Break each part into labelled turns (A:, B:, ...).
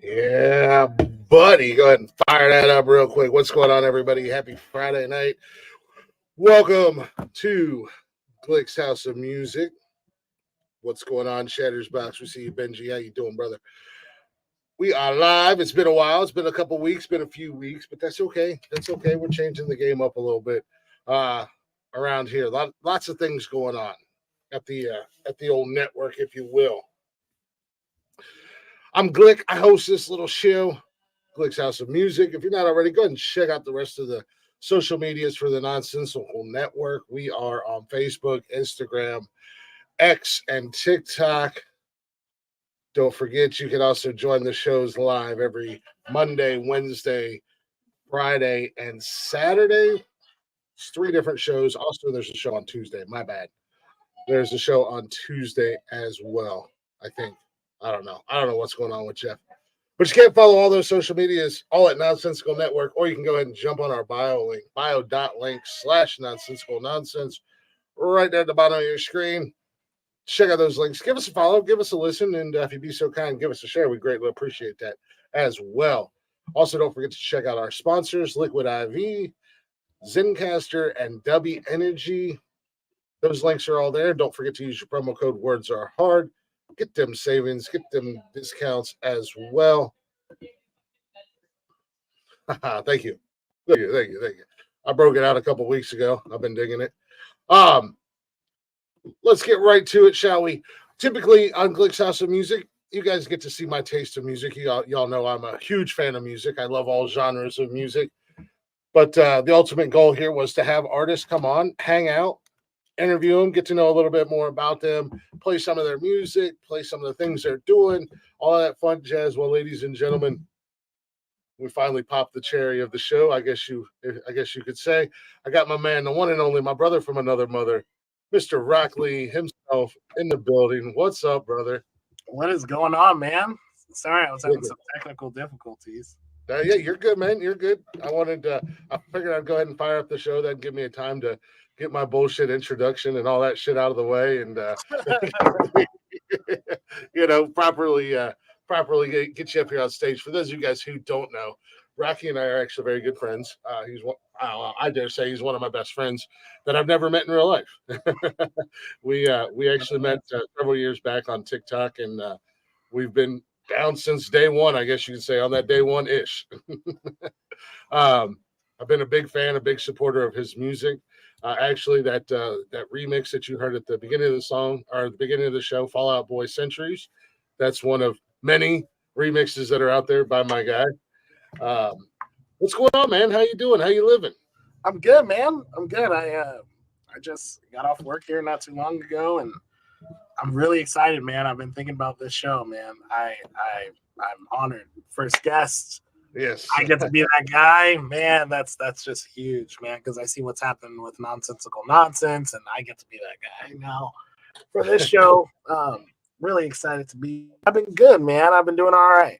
A: Yeah, buddy. Go ahead and fire that up real quick. What's going on, everybody? Happy Friday night. Welcome to Glick's House of Music. What's going on, Shatter's Box? We see you, Benji. How you doing, brother? We are live. It's been a while. It's been a couple weeks, been a few weeks, but that's okay. That's okay. We're changing the game up a little bit around here. Lots of things going on at the old network, if you will. I'm Glick. I host this little show, Glick's House of Music. If you're not already, go ahead and check out the rest of the social medias for the Nonsensical Network. We are on Facebook, Instagram, X, and TikTok. Don't forget, you can also join the shows live every Monday, Wednesday, Friday, and Saturday. It's 3 different shows. Also, there's a show on Tuesday. My bad. There's a show on Tuesday as well, I think. I don't know. I don't know what's going on with Jeff. But you can't follow all those social medias, all at Nonsensical Network, or you can go ahead and jump on our bio link, bio.link/nonsensical nonsense, right there at the bottom of your screen. Check out those links. Give us a follow, give us a listen, and if you'd be so kind, give us a share. We greatly appreciate that as well. Also, don't forget to check out our sponsors, Liquid IV, Zencaster, and W Energy. Those links are all there. Don't forget to use your promo code Words Are Hard. Get them savings, get them discounts as well. Thank you. Thank you. I broke it out a couple weeks ago. I've been digging it. Let's get right to it, shall we? Typically on Glick's House of Music, you guys get to see my taste of music. Y'all know I'm a huge fan of music. I love all genres of music. But the ultimate goal here was to have artists come on, hang out, interview them, get to know a little bit more about them, play some of their music, play some of the things they're doing, all that fun jazz. Well, ladies and gentlemen, we finally popped the cherry of the show. I guess you could say. I got my man, the one and only, my brother from another mother, Mr. Rockley himself in the building. What's up, brother?
B: What is going on, man? Sorry, I was having some technical difficulties.
A: Yeah, you're good, man. You're good. I figured I'd go ahead and fire up the show. That'd give me a time to get my bullshit introduction and all that shit out of the way, and properly get you up here on stage. For those of you guys who don't know, Rocky and I are actually very good friends. He's one, I dare say he's one of my best friends that I've never met in real life. We actually met several years back on TikTok, and we've been down since day one. I guess you could say on that day one ish. I've been a big fan, a big supporter of his music. Actually, that remix that you heard at the beginning of the song or the beginning of the show, "Fallout Boy Centuries," that's one of many remixes that are out there by my guy. What's going on, man? How you doing? How you living?
B: I'm good, man. I'm good. I just got off work here not too long ago, and I'm really excited, man. I've been thinking about this show, man. I'm honored. First guest.
A: Yes,
B: I get to be that guy, man. That's just huge, man. Because I see what's happened with nonsensical nonsense, and I get to be that guy now for this show. Really excited to be. I've been good, man. I've been doing all right.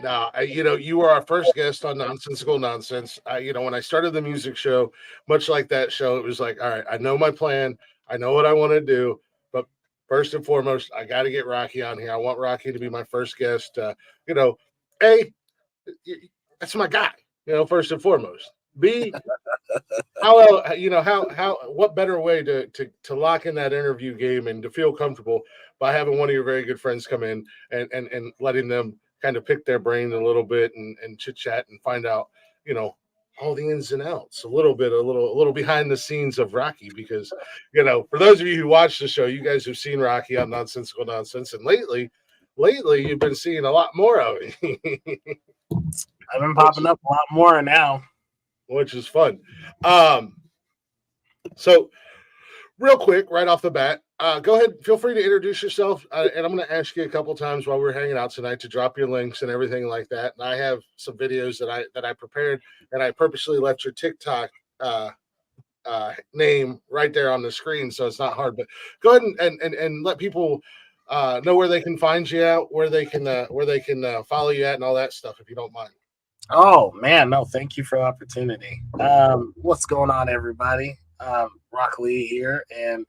A: Now, you were our first guest on Nonsensical Nonsense. When I started the music show, much like that show, it was like, all right, I know my plan. I know what I want to do. But first and foremost, I got to get Rocky on here. I want Rocky to be my first guest. A, that's my guy, first and foremost. B, what better way to lock in that interview game and to feel comfortable by having one of your very good friends come in and letting them kind of pick their brain a little bit and chit chat and find out, all the ins and outs, a little behind the scenes of Rocky, because, for those of you who watch the show, you guys have seen Rocky on Nonsensical Nonsense, and lately you've been seeing a lot more of it.
B: I've been popping up a lot more now,
A: which is fun. So real quick, right off the bat, go ahead. Feel free to introduce yourself, and I'm going to ask you a couple times while we're hanging out tonight to drop your links and everything like that. And I have some videos that I prepared, and I purposely left your TikTok name right there on the screen, so it's not hard. But go ahead and let people know where they can find you at, where they can follow you at, and all that stuff, if you don't mind.
B: Oh man, no, thank you for the opportunity. What's going on, everybody? Rock Lee here, and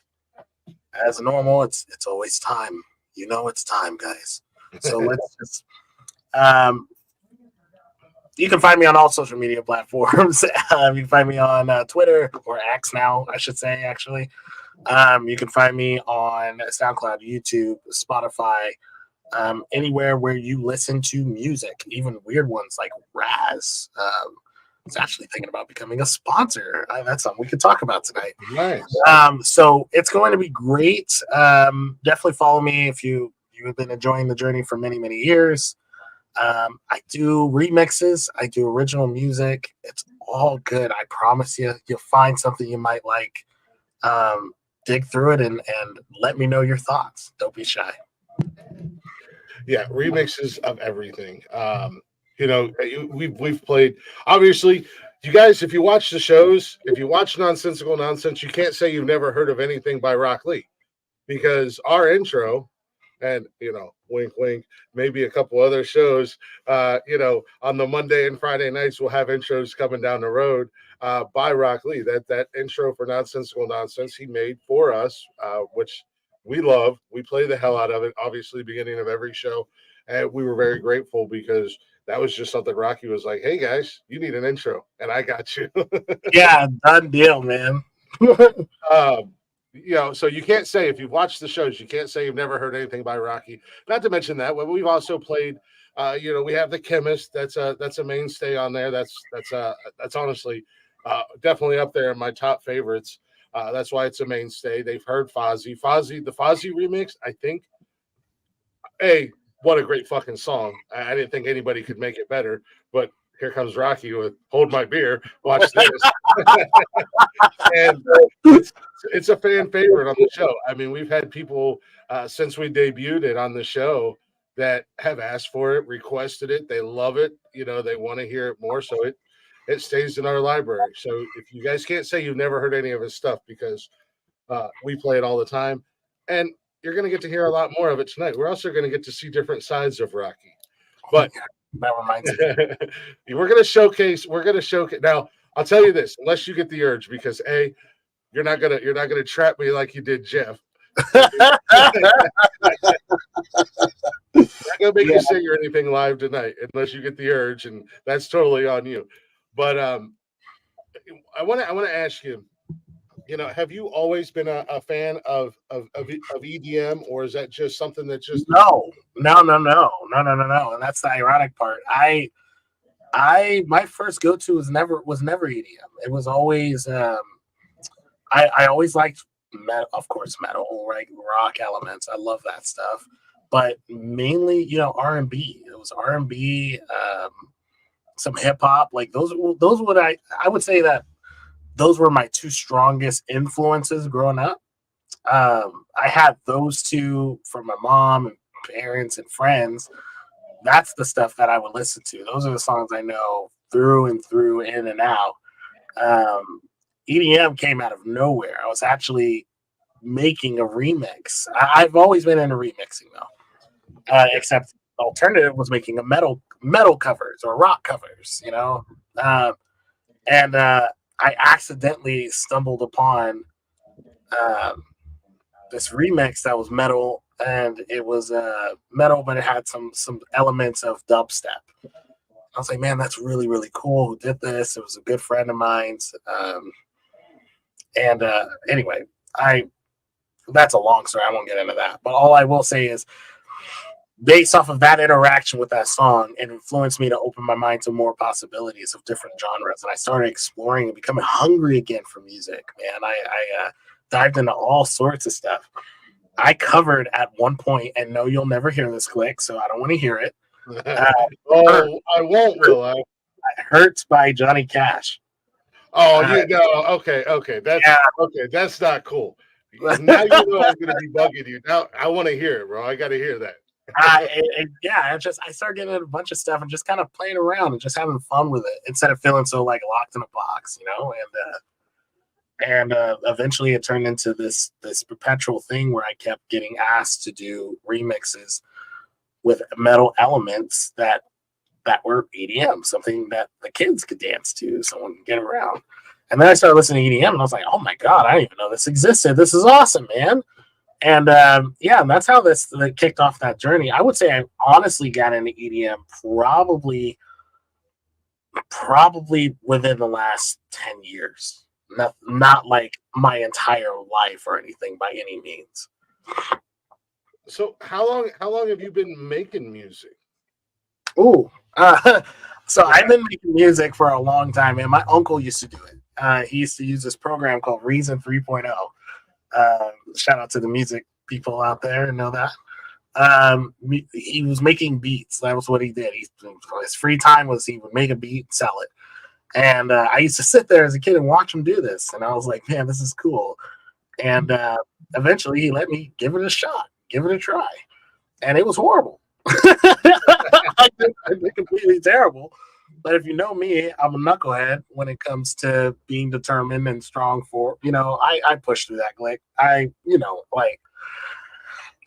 B: as normal, it's always time. It's time, guys. So let's just you can find me on all social media platforms. You can find me on Twitter, or X now, I should say, actually. You can find me on SoundCloud, YouTube, Spotify, anywhere where you listen to music, even weird ones like Raz. I was actually thinking about becoming a sponsor. That's something we could talk about tonight.
A: Nice.
B: So it's going to be great. Definitely follow me if you have been enjoying the journey for many, many years. I do remixes. I do original music. It's all good. I promise you, you'll find something you might like. Dig through it and let me know your thoughts. Don't be shy.
A: Yeah, remixes of everything. We've played, obviously, you guys, if you watch the shows, if you watch Nonsensical Nonsense, you can't say you've never heard of anything by Rock Lee, because our intro, and wink wink, maybe a couple other shows, on the Monday and Friday nights we'll have intros coming down the road by Rock Lee. That intro for Nonsensical Nonsense he made for us, which we love. We play the hell out of it, obviously, beginning of every show. And we were very grateful, because that was just something Rocky was like, hey, guys, you need an intro, and I got you.
B: Yeah, done deal, man.
A: So you can't say, if you've watched the shows, you can't say you've never heard anything by Rocky. Not to mention that we've also played, we have The Chemist. That's a mainstay on there. That's honestly definitely up there in my top favorites. That's why it's a mainstay. They've heard the Fozzy remix. I think, what a great fucking song. I didn't think anybody could make it better, but here comes Rocky with "Hold My Beer." Watch this. And it's a fan favorite on the show. I mean, we've had people since we debuted it on the show that have asked for it, requested it. They love it. They want to hear it more. So it stays in our library. So if you guys can't say you've never heard any of his stuff, because we play it all the time, and you're going to get to hear a lot more of it tonight. We're also going to get to see different sides of Rocky. But
B: that reminds me.
A: we're gonna showcase. Now. I'll tell you this: unless you get the urge, because you're not gonna trap me like you did Jeff. Not gonna make you sing or anything live tonight unless you get the urge, and that's totally on you. But I want to ask you. Have you always been a fan of EDM, or is that just something that just
B: No. And that's the ironic part. My first go to was never EDM. It was always I always liked metal, of course, metal, right? Rock elements. I love that stuff. But mainly, R&B. It was R&B, some hip hop. Like those would I would say that those were my two strongest influences growing up. I had those two from my mom and parents and friends. That's the stuff that I would listen to. Those are the songs I know through and through, in and out. EDM came out of nowhere. I was actually making a remix. I've always been into remixing though, except alternative was making a metal covers or rock covers, and I accidentally stumbled upon this remix that was metal, and it was metal, but it had some elements of dubstep. I was like, man, that's really, really cool. Who did this? It was a good friend of mine's. Anyway, that's a long story. I won't get into that. But all I will say is, based off of that interaction with that song, it influenced me to open my mind to more possibilities of different genres. And I started exploring and becoming hungry again for music, man. I dived into all sorts of stuff. I covered at one point, and no, you'll never hear this, Glick, so I don't want to hear it.
A: I won't, will I?
B: Hurts by Johnny Cash.
A: Oh, okay. That's not cool. Now I'm going to be bugging you. Now I want to hear it, bro. I got to hear that.
B: I started getting a bunch of stuff and just kind of playing around and just having fun with it instead of feeling so like locked in a box, and eventually it turned into this perpetual thing where I kept getting asked to do remixes with metal elements that were EDM, something that the kids could dance to, someone could get around. And then I started listening to EDM, and I was like, oh my God, I didn't even know this existed. This is awesome, man. And and that's how this kicked off that journey. I would say I honestly got into EDM probably within the last 10 years. Not like my entire life or anything by any means.
A: So how long have you been making music?
B: Ooh, so I've been making music for a long time, and my uncle used to do it. He used to use this program called Reason 3.0. Shout out to the music people out there and know that. He was making beats. That was what he did. His free time was he would make a beat, sell it. And I used to sit there as a kid and watch him do this. And I was like, man, this is cool. And eventually he let me give it a shot, give it a try. And it was horrible. I did completely terrible. But if you know me, I'm a knucklehead when it comes to being determined and strong for, I pushed through that, Glick. I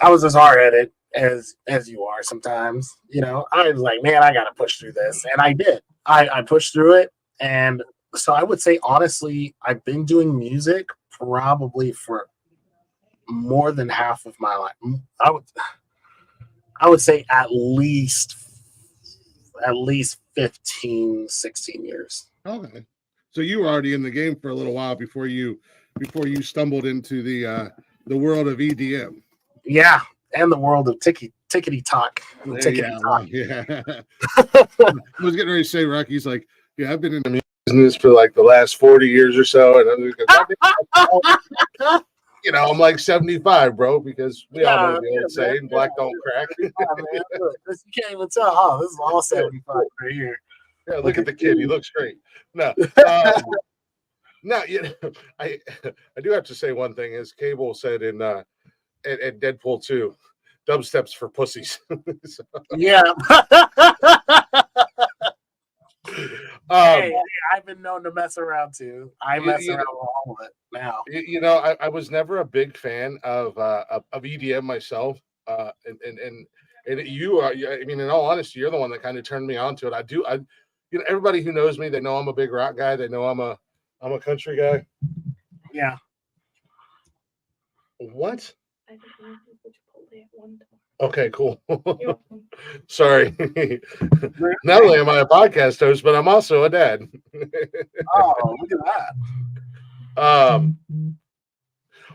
B: was as hard-headed as you are sometimes. I was like, man, I got to push through this. And I did. I pushed through it. And so I would say, honestly, I've been doing music probably for more than half of my life. I would say at least 15, 16 years.
A: Okay. So you were already in the game for a little while before you stumbled into the world of EDM.
B: Yeah, and the world of tickety talk.
A: Yeah. I was getting ready to say, Rocky's like, yeah, I've been in the business for like the last 40 years or so, and I'm like 75, bro, because we all know the old saying, black don't crack.
B: You can't even tell, huh? This is all 75 right here.
A: Yeah, look at the kid. He looks great. No. No, I do have to say one thing, as Cable said in at Deadpool 2, dubstep's for pussies. So,
B: yeah. Hey, I've been known to mess around too. I mess around with all of it now.
A: I was never a big fan of EDM myself, and And you are, I mean, in all honesty, you're the one that kind of turned me on to it. Everybody who knows me, they know I'm a big rock guy. They know I'm a country guy.
B: Yeah.
A: What?
C: I think we went to Chipotle at one time.
A: Okay, cool. Sorry. Not only am I a podcast host, but I'm also a dad.
B: Oh, look at that.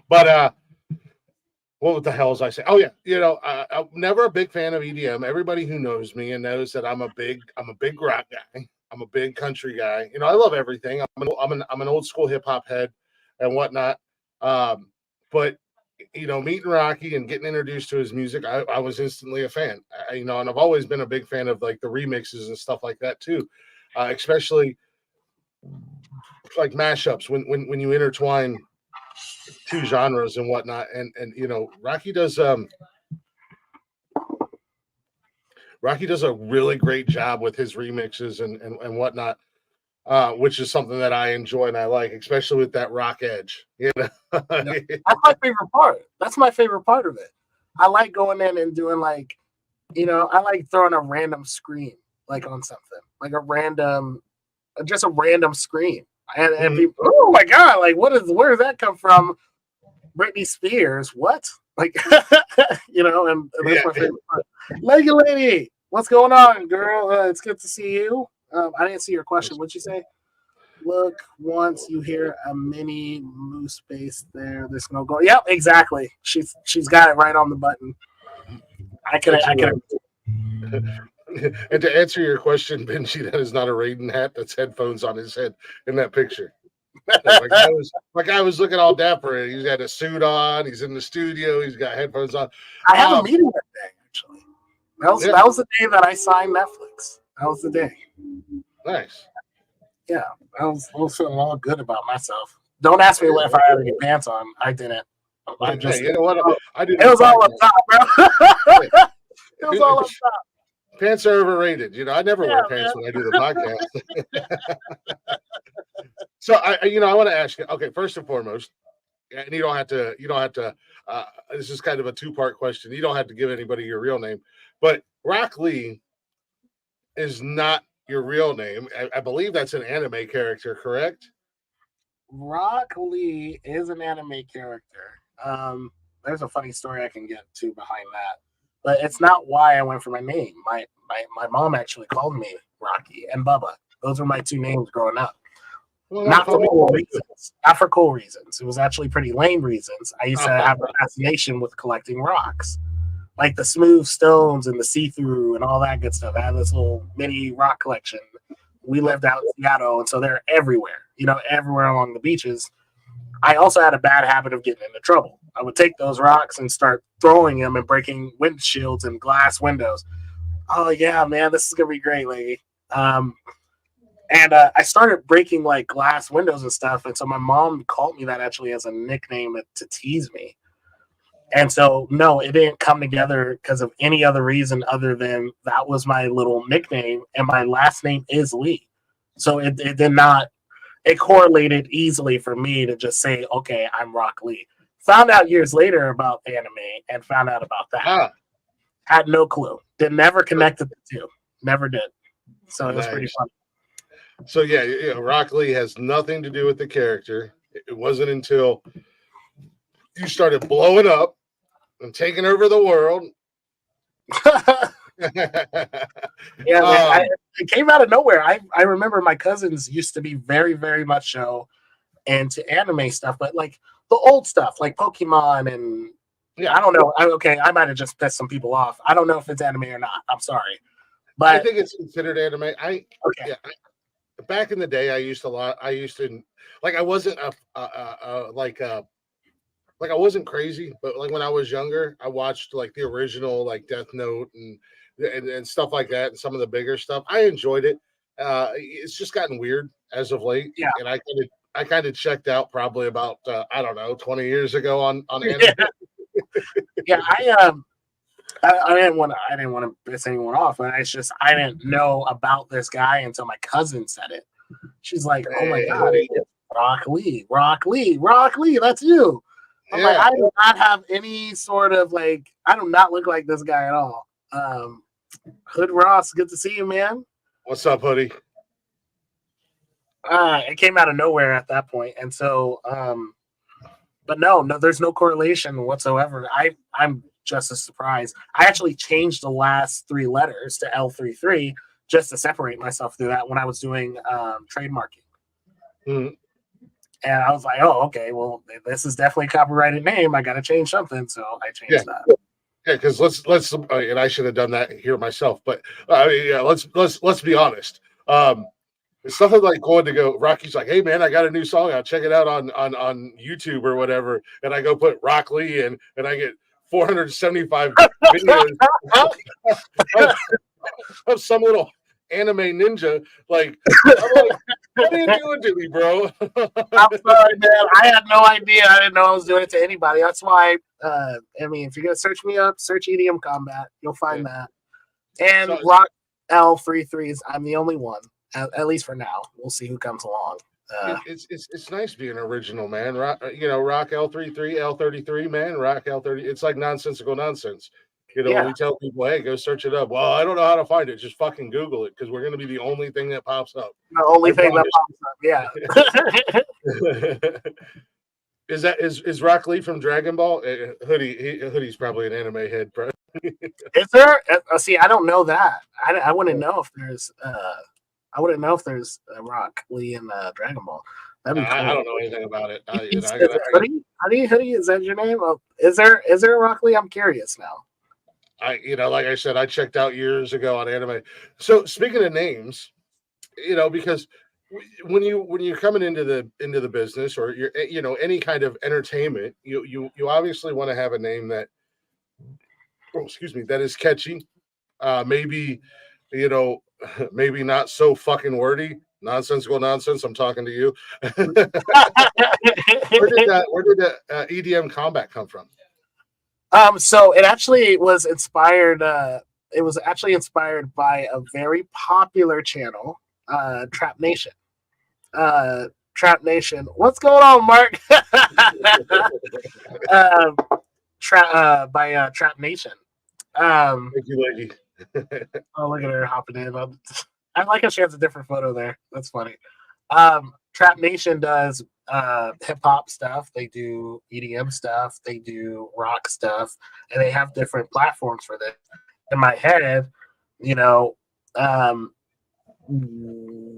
A: But what the hell was I saying? Oh yeah, I'm never a big fan of EDM. Everybody who knows me and knows that I'm a big rock guy. I'm a big country guy. I love everything. I'm an old school hip hop head and whatnot. But meeting Rocky and getting introduced to his music, I was instantly a fan. And I've always been a big fan of like the remixes and stuff like that too, especially like mashups when you intertwine two genres and whatnot. And Rocky does a really great job with his remixes and whatnot. Which is something that I enjoy and I like, especially with that rock edge.
B: That's my favorite part. That's my favorite part of it. I like going in and doing I like throwing a random scream like on something, like a random scream, and people, oh my god, like where does that come from? Britney Spears, what? Like, and that's my favorite part. Leggy lady, what's going on, girl? It's good to see you. I didn't see your question. What'd you say? Look, once you hear a mini moose bass there, there's no go. Yep, exactly. She's got it right on the button. I could.
A: And to answer your question, Benji, that is not a Raiden hat. That's headphones on his head in that picture. My guy was looking all dapper. He's got a suit on. He's in the studio. He's got headphones on.
B: I had a meeting that day, actually. That was the day that I signed Netflix. That was the day.
A: Nice.
B: Yeah, I was feeling all good about myself. Don't ask me if I had any pants on. I didn't. I just,
A: you know what?
B: It was all up top, bro. It was all up top.
A: Pants are overrated. I never wear pants when I do the podcast. So I want to ask you. Okay, first and foremost, and you don't have to. This is kind of a two-part question. You don't have to give anybody your real name, but Rock Lee is not your real name. I believe that's an anime character, correct?
B: Rock Lee is an anime character. There's a funny story I can get to behind that, but it's not why I went for my name. My mom actually called me Rocky and Bubba. Those were my two names growing up. Well, not for cool reasons. Not for cool reasons. It was actually pretty lame reasons. I used to have a fascination with collecting rocks, like the smooth stones and the see-through and all that good stuff. I had this little mini rock collection. We lived out in Seattle, and so they're everywhere, everywhere along the beaches. I also had a bad habit of getting into trouble. I would take those rocks and start throwing them and breaking windshields and glass windows. Oh, yeah, man, this is going to be great, lady. And I started breaking like glass windows and stuff. And so my mom called me that actually as a nickname to tease me. And so, no, it didn't come together because of any other reason other than that was my little nickname. And my last name is Lee. So it did not, it correlated easily for me to just say, okay, I'm Rock Lee. Found out years later about anime and found out about that. Had no clue. Never connected the two. Never did. So it was pretty fun.
A: So yeah, Rock Lee has nothing to do with the character. It wasn't until you started blowing up and taking over the world.
B: Yeah, man, it came out of nowhere. I remember my cousins used to be very, very much so into anime stuff, but like the old stuff, like Pokemon and I don't know. I might have just pissed some people off. I don't know if it's anime or not. I'm sorry, but
A: I think it's considered anime. Back in the day, I used to like I wasn't I wasn't crazy, but like when I was younger, I watched like the original like Death Note and stuff like that, and some of the bigger stuff. I enjoyed it. It's just gotten weird as of late, and I kind of checked out probably about 20 years ago on anime.
B: Yeah, I didn't want to piss anyone off, but it's just I didn't know about this guy until my cousin said it. She's like, "Oh my god, it's Rock Lee, that's you." I'm like, I do not have any sort of like, I do not look like this guy at all. Hood Ross, good to see you, man.
A: What's up, Hoodie?
B: It came out of nowhere at that point, and so, but no, there's no correlation whatsoever. I'm just as surprised. I actually changed the last 3 letters to L33 just to separate myself through that when I was doing trademarking.
A: Mhm.
B: And I was like, oh, okay, well, this is definitely a copyrighted name. I got to change something, so I changed that.
A: Yeah, because let's and I should have done that here myself, but let's be honest. It's nothing like going to go. Rocky's like, hey man, I got a new song. I'll check it out on YouTube or whatever, and I go put Rock Lee and I get 475 videos of some little anime ninja. Like, I'm like, what are you doing to me, bro?
B: I'm sorry, man. I had no idea. I didn't know I was doing it to anybody. That's why. I mean, if you're gonna search me up, search EDM Combat. You'll find that. And
A: So-
B: Rock L33s. I'm the only one, at least for now. We'll see who comes along.
A: It's nice being original, man. Rock L33, L33, man. Rock L30. It's like nonsensical nonsense. When we tell people, hey, go search it up. Well, I don't know how to find it. Just fucking Google it because we're going to be the only thing that pops up.
B: The only thing that pops up, yeah.
A: Is Rock Lee from Dragon Ball? Hoodie's probably an anime head, bro.
B: Is there? See, I don't know that. I wouldn't know if there's. I wouldn't know if there's Rock Lee in Dragon Ball. That'd be cool.
A: I don't know anything about it.
B: Hoodie, is that your name? Is there a Rock Lee? I'm curious now.
A: Like I said, I checked out years ago on anime. So speaking of names, because when you're coming into the business or you're any kind of entertainment, you obviously want to have a name that, that is catchy. Maybe maybe not so fucking wordy. Nonsensical nonsense. I'm talking to you. Where did that EDM Combat come from?
B: So it actually was inspired. It was actually inspired by a very popular channel, Trap Nation. Trap Nation. What's going on, Mark? By Trap Nation.
A: Thank you, lady.
B: Oh, look at her hopping in. I like how she has a different photo there. That's funny. Trap Nation does hip hop stuff. They do EDM stuff. They do rock stuff, and they have different platforms for this. In my head,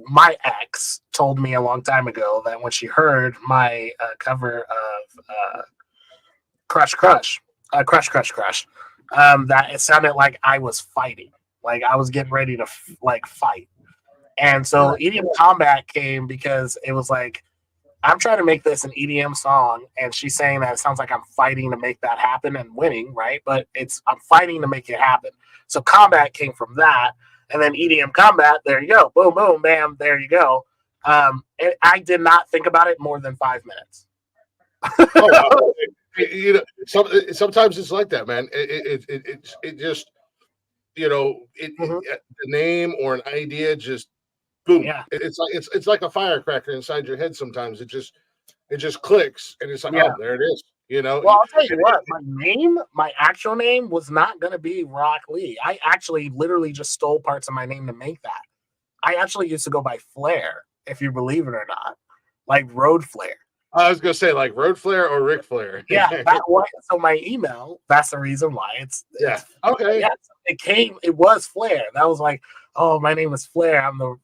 B: my ex told me a long time ago that when she heard my cover of Crush, that it sounded like I was fighting, like I was getting ready to fight. And so EDM Combat came because it was like, I'm trying to make this an EDM song, and she's saying that it sounds like I'm fighting to make that happen and winning, right? But I'm fighting to make it happen. So Combat came from that, and then EDM Combat, there you go. Boom, boom, bam, there you go. I did not think about it more than 5 minutes.
A: Oh, sometimes it's like that, man. It just, the name or an idea just boom.
B: Yeah.
A: It's like a firecracker inside your head. Sometimes it just clicks, and it's like, oh, there it is.
B: Well, I'll tell you what, my actual name was not going to be Rock Lee. I actually literally just stole parts of my name to make that. I actually used to go by Flair, if you believe it or not, like Road Flair.
A: I was gonna say like Road Flair or Ric Flair.
B: Yeah, so my email. That's the reason why it's
A: okay.
B: Yeah, it was Flair. That was like, oh, my name is Flair. I'm a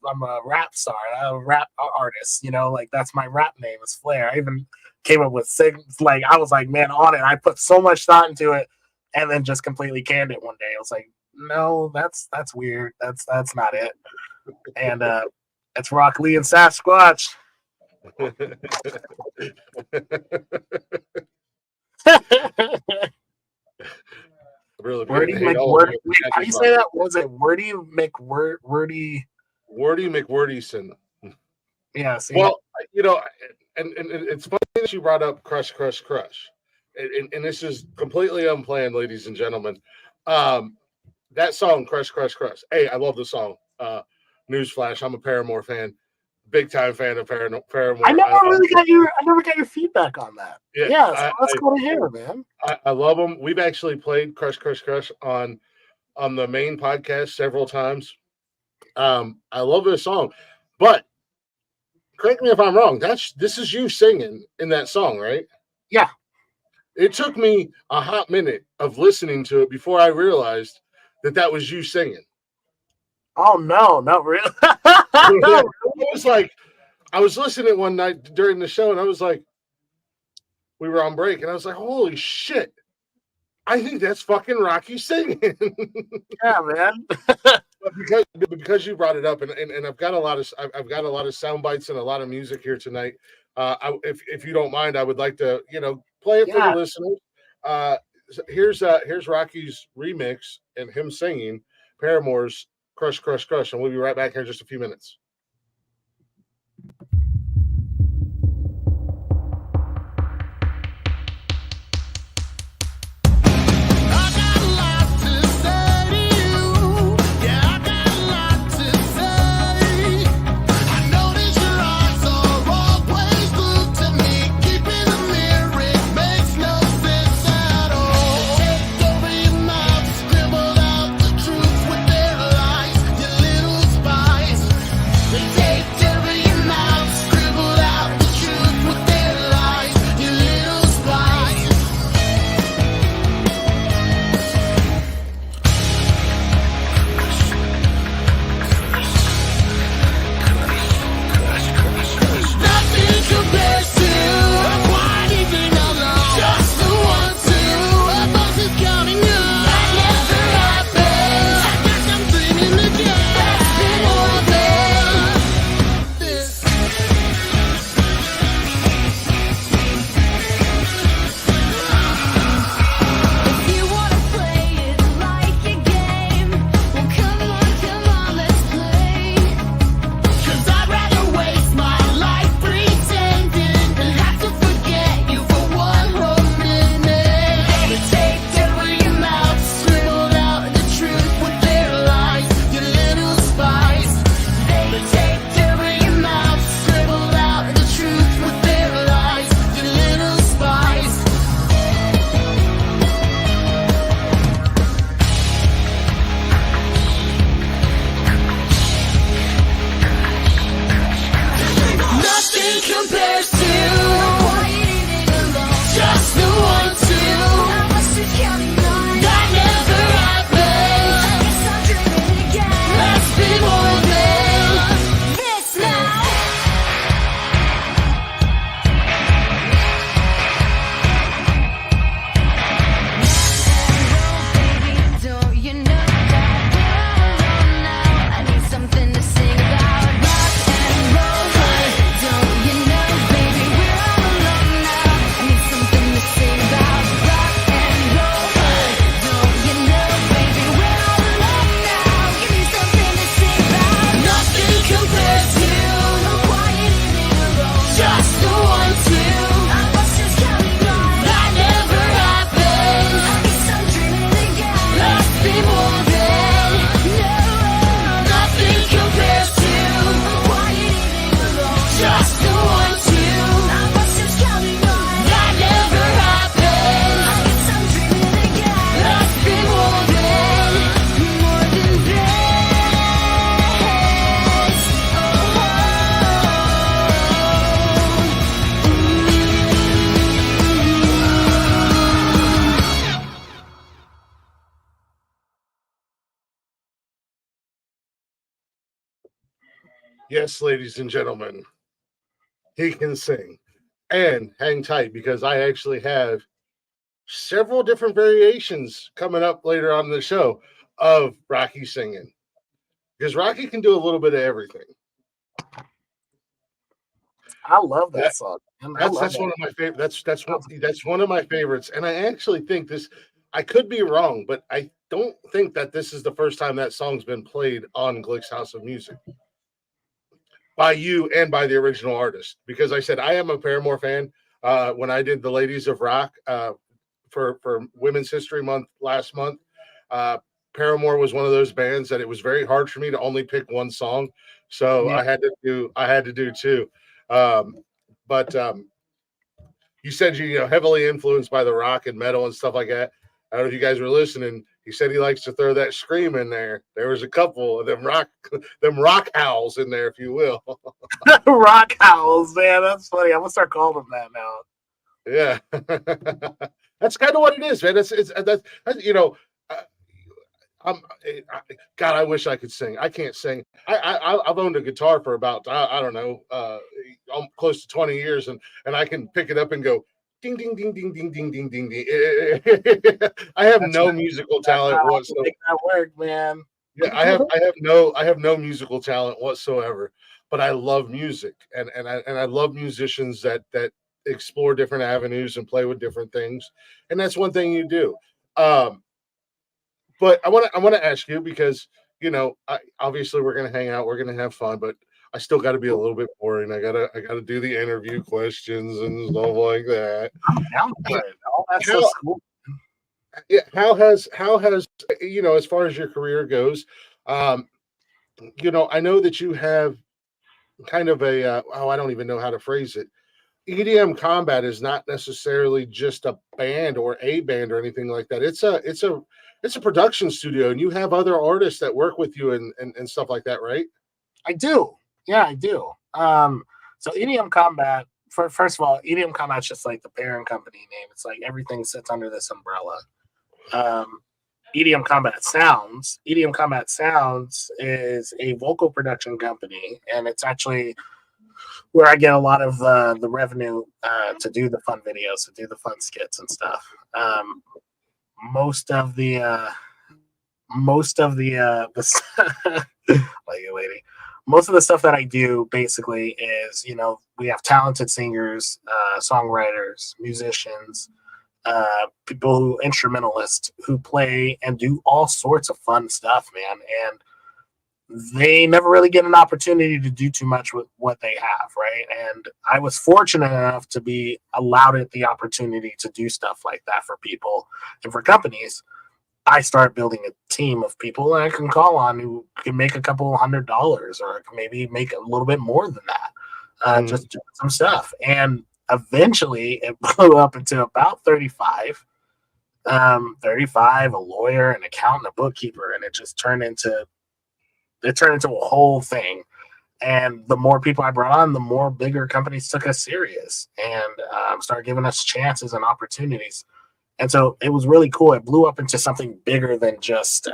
B: rap star. I'm a rap artist. Like that's my rap name is Flair. I even came up with like I was like, man, on it. I put so much thought into it, and then just completely canned it one day. I was like, no, that's weird. That's not it. And it's Rock Lee and Sasquatch.
A: Really
B: Wordy McWordy. How do you say that? Was it Wordy McWordy?
A: Wordy McWordyson.
B: Yeah. See?
A: Well, and it's funny that you brought up Crush. And this is completely unplanned, ladies and gentlemen. That song, Crush. Hey, I love the song. Newsflash, I'm a Paramore fan. Big time fan of Paramore.
B: I never got your feedback on that. Yeah, so that's cool to hear, man.
A: I love them. We've actually played Crush on on the main podcast several times. I love this song, but correct me if I'm wrong. This is you singing in that song, right?
B: Yeah.
A: It took me a hot minute of listening to it before I realized that was you singing.
B: Oh no, not really.
A: I was like, I was listening one night during the show, and I was like, we were on break, and I was like, holy shit. I think that's fucking Rocky singing.
B: Yeah, man.
A: But because you brought it up, and I've got a lot of sound bites and a lot of music here tonight. If you don't mind, I would like to play it for the listeners. Here's Rocky's remix and him singing Paramore's "Crush, Crush, Crush," and we'll be right back here in just a few minutes. Yes, ladies and gentlemen, he can sing. And hang tight because I actually have several different variations coming up later on in the show of Rocky singing. Because Rocky can do a little bit of everything.
B: I love that song.
A: That's one of my favorite. That's one of my favorites. And I actually think this. I could be wrong, but I don't think that this is the first time that song's been played on Glick's House of Music by you and by the original artist. Because I said I am a Paramore fan. When I did the Ladies of Rock for Women's History Month last month, Paramore was one of those bands that it was very hard for me to only pick one song, so I had to do two. But you said you heavily influenced by the rock and metal and stuff like that. I don't know if you guys were listening. He said he likes to throw that scream in there. There was a couple of them rock howls in there, if you will.
B: Rock howls, man. That's funny. I'm gonna start calling them that now.
A: Yeah, that's kind of what it is, man. That's I'm God. I wish I could sing. I can't sing. I've owned a guitar for about I don't know, close to 20 years, and I can pick it up and go ding ding ding ding ding ding ding ding ding. I have no musical talent whatsoever.
B: Make that work, man.
A: Yeah, I have no musical talent whatsoever, but I love music, and I love musicians that explore different avenues and play with different things, and that's one thing you do. But I want to ask you because obviously we're gonna hang out, we're gonna have fun, but I still got to be a little bit boring. I gotta do the interview questions and stuff like that.
B: I'm down for it. Oh, that's so cool.
A: Yeah, how has as far as your career goes, I know that you have kind of a I don't even know how to phrase it. EDM Combat is not necessarily just a band or anything like that. It's a production studio, and you have other artists that work with you and stuff like that, right?
B: I do. Yeah, I do. So EDM Combat, first of all, EDM Combat's just like the parent company name. It's like everything sits under this umbrella. EDM Combat Sounds. EDM Combat Sounds is a vocal production company, and it's actually where I get a lot of the revenue to do the fun videos, to do the fun skits and stuff. Most of the like a lady. Most of the stuff that I do basically is, we have talented singers, songwriters, musicians, instrumentalists who play and do all sorts of fun stuff, man. And they never really get an opportunity to do too much with what they have, right? And I was fortunate enough to be allowed the opportunity to do stuff like that for people and for companies. I start building a team of people that I can call on who can make a couple $100 or maybe make a little bit more than that, just doing some stuff. And eventually it blew up into about 35, a lawyer, an accountant, a bookkeeper, and it just turned into a whole thing. And the more people I brought on, the more bigger companies took us serious and started giving us chances and opportunities. And so it was really cool. It blew up into something bigger than just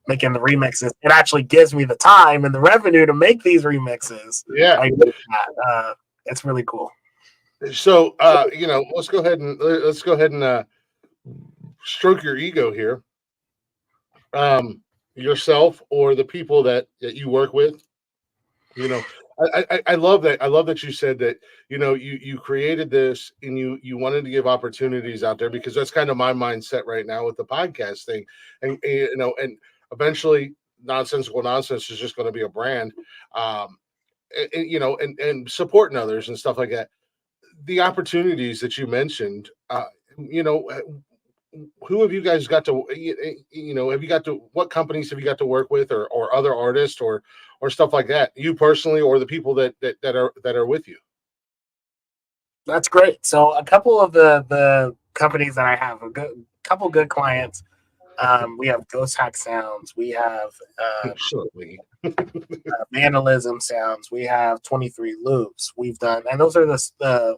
B: making the remixes. It actually gives me the time and the revenue to make these remixes.
A: Yeah.
B: It's really cool.
A: So, let's go ahead and stroke your ego here. Yourself or the people that you work with. I love that. I love that you said that, you created this and you wanted to give opportunities out there, because that's kind of my mindset right now with the podcast thing. And eventually Nonsensical Nonsense is just going to be a brand, and supporting others and stuff like that. The opportunities that you mentioned, who have you guys got to, what companies have you got to work with, or other artists or stuff like that, you personally, or the people that are with you?
B: That's great. So a couple of the companies that I have, couple good clients. We have Ghost Hack Sounds. We have Vandalism Sounds. We have 23 Loops. We've done, and those are the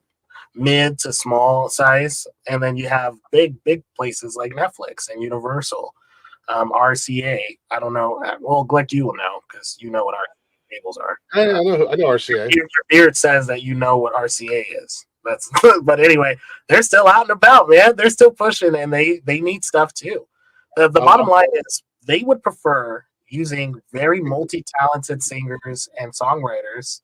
B: mid to small size, and then you have big places like Netflix and Universal, RCA. I don't know. Well, Glick, you will know because you know what our cables are.
A: I know RCA.
B: Your beard says that you know what RCA is. That's but anyway, they're still out and about, man. They're still pushing, and they need stuff too. The bottom line is they would prefer using very multi-talented singers and songwriters.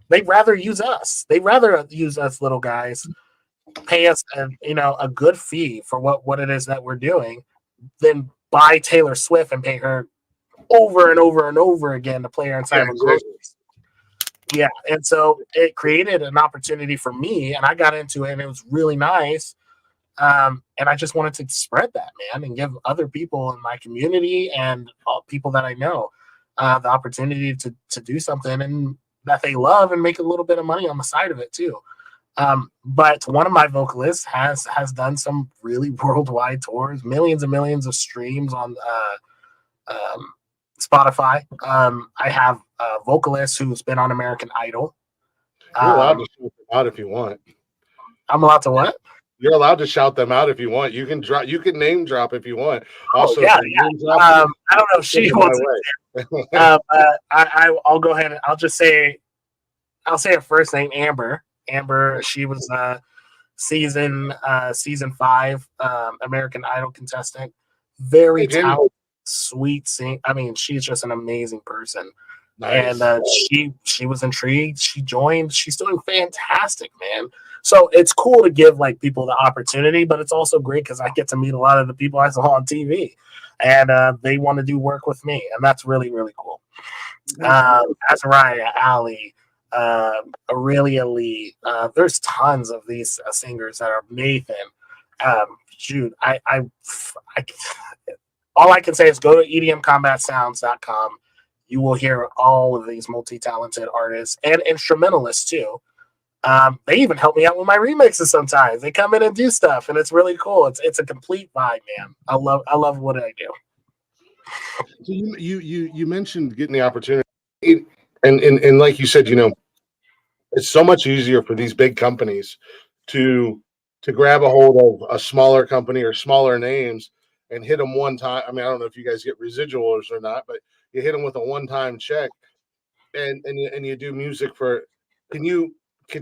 B: They'd rather use us. They'd rather use us little guys, pay us a good fee for what it is that we're doing, than buy Taylor Swift and pay her over and over and over again to play her inside of a grocery store. Yeah, and so it created an opportunity for me, and I got into it, and it was really nice. And I just wanted to spread that, man, and give other people in my community and all people that I know the opportunity to do something and that they love and make a little bit of money on the side of it too. But one of my vocalists has done some really worldwide tours, millions and millions of streams on Spotify. I have a vocalist who's been on American Idol.
A: You're allowed to shout them out if you want.
B: I'm allowed to what?
A: You're allowed to shout them out if you want. You can drop. You can name drop if you want. Also,
B: yeah.
A: name
B: I don't know if she wants it. I'll go ahead and I'll say her first name, Amber. Amber. She was season 5 American Idol contestant. Very talented, sweet sing. I mean, she's just an amazing person. Nice. And she was intrigued. She joined. She's doing fantastic, man. So it's cool to give like people the opportunity, but it's also great because I get to meet a lot of the people I saw on TV, and they want to do work with me, and that's really, really cool. Azariah, Ali, Aurelia Lee. There's tons of these singers that are Nathan. Shoot, I all I can say is go to edmcombatsounds.com. You will hear all of these multi-talented artists and instrumentalists too. They even help me out with my remixes sometimes. They come in and do stuff, and it's really cool. It's a complete vibe, man. I love what I do.
A: So you mentioned getting the opportunity, and like you said, it's so much easier for these big companies to grab a hold of a smaller company or smaller names and hit them one time. I mean, I don't know if you guys get residuals or not, but you hit them with a one-time check, and you do music for. Can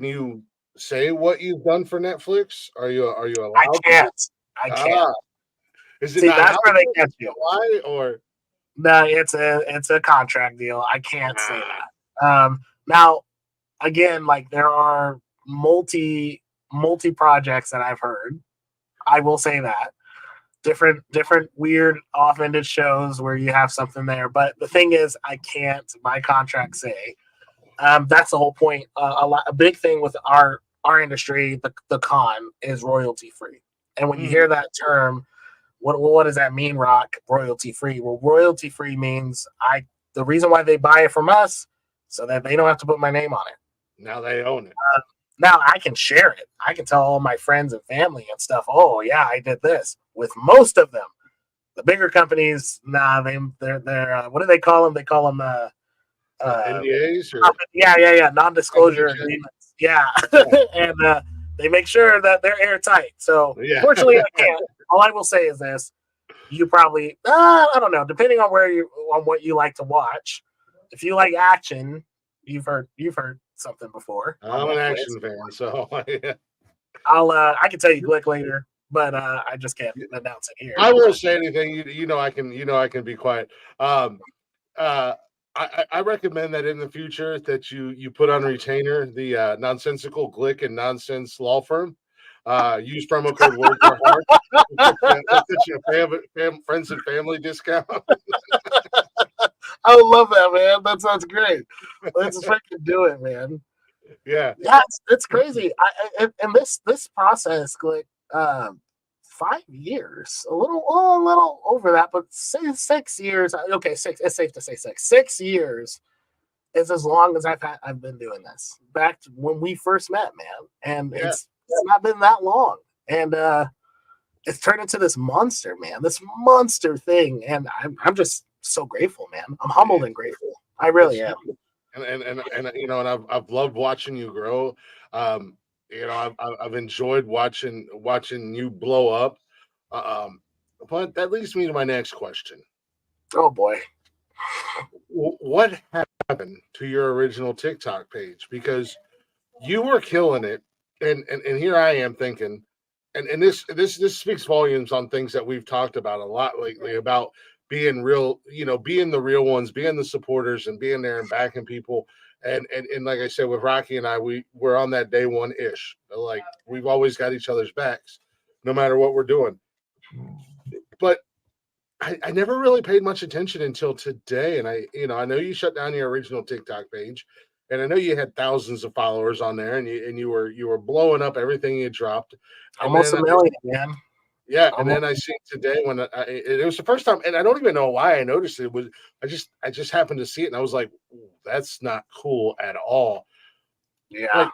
A: you say what you've done for Netflix? Are you allowed?
B: I can't.
A: Is it not
B: that's where they get you?
A: Why or
B: no? It's a contract deal. I can't say that. Now, again, like there are multi projects that I've heard. I will say that. Different weird off-ended shows where you have something there, but the thing is, I can't by contract say. That's the whole point. A big thing with our industry, the con is royalty free, and when you hear that term, what does that mean? Rock royalty free? Well, royalty free means the reason why they buy it from us so that they don't have to put my name on it.
A: Now they own it.
B: Now I can share it. I can tell all my friends and family and stuff. Oh yeah, I did this. With most of them, the bigger companies, they're what do they call them? They call them
A: NDAs or
B: non-disclosure agreements. Yeah, and they make sure that they're airtight. So fortunately, I can't. All I will say is this: you probably I don't know, depending on what you like to watch. If you like action, you've heard something before.
A: I'm an action fan, so
B: I can tell you Glick later, but I just can't announce it here.
A: I won't say anything. I can be quiet. I recommend that in the future that you put on retainer the nonsensical Glick and nonsense law firm. Use promo code Work Your Heart. We'll get you a friends and family discount.
B: I love that, man. That sounds great. Let's freaking do it, man.
A: Yeah,
B: it's crazy. And this process, like 5 years, a little over that, but say 6 years. Okay, 6. It's safe to say 6. 6 years is as long as I've been doing this. Back to when we first met, man, and it's not been that long, and it's turned into this monster, man. This monster thing, and I'm just so grateful, man. I'm humbled and grateful. I really am.
A: And I've loved watching you grow. I've enjoyed watching you blow up. But that leads me to my next question.
B: Oh boy,
A: what happened to your original TikTok page? Because you were killing it, and here I am thinking, and this speaks volumes on things that we've talked about a lot lately about being real, being the real ones, being the supporters, and being there and backing people. And like I said, with Rocky and I, we're on that day one ish. Like we've always got each other's backs, no matter what we're doing. But I never really paid much attention until today. And I know you shut down your original TikTok page, and I know you had thousands of followers on there, and you were blowing up everything you dropped.
B: Almost a million, man.
A: Yeah, and then I see today when it was the first time, and I don't even know why I noticed it. I just happened to see it, and I was like, that's not cool at all.
B: Yeah.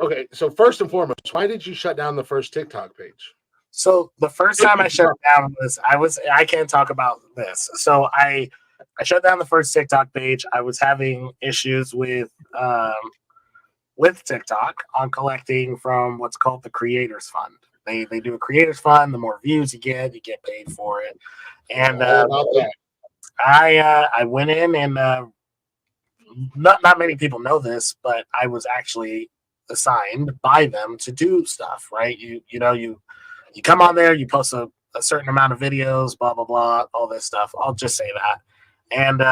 A: Okay, so first and foremost, why did you shut down the first TikTok page?
B: So the first time I shut down I can't talk about this. So I shut down the first TikTok page. I was having issues with TikTok on collecting from what's called the Creators Fund. They do a Creators Fund. The more views you get paid for it. And
A: All about that.
B: I went in and not many people know this, but I was actually assigned by them to do stuff. Right? You come on there, you post a certain amount of videos, blah blah blah, all this stuff. I'll just say that. And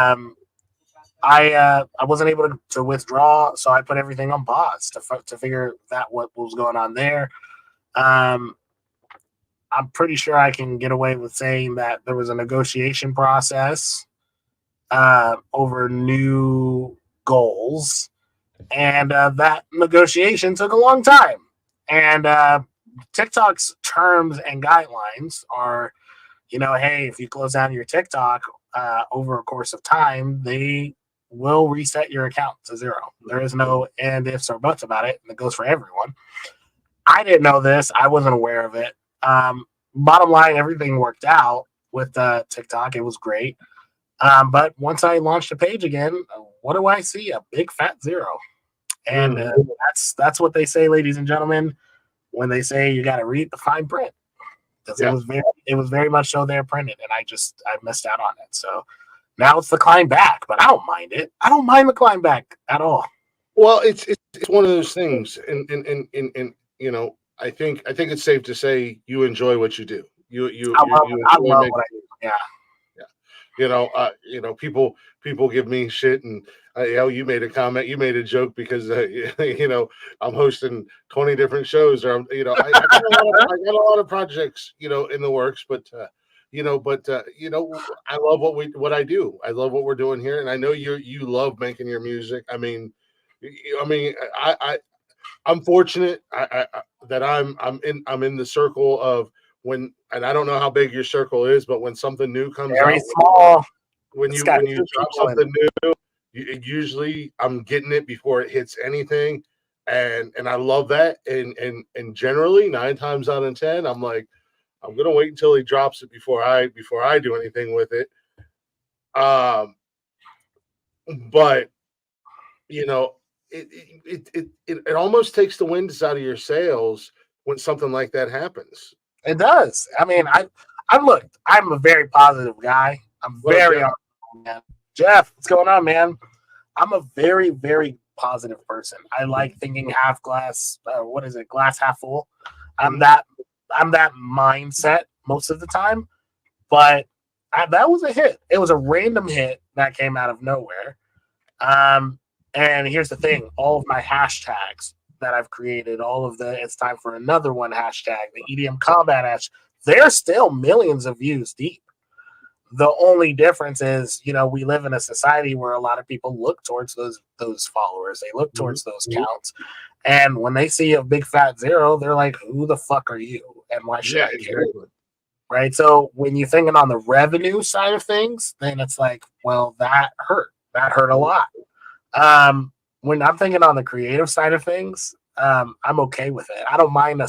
B: I wasn't able to withdraw, so I put everything on pause to figure that what was going on there. I'm pretty sure I can get away with saying that there was a negotiation process over new goals, and that negotiation took a long time. And TikTok's terms and guidelines are, hey, if you close down your TikTok over a course of time, they will reset your account to zero. There is no and ifs or buts about it, and it goes for everyone. I didn't know this. I wasn't aware of it. Bottom line, everything worked out with TikTok. It was great. But once I launched a page again, what do I see? A big fat zero. And that's what they say, ladies and gentlemen, when they say you got to read the fine print. Because it was very much so there printed, and I missed out on it. So now it's the climb back, but I don't mind it. I don't mind the climb back at all.
A: Well, it's one of those things, and I think it's safe to say you enjoy what you do.
B: I love what I do. Yeah.
A: People give me shit, and you made a comment, you made a joke because I'm hosting 20 different shows, or I got a lot of projects in the works, but I love what I do. I love what we're doing here, and I know you love making your music. I'm fortunate that I'm in the circle of when, and I don't know how big your circle is, but when something new comes
B: very
A: out,
B: small.
A: when you drop something new, usually I'm getting it before it hits anything, and I love that. And generally 9 times out of 10, I'm like, I'm gonna wait until he drops it before I do anything with it. But it almost takes the wind out of your sails when something like that happens.
B: It does. I mean, I'm a very positive guy. I'm very man. Jeff, what's going on, man? I'm a very, very positive person. I like thinking half glass. Glass half full. I'm that mindset most of the time. But that was a hit. It was a random hit that came out of nowhere. And here's the thing: all of my hashtags that I've created, it's time for another one hashtag, the EDM Combat hash, they're still millions of views deep. The only difference is, we live in a society where a lot of people look towards those followers. They look towards those counts. And when they see a big fat zero, they're like, who the fuck are you? And why should I care? Exactly. Right? So when you're thinking on the revenue side of things, then it's like, well, that hurt. That hurt a lot. When I'm thinking on the creative side of things, I'm okay with it. I don't mind a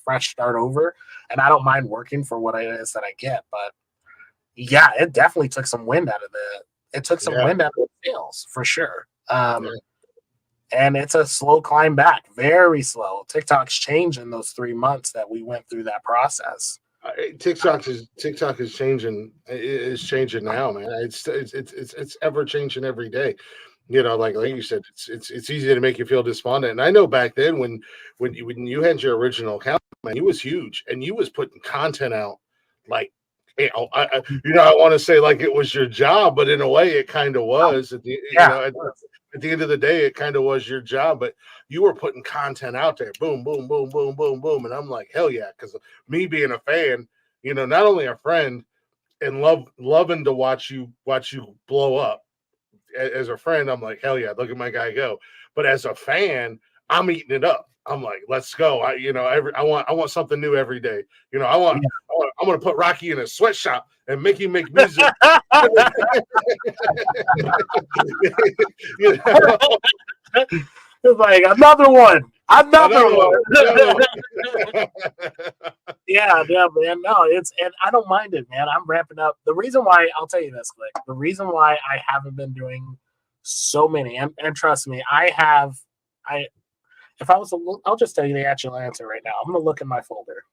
B: fresh start over, and I don't mind working for what it is that I get. But yeah, it definitely took some wind out of the sails for sure. And it's a slow climb back, very slow. TikTok's changed in those 3 months that we went through that process.
A: TikTok is changing. It's changing now, man. It's ever changing every day. Like you said, it's easy to make you feel despondent. And I know back then when you had your original account, man, you was huge, and you was putting content out like, I want to say like it was your job, but in a way it kind of was. At the end of the day, it kind of was your job, but you were putting content out there, boom, boom, boom, boom, boom, boom, and I'm like, hell yeah, because me being a fan, not only a friend and loving to watch you blow up. As a friend, I'm like, hell yeah, look at my guy go. But as a fan, I'm eating it up. I'm like, let's go. I want something new every day. I'm gonna put Rocky in a sweatshop and make him make music.
B: It's like another one.
A: Another one.
B: Yeah, man. No, and I don't mind it, man. I'm ramping up. The reason why I'll tell you this, Glick. The reason why I haven't been doing so many, and trust me, if I was to look, I'll just tell you the actual answer right now. I'm gonna look in my folder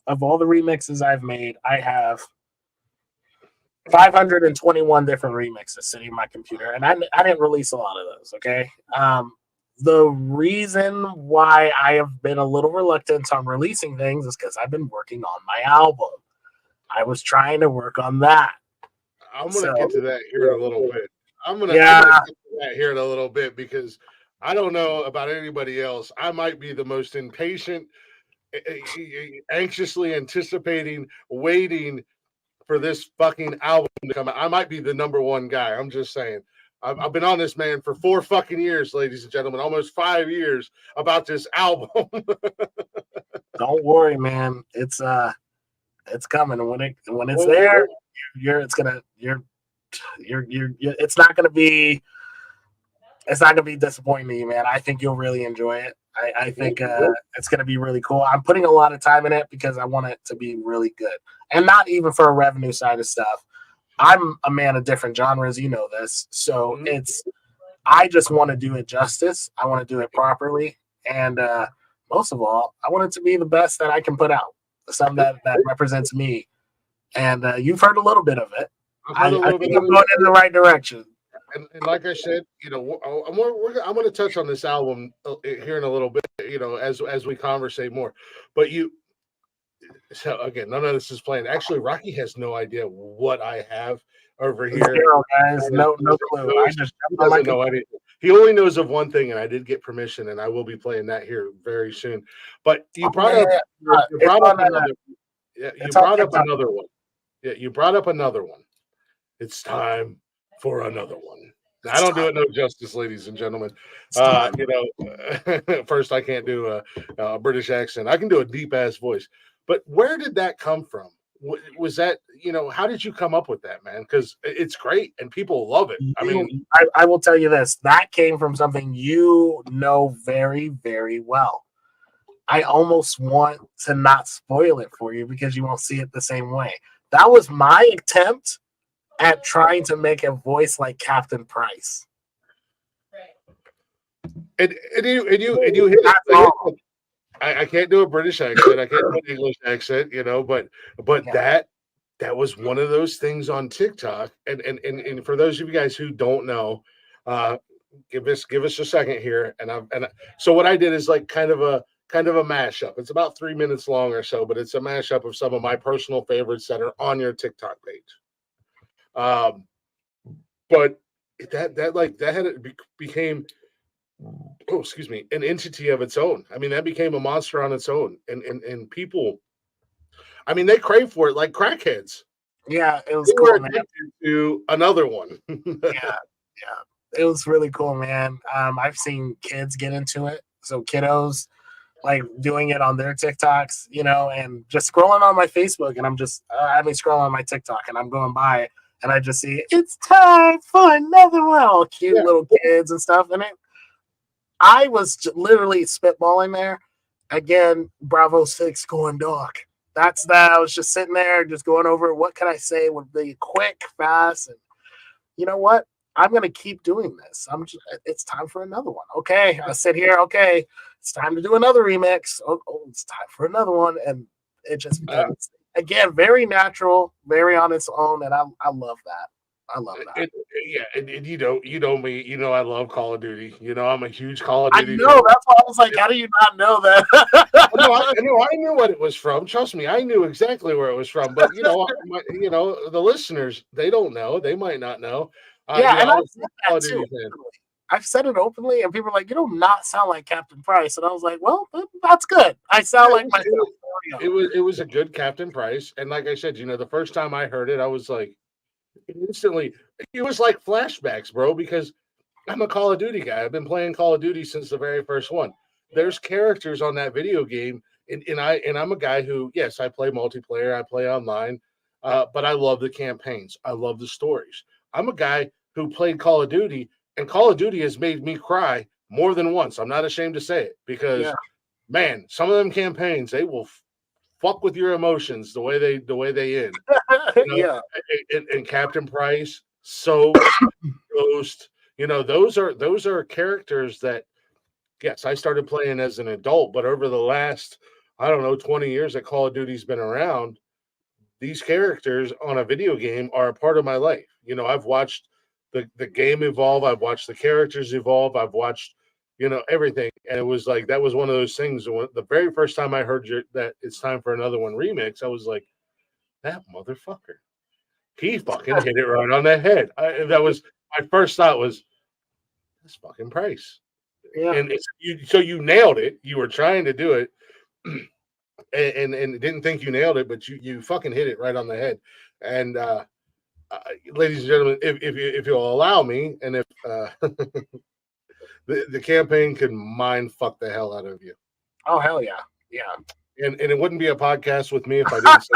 B: of all the remixes I've made. I have 521 different remixes sitting in my computer, and I didn't release a lot of those. Okay. The reason why I have been a little reluctant on releasing things is because I've been working on my album. I was trying to work on that.
A: I'm gonna get to that here in a little bit. I'm gonna
B: Yeah.
A: get to that here in a little bit because I don't know about anybody else. I might be the most impatient, anxiously anticipating, waiting for this fucking album to come out. I might be the number one guy. I'm just saying. I've been on this man for 4 fucking years, ladies and gentlemen, almost 5 years about this album.
B: Don't worry, man. It's coming. When it's there, it's not gonna be disappointing to you, man. I think you'll really enjoy it. I think it's gonna be really cool. I'm putting a lot of time in it because I want it to be really good, and not even for a revenue side of stuff. I'm a man of different genres, you know this. So I just want to do it justice. I want to do it properly. And most of all, I want it to be the best that I can put out. Something that represents me. And you've heard a little bit of it. I think I'm going in the right direction.
A: And like I said, I'm going to touch on this album here in a little bit, as we conversate more. But so again, none of this is planned. Actually, Rocky has no idea what I have over here.
B: Zero, guys. No clue.
A: He doesn't know anything. He only knows of one thing, and I did get permission, and I will be playing that here very soon. But you brought up another one. Yeah, you brought up another one. It's time for another one. Now, I don't do it no justice, ladies and gentlemen. First, I can't do a British accent. I can do a deep ass voice. But where did that come from? Was that, how did you come up with that, man? Because it's great and people love it. I mean,
B: I will tell you this. That came from something you know very, very well. I almost want to not spoil it for you because you won't see it the same way. That was my attempt at trying to make a voice like Captain Price.
A: And you hit it. I can't do a British accent. I can't do an English accent, but that was one of those things on TikTok. And for those of you guys who don't know, give us a second here. So what I did is like kind of a mashup. It's about 3 minutes long or so, but it's a mashup of some of my personal favorites that are on your TikTok page. But that became, an entity of its own. I mean, that became a monster on its own, and people, I mean, they crave for it like crackheads.
B: Yeah, it was cool, man.
A: To another one.
B: yeah, it was really cool, man. I've seen kids get into it, so kiddos like doing it on their TikToks, and just scrolling on my Facebook, and I'm just, scrolling on my TikTok, and I'm going by, and I just see it's time for another one. All cute little kids and stuff, and I was literally spitballing there. Again, Bravo 6 going dark. That's that. I was just sitting there, just going over what can I say would be quick, fast, and you know what? I'm gonna keep doing this. It's time for another one. Okay, I sit here. Okay, it's time to do another remix. Oh, it's time for another one, and it just becomes again very natural, very on its own, and I love that. I love that.
A: And you know me. I love Call of Duty. I'm a huge Call of Duty.
B: I know. Fan. That's why I was like, how do you not know that?
A: I knew what it was from. Trust me, I knew exactly where it was from. But the listeners, they don't know. They might not know.
B: And I've said that too. I've said it openly, and people are like, "You do not sound like Captain Price," and I was like, "Well, that's good. I sound like myself."
A: It was a good Captain Price, and like I said, the first time I heard it, I was like, instantly, it was like flashbacks, bro. Because I'm a Call of Duty guy. I've been playing Call of Duty since the very first one. There's characters on that video game, and I'm a guy who, yes, I play multiplayer, I play online, but I love the campaigns. I love the stories. I'm a guy who played Call of Duty, and Call of Duty has made me cry more than once. I'm not ashamed to say it because, man, some of them campaigns, they will fuck with your emotions the way they end. You know? And Captain Price, Soap, Ghost, you know, those are characters that, yes, I started playing as an adult, but over the last, I don't know, 20 years that Call of Duty's been around, these characters on a video game are a part of my life. You know, I've watched the game evolve. I've watched the characters evolve. I've watched, you know, everything. And it was like, that was one of those things. The very first time I heard that It's Time for Another One remix, I was like, that motherfucker. He fucking hit it right on the head. That was my first thought was, this fucking Price.
B: Yeah.
A: And so you nailed it. You were trying to do it. And didn't think you nailed it, but you fucking hit it right on the head. And ladies and gentlemen, if you'll allow me, and if the campaign can mind fuck the hell out of you.
B: Oh hell yeah, yeah.
A: And it wouldn't be a podcast with me if I didn't say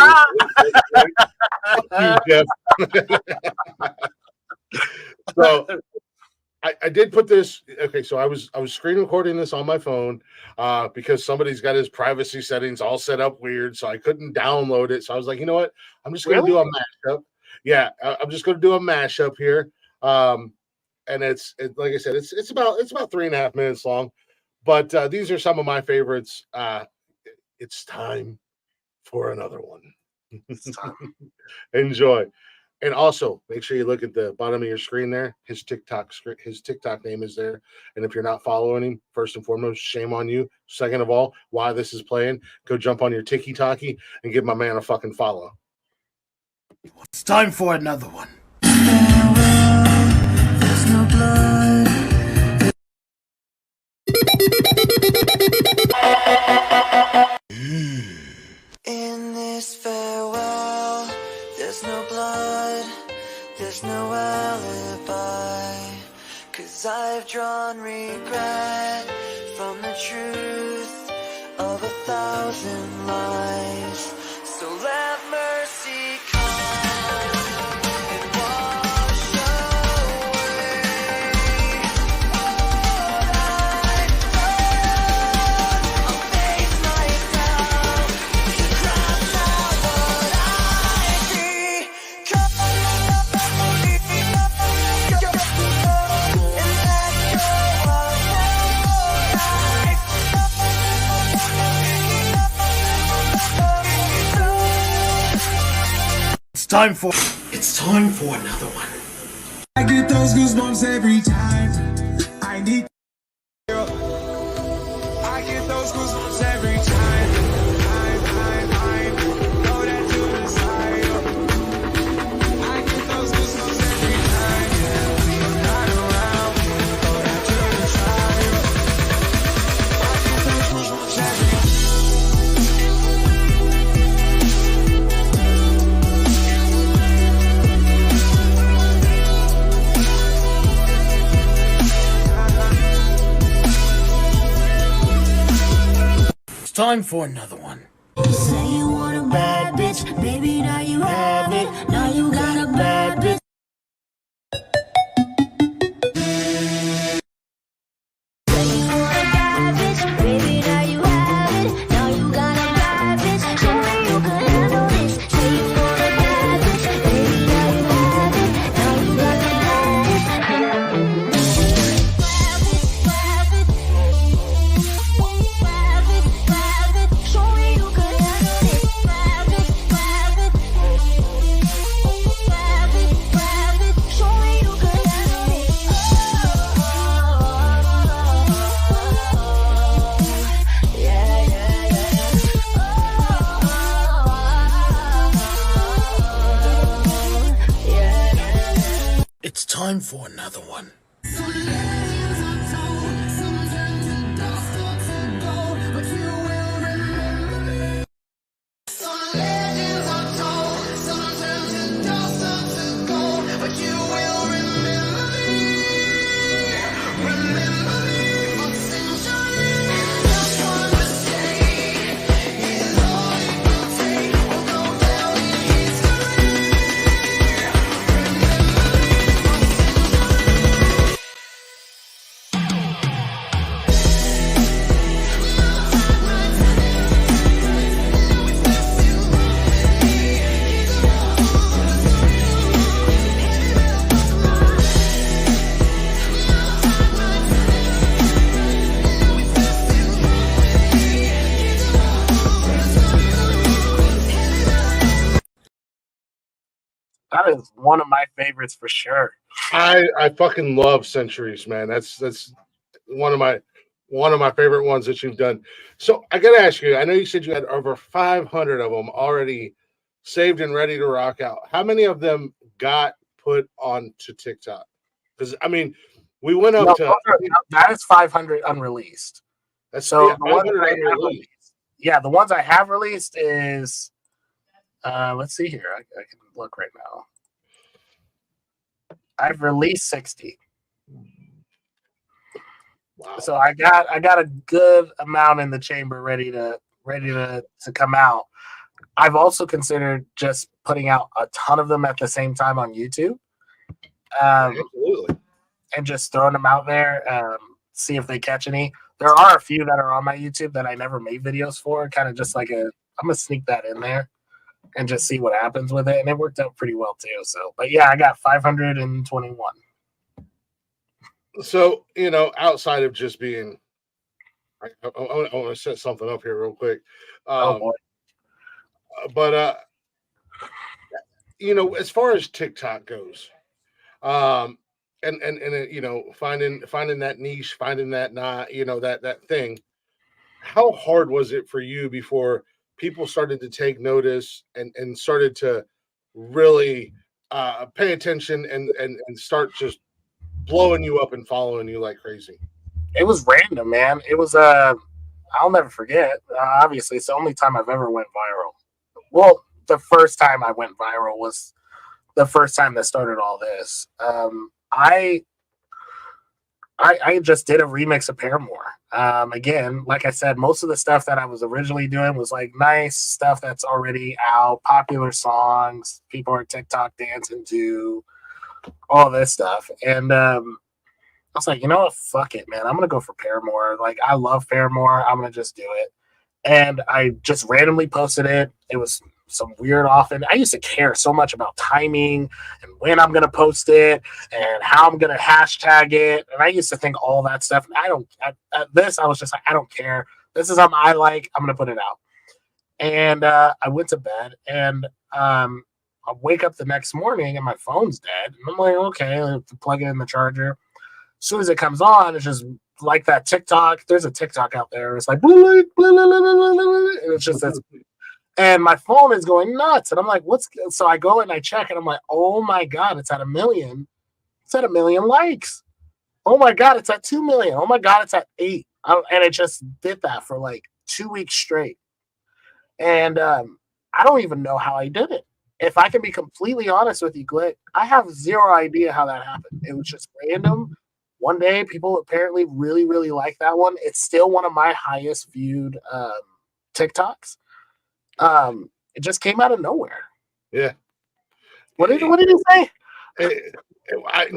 A: this. So I did put this. Okay, so I was screen recording this on my phone because somebody's got his privacy settings all set up weird, so I couldn't download it. So I was like, you know what? I'm just going to do a mashup. Yeah, I'm just going to do a mashup here. And it's like I said, it's about 3.5 minutes long. But these are some of my favorites. It's time for another one. Enjoy. And also, make sure you look at the bottom of your screen there. His TikTok name is there. And if you're not following him, first and foremost, shame on you. Second of all, while this is playing, go jump on your TikTok and give my man a fucking follow.
D: It's time for another one.
E: There's no blood. In this farewell, there's no blood, there's no alibi, 'cause I've drawn regret from the truth of 1,000 lies. So let mercy come and wash away all I've done. I'll face myself, the crowd's not what I see. Come and let go of
D: It's time for another one.
F: I get those goosebumps every time. I need. I get those goosebumps every time. Throw that to the side. I get those goosebumps every time. You're not around. Throw that to the side. I get those goosebumps every time.
D: It's time for another one.
E: You say you want a bad bitch, baby, now you have it. Now you got a bad bitch. Say you want a bad bitch, baby, now you have it. Now you got a bad bitch, show me you can handle this. Say you want a bad bitch, baby, now you have it. Now you got a bad bitch. Show me you can handle this. Show me you can handle this. Yeah, yeah, yeah. Yeah.
D: It's time for another one.
B: That is one of my favorites for sure.
A: I fucking love Centuries, man. That's one of my favorite ones that you've done. So I gotta ask you, I know you said you had over 500 of them already saved and ready to rock out. How many of them got put onto TikTok? Because I mean, we went up
B: No,
A: to
B: that is 500 unreleased.
A: that's
B: So
A: yeah,
B: the ones
A: 500
B: I have
A: unreleased.
B: released, yeah, the ones I have released is let's see here. I can look right now. I've released 60.
A: Wow.
B: So I got a good amount in the chamber ready to come out. I've also considered just putting out a ton of them at the same time on YouTube.
A: Absolutely.
B: And just throwing them out there, see if they catch any. There are a few that are on my YouTube that I never made videos for, kind of just like I'm gonna sneak that in there and just see what happens with it. And it worked out pretty well too. So, but yeah, I got 521.
A: So, outside of just being, I want to set something up here real quick.
B: Oh boy.
A: But, as far as TikTok goes, and finding that niche, finding that that thing, how hard was it for you before people started to take notice and started to really pay attention and start just blowing you up and following you like crazy?
B: It was random, man. It was I'll never forget. Obviously, it's the only time I've ever went viral. Well, the first time I went viral was the first time that started all this. I just did a remix of Paramore. Again, like I said, most of the stuff that I was originally doing was like nice stuff that's already out, popular songs, people are TikTok dancing to, all this stuff. And I was like, you know what? Fuck it, man. I'm gonna go for Paramore. Like, I love Paramore. I'm gonna just do it. And I just randomly posted it. It was some weird often. I used to care so much about timing and when I'm gonna post it and how I'm gonna hashtag it. And I used to think all that stuff. And at this, I was just like, I don't care. This is something I like. I'm gonna put it out. And I went to bed and I wake up the next morning and my phone's dead. And I'm like, okay, I have to plug it in the charger. As soon as it comes on, it's just like that TikTok. There's a TikTok out there. It's like, blah, blah, blah, blah, blah, blah, blah, and it's just this. And my phone is going nuts. And I'm like, so I go and I check and I'm like, oh my God, it's at 1 million. It's at 1 million likes. Oh my God, it's at 2 million. Oh my God, it's at 8. And it just did that for like 2 weeks straight. And I don't even know how I did it. If I can be completely honest with you, Glick, I have zero idea how that happened. It was just random. One day, people apparently really, really like that one. It's still one of my highest viewed TikToks. It just came out of nowhere.
A: Yeah.
B: What did you say?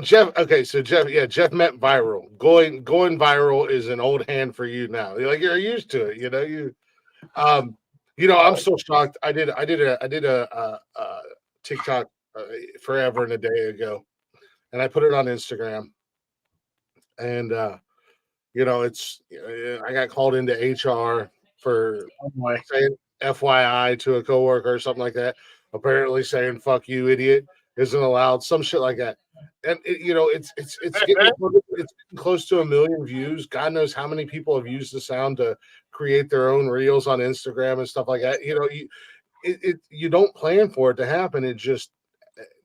A: Jeff. Okay, so Jeff meant viral. Going viral is an old hand for you now. You're used to it. I'm so shocked. I did a TikTok forever and a day ago, and I put it on Instagram. And it's I got called into HR for saying FYI to a coworker or something like that. Apparently saying "fuck you, idiot" isn't allowed. Some shit like that. And it's getting close to 1 million views. God knows how many people have used the sound to create their own reels on Instagram and stuff like that. You don't plan for it to happen. It just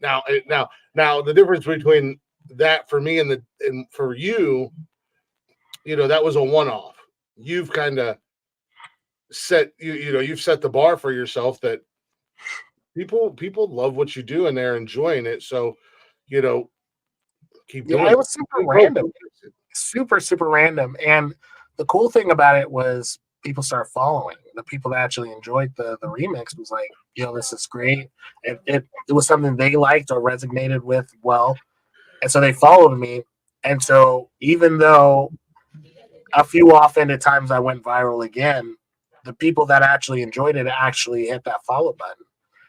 A: now the difference between that for me and for you, that was a one-off. You've kind of set you've set the bar for yourself that people love what you do and they're enjoying it. So keep doing
B: it was super random. Super random. And the cool thing about it was people start following. The people that actually enjoyed the remix was like, this is great. It was something they liked or resonated with well. And so they followed me. And so even though a few offhanded times I went viral again, the people that actually enjoyed it actually hit that follow button.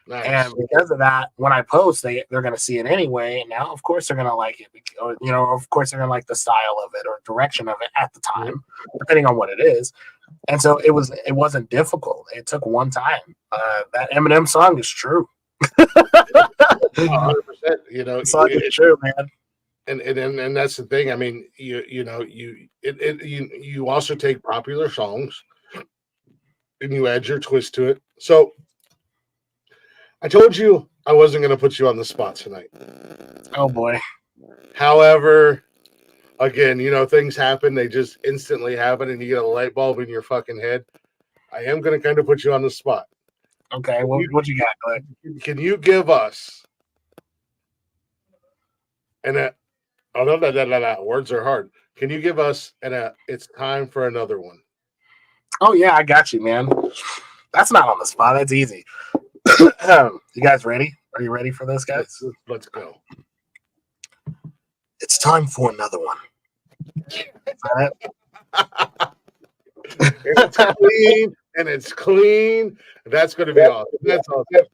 A: Nice.
B: And because of that, when I post, they're going to see it anyway. And now, of course, they're going to like it. Or, of course, they're going to like the style of it or direction of it at the time, depending on what it is. And so it wasn't difficult. It took one time. That Eminem song is true.
A: 100%. You know,
B: It's not true, man.
A: and that's the thing. I mean, you also take popular songs and you add your twist to it. So I told you I wasn't going to put you on the spot tonight.
B: Oh boy.
A: However, again, things happen. They just instantly happen, and you get a light bulb in your fucking head. I am going to kind of put you on the spot.
B: Okay, what you got, Glick?
A: Can you give us words are hard. Can you give us it's time for another one?
B: Oh yeah, I got you, man. That's not on the spot. That's easy. You guys ready? Are you ready for this, guys?
A: Let's go.
B: It's time for another one. Is that it?
A: It's clean and it's clean. That's going to be awesome. That's awesome.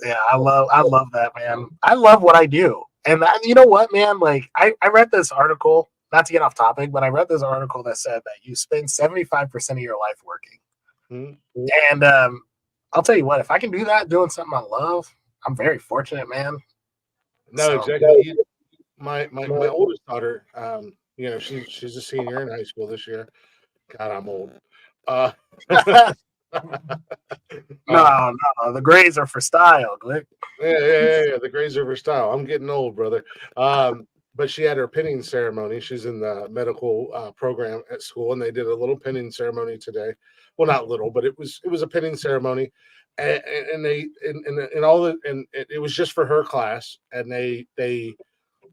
B: Yeah, I love that, man. I love what I do. And you know what, man? Like, I read this article, not to get off topic, but I read this article that said that you spend 75% of your life working. Mm-hmm. And I'll tell you what, if I can do that doing something I love, I'm very fortunate, man.
A: No, exactly. My oldest daughter, she's a senior in high school this year. God, I'm old.
B: No, the grays are for style, Glick.
A: Yeah. The grays are for style. I'm getting old, brother. But she had her pinning ceremony. She's in the medical program at school, and they did a little pinning ceremony today. Well, not little, but it was a pinning ceremony, and it was just for her class, and they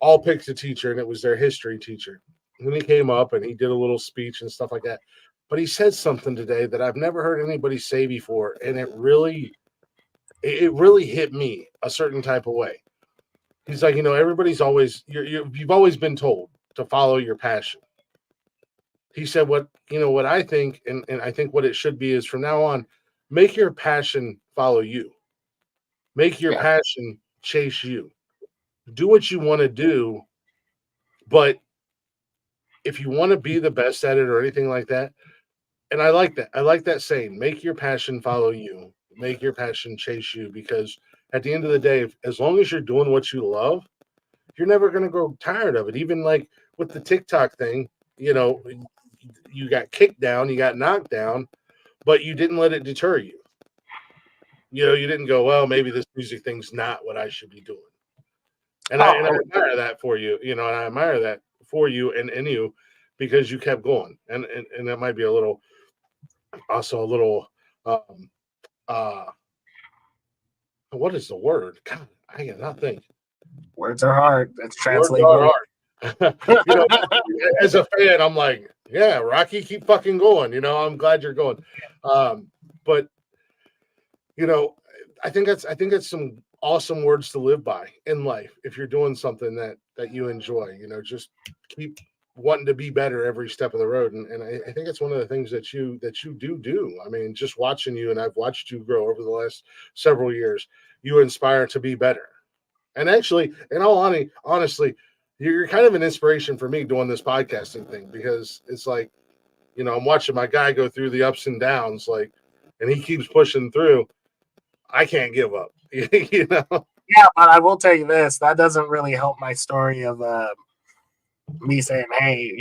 A: all picked a teacher, and it was their history teacher. And he came up and he did a little speech and stuff like that. But he said something today that I've never heard anybody say before, and it really hit me a certain type of way. He's like, everybody's always you've always been told to follow your passion. He said, what I think, and I think what it should be is from now on, make your passion follow you. Make your passion chase you. Do what you want to do, but if you want to be the best at it or anything like that, and I like that. I like that saying, make your passion follow you. Make your passion chase you, because at the end of the day, as long as you're doing what you love, you're never going to grow tired of it. Even like with the TikTok thing, you got kicked down, you got knocked down, but you didn't let it deter you. You didn't go, well, maybe this music thing's not what I should be doing. And I admire that for you, and I admire that for you and in you, because you kept going. And that might be a little what is the word? God, I cannot think.
B: Words are hard. That's translated.
A: Words are hard. As a fan, I'm like, yeah, Rocky, keep fucking going. I'm glad you're going. But I think that's some awesome words to live by in life. If you're doing something that you enjoy, just keep wanting to be better every step of the road. And I think it's one of the things that you do. I mean, just watching you, and I've watched you grow over the last several years, you inspire to be better. And actually, in all honestly, you're kind of an inspiration for me doing this podcasting thing, because it's like, I'm watching my guy go through the ups and downs, and he keeps pushing through. I can't give up, Yeah,
B: but I will tell you this, that doesn't really help my story of me saying, hey,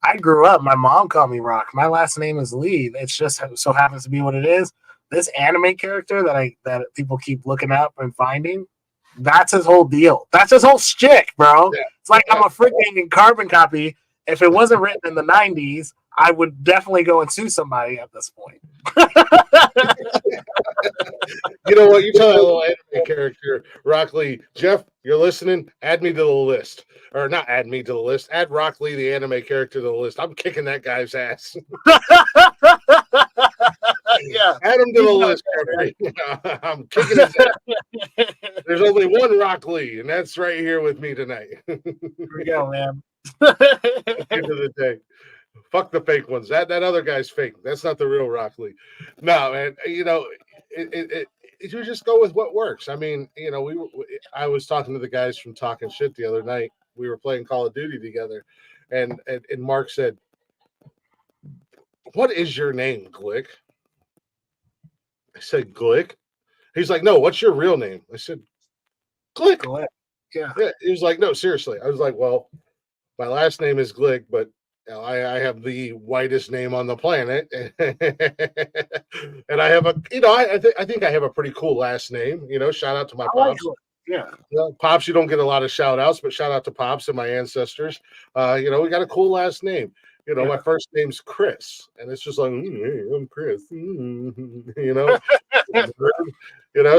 B: I grew up, my mom called me Rock. My last name is Lee. It's just so happens to be what it is. This anime character that people keep looking up and finding, that's his whole deal. That's his whole shtick, bro. Yeah. It's like I'm a freaking carbon copy. If it wasn't written in the 90s, I would definitely go and sue somebody at this point.
A: You know what? You tell that little anime character, Rock Lee. Jeff, you're listening? Add me to the list. Or not add me to the list. Add Rock Lee, the anime character, to the list. I'm kicking that guy's ass.
B: Yeah.
A: Add him to the list. I'm kicking his ass. There's only one Rock Lee, and that's right here with me tonight.
B: Here we go, man.
A: At the end of the day. Fuck the fake ones. That other guy's fake. That's not the real Rock Lee. No, man. You just go with what works. I mean, I was talking to the guys from Talking Shit the other night. We were playing Call of Duty together, and Mark said, "What is your name, Glick?" I said, "Glick," He's like, no, what's your real name? I said, Glick.
B: Glick. Yeah.
A: Yeah. He was like, no, seriously. I was like, well, my last name is Glick, but I have the whitest name on the planet, and I have a, I think I have a pretty cool last name. Shout out to my
B: I like
A: pops.
B: Glick. Yeah.
A: Pops, you don't get a lot of shout outs, but shout out to Pops and my ancestors. We got a cool last name. My first name's Chris, and it's just like, hey, I'm Chris.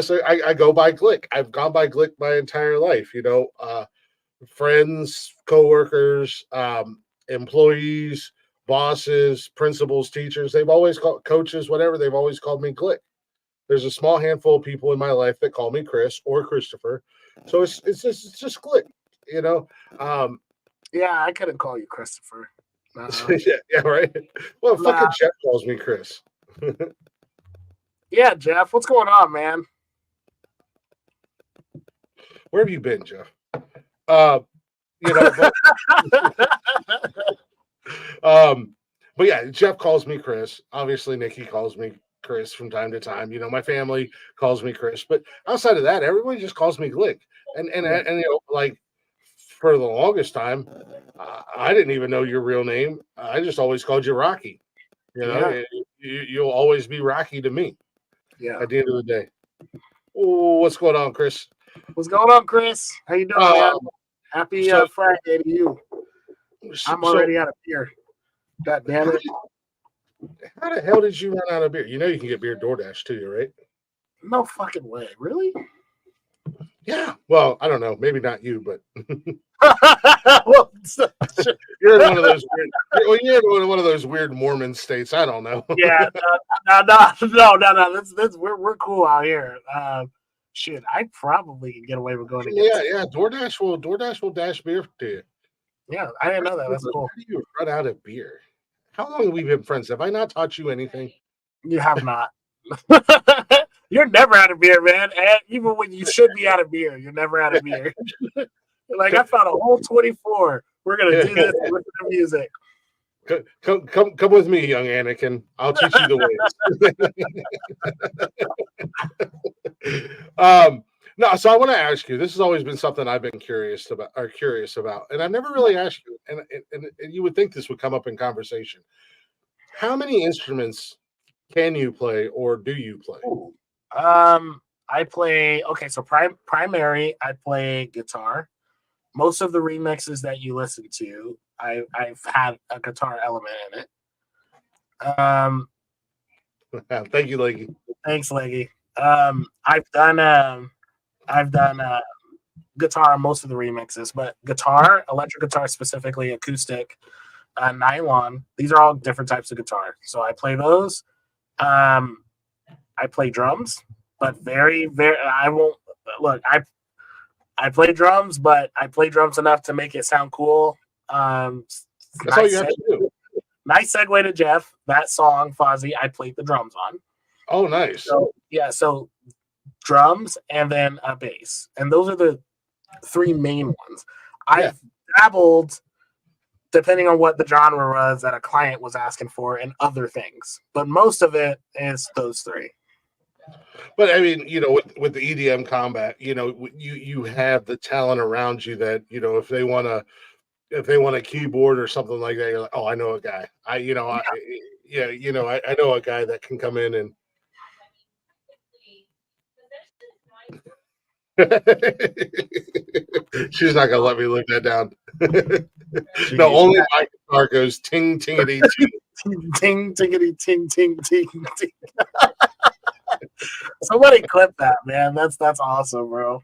A: So I go by Glick. I've gone by Glick my entire life. Friends, coworkers, employees, bosses, principals, teachers, they've always called coaches, whatever, they've always called me Glick. There's a small handful of people in my life that call me Chris or Christopher. So it's just Glick,
B: Yeah, I couldn't call you Christopher.
A: yeah, right. Well, fucking Jeff calls me Chris.
B: Yeah, Jeff, what's going on, man?
A: Where have you been, Jeff? But yeah, Jeff calls me Chris. Obviously, Nikki calls me Chris from time to time. My family calls me Chris, but outside of that, everybody just calls me Glick. And like for the longest time, I didn't even know your real name. I just always called you Rocky. You'll always be Rocky to me.
B: Yeah.
A: At the end of the day. Oh, what's going on, Chris?
B: What's going on, Chris? How you doing, man? Happy Friday to you. I'm already out of beer. God damn it.
A: How the hell did you run out of beer? You can get beer DoorDash too, right?
B: No fucking way. Really?
A: Yeah. Well, I don't know. Maybe not you, but
B: Well,
A: you're in one of those weird, you're in one of those weird Mormon states. I don't know.
B: Yeah. No. We're cool out here. Shit, I probably can get away with going to
A: Yeah. DoorDash will dash beer to you.
B: Yeah, I didn't know that. That's cool.
A: How do you run out of beer? How long have we been friends? Have I not taught you anything?
B: You have not. You're never out of beer, man. And even when you should be out of beer, you're never out of beer. Like, I found a whole 24. We're gonna do this with the music.
A: Come with me, young Anakin. I'll teach you the ways. No, so I want to ask you. This has always been something I've been curious about, and I've never really asked you. And you would think this would come up in conversation. How many instruments can you play, or do you play?
B: I play. Okay, so primary, I play guitar. Most of the remixes that you listen to, I've had a guitar element in it.
A: Thank you, Leggy.
B: Thanks, Leggy. I've done guitar on most of the remixes, but guitar, electric guitar specifically, acoustic, nylon. These are all different types of guitar. So I play those. I play drums, but very. I won't look. I play drums, but I play drums enough to make it sound cool.
A: That's all you have to do.
B: Nice segue to Jeff. That song, Fozzy, I played the drums on.
A: Oh, nice.
B: So, yeah, so drums and then a bass. And those are the three main ones. I've dabbled, depending on what the genre was that a client was asking for, and other things. But most of it is those three.
A: But I mean, with the EDM combat, you have the talent around you that, if they want a keyboard or something like that, you're like, oh, I know a guy. I know a guy that can come in and. She's not gonna let me live that down. No, only my guitar goes ting tingity ting
B: ting tingity ting ting ting ting. Somebody clip that, man. That's awesome, bro.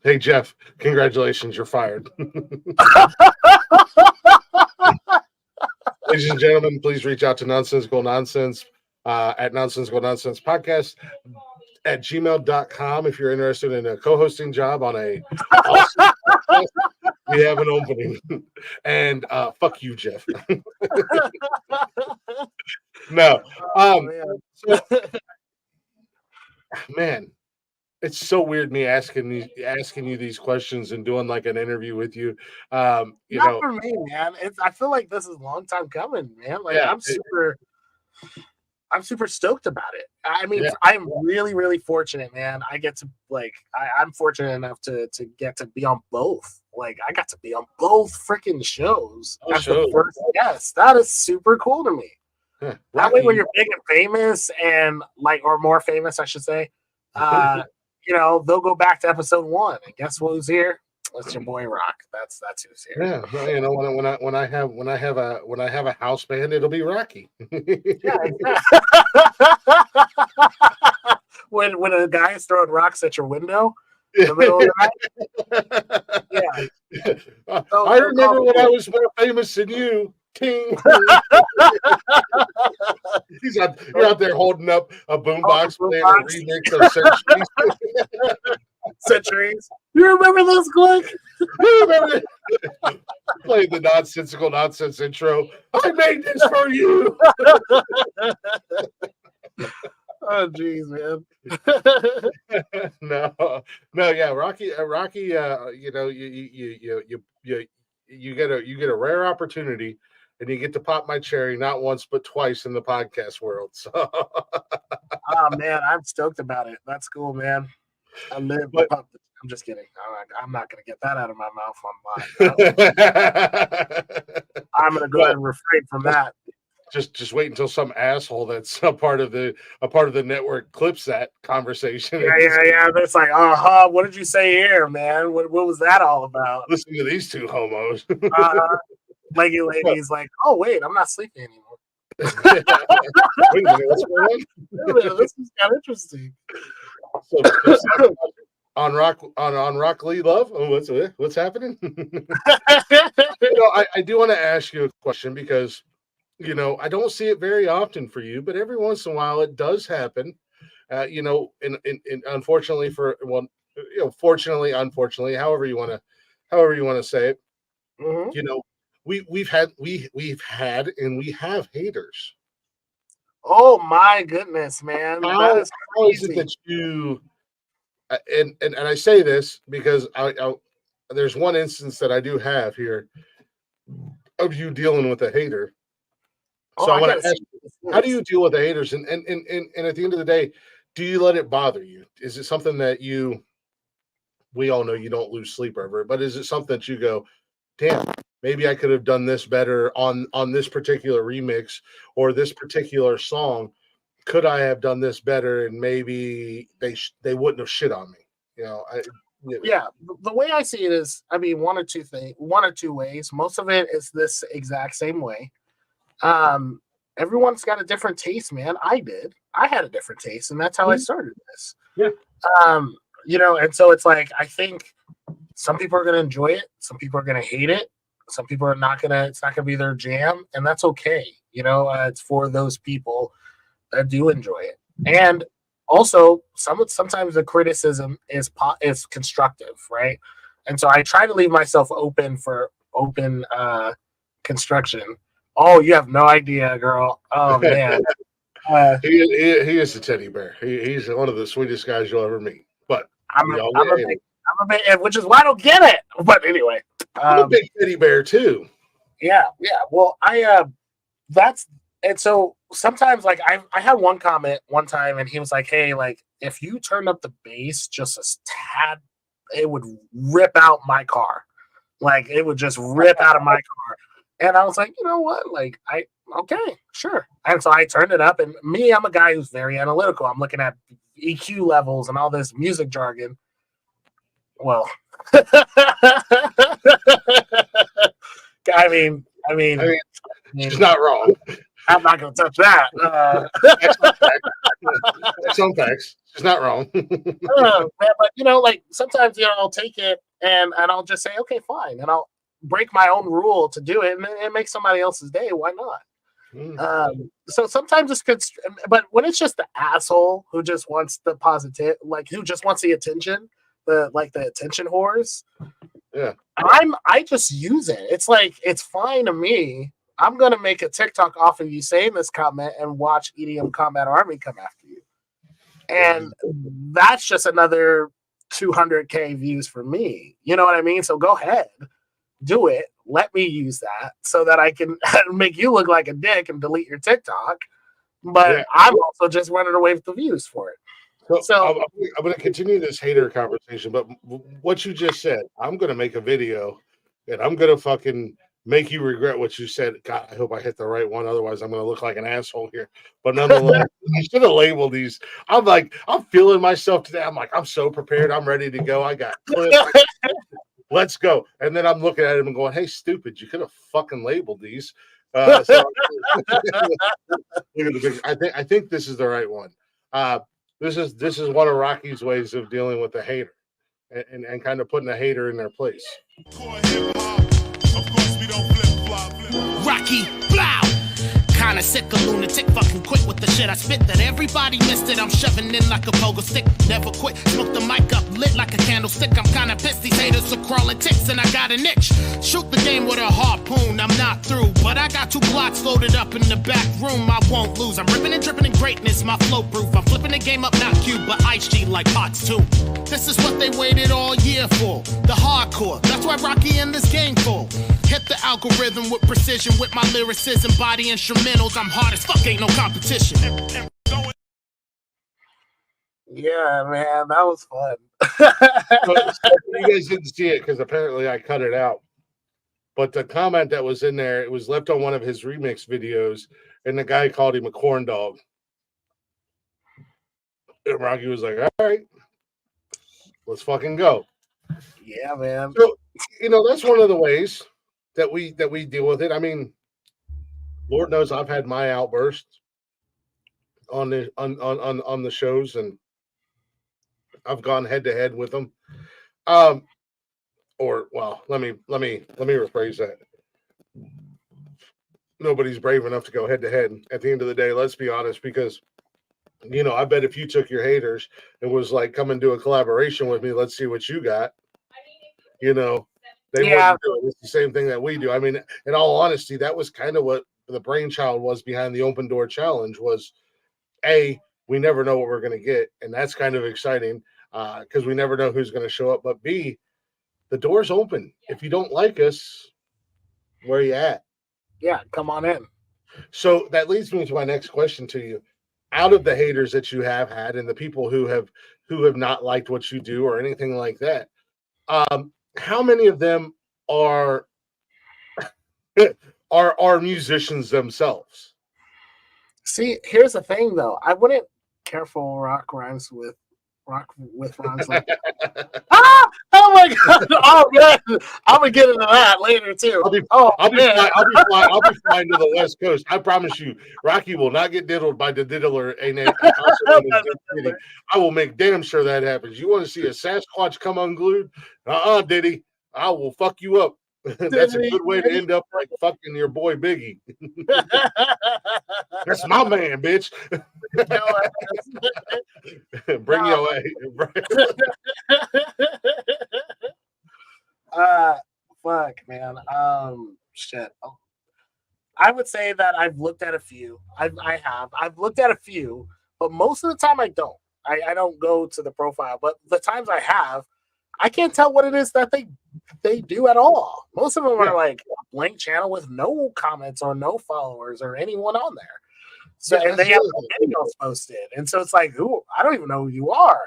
A: Hey Jeff, congratulations, you're fired. Ladies and gentlemen, please reach out to Nonsensical Nonsense at Nonsensical Nonsense Podcast at gmail.com if you're interested in a co-hosting job on a awesome podcast. We have an opening. And fuck you, Jeff. No. Man, it's so weird me asking you these questions and doing like an interview with you.
B: Not for me, man. I feel like this is a long time coming, man. Like, I'm super stoked about it. I mean,
A: Yeah.
B: I'm really, really fortunate, man. I get to I'm fortunate enough to get to be on both. Like, I got to be on both freaking shows
A: Oh,
B: as the
A: shows.
B: first guest. That is super cool to me.
A: Huh.
B: That way, when
A: Rocky,
B: you're big and famous, and or more famous, I should say, they'll go back to episode 1, and guess who's here? It's your boy Rock. That's who's here.
A: yeah, well, when I have a house band, it'll be Rocky.
B: Yeah, when a guy is throwing rocks at your window in the middle of the night, yeah.
A: I remember when I was more famous than you, King. You're out there holding up a boombox playing a remix of Centuries.
B: Centuries. You remember this, Glick?
A: Playing the nonsensical nonsense intro. I made this for you.
B: Oh, jeez, man.
A: No, yeah, Rocky. You get a rare opportunity, and you get to pop my cherry not once but twice in the podcast world. So,
B: Oh man, I'm stoked about it. That's cool, man. I live. I'm just kidding. I'm not gonna get that out of my mouth on mine. I'm gonna go ahead and refrain from that.
A: Just wait until some asshole that's a part of the network clips that conversation.
B: Yeah. That's like, what did you say here, man? What was that all about?
A: Listen to these two homos.
B: Leggy lady's like, oh wait, I'm not sleeping anymore.
A: Wait a minute, what's going on?
B: This is kind of interesting.
A: So, on Rock Lee Love, what's happening? I do want to ask you a question because I don't see it very often for you, but every once in a while it does happen. And unfortunately fortunately, unfortunately, however you want to say it,
B: Mm-hmm.
A: We've had and we have haters.
B: Oh my goodness, man!
A: How is it that you and I say this because I there's one instance that I do have here of you dealing with a hater. So I want to ask you, how do you deal with the haters? And at the end of the day, do you let it bother you? Is it something that we all know you don't lose sleep over it, but is it something that you go, damn, maybe I could have done this better on this particular remix or this particular song? Could I have done this better? And maybe they wouldn't have shit on me.
B: Yeah, the way I see it is, I mean, one or two ways. Most of it is this exact same way. Everyone's got a different taste, man. I had a different taste, and that's how I started this.
A: Yeah.
B: And so it's like, I think some people are going to enjoy it. Some people are going to hate it. Some people are not going to, it's not going to be their jam, and that's okay. It's for those people that do enjoy it. And also sometimes the criticism is constructive, right? And so I try to leave myself open for open construction. Oh, you have no idea, girl. Oh man.
A: He is a teddy bear. He's one of the sweetest guys you'll ever meet. But
B: I'm a big, which is why I don't get it. But anyway,
A: I'm a big teddy bear too.
B: Yeah. Well, and so sometimes, like, I had one comment one time, and he was like, "Hey, like, if you turned up the bass just a tad, it would rip out my car. Like, it would just rip out of my car." And I was like, you know what? Like, okay, sure. And so I turned it up, and I'm a guy who's very analytical. I'm looking at EQ levels and all this music jargon. Well, I mean,
A: she's not wrong.
B: I'm not going to touch that.
A: Some facts. She's not wrong.
B: But like, sometimes I'll take it and I'll just say, okay, fine, and I'll break my own rule to do it, and it makes somebody else's day. Why not? So sometimes it's good, but when it's just the asshole who just wants the positive, like who just wants the attention, the attention whores.
A: Yeah,
B: I just use it. It's like, it's fine to me. I'm gonna make a TikTok off of you saying this comment and watch EDM Combat Army come after you, and that's just another 200K views for me. You know what I mean? So go ahead, do it. Let me use that so that I can make you look like a dick and delete your TikTok. but
A: Yeah.
B: I'm also just running away with the views for it. So-
A: I'm going to continue this hater conversation, but what you just said, I'm going to make a video and I'm going to fucking make you regret what you said. God, I hope I hit the right one. Otherwise, I'm going to look like an asshole here. But nonetheless, you should have labeled these. I'm feeling myself today. I'm like, I'm so prepared. I'm ready to go. I got clips. Let's go. And then I'm looking at him and going, hey, stupid, you could have fucking labeled these. So look at the big, I think this is the right one. This is one of Rocky's ways of dealing with the hater and kind of putting a hater in their place.
D: Rocky, blow! Kinda sick, a lunatic, fucking quick with the shit I spit that everybody missed it. I'm shoving in like a pogo stick, never quit. Smoke the mic up, lit like a candlestick. I'm kinda pissed, these haters are crawling ticks, and I got an itch. Shoot the game with a harpoon, I'm not through, but I got 2 blocks loaded up in the back room. I won't lose. I'm ripping and dripping in greatness, my flow proof. I'm flipping the game up, not cube, but Ice G like Pots too. This is what they waited all year for, the hardcore. That's why Rocky in this game for. Hit the algorithm with precision, with my lyricism, body instrumentals. I'm hard as fuck, ain't no competition.
B: Yeah, man, that was fun.
A: So you guys didn't see it because apparently I cut it out. But the comment that was in there, it was left on one of his remix videos, and the guy called him a corn dog. And Rocky was like, all right, let's fucking go.
B: Yeah, man.
A: So, that's one of the ways that we deal with it. I mean, Lord knows I've had my outbursts on the shows, and I've gone head to head with them. Or well, let me rephrase that. Nobody's brave enough to go head to head. At the end of the day, let's be honest, because I bet if you took your haters and was like, come and do a collaboration with me, let's see what you got. They wouldn't do it. It's the same thing that we do. I mean, in all honesty, that was kind of what the brainchild was behind the Open Door Challenge. Was we never know what we're going to get, and that's kind of exciting because we never know who's going to show up. But B, the door's open. If you don't like us, where are you at?
B: Yeah, come on in.
A: So that leads me to my next question to you. Out of the haters that you have had and the people who have not liked what you do or anything like that, how many of them are musicians themselves?
B: See, here's the thing, though. I wouldn't careful rock rhymes with like oh my god, oh man, I'm gonna get into that later too.
A: I'll be flying to the West Coast. I promise you, Rocky will not get diddled by the diddler. I will make damn sure that happens. You want to see a Sasquatch come unglued? Diddy, I will fuck you up. That's a good way to end up like fucking your boy Biggie. That's my man, bitch. Bring your
B: fuck, man. Shit. I would say that I've looked at a few. I've looked at a few, but most of the time I don't. I don't go to the profile, but the times I have, I can't tell what it is that they do at all. Most of them are like a blank channel with no comments or no followers or anyone on there. So and they have videos posted, and so it's like, who? I don't even know who you are.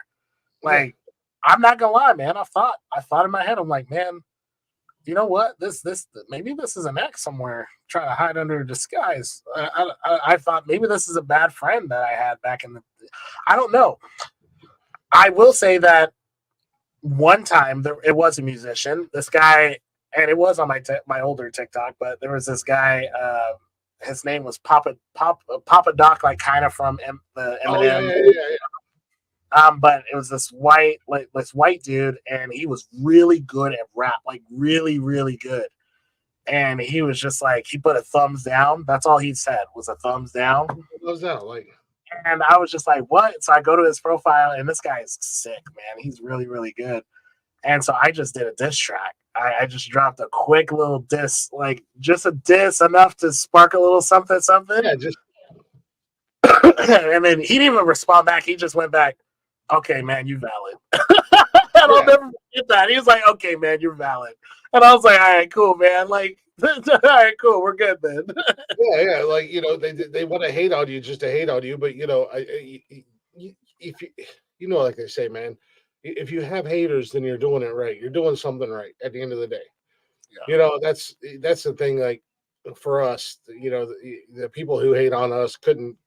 B: Like, I'm not gonna lie, man. I thought in my head, I'm like, man, you know what? Maybe this is an ex somewhere trying to hide under a disguise. I thought maybe this is a bad friend that I had back in the. I don't know. I will say that one time it was a musician. This guy, and it was on my older TikTok, but there was this guy. His name was Papa Doc, like kind of from the Eminem. But it was this white dude, and he was really good at rap, like really, really good. And he was just like, he put a thumbs down. That's all he said was a thumbs down.
A: Thumbs down, like.
B: And I was just like, what? So I go to his profile, and this guy is sick, man. He's really, really good. And so I just did a diss track. I just dropped a quick little diss, like just a diss enough to spark a little something.
A: Yeah, just.
B: And then he didn't even respond back. He just went back, okay, man, you valid. I'll never forget that. He was like, "Okay, man, you're valid," and I was like, "All right, cool, man. Like, all right, cool, we're good then."
A: Yeah, like they want to hate on you just to hate on you, but if you know, like they say, man, if you have haters, then you're doing it right. You're doing something right at the end of the day. That's the thing. Like for us, the people who hate on us couldn't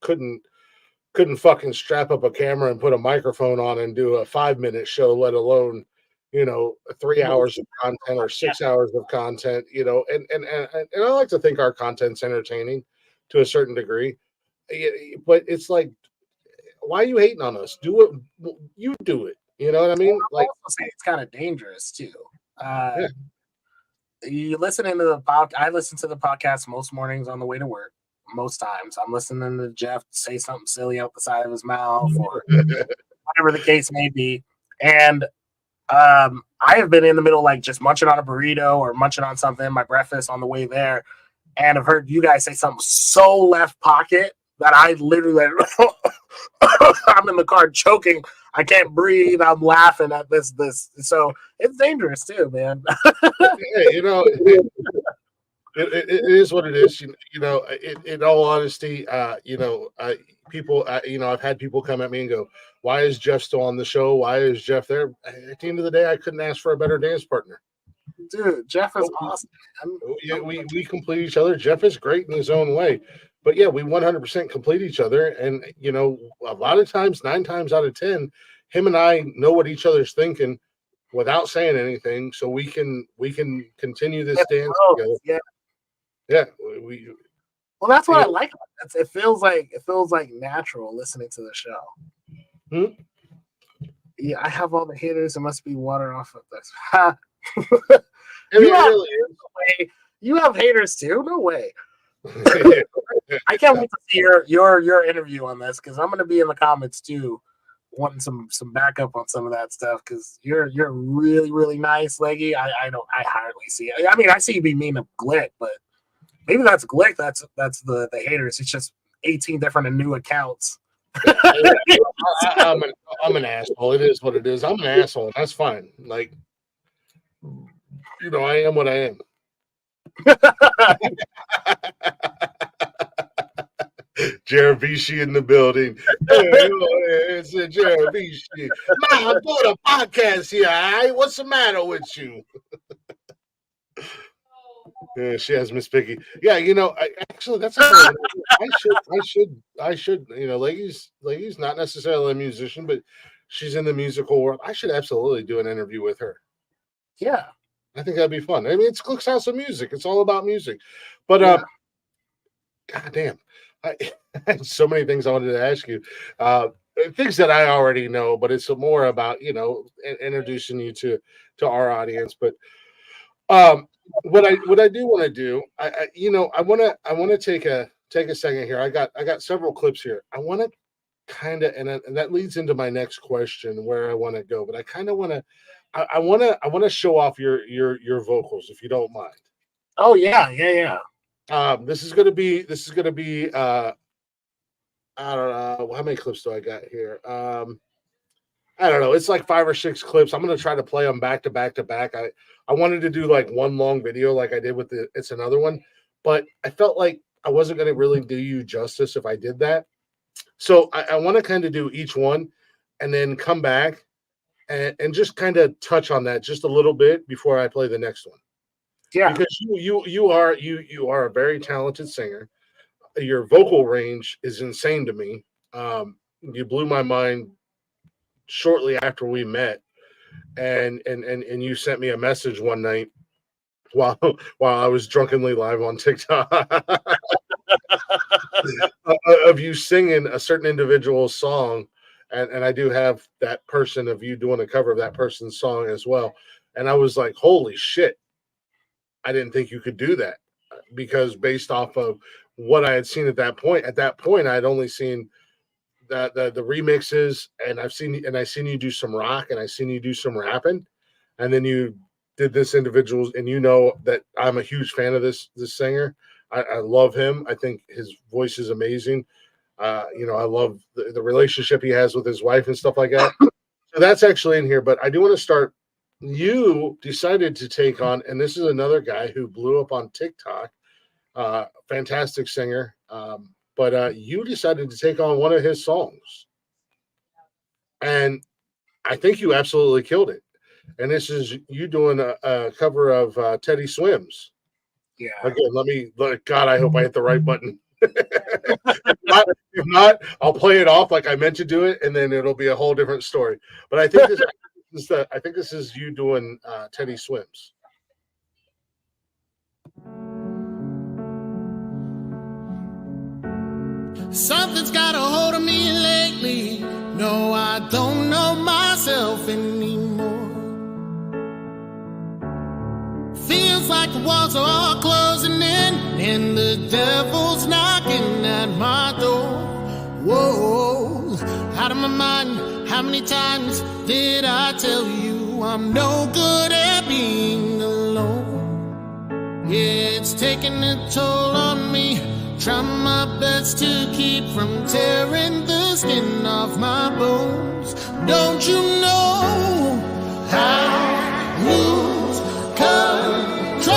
A: fucking strap up a camera and put a microphone on and do a 5-minute show, let alone 3 hours of content or 6 hours of content. And I like to think our content's entertaining to a certain degree, but it's like, why are you hating on us? Do it. You do it. You know what I mean?
B: Like, it's kind of dangerous too.
A: Yeah.
B: You listening to the podcast? I listen to the podcast most mornings on the way to work. Most times, I'm listening to Jeff say something silly out the side of his mouth, or whatever the case may be. And I have been in the middle, like just munching on a burrito or munching on something, my breakfast on the way there, and I've heard you guys say something so left pocket that I literally, I'm in the car choking. I can't breathe. I'm laughing at this. So it's dangerous too, man.
A: Yeah, it is what it is. In all honesty, people, I've had people come at me and go, "Why is Jeff still on the show? Why is Jeff there?" At the end of the day, I couldn't ask for a better dance partner.
B: Dude, Jeff is awesome.
A: Yeah, we complete each other. Jeff is great in his own way, but yeah, we 100% complete each other. And a lot of times, 9 times out of 10, him and I know what each other's thinking without saying anything, so we can continue this dance together. Yeah,
B: well, that's what I like. It feels like natural listening to the show. Yeah, I have all the haters. It must be water off of this. You have haters too? No way. I can't wait to see your interview on this, because I'm going to be in the comments too, wanting some backup on some of that stuff, because you're really, really nice, Leggy. I hardly see it. I mean, I see you be mean to Glick, but maybe that's Glick. That's the haters. It's just 18 different and new accounts.
A: I'm an asshole. It is what it is. I'm an asshole. That's fine. Like, I am what I am. Jaravishi in the building. It's a Jaravishi. Nah, I'm doing a podcast here. All right, what's the matter with you? Yeah, she has Miss Piggy. Yeah, actually, that's I should. Leggy's not necessarily a musician, but she's in the musical world. I should absolutely do an interview with her.
B: Yeah,
A: I think that'd be fun. I mean, it's Glick's House of Music. It's all about music. But goddamn, I had so many things I wanted to ask you. Things that I already know, but it's more about introducing you to our audience. But what I do want to do, I want to take a second here. I got several clips here. I want to kind of, and that leads into my next question, where I want to go. But I kind of want to, I want to show off your vocals, if you don't mind.
B: Oh yeah.
A: This is gonna be I don't know how many clips do I got here. I don't know. It's like 5 or 6 clips. I'm gonna try to play them back to back to back. I wanted to do like one long video like I did with It's Another One, but I felt like I wasn't gonna really do you justice if I did that. So I want to kind of do each one and then come back and just kind of touch on that just a little bit before I play the next one.
B: Yeah,
A: because you are a very talented singer. Your vocal range is insane to me. You blew my mind shortly after we met, and you sent me a message one night while I was drunkenly live on TikTok of you singing a certain individual's song, and I do have that person of you doing a cover of that person's song as well, and I was like, holy shit, I didn't think you could do that, because based off of what I had seen at that point I'd only seen the remixes, and I seen you do some rock, and I seen you do some rapping, and then you did this individual, and that I'm a huge fan of this singer. I love him. I think his voice is amazing. I love the relationship he has with his wife and stuff like that. So that's actually in here, but I do want to start. You decided to take on, and this is another guy who blew up on TikTok, fantastic singer. But you decided to take on one of his songs, and I think you absolutely killed it. And this is you doing a cover of Teddy Swims.
B: Yeah.
A: Again, God, I hope I hit the right button. If not, I'll play it off like I meant to do it, and then it'll be a whole different story. But I think this is you doing Teddy Swims.
D: Something's got a hold of me lately. No, I don't know myself anymore. Feels like the walls are all closing in, and the devil's knocking at my door. Whoa, out of my mind. How many times did I tell you I'm no good at being alone? Yeah, it's taking a toll on me. Trying my best to keep from tearing the skin off my bones. Don't you know how lose control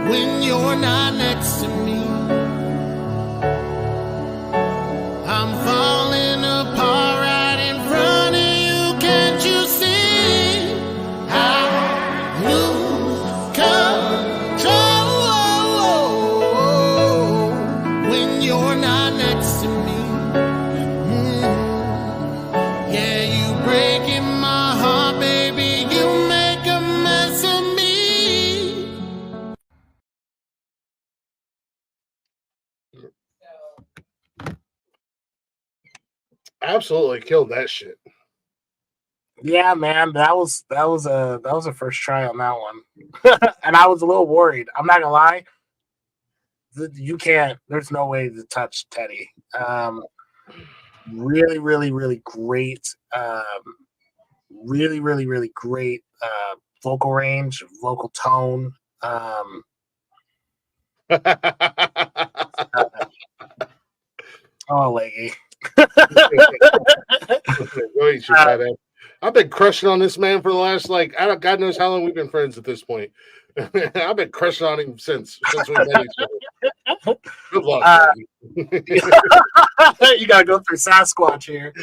D: when you're not next to me? I'm falling apart right in front of you. Can't you see? I lose control when you're not next to me. Yeah, you breaking my heart, baby. You make a mess of me.
A: Absolutely killed that shit.
B: Yeah, man, that was a first try on that one, and I was a little worried. I'm not gonna lie. You can't. There's no way to touch Teddy. Really, really, really great. Really, really, really great vocal range, vocal tone. Oh, leggy.
A: Wait, I've been crushing on this man for the last God knows how long we've been friends at this point. I've been crushing on him since we met each other. Good luck.
B: You gotta go through Sasquatch here.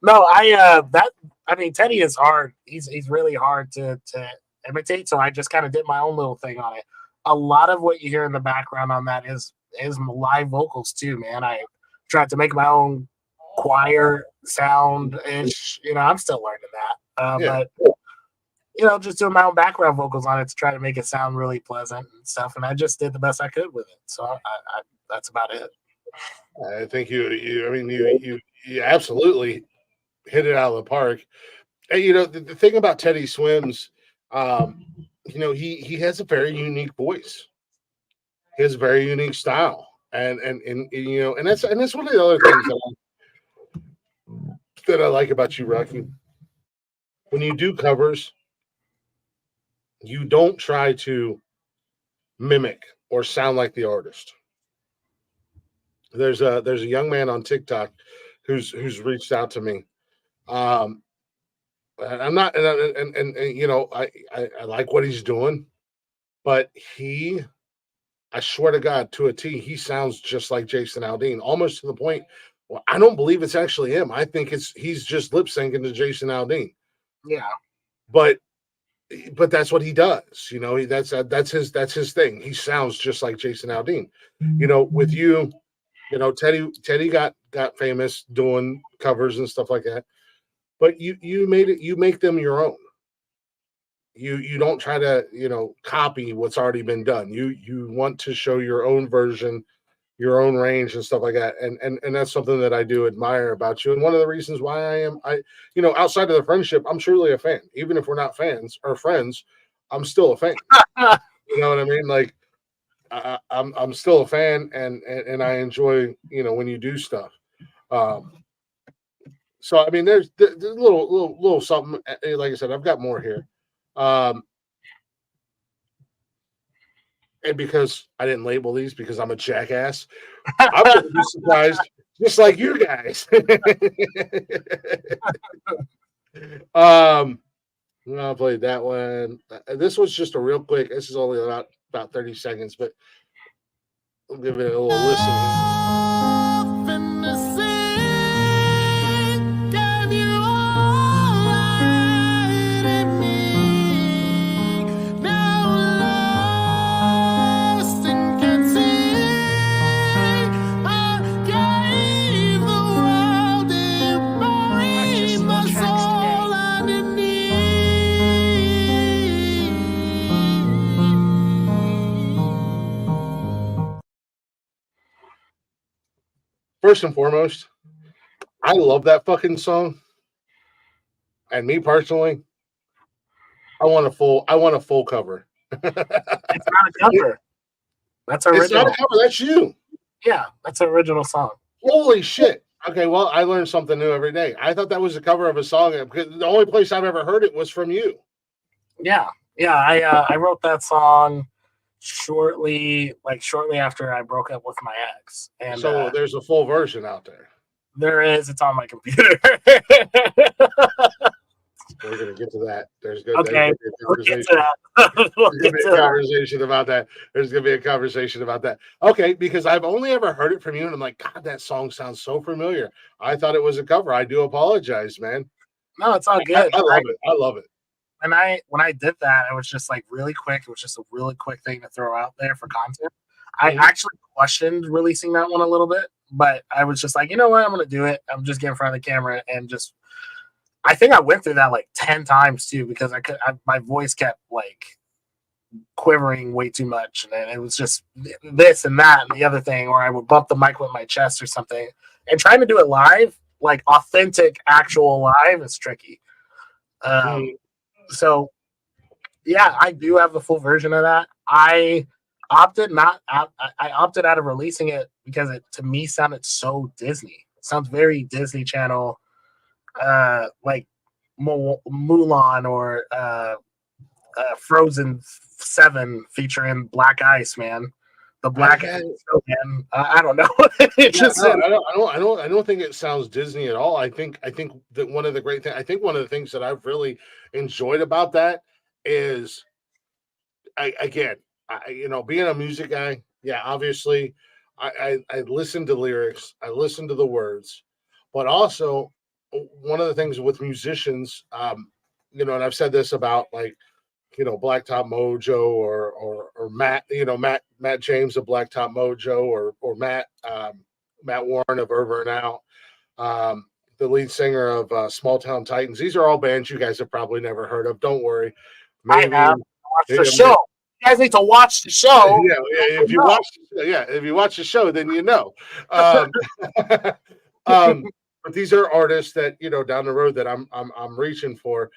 B: No, I mean Teddy is hard. He's really hard to imitate. So I just kind of did my own little thing on it. A lot of what you hear in the background on that is live vocals too, man. I tried to make my own choir sound ish. I'm still learning that. But just doing my own background vocals on it to try to make it sound really pleasant and stuff. And I just did the best I could with it. So I that's about it.
A: I think you absolutely hit it out of the park. And, the thing about Teddy Swims, he has a very unique voice. He has a very unique style, and that's one of the other things that I like about you, Rocky. When you do covers, you don't try to mimic or sound like the artist. There's a young man on TikTok who's reached out to me. I'm not, I like what he's doing, but I swear to God, to a T, he sounds just like Jason Aldean, almost to the point. Well, I don't believe it's actually him. I think he's just lip syncing to Jason Aldean.
B: Yeah,
A: but that's what he does. That's his thing. He sounds just like Jason Aldean. With you, Teddy got famous doing covers and stuff like that. But you make them your own. You don't try to copy what's already been done. You want to show your own version, your own range and stuff like that. And that's something that I do admire about you. And one of the reasons why outside of the friendship, I'm truly a fan. Even if we're not fans or friends, I'm still a fan. You know what I mean? Like I'm still a fan, and I enjoy when you do stuff. So I mean, there's a little something. Like I said, I've got more here. And because I didn't label these because I'm a jackass, I wouldn't be surprised just like you guys. I played that one. This was just a real quick. This is only about 30 seconds, but I'll give it a little listen here.
C: Purchase your tracks today.
A: First and foremost, I love that fucking song. And me personally, I want a full cover.
B: It's not a cover. That's
A: It's
B: original.
A: not a cover, that's you.
B: Yeah, that's an original song.
A: Holy shit. Okay, well, I learn something new every day. I thought that was a cover of a song because the only place I've ever heard it was from you.
B: Yeah. I wrote that song shortly after I broke up with my ex, and
A: So there's a full version out there.
B: there is. It's on my computer.
A: We're gonna get to that. There's good.
B: Okay, we'll get to that. We'll
A: There's
B: get
A: gonna be
B: to
A: a
B: that.
A: conversation about that. There's gonna be a conversation about that. Okay, because I've only ever heard it from you, and I'm like, God, that song sounds so familiar. I thought it was a cover. I do apologize, man.
B: No, it's all good.
A: I love it. I love it.
B: When I did that, it was just like really quick. It was just a really quick thing to throw out there for content. I
A: Mhm.
B: actually questioned releasing that one a little bit, but I was just like, you know what, I'm gonna do it. I'm just get in front of the camera and just. I think I went through that like 10 times too because my voice kept like quivering way too much, and then it was just this and that and the other thing, or I would bump the mic with my chest or something. And trying to do it live, like authentic, actual live, is tricky. So yeah, I do have the full version of that. I opted out of releasing it because it to me sounded so Disney. It sounds very Disney Channel, like Mulan or Frozen 7 featuring Black Ice, man. The Black Ice, man. I don't know. It just
A: I don't think it sounds Disney at all. I think that one of the things that I've really enjoyed about that is being a music guy, yeah, obviously I listen to lyrics, I listen to the words, but also one of the things with musicians, and I've said this about like, Blacktop Mojo or Matt, Matt James of Blacktop Mojo or Matt Warren of Over and Out, the lead singer of Small Town Titans. These are all bands you guys have probably never heard of. Don't worry.
B: I have watched the show. You guys need to watch the show.
A: Yeah. If you watch the show, then you know. But these are artists that down the road that I'm reaching for.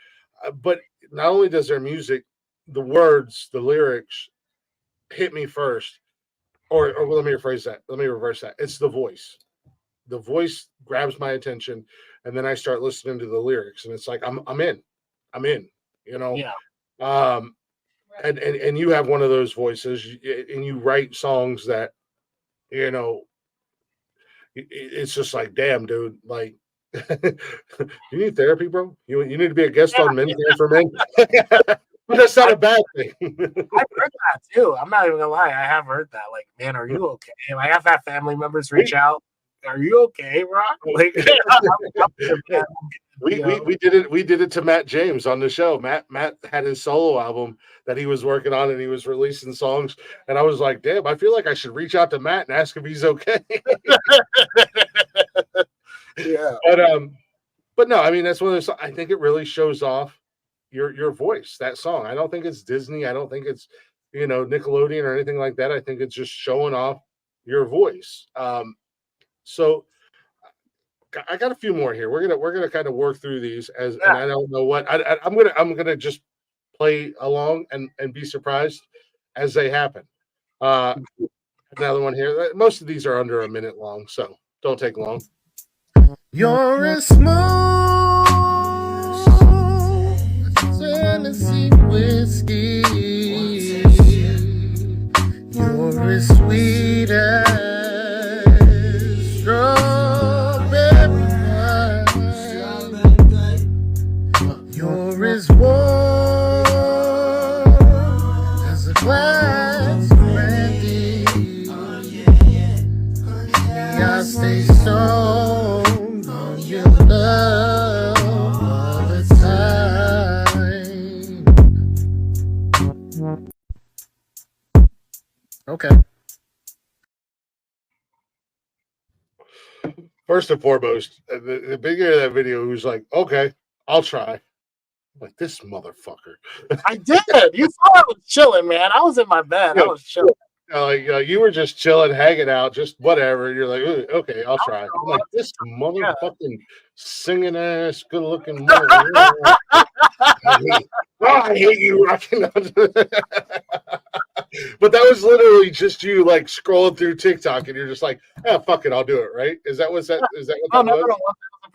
A: But not only does their music, the words, the lyrics hit me first, or let me rephrase that. Let me reverse that. It's the voice. The voice grabs my attention, and then I start listening to the lyrics, and it's like I'm in.
B: Yeah.
A: And you have one of those voices, and you write songs that, it's just like, damn, dude, like, you need therapy, bro. You need to be a guest on Men Can for Men. But that's not a bad thing.
B: I've heard that too. I'm not even gonna lie. I have heard that. Like, man, are you okay? And I have had family members reach out. Are you okay, Rock? Like,
A: we did it to Matt James on the show. Matt had his solo album that he was working on, and he was releasing songs. And I was like, damn, I feel like I should reach out to Matt and ask if he's okay.
B: Yeah.
A: But no, I mean, that's one of those. I think it really shows off your voice, that song. I don't think it's Disney. I don't think it's Nickelodeon or anything like that. I think it's just showing off your voice. So I got a few more here. We're gonna kind of work through these and I don't know what I'm gonna just play along and be surprised as they happen. Another one here. Most of these are under a minute long, so don't take long. You're a smooth Tennessee whiskey. You're as sweet as strawberry. warm as a glass of brandy. I stay strong on your love all the time. Okay. First and foremost, the beginning of that video, he was like, "Okay, I'll try." I'm like, this motherfucker.
B: I did. You saw I was chilling, man. I was in my bed. I was chilling.
A: You were just chilling, hanging out, just whatever. You're like, okay, I'll try. I'm like, this motherfucking singing ass, good looking motherfucker. I hate you rocking on. But that was literally just you like scrolling through TikTok, and you're just like, "Ah, fuck it, I'll do it." Right? Is that what that was?
B: No,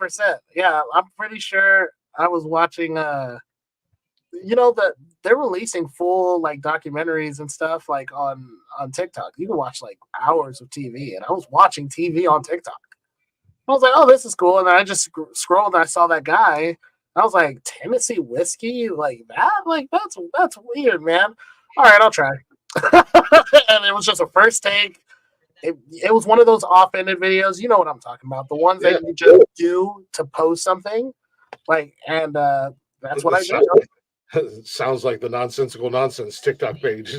B: 1,000%. Yeah, I'm pretty sure I was watching. You know that they're releasing full like documentaries and stuff like on TikTok. You can watch like hours of TV, and I was watching TV on TikTok. I was like, "Oh, this is cool," and then I just scrolled and I saw that guy. I was like, "Tennessee whiskey, like that? Like that's weird, man." All right, I'll try. And it was just a first take. It was one of those off-ended videos. You know what I'm talking about? The ones that you just do to post something, like, and that's what I did.
A: Sounds like the nonsensical nonsense TikTok page.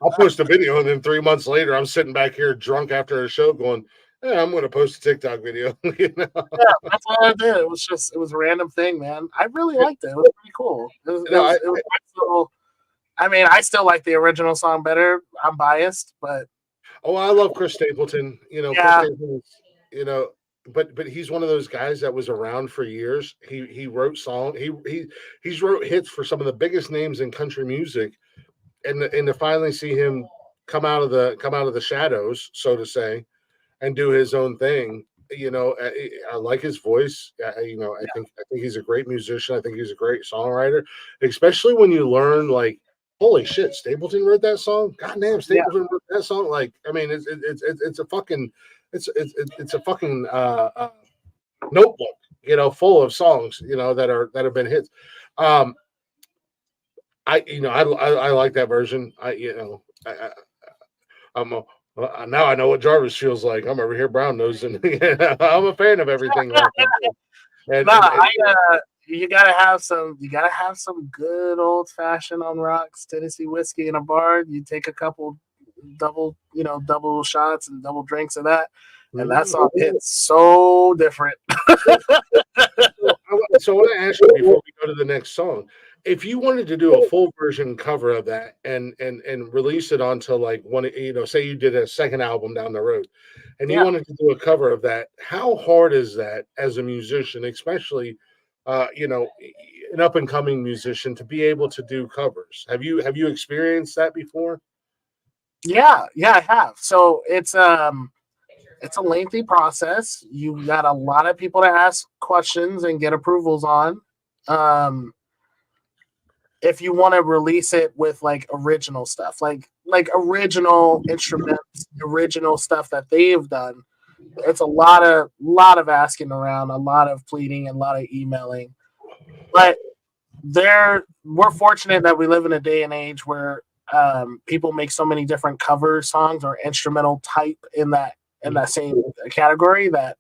A: I'll post a video, and then 3 months later, I'm sitting back here drunk after a show, going, "Yeah, I'm going to post a TikTok video." You know?
B: Yeah, that's all I did. It was a random thing, man. I really liked it. It was pretty cool. I still like the original song better. I'm biased, but
A: I love Chris Stapleton. You know,
B: yeah.
A: Chris Stapleton, you know, but he's one of those guys that was around for years. He wrote songs. He's wrote hits for some of the biggest names in country music, and to finally see him come out of the shadows, so to say, and do his own thing. You know, I like his voice. I think he's a great musician. I think he's a great songwriter, especially when you learn like, holy shit, Stapleton wrote that song. God damn, Stapleton wrote that song. Like, I mean, it's a fucking notebook, you know, full of songs, you know, that have been hits. I like that version. Now I know what Jarvis feels like. I'm over here brown nosing. I'm a fan of everything.
B: You gotta have some good old fashioned on rocks Tennessee whiskey in a bar. You take a couple double shots and double drinks of that, and that song hits so different.
A: So I want to ask you before we go to the next song, if you wanted to do a full version cover of that and release it onto like one, you know, say you did a second album down the road, and you wanted to do a cover of that, how hard is that as a musician, especially an up and coming musician, to be able to do covers? Have you experienced that before?
B: Yeah, I have. So it's a lengthy process. You got a lot of people to ask questions and get approvals on. If you want to release it with like original stuff, like original instruments, original stuff that they've done, it's a lot of asking around, a lot of pleading, a lot of emailing. But we're fortunate that we live in a day and age where people make so many different cover songs or instrumental type in that same category that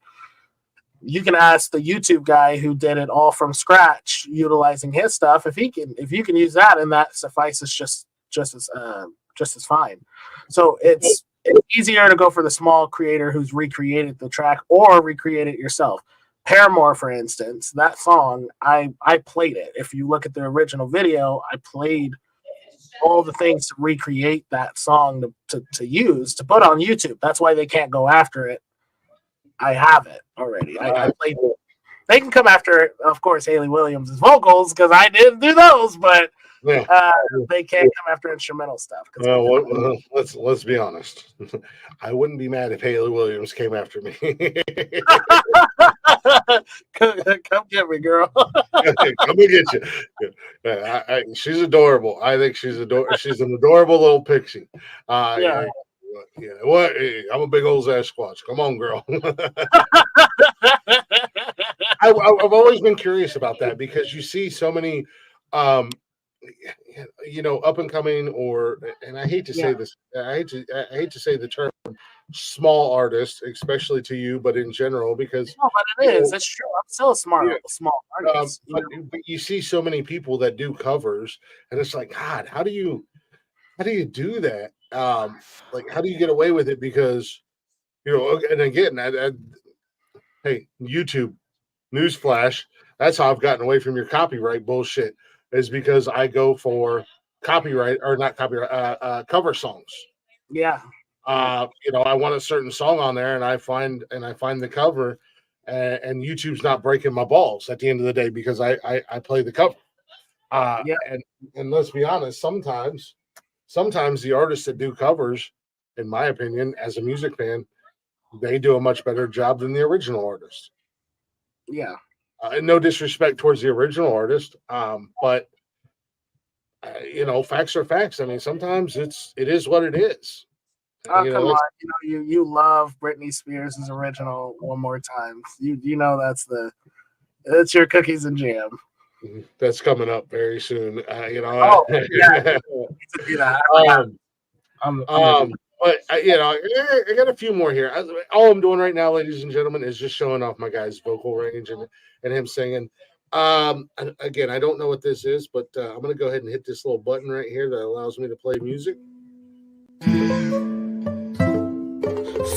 B: you can ask the YouTube guy who did it all from scratch, utilizing his stuff. If you can use that, and that suffices just as fine. So it's easier to go for the small creator who's recreated the track or recreate it yourself. Paramore, for instance, that song, I played it. If you look at the original video, I played all the things to recreate that song to use to put on YouTube. That's why they can't go after it. I have it already. I played it. They can come after, of course, Haley Williams' vocals because I didn't do those, but they can't come after instrumental stuff.
A: Let's be honest. I wouldn't be mad if Haley Williams came after me.
B: Come get me, girl.
A: Come get you. She's adorable. I think she's adorable. She's an adorable little pixie. What? I'm a big old Sasquatch. Come on, girl. I've always been curious about that because you see so many, um, up and coming, and I hate to say this, I hate to say the term small artist, especially to you, but in general, because
B: No, but it is. It's true. I'm still a
A: yeah,
B: small artist.
A: but you see so many people that do covers, and it's like, God, how do you do that? Like, how do you get away with it? Because and again, hey, YouTube, newsflash, that's how I've gotten away from your copyright bullshit, is because I go for copyright or not copyright, cover songs.
B: Yeah.
A: I want a certain song on there, and I find the cover, and YouTube's not breaking my balls at the end of the day because I play the cover.
B: Yeah.
A: And let's be honest, sometimes the artists that do covers, in my opinion, as a music fan, they do a much better job than the original artist.
B: Yeah.
A: No disrespect towards the original artist, but facts are facts. I mean, sometimes it is what it is.
B: Oh, come on. You love Britney Spears' original one more time. You know that's your cookies and jam.
A: That's coming up very soon.
B: Oh, yeah. To do that.
A: But I got a few more here. All I'm doing right now, ladies and gentlemen, is just showing off my guy's vocal range and him singing. And again, I don't know what this is, but I'm gonna go ahead and hit this little button right here that allows me to play music.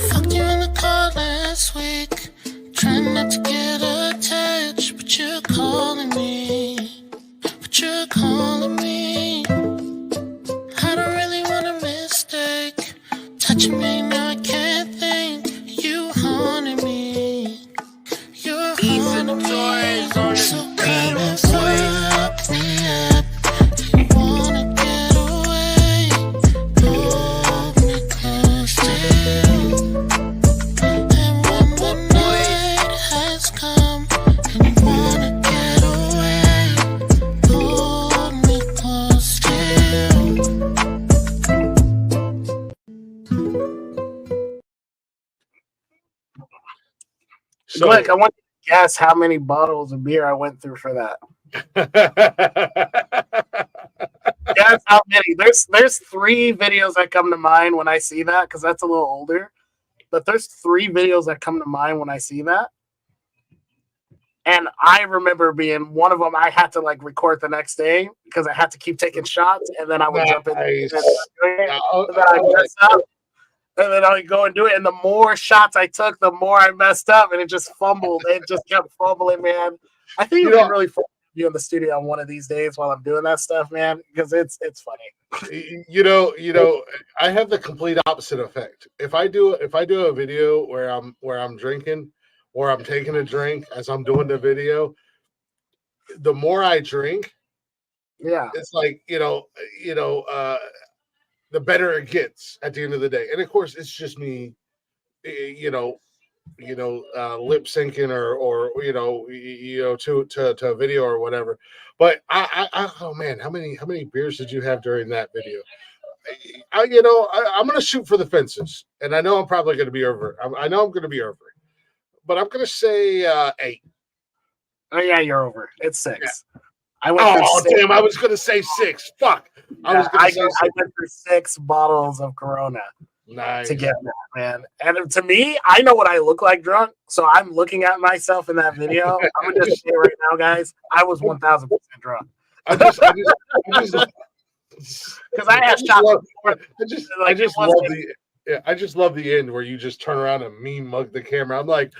D: Fucked you in the car last week. Trying not to get attached, but you're calling me. I don't really want a mistake. Touching me now, I can't think. You haunting me. You're haunting me. So come and fuck me up. You wanna get away. Hold me close to you. And when the night has come and you wanna get away, hold me close to you.
A: So,
B: Glick, I want you to guess how many bottles of beer I went through for that. Guess how many. There's 3 videos that come to mind when I see that, because that's a little older. But there's 3 videos that come to mind when I see that. And I remember being one of them. I had to record the next day because I had to keep taking shots, and then I would jump in.
A: Nice.
B: And then I messed up. And then I would go and do it. And the more shots I took, the more I messed up. And it just fumbled. It just kept fumbling, man. I think it would be really fun to be in the studio on one of these days while I'm doing that stuff, man, because it's funny.
A: I have the complete opposite effect. If I do a video where I'm drinking or I'm taking a drink as I'm doing the video, the more I drink,
B: Yeah.
A: it's like, the better it gets at the end of the day. And of course, it's just me, lip syncing or to a video or whatever. But oh man, how many beers did you have during that video? I'm gonna shoot for the fences, and I know I'm probably gonna be over. I know I'm gonna be over, but I'm gonna say 8.
B: Oh yeah, you're over. It's 6.
A: Yeah.
B: I went through 6.
A: Damn! I was gonna say 6. Fuck! I went
B: through 6 bottles of Corona
A: nice.
B: To get that, man. And to me, I know what I look like drunk, so I'm looking at myself in that video. I'm gonna just say right now, guys, I was 1,000% drunk.
A: I just
B: because I had shots.
A: I just love the end where you just turn around and mean mug the camera. I'm like,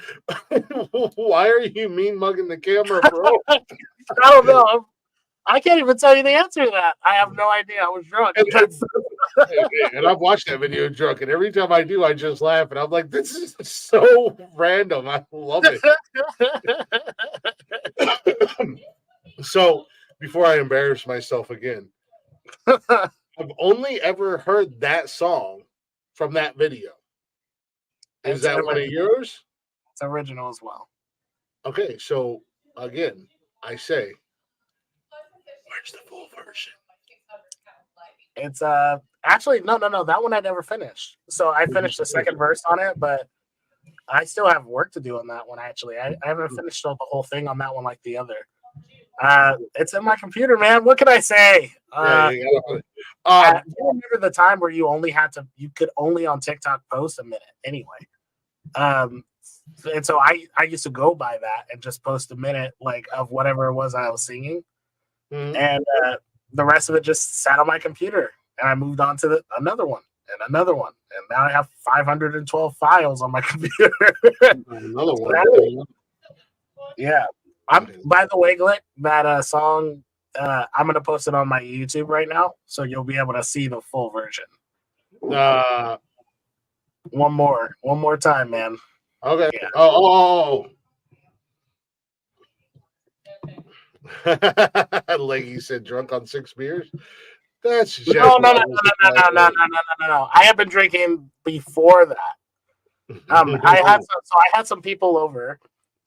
A: why are you mean mugging the camera, bro?
B: I don't know. I can't even tell you the answer to that. I have no idea. I was drunk.
A: And I've watched that video drunk, and every time I do, I just laugh, and I'm like, this is so random. I love it. So, before I embarrass myself again, I've only ever heard that song from that video. Is that one of yours?
B: It's original as well.
A: Okay, so again, I say, where's the full version?
B: It's actually no. That one I never finished. So I finished the second verse on it, but I still have work to do on that one. Actually, I haven't finished the whole thing on that one like the other. It's in my computer, man. What can I say?
A: Yeah, you gotta-
B: I remember the time where you could only on TikTok post a minute anyway. And so I used to go by that and just post a minute like of whatever it was I was singing,
A: Mhm.
B: and the rest of it just sat on my computer, and I moved on to another one and another one, and now I have 512 files on my computer.
A: Another one.
B: Yeah. By the way, Glick, that song, I'm gonna post it on my YouTube right now, so you'll be able to see the full version. One more time, man.
A: Okay.
B: Yeah.
A: Oh. Leggy said drunk on 6 beers. That's just
B: No. I have been drinking before that. I had some people over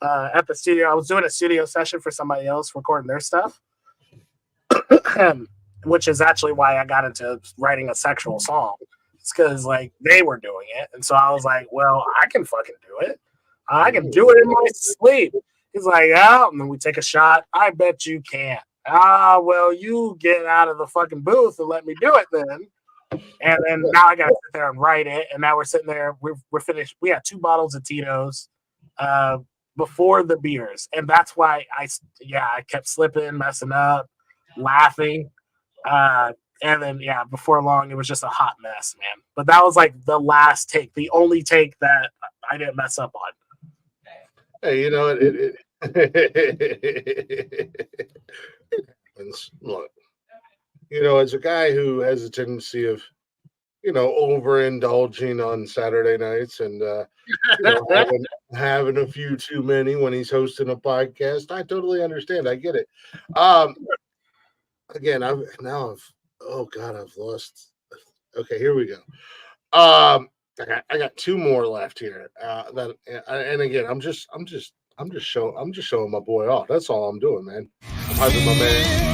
B: at the studio. I was doing a studio session for somebody else recording their stuff, which is actually why I got into writing a sexual song. It's because like they were doing it, and so I was like, "Well, I can fucking do it. I can do it in my sleep." He's like, "Yeah," and then we take a shot. I bet you can't. Well, you get out of the fucking booth and let me do it then. And then now I gotta sit there and write it. And now we're sitting there. We're finished. We had 2 bottles of Tito's before the beers, and that's why I kept slipping, messing up, laughing. And then before long it was just a hot mess, man. But that was like the last take, the only take that I didn't mess up on.
A: Hey, you know it look, you know, as a guy who has a tendency of, you know, overindulging on Saturday nights and you know, having a few too many when he's hosting a podcast, I totally understand. I get it. Again, I've lost. Okay, here we go. I got 2 more left here. And again, I'm just showing my boy off. That's all I'm doing, man. I'm hyping my man.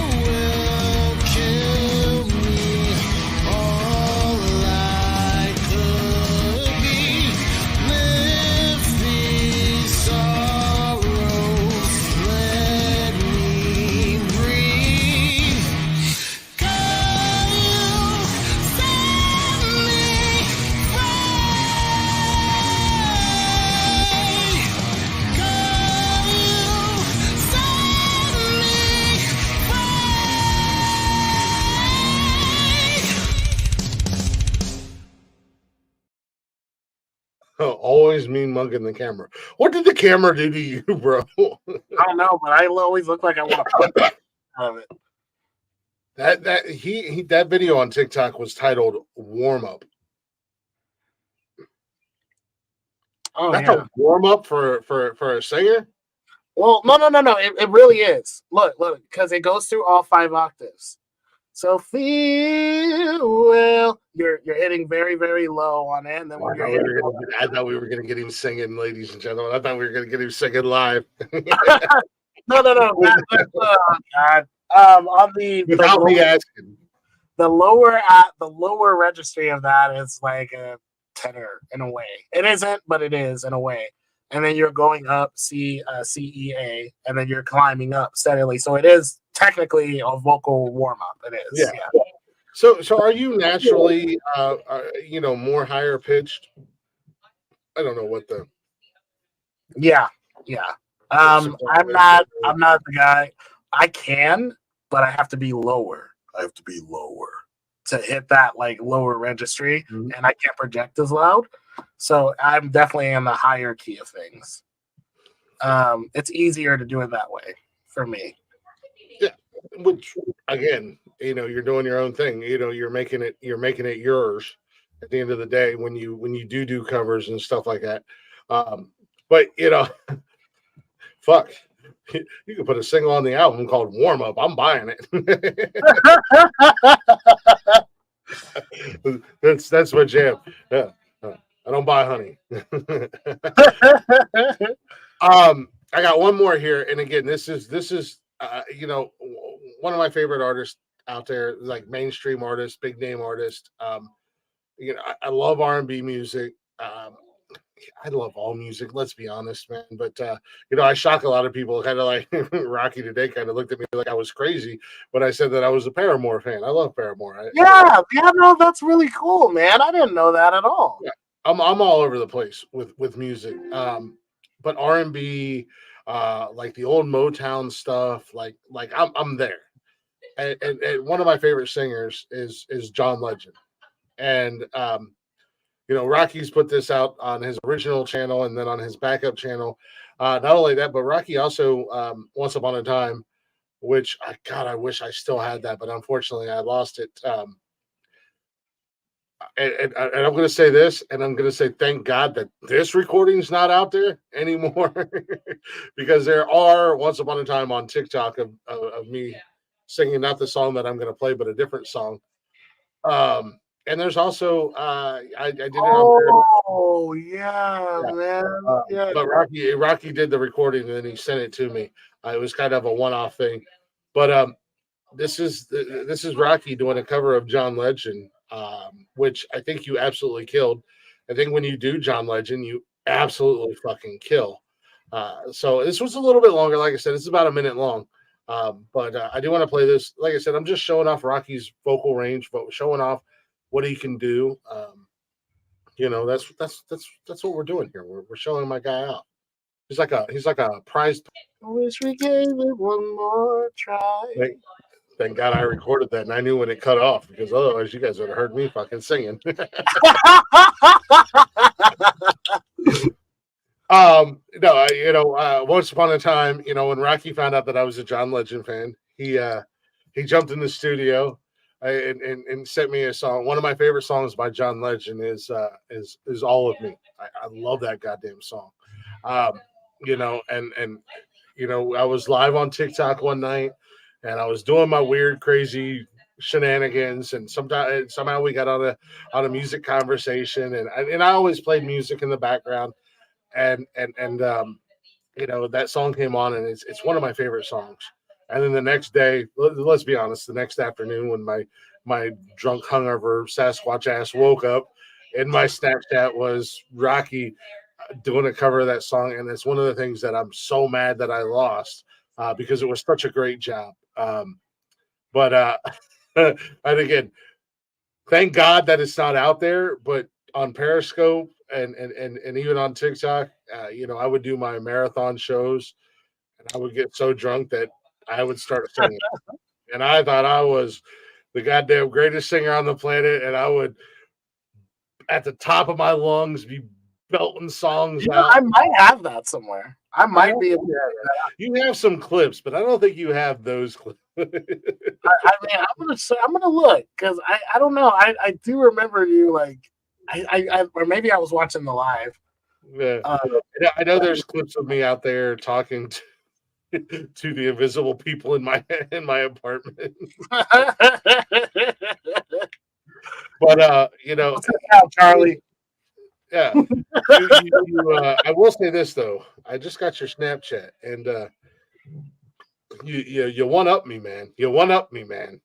A: Always mean mugging the camera. What did the camera do to you, bro?
B: I don't know, but I always look like I want to put out of it.
A: That video on TikTok was titled "Warm Up."
B: Oh,
A: That's a warm up for a singer.
B: Well, no. It really is. Look, because it goes through all 5 octaves. So feel well. You're hitting very, very low on it, and then when
A: I thought we were gonna get him singing, ladies and gentlemen. I thought we were gonna get him singing live.
B: No. God. On
A: Without me asking,
B: the lower registry of that is like a tenor in a way. It isn't, but it is in a way. And then you're going up C E A, and then you're climbing up steadily. So it is technically a vocal warm up. It is. Yeah.
A: So are you naturally, you know, more higher pitched? I don't know what the.
B: Yeah. I'm not the guy. I can, but I have to be lower. To hit that like lower registry, and I can't project as loud. So I'm definitely in the higher key of things. It's easier to do it that way for me.
A: Yeah, which again, you know, you're doing your own thing. You know, you're making it yours. At the end of the day, when you do covers and stuff like that. But you know, fuck. You could put a single on the album called "Warm Up." I'm buying it. That's my jam. Yeah, I don't buy honey. I got one more here, and again, this is you know, one of my favorite artists out there, like mainstream artist, big name artist. You know, I love R&B music. I love all music. Let's be honest, man. But you know, I shock a lot of people. Kind of like Rocky today, kind of looked at me like I was crazy when I said that I was a Paramore fan. I love Paramore.
B: Yeah, no, that's really cool, man. I didn't know that at all.
A: Yeah, I'm all over the place with music. But R&B, like the old Motown stuff, like I'm there. And one of my favorite singers is John Legend, and you know, Rocky's put this out on his original channel and then on his backup channel. Not only that, but Rocky also Once Upon a Time, which I wish I still had that, but unfortunately I lost it. And I'm going to say this, and I'm going to say thank God that this recording's not out there anymore, because there are Once Upon a Time on TikTok of me singing not the song that I'm going to play, but a different song. And there's also I did it on
B: Oh yeah,
A: yeah.
B: man. Yeah.
A: But Rocky did the recording and then he sent it to me. It was kind of a one-off thing, but this is Rocky doing a cover of John Legend, which I think you absolutely killed. I think when you do John Legend, you absolutely fucking kill. So this was a little bit longer. Like I said, it's about a minute long. But I do want to play this. Like I said, I'm just showing off Rocky's vocal range, but showing off what he can do. You know, that's what we're doing here. We're showing my guy out. He's like a prize.
B: I wish we gave it one more try.
A: Thank God I recorded that and I knew when it cut off, because otherwise you guys would have heard me fucking singing. No, you know, once upon a time, you know, when Rocky found out that I was a John Legend fan, he jumped in the studio and sent me a song. One of my favorite songs by John Legend is All of Me. I love that goddamn song. You know, and you know, I was live on TikTok one night and I was doing my weird, crazy shenanigans, and somehow we got on a music conversation, and I always played music in the background, and you know, that song came on, and it's one of my favorite songs. And then the next day, let's be honest, the next afternoon when my drunk, hungover Sasquatch ass woke up, in my Snapchat was Rocky doing a cover of that song, and it's one of the things that I'm so mad that I lost, because it was such a great job. But and again, thank God that it's not out there. But on Periscope and even on TikTok, you know, I would do my marathon shows, and I would get so drunk that I would start singing, and I thought I was the goddamn greatest singer on the planet, and I would, at the top of my lungs, be belting songs out.
B: I might have that somewhere. I might be able to have that.
A: You have some clips, but I don't think you have those clips.
B: I mean, I'm gonna look, because I don't know. I do remember you, like I or maybe I was watching the live.
A: Yeah. I know there's clips of me out there talking to the invisible people in my apartment. But you know,
B: Charlie.
A: yeah. I will say this though. I just got your Snapchat, and you one up me, man. You one up me, man.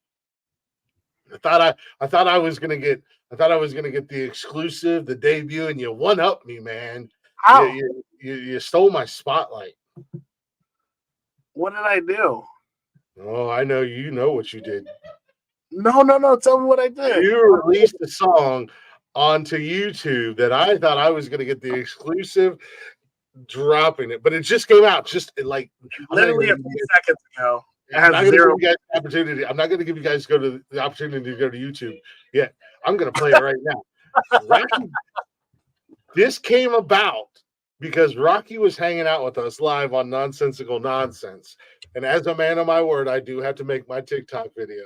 A: I thought I was gonna get the exclusive, the debut, and you one up me, man.
B: How?
A: You stole my spotlight.
B: What did I do?
A: Oh, I know you know what you did.
B: No. Tell me what I did.
A: You released a song onto YouTube that I thought I was going to get the exclusive, dropping it, but it just came out just like
B: Literally a few seconds ago. It
A: I'm
B: has
A: not going to give
B: zero.
A: you guys the opportunity. I'm not going to give you guys the opportunity to go to YouTube yet. I'm going to play it right now. Rocky, this came about because Rocky was hanging out with us live on Nonsensical Nonsense, and as a man of my word, I do have to make my TikTok video.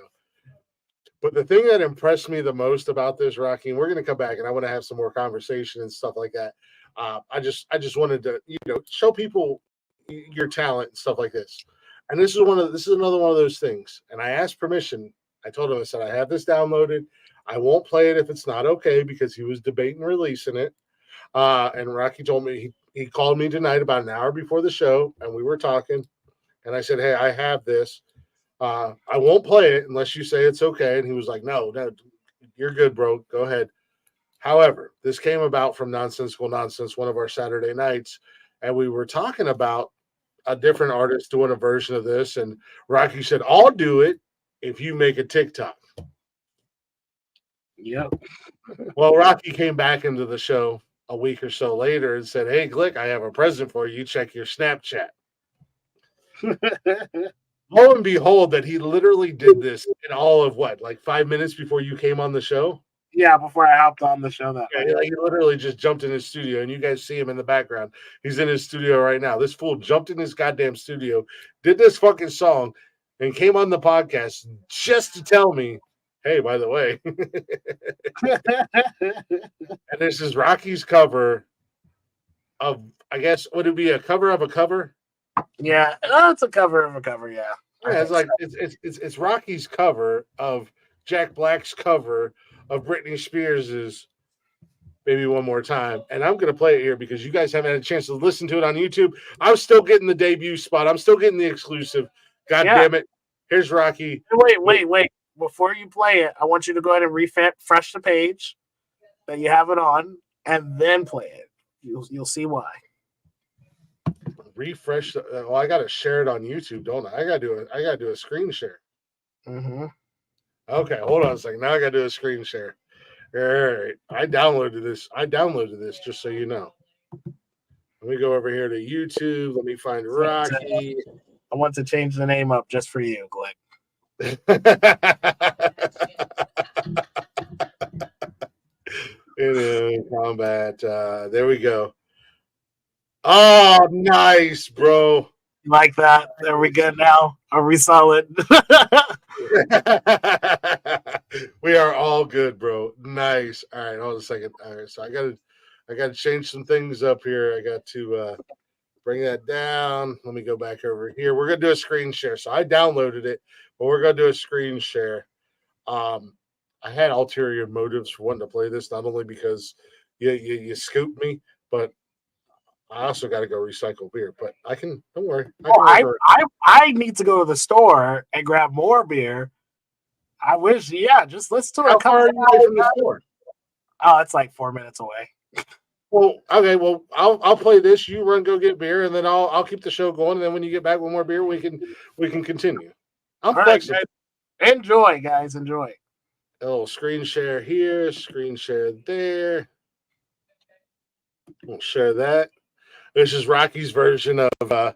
A: But the thing that impressed me the most about this, Rocky, and we're going to come back and I want to have some more conversation and stuff like that. I just wanted to, you know, show people your talent and stuff like this. And this is another one of those things. And I asked permission. I told him, I said, I have this downloaded. I won't play it if it's not okay, because he was debating releasing it. And Rocky told me, he called me tonight about an hour before the show, and we were talking. And I said, hey, I have this. I won't play it unless you say it's okay. And he was like, no, you're good, bro. Go ahead. However, this came about from Nonsensical Nonsense, one of our Saturday nights, and we were talking about a different artist doing a version of this, and Rocky said, "I'll do it if you make a TikTok."
B: Yep.
A: Well, Rocky came back into the show a week or so later and said, "Hey, Glick, I have a present for you. Check your Snapchat." Lo and behold, that he literally did this in all of what, like 5 minutes before you came on the show?
B: Yeah, before I hopped on the show that
A: Yeah,
B: night.
A: he literally just jumped in his studio, and you guys see him in the background. He's in his studio right now. This fool jumped in his goddamn studio, did this fucking song, and came on the podcast just to tell me, "Hey, by the way," and this is Rocky's cover of, I guess, would it be a cover of a cover?
B: Yeah, it's a cover of a cover. Yeah,
A: Yeah, it's like it's Rocky's cover of Jack Black's cover of Britney Spears's "Baby One More Time," and I'm gonna play it here because you guys haven't had a chance to listen to it on YouTube. I'm still getting the debut spot. I'm still getting the exclusive. God damn it! Here's Rocky.
B: Wait. Before you play it, I want you to go ahead and refresh the page that you have it on, and then play it. You'll see why.
A: Refresh. Well, I gotta share it on YouTube, don't I? I gotta do a screen share.
B: Mm-hmm.
A: Okay, hold on a second. Now I gotta do a screen share. All right, I downloaded this just so you know. Let me go over here to YouTube. Let me find Rocky.
B: I want to change the name up just for you, Glick.
A: EDM Combat. There we go. Oh, nice, bro.
B: Like that? Are we good now? Are we solid?
A: We are all good, bro. Nice. All right, hold on a second. All right, so I gotta change some things up here. I got to bring that down. Let me go back over here. We're gonna do a screen share. So I downloaded it, but we're gonna do a screen share. I had ulterior motives for wanting to play this, not only because you scooped me, but I also got to go recycle beer. But I can. Don't worry.
B: I need to go to the store and grab more beer. I wish. Yeah, just let's do
A: How
B: a
A: far are
B: couple.
A: you away from the store?
B: Oh, it's like 4 minutes away.
A: Well, okay. Well, I'll play this. You run, go get beer, and then I'll keep the show going. And then when you get back with more beer, we can continue. I'm
B: All right,
A: flexible.
B: guys. Enjoy, guys. Enjoy.
A: A little screen share here, screen share there. We'll share that. This is Rocky's version of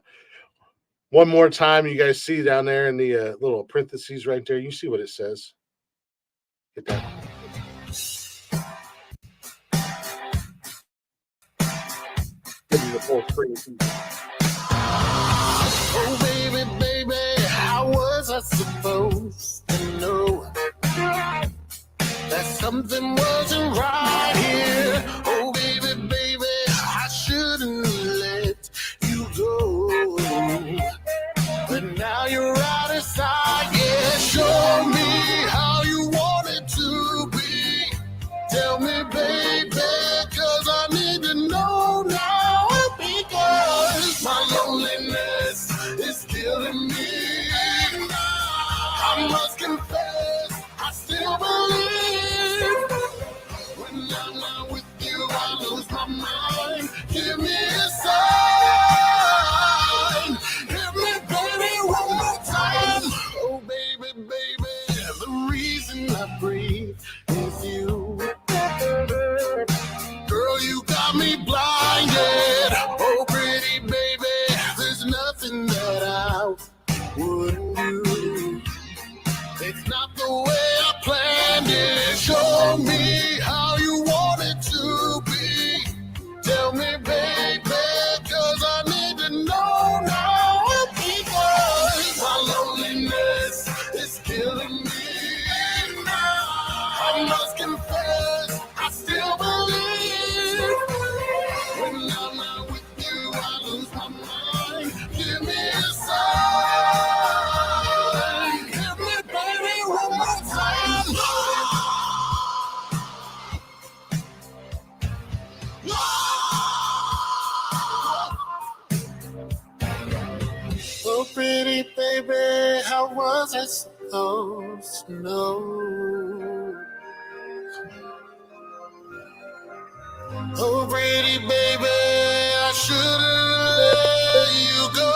A: One More Time. You guys see down there in the little parentheses right there. You see what it says. Hit that. Give me the full screen.
D: Oh, baby, baby, how was I supposed to know that something wasn't right here? Oh, baby, baby, I shouldn't let you go. But now you're out of sight, yeah. Show me how you want it to be. Tell me, baby, 'cause I need to know now. Because my loneliness is killing me. I must confess, I still believe when I'm not with you, I lose my mind. Give me a sign. Hit me, baby, one more time. Oh, baby, baby, the reason I breathe is you. Girl, you got me blinded. Oh, pretty baby, there's nothing that I wouldn't do. It's not the way I planned it. Show me how you want it to be. Tell me, baby, 'cause I need to know now. Because my loneliness is killing me. I must confess, I still believe when I'm not with you, I lose my mind. Give me a sign. Hit me, baby, one more time. Oh, pretty baby, how was I supposed to know Oh, pretty baby, I shouldn't let you go.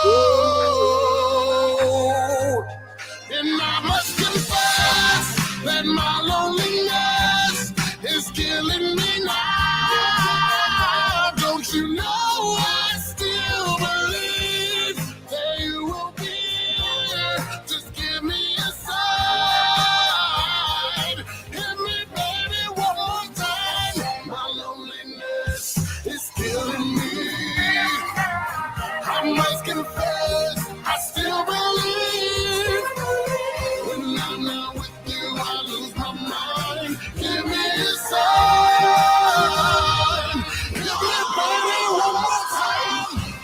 D: And I must confess that my loneliness is killing me now. Don't you know I still believe that you will be here? Just give me a sign. Hit me, baby, one more time. My loneliness is killing me. I must confess, I still believe. When I'm not with you, I lose my mind. Give me a sign. Give me, baby, one more time.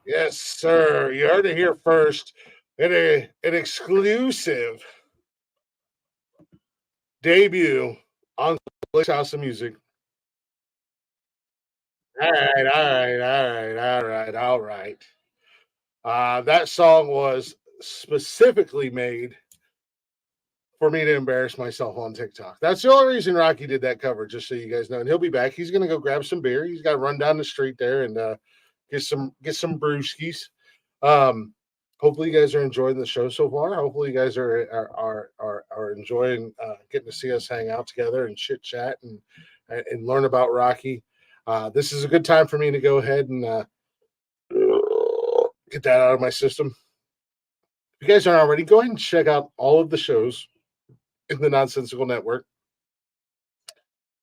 A: Yes, sir. You heard it here first. An exclusive debut on Glick's House of Music. All right. That song was specifically made for me to embarrass myself on TikTok. That's the only reason Rocky did that cover, just so you guys know. And he'll be back. He's gonna go grab some beer. He's got to run down the street there and get some brewskis. Hopefully you guys are enjoying the show so far. Hopefully you guys are enjoying getting to see us hang out together and chit chat and learn about Rocky. This is a good time for me to go ahead and get that out of my system. If you guys aren't already, go ahead and check out all of the shows in the Nonsensical Network.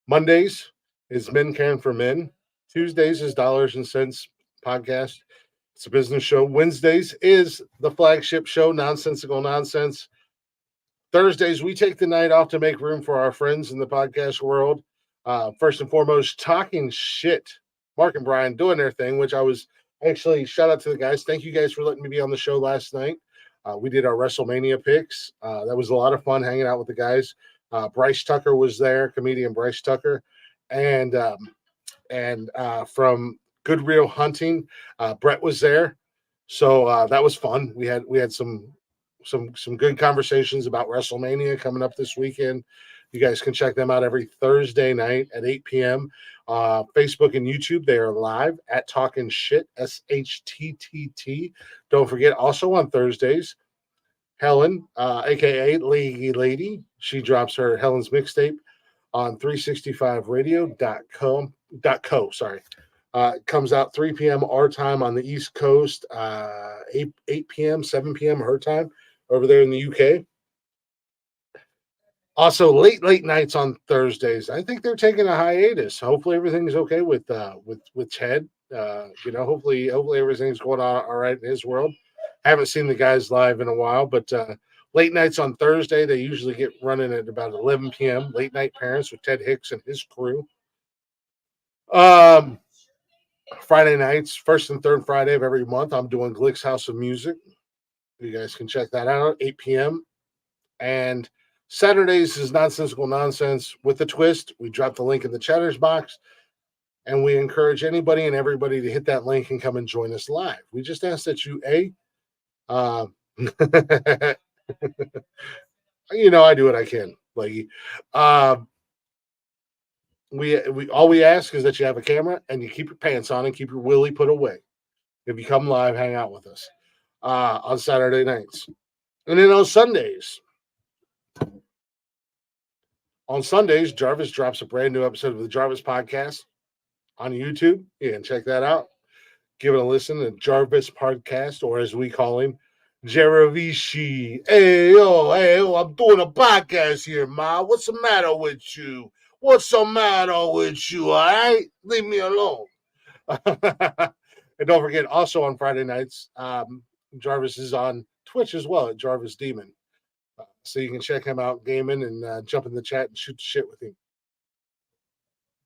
A: Mondays is Men Caring for Men. Tuesdays is Dollars and Cents Podcast. It's a business show. Wednesdays is the flagship show, Nonsensical Nonsense. Thursdays, we take the night off to make room for our friends in the podcast world. First and foremost, Talking Shit. Mark and Brian doing their thing, which I was actually, shout out to the guys. Thank you guys for letting me be on the show last night. We did our WrestleMania picks. That was a lot of fun hanging out with the guys. Bryce Tucker was there, comedian Bryce Tucker. And from Good Real Hunting, Brett was there. So that was fun. We had some good conversations about WrestleMania coming up this weekend. You guys can check them out every Thursday night at 8 p.m. Facebook and YouTube, they are live at Talking Shit, SHTTT. Don't forget, also on Thursdays, Helen, aka Lady, she drops her Helen's mixtape on 365radio.co. Comes out 3 p.m. our time on the East Coast, 8 p.m., 7 p.m. her time over there in the UK. Also, late nights on Thursdays. I think they're taking a hiatus. Hopefully, everything's okay with Ted. Hopefully everything's going on all right in his world. I haven't seen the guys live in a while, but late nights on Thursday, they usually get running at about 11 p.m. Late Night Parents with Ted Hicks and his crew. Friday nights, first and third Friday of every month, I'm doing Glick's House of Music. You guys can check that out, 8 p.m. And Saturdays is Nonsensical Nonsense with a twist. We drop the link in the chatters box, and we encourage anybody and everybody to hit that link and come and join us live. We just ask that you, I do what I can. We all we ask is that you have a camera and you keep your pants on and keep your willy put away. If you come live, hang out with us on Saturday nights. And then on Sundays, Jarvis drops a brand new episode of the Jarvis Podcast on YouTube. You can check that out. Give it a listen to Jarvis Podcast, or as we call him, Jaravishi. Hey, yo, I'm doing a podcast here, Ma. What's the matter with you? All right? Leave me alone. And don't forget, also on Friday nights, Jarvis is on Twitch as well at Jarvis Demon. So you can check him out gaming and jump in the chat and shoot the shit with him.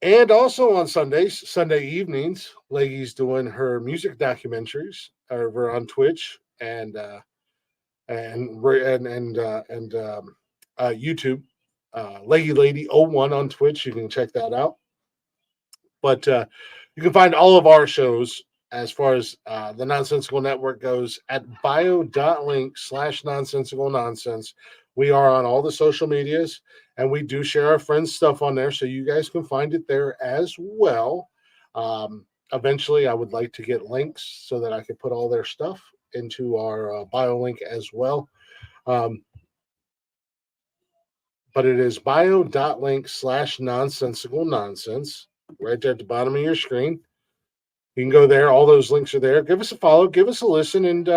A: And also on Sunday evenings, Leggy's doing her music documentaries over on Twitch and YouTube. Leggy Lady 01 on Twitch. You can check that out. But you can find all of our shows as far as the Nonsensical Network goes at bio.link/nonsensical nonsense, We are on all the social medias, and we do share our friends' stuff on there, so you guys can find it there as well. Eventually, I would like to get links so that I can put all their stuff into our bio link as well. But it is bio.link/nonsensical nonsense right there at the bottom of your screen. You can go there. All those links are there. Give us a follow. Give us a listen. And,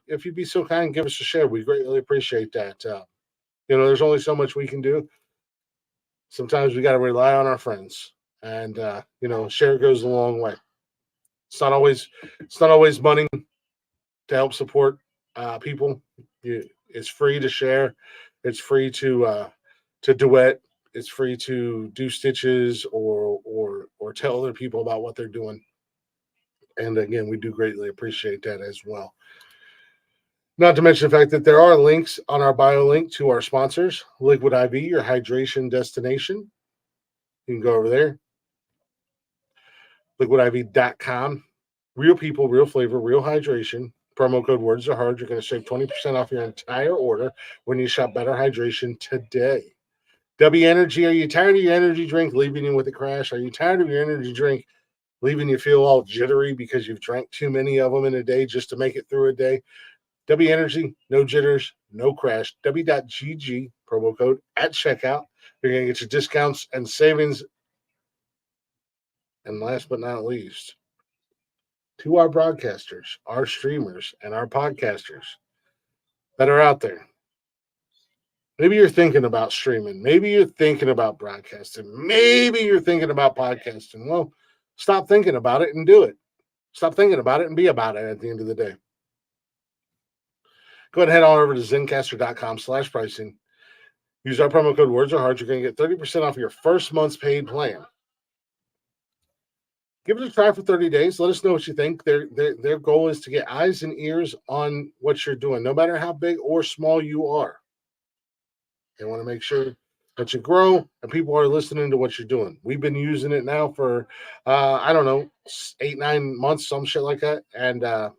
A: if you'd be so kind, give us a share. We greatly appreciate that. There's only so much we can do. Sometimes we got to rely on our friends. And, share goes a long way. It's not always money to help support people. It's free to share. It's free to duet. It's free to do stitches or tell other people about what they're doing. And again, we do greatly appreciate that as well. Not to mention the fact that there are links on our bio link to our sponsors, Liquid IV, your hydration destination. You can go over there. liquidiv.com. Real people, real flavor, real hydration. Promo code Words Are Hard. You're going to save 20% off your entire order when you shop Better Hydration today. W Energy, are you tired of your energy drink leaving you with a crash? Are you tired of your energy drink leaving you feel all jittery because you've drank too many of them in a day just to make it through a day? W Energy, no jitters, no crash. W.GG, promo code at checkout. You're going to get your discounts and savings. And last but not least, to our broadcasters, our streamers, and our podcasters that are out there. Maybe you're thinking about streaming. Maybe you're thinking about broadcasting. Maybe you're thinking about podcasting. Well, stop thinking about it and do it. Stop thinking about it and be about it at the end of the day. Go ahead and head on over to Zencastr.com/pricing. Use our promo code Words Are Hard. You're going to get 30% off your first month's paid plan. Give it a try for 30 days. Let us know what you think. Their goal is to get eyes and ears on what you're doing, no matter how big or small you are. They want to make sure that you grow and people are listening to what you're doing. We've been using it now for, 8-9 months, some shit like that. And the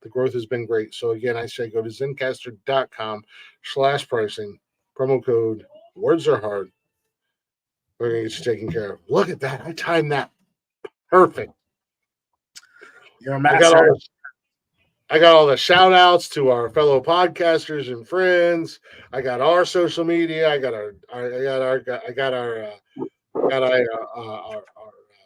A: growth has been great. So again, I say go to Zencastr.com/pricing. Promo code Words Are Hard. We're going to get you taken care of. Look at that. I timed that. Perfect.
B: You're a master.
A: I got all the shout outs to our fellow podcasters and friends. I got our social media. I got our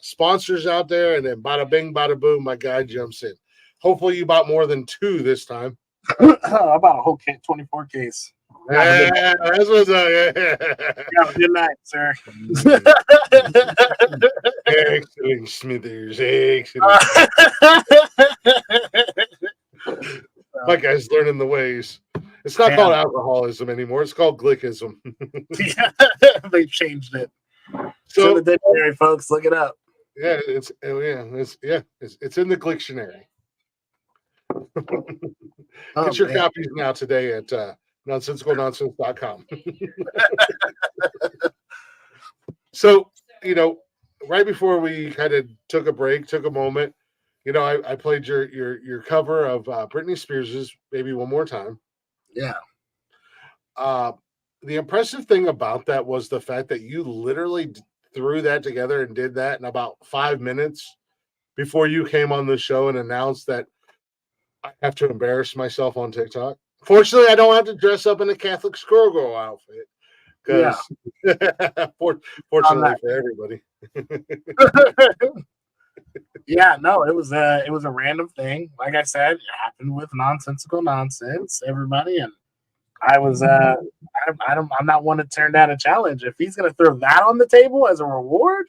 A: sponsors out there, and then bada bing, bada boom, my guy jumps in. Hopefully, you bought more than 2 this time.
B: I bought a whole 24 case.
A: Yeah, that's what's up. Yeah.
B: Good night, sir.
A: Excellent, Smithers. Excellent. My guy's learning the ways. It's not called alcoholism anymore. It's called Glickism.
B: They changed it.
A: So
B: the dictionary, folks, look it up.
A: Yeah, it's in the Glicktionary. Get your copies now today at nonsensicalnonsense.com. So, right before we kind of took a break, took a moment, I played your cover of Britney Spears's "Baby One More Time."
B: Yeah.
A: The impressive thing about that was the fact that you literally threw that together and did that in about 5 minutes before you came on the show and announced that I have to embarrass myself on TikTok. Fortunately, I don't have to dress up in a Catholic schoolgirl outfit. Fortunately for everybody.
B: Yeah, no, it was a random thing. Like I said, it happened with nonsensical nonsense, everybody, and I was I'm not one to turn down a challenge. If he's gonna throw that on the table as a reward,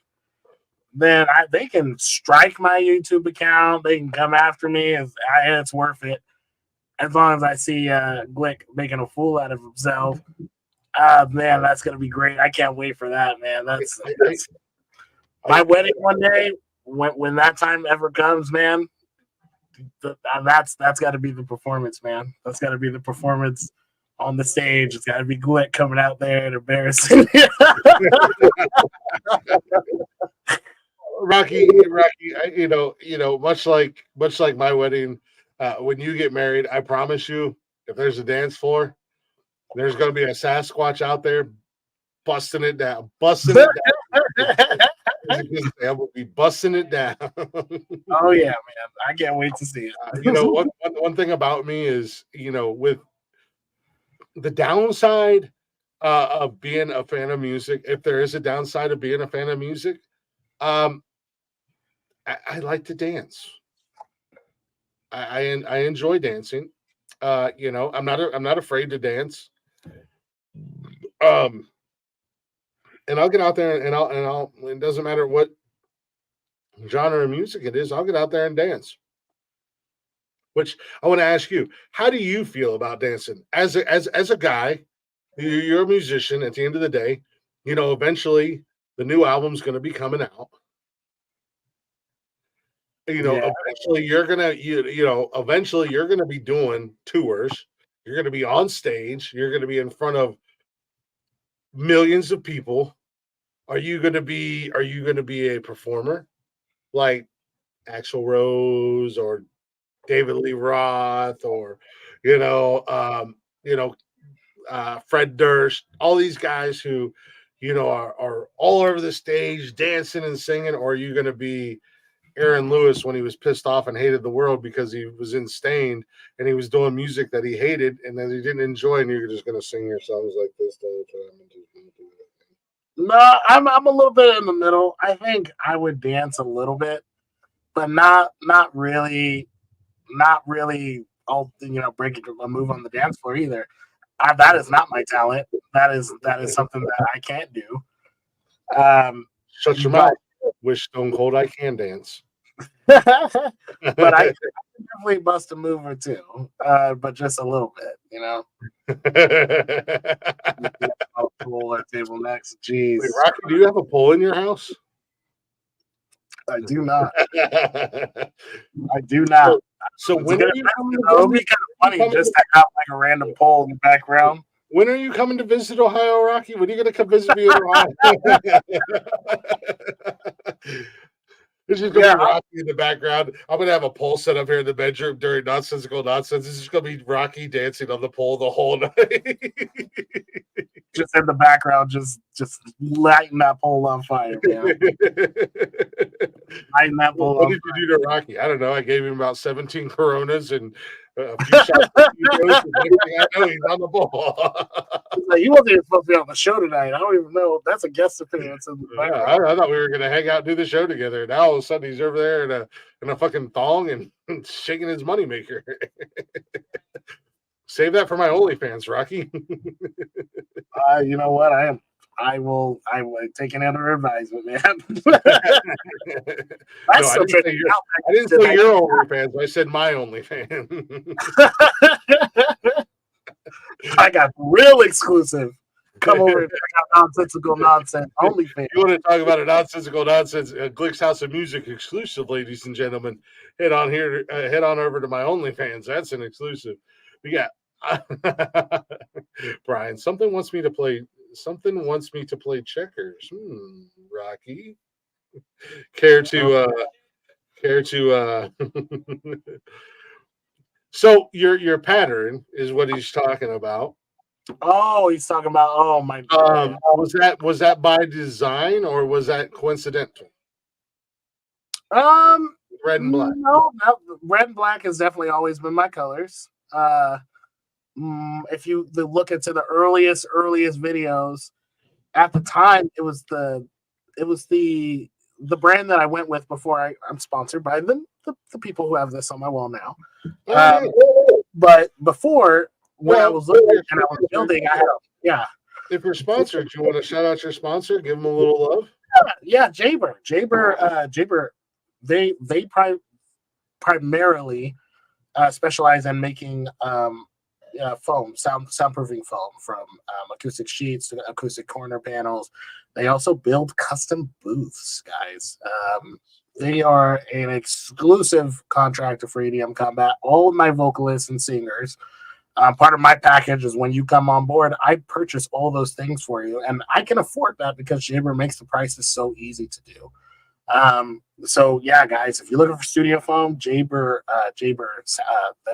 B: then they can strike my YouTube account. They can come after me. It's worth it. As long as I see Glick making a fool out of himself. Man, that's gonna be great. I can't wait for that, man. That's my wedding one day. When that time ever comes, man, that's got to be the performance, man. That's got to be the performance on the stage. It's got to be Glick coming out there and embarrassing.
A: Rocky, much like my wedding, when you get married, I promise you, if there's a dance floor, There's going to be a Sasquatch out there busting it down, busting it down. I will be busting it down.
B: Oh yeah, man! I can't wait to see it.
A: One thing about me is, with the downside of being a fan of music, if there is a downside of being a fan of music, I like to dance. I enjoy dancing. I'm not afraid to dance. And I'll get out there and I'll it doesn't matter what genre of music it is, I'll get out there and dance. Which I want to ask you, how do you feel about dancing? As a guy, you're a musician at the end of the day, eventually the new album's going to be coming out. Eventually you're gonna eventually you're gonna be doing tours. You're gonna be on stage. You're gonna be in front of millions of people. Are you gonna be a performer like Axl Rose or David Lee Roth or Fred Durst, all these guys who are all over the stage dancing and singing? Or are you gonna be Aaron Lewis when he was pissed off and hated the world because he was in Stained and he was doing music that he hated and that he didn't enjoy, and you're just going to sing your songs like this the whole time?
B: No, I'm a little bit in the middle. I think I would dance a little bit, but not really. I'll break it a move on the dance floor either. That is not my talent. That is something that I can't do.
A: Shut your mouth. Wish Stone Cold I can dance.
B: But I can definitely bust a move or two, but just a little bit, Pole or table next. Jeez.
A: Wait, Rocky, do you have a pole in your house?
B: I do not. I do not.
A: So when are you coming
B: it would be kind of funny just to have like a random pole in the background.
A: When are you coming to visit Ohio, Rocky? When are you going to come visit me in Ohio? This is going to be Rocky in the background. I'm going to have a pole set up here in the bedroom during Nonsensical Nonsense. This is going to be Rocky dancing on the pole the whole night.
B: Just in the background, just lighting that pole on fire, man. Lighting that pole
A: What did you do to Rocky? I don't know. I gave him about 17 Coronas and a few shots of Tito's, and next thing I know, he's on the ball.
B: He wasn't even supposed to be on the show tonight. I don't even know. That's a guest appearance.
A: I thought we were going to hang out and do the show together. Now all of a sudden he's over there in a fucking thong and shaking his moneymaker. Save that for my OnlyFans, Rocky.
B: You know what? I will take it under advisement, man.
A: I didn't say your OnlyFans. I said my OnlyFans.
B: I got real exclusive. Come over and check out Nonsensical Nonsense OnlyFans.
A: You want to talk about a Nonsensical Nonsense, Glick's House of Music exclusive, ladies and gentlemen? Head on over to my OnlyFans. That's an exclusive. We got Brian. Something wants me to play checkers. Rocky. Care to So your pattern is what he's talking about.
B: Oh, he's talking about my
A: was that by design or was that coincidental? Red and black.
B: No, red and black has definitely always been my colors. If you look into the earliest videos, at the time it was the brand that I went with before I'm sponsored by the people who have this on my wall now. But before, when I was looking and I was building, I had
A: If you're sponsored, you want to shout out your sponsor, give them a little love.
B: Yeah, Jaber. They primarily specialize in making foam, soundproofing foam, from acoustic sheets to acoustic corner panels. They also build custom booths, guys. They are an exclusive contractor for EDM Combat. All of my vocalists and singers, part of my package is when you come on board, I purchase all those things for you. And I can afford that because Jaber makes the prices so easy to do. So yeah, guys, if you're looking for studio foam, Jaber,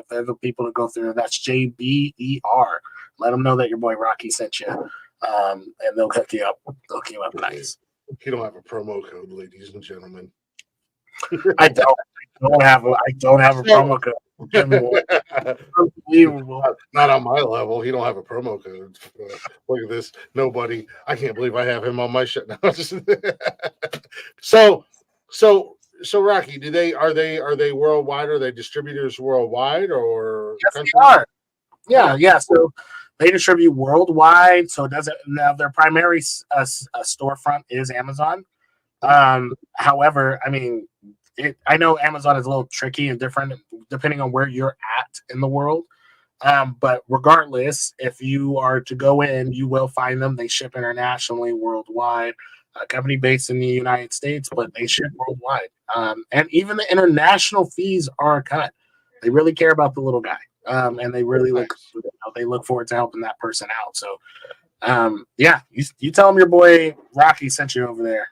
B: they're the people to go through. That's JBER. Let them know that your boy Rocky sent you, and they'll hook you up. They'll hook you up nice.
A: You don't have a promo code, ladies and gentlemen.
B: I don't have a promo code. Give me one. Unbelievable.
A: Not on my level. He don't have a promo code. Look at this. Nobody. I can't believe I have him on my shit now. So Rocky, are they worldwide? Are they distributors worldwide or
B: Yes, they are. Yeah. So they distribute worldwide. So it doesn't now their primary storefront is Amazon. However, I mean, I know Amazon is a little tricky and different depending on where you're at in the world. But regardless, if you are to go in, you will find them. They ship internationally, worldwide. A company based in the United States, but they ship worldwide. And even the international fees are cut. They really care about the little guy, and they really look forward to helping that person out. So, yeah, you tell them your boy Rocky sent you over there.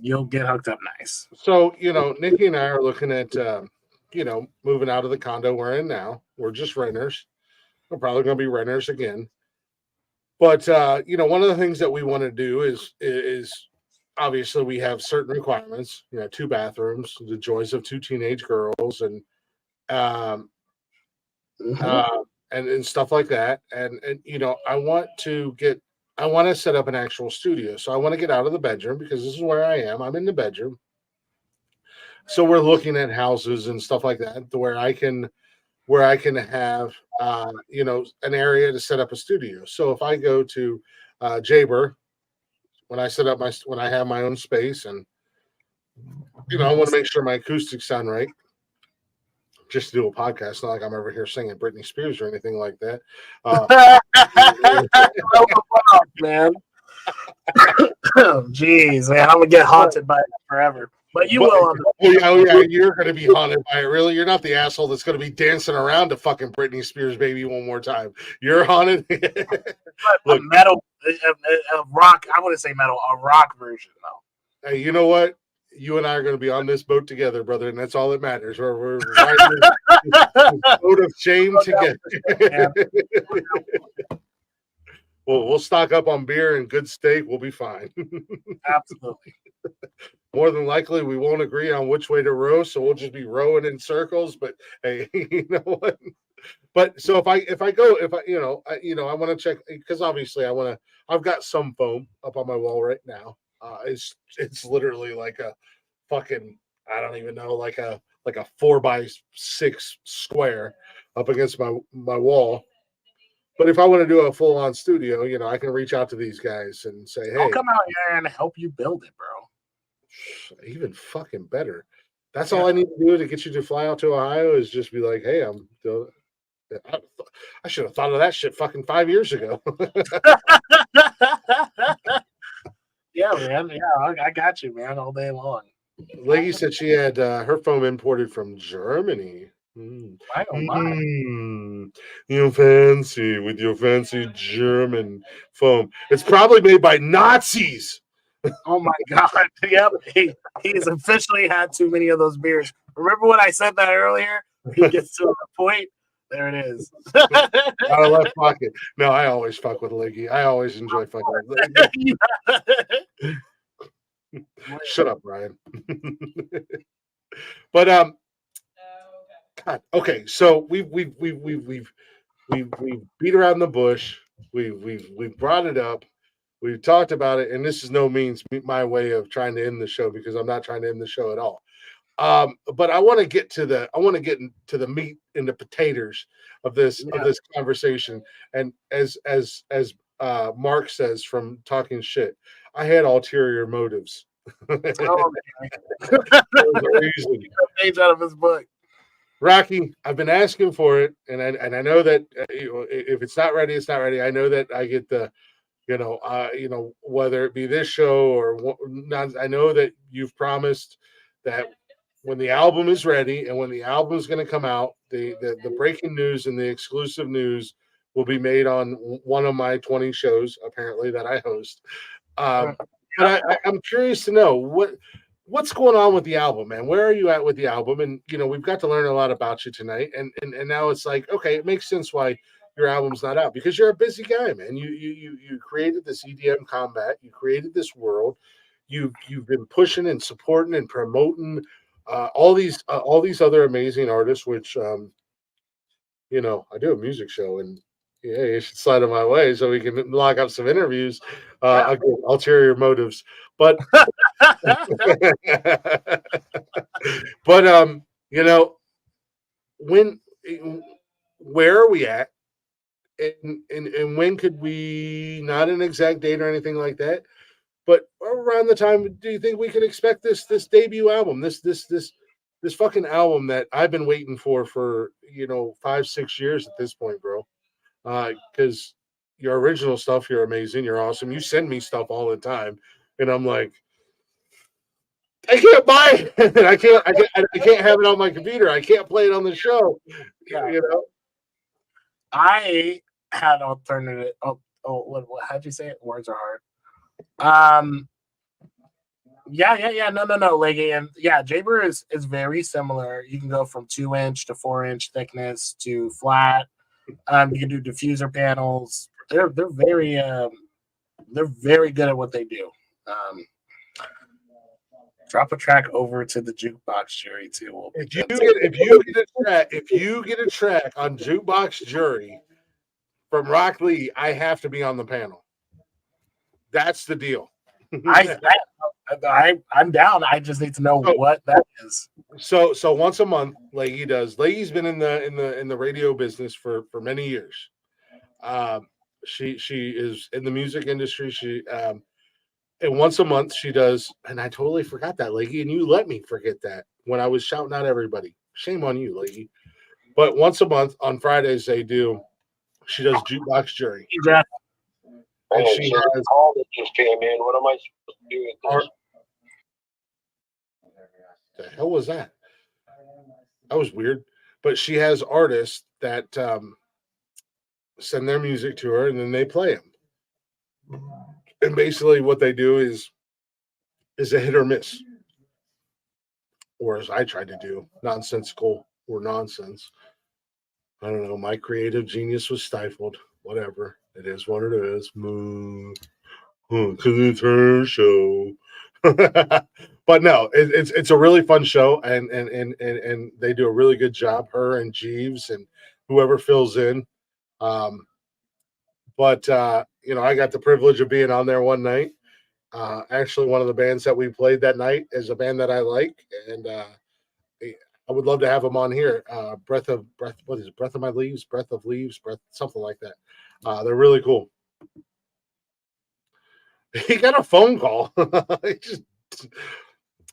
B: You'll get hooked up nice.
A: So, Nikki and I are looking at, moving out of the condo we're in now. We're just renters. We're probably going to be renters again. But, one of the things that we want to do is obviously we have certain requirements, 2 bathrooms, the joys of 2 teenage girls and stuff like that. And I want to set up an actual studio. So I want to get out of the bedroom because this is where I am. I'm in the bedroom. So we're looking at houses and stuff like that where I can have an area to set up a studio. So if I go to Jaber, when I have my own space and I want to make sure my acoustics sound right. Just to do a podcast, not like I'm ever here singing Britney Spears or anything like that.
B: Man. Jeez, man, I'm gonna get haunted by it forever. But you will.
A: Yeah, you're gonna be haunted by it. Really, you're not the asshole that's gonna be dancing around to fucking Britney Spears, baby, one more time. You're haunted.
B: Look, metal, a rock. I wouldn't say metal, a rock version though.
A: Hey, you know what? You and I are going to be on this boat together, brother, and that's all that matters. We're riding this boat of shame together. We'll stock up on beer and good steak. We'll be fine.
B: Absolutely.
A: More than likely, we won't agree on which way to row, so we'll just be rowing in circles. But hey, you know what? But so if I want to check because obviously I've got some foam up on my wall right now. It's literally like a fucking I don't even know like a 4x6 square up against my wall. But if I want to do a full on studio, I can reach out to these guys and say, "Hey,
B: I'll come out here and help you build it, bro."
A: Even fucking better. That's all I need to do to get you to fly out to Ohio is just be like, "Hey, I should have thought of that shit fucking 5 years ago."
B: Yeah, man. Yeah, I got you, man, all day long.
A: Lady said she had her foam imported from Germany.
B: I don't mind.
A: You fancy with your fancy German foam. It's probably made by Nazis.
B: Oh my god. Yep. He's officially had too many of those beers. Remember when I said that earlier? He gets to a point. There it is.
A: Out of left pocket. No, I always fuck with Leggy. I always enjoy fucking with Leggy. Shut up, Brian. But God, okay. So we've beat around the bush. We've brought it up. We've talked about it, and this is no means my way of trying to end the show because I'm not trying to end the show at all. But I want to get to the meat and the potatoes of this conversation. And as Mark says from talking shit, I had ulterior motives.
B: Oh,
A: Page out of his book. Rocky, I've been asking for it, and I know that if it's not ready, it's not ready. I know that I get the, whether it be this show or not. I know that you've promised that when the album is ready and when the album is going to come out, the breaking news and the exclusive news will be made on one of my 20 shows, apparently, that I host. But I'm curious to know what's going on with the album, man. Where are you at with the album? And we've got to learn a lot about you tonight. And now it's like, okay, it makes sense why your album's not out? Because you're a busy guy, man. You created this EDM Combat. You created this world. You've been pushing and supporting and promoting all these other amazing artists. Which I do a music show, and yeah, you should slide on my way so we can lock up some interviews. Again, ulterior motives, but but when where are we at, and when could we, not an exact date or anything like that, but around the time do you think we can expect this debut album, this fucking album that I've been waiting for 5-6 years at this point, bro? Because your original stuff, you're amazing, you're awesome, you send me stuff all the time, and I'm like, I can't buy it. I can't have it on my computer. I can't play it on the show.
B: Yeah.
A: You know,
B: I had alternative. What? How'd you say it? Words are hard. Yeah. No. Leggy, and yeah, Jaber is very similar. You can go from 2-inch to 4-inch thickness to flat. You can do diffuser panels. They're very good at what they do. Drop a track over to the jukebox jury too.
A: if you get a track on Jukebox Jury from Rock Lee, I have to be on the panel. That's the deal.
B: I'm down. I just need to know what that is.
A: So once a month, Leggy does. Leggy's been in the radio business for many years. She is in the music industry. And once a month she does, and I totally forgot that, Leggy, and you let me forget that when I was shouting out everybody. Shame on you, Leggy. But once a month on Fridays she does Jukebox Jury.
B: Yeah.
A: And she has
G: call that just came in. What am I supposed to do with this?
A: The hell was that? That was weird. But she has artists that send their music to her, and then they play them. And basically, what they do is a hit or miss, or as I tried to do, nonsensical or nonsense. I don't know. My creative genius was stifled. Whatever. It is what it is. Because it's her show. But no, it's a really fun show, and they do a really good job. Her and Jeeves and whoever fills in. But I got the privilege of being on there one night. Actually, one of the bands that we played that night is a band that I like, and I would love to have them on here. Breath of My Leaves, Breath of Leaves, something like that. They're really cool. He got a phone call.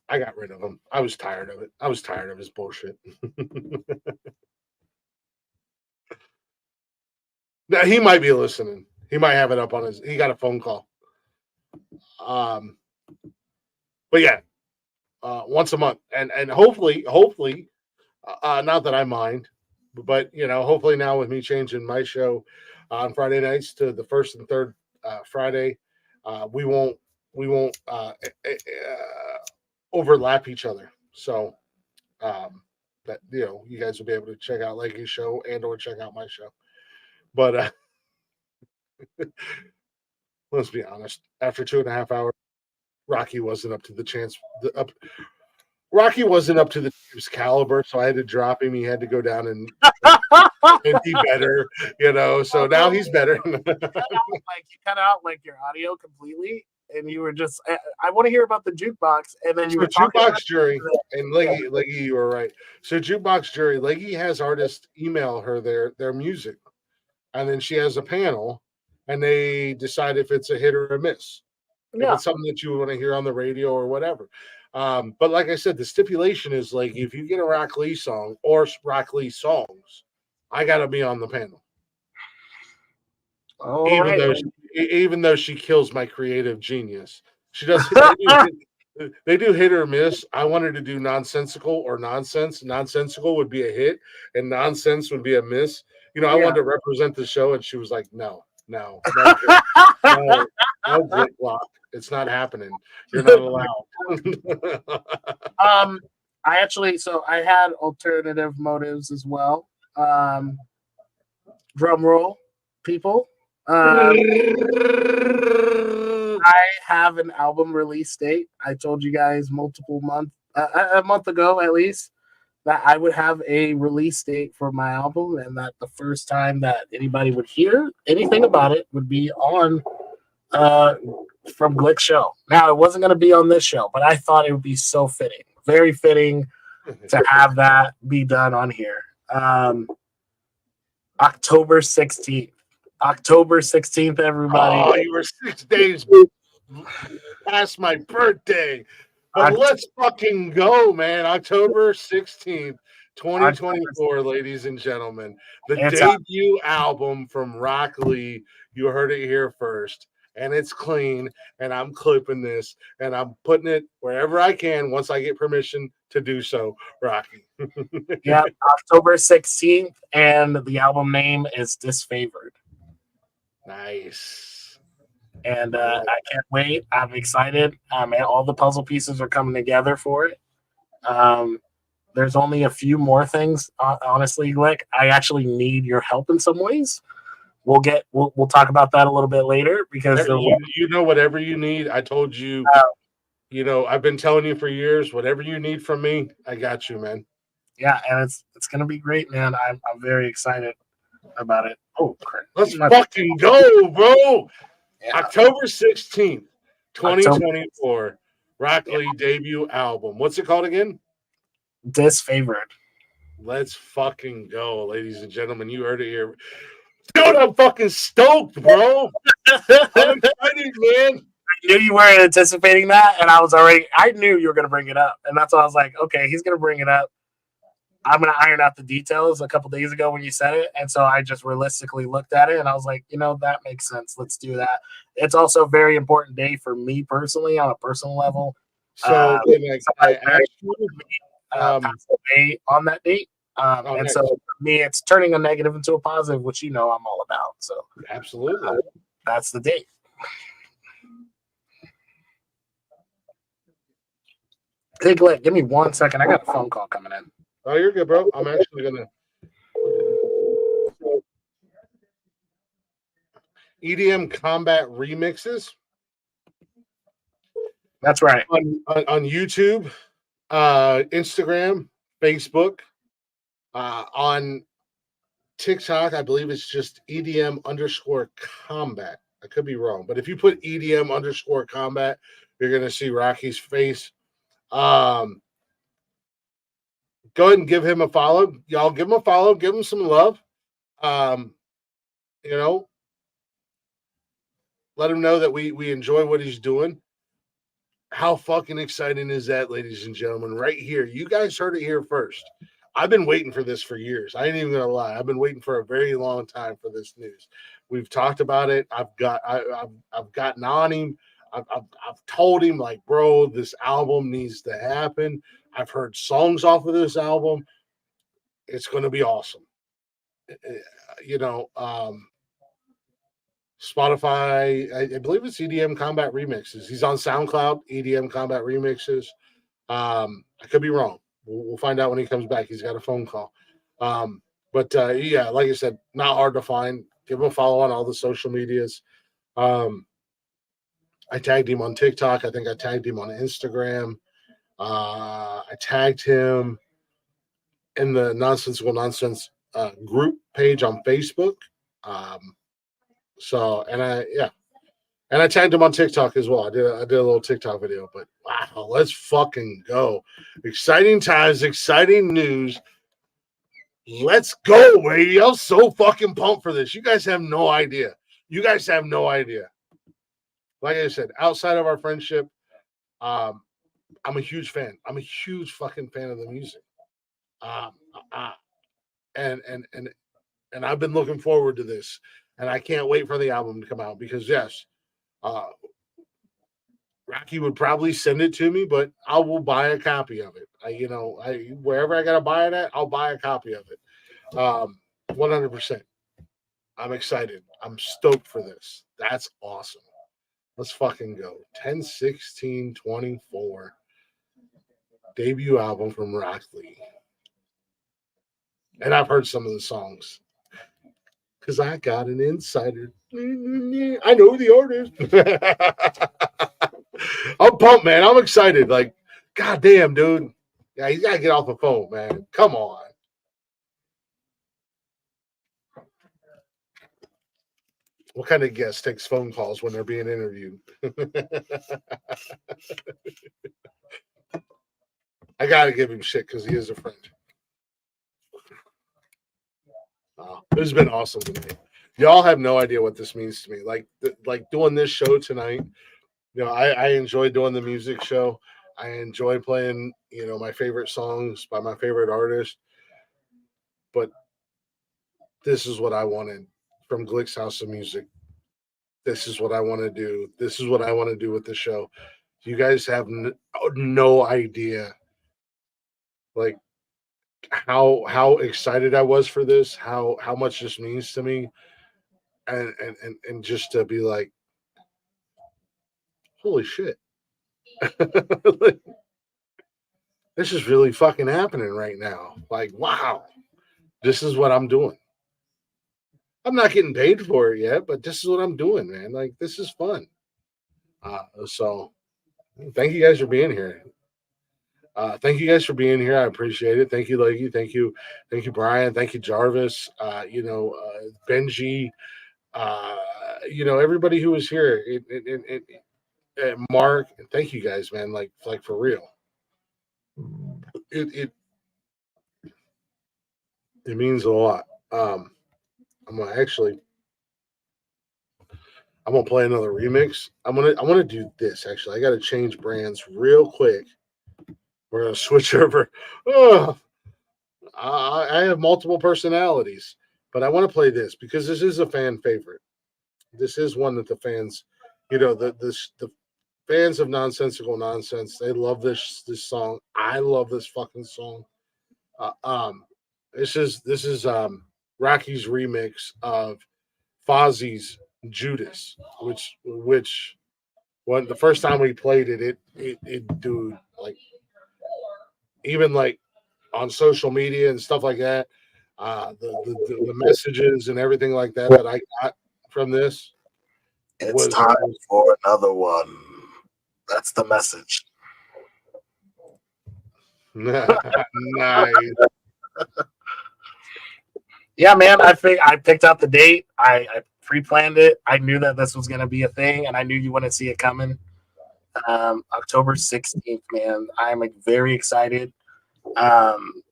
A: I got rid of him. I was tired of it. I was tired of his bullshit. Now, he might be listening. He might have it up on his. He got a phone call. But yeah, once a month, and hopefully, not that I mind, but hopefully now with me changing my show on Friday nights to the first and third Friday, we won't overlap each other. So that you guys will be able to check out Leggy's show and or check out my show. But let's be honest. After 2.5 hours, Rocky wasn't up to the chance. Rocky wasn't up to the caliber, so I had to drop him. He had to go down and be better, So now he's better.
B: You cut out like your audio completely, and you were just. I want to hear about the jukebox, and then you were talking
A: Jukebox Jury and Leggy. You were right. So Jukebox Jury, Leggy has artists email her their music, and then she has a panel, and they decide if it's a hit or a miss.
B: Yeah.
A: If it's something that you want to hear on the radio or whatever. But like I said, the stipulation is like if you get a Rock Lee song or Rock Lee songs, I gotta be on the panel. Even though she kills my creative genius. She does they do hit or miss. I wanted to do nonsensical or nonsense. Nonsensical would be a hit, and nonsense would be a miss. I wanted to represent the show, and she was like, no, Glick block. It's not happening. You're not allowed.
B: I had alternative motives as well. drum roll, people. I have an album release date. I told you guys a month ago at least, that I would have a release date for my album, and that the first time that anybody would hear anything about it would be on from Glick's show. Now, it wasn't going to be on this show, but I thought it would be so fitting, very fitting, to have that be done on here. October 16th. October 16th, everybody.
A: Oh, you were 6 days past my birthday. But let's fucking go, man. October 16th, 2024, ladies and gentlemen. The debut album from Rock Lee. You heard it here first. And it's clean. And I'm clipping this. And I'm putting it wherever I can once I get permission to do so, Rocky.
B: Yeah, October 16th. And the album name is Disfavored.
A: Nice.
B: And I can't wait. I'm excited. And all the puzzle pieces are coming together for it. There's only a few more things, honestly, Glick. I actually need your help in some ways. We'll talk about that a little bit later because
A: you know, whatever you need. I told you, I've been telling you for years, whatever you need from me, I got you, man.
B: Yeah, and it's gonna be great, man. I'm very excited about it. Oh, crap.
A: Let's fucking go, bro. Yeah. October 16th, 2024. Rock Lee debut album. What's it called again?
B: Disfavored.
A: Let's fucking go, ladies and gentlemen. You heard it here. Dude, I'm fucking stoked, bro. I'm excited, man.
B: I knew you weren't anticipating that, and I knew you were gonna bring it up. And that's why I was like, okay, he's gonna bring it up. I'm going to iron out the details a couple days ago when you said it. And so I just realistically looked at it and I was like, that makes sense. Let's do that. It's also a very important day for me personally on a personal level.
A: So I
B: passed away on that date. And so for me, it's turning a negative into a positive, which I'm all about. So
A: absolutely.
B: That's the date. Hey, Glick, give me 1 second. I got a phone call coming in.
A: Oh, you're good, bro. I'm actually gonna EDM Combat remixes.
B: That's right.
A: On YouTube, Instagram, Facebook, on TikTok, I believe it's just EDM_combat. I could be wrong, but if you put EDM_combat, you're gonna see Rocky's face. Go ahead and give him a follow. Y'all give him a follow. Give him some love. Let him know that we enjoy what he's doing. How fucking exciting is that, ladies and gentlemen? Right here. You guys heard it here first. I've been waiting for this for years. I ain't even gonna lie. I've been waiting for a very long time for this news. We've talked about it. I've gotten on him. I've told him, like, bro, this album needs to happen. I've heard songs off of this album. It's going to be awesome. Spotify, I believe it's EDM Combat Remixes. He's on SoundCloud, EDM Combat Remixes. I could be wrong. We'll find out when he comes back. He's got a phone call. But like I said, not hard to find. Give him a follow on all the social medias. I tagged him on TikTok. I think I tagged him on Instagram. I tagged him in the Nonsensical Nonsense group page on Facebook. And I tagged him on TikTok as well. I did a little TikTok video, but wow, let's fucking go. Exciting times, exciting news. Let's go, baby. I'm so fucking pumped for this. You guys have no idea. Like I said, outside of our friendship, I'm a huge fan. I'm a huge fucking fan of the music. And I've been looking forward to this, and I can't wait for the album to come out because yes, Rocky would probably send it to me, but I will buy a copy of it. Wherever I gotta buy it at, I'll buy a copy of it. 100%. I'm excited. I'm stoked for this. That's awesome. Let's fucking go. 10/16/24. Debut album from Rock Lee. And I've heard some of the songs. because I got an insider. I know the artist. I'm pumped, man. I'm excited. Like, goddamn, dude. Yeah, he's got to get off the phone, man. Come on. What kind of guest takes phone calls when they're being interviewed? I got to give him shit because he is a friend. This has been awesome tonight. Y'all have no idea what this means to me. Like doing this show tonight. You know, I enjoy doing the music show. I enjoy playing, you know, my favorite songs by my favorite artist. But this is what I wanted from Glick's House of Music. This is what I want to do. This is what I want to do with the show. You guys have no idea, like how excited I was for this, how much this means to me, and just to be like, holy shit. Like, this is really fucking happening right now. Like, wow, this is what I'm doing. I'm not getting paid for it yet, but this is what I'm doing, man. Like, this is fun. So thank you guys for being here. Thank you guys for being here. I appreciate it. Thank you, Leggy. Thank you, Brian. Thank you, Jarvis. Benji. Everybody who was here. Mark. Thank you guys, man. Like for real. It means a lot. I'm gonna play another remix. I want to do this actually. I got to change brands real quick. We're gonna switch over. Oh, I have multiple personalities, but I want to play this because this is a fan favorite. This is one that the fans, the fans of Nonsensical Nonsense, they love this song. I love this fucking song. This is Rocky's remix of Fozzie's Judas, which when the first time we played it dude, like, even like on social media and stuff like that, the messages and everything like that I got from this.
B: It's time for another one. That's the message.
A: Nice.
B: Yeah, man. I picked out the date. I pre-planned it. I knew that this was gonna be a thing, and I knew you wouldn't see it coming. October 16th, man. I'm very excited. And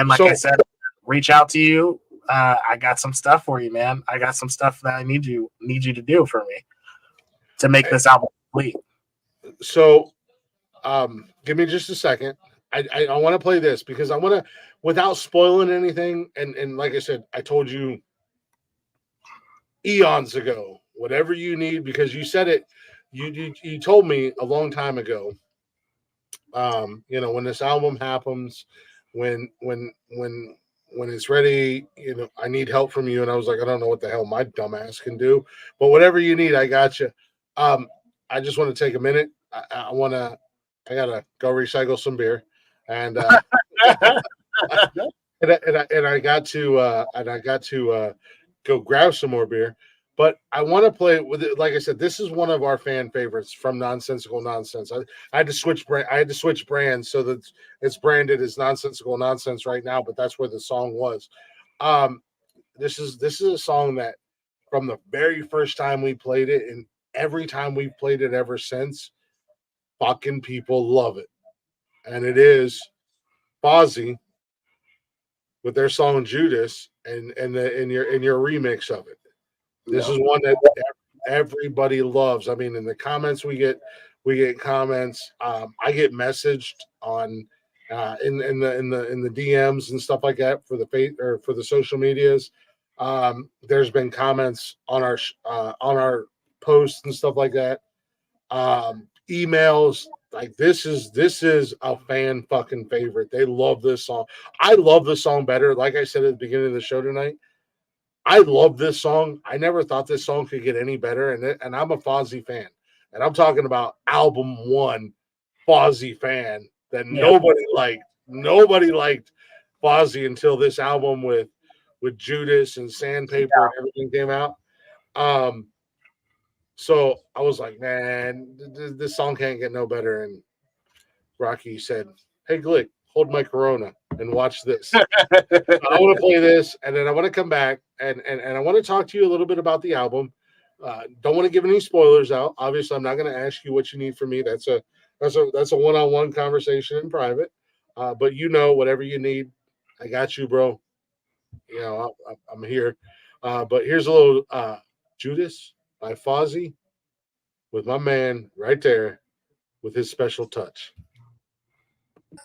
B: like I said, reach out to you. I got some stuff for you, man. I got some stuff that I need you to do for me to make this album complete.
A: So, give me just a second. I want to play this because I want to, without spoiling anything. And like I said, I told you eons ago, whatever you need, because you said it. You told me a long time ago. When this album happens, when it's ready, I need help from you. And I was like, I don't know what the hell my dumbass can do, but whatever you need, I got you. I just want to take a minute. I gotta go recycle some beer, and I got to go grab some more beer. But I want to play with it. Like I said, this is one of our fan favorites from Nonsensical Nonsense. I had to switch brands so that it's branded as Nonsensical Nonsense right now, but that's where the song was. This is a song that from the very first time we played it, and every time we've played it ever since, fucking people love it. And it is Fozzy with their song Judas and your remix of it. This is one that everybody loves. I mean, in the comments we get comments. I get messaged on in the DMs and stuff like that for the social medias. There's been comments on our posts and stuff like that. Emails. Like, this is a fan fucking favorite. They love this song. I love this song better. Like I said at the beginning of the show tonight, I love this song. I never thought this song could get any better. And I'm a Fozzy fan. And I'm talking about album one Fozzy fan that nobody liked. Nobody liked Fozzy until this album with with Judas and Sandpaper and everything came out. So I was like, man, this song can't get no better. And Rocky said, "Hey Glick, hold my Corona and watch this. I want to play this, and then I want to come back and I want to talk to you a little bit about the album. Don't want to give any spoilers out. Obviously, I'm not going to ask you what you need from me. That's a one-on-one conversation in private. But whatever you need, I got you, bro. I'm here. But here's a little Judas by Fozzy with my man right there with his special touch.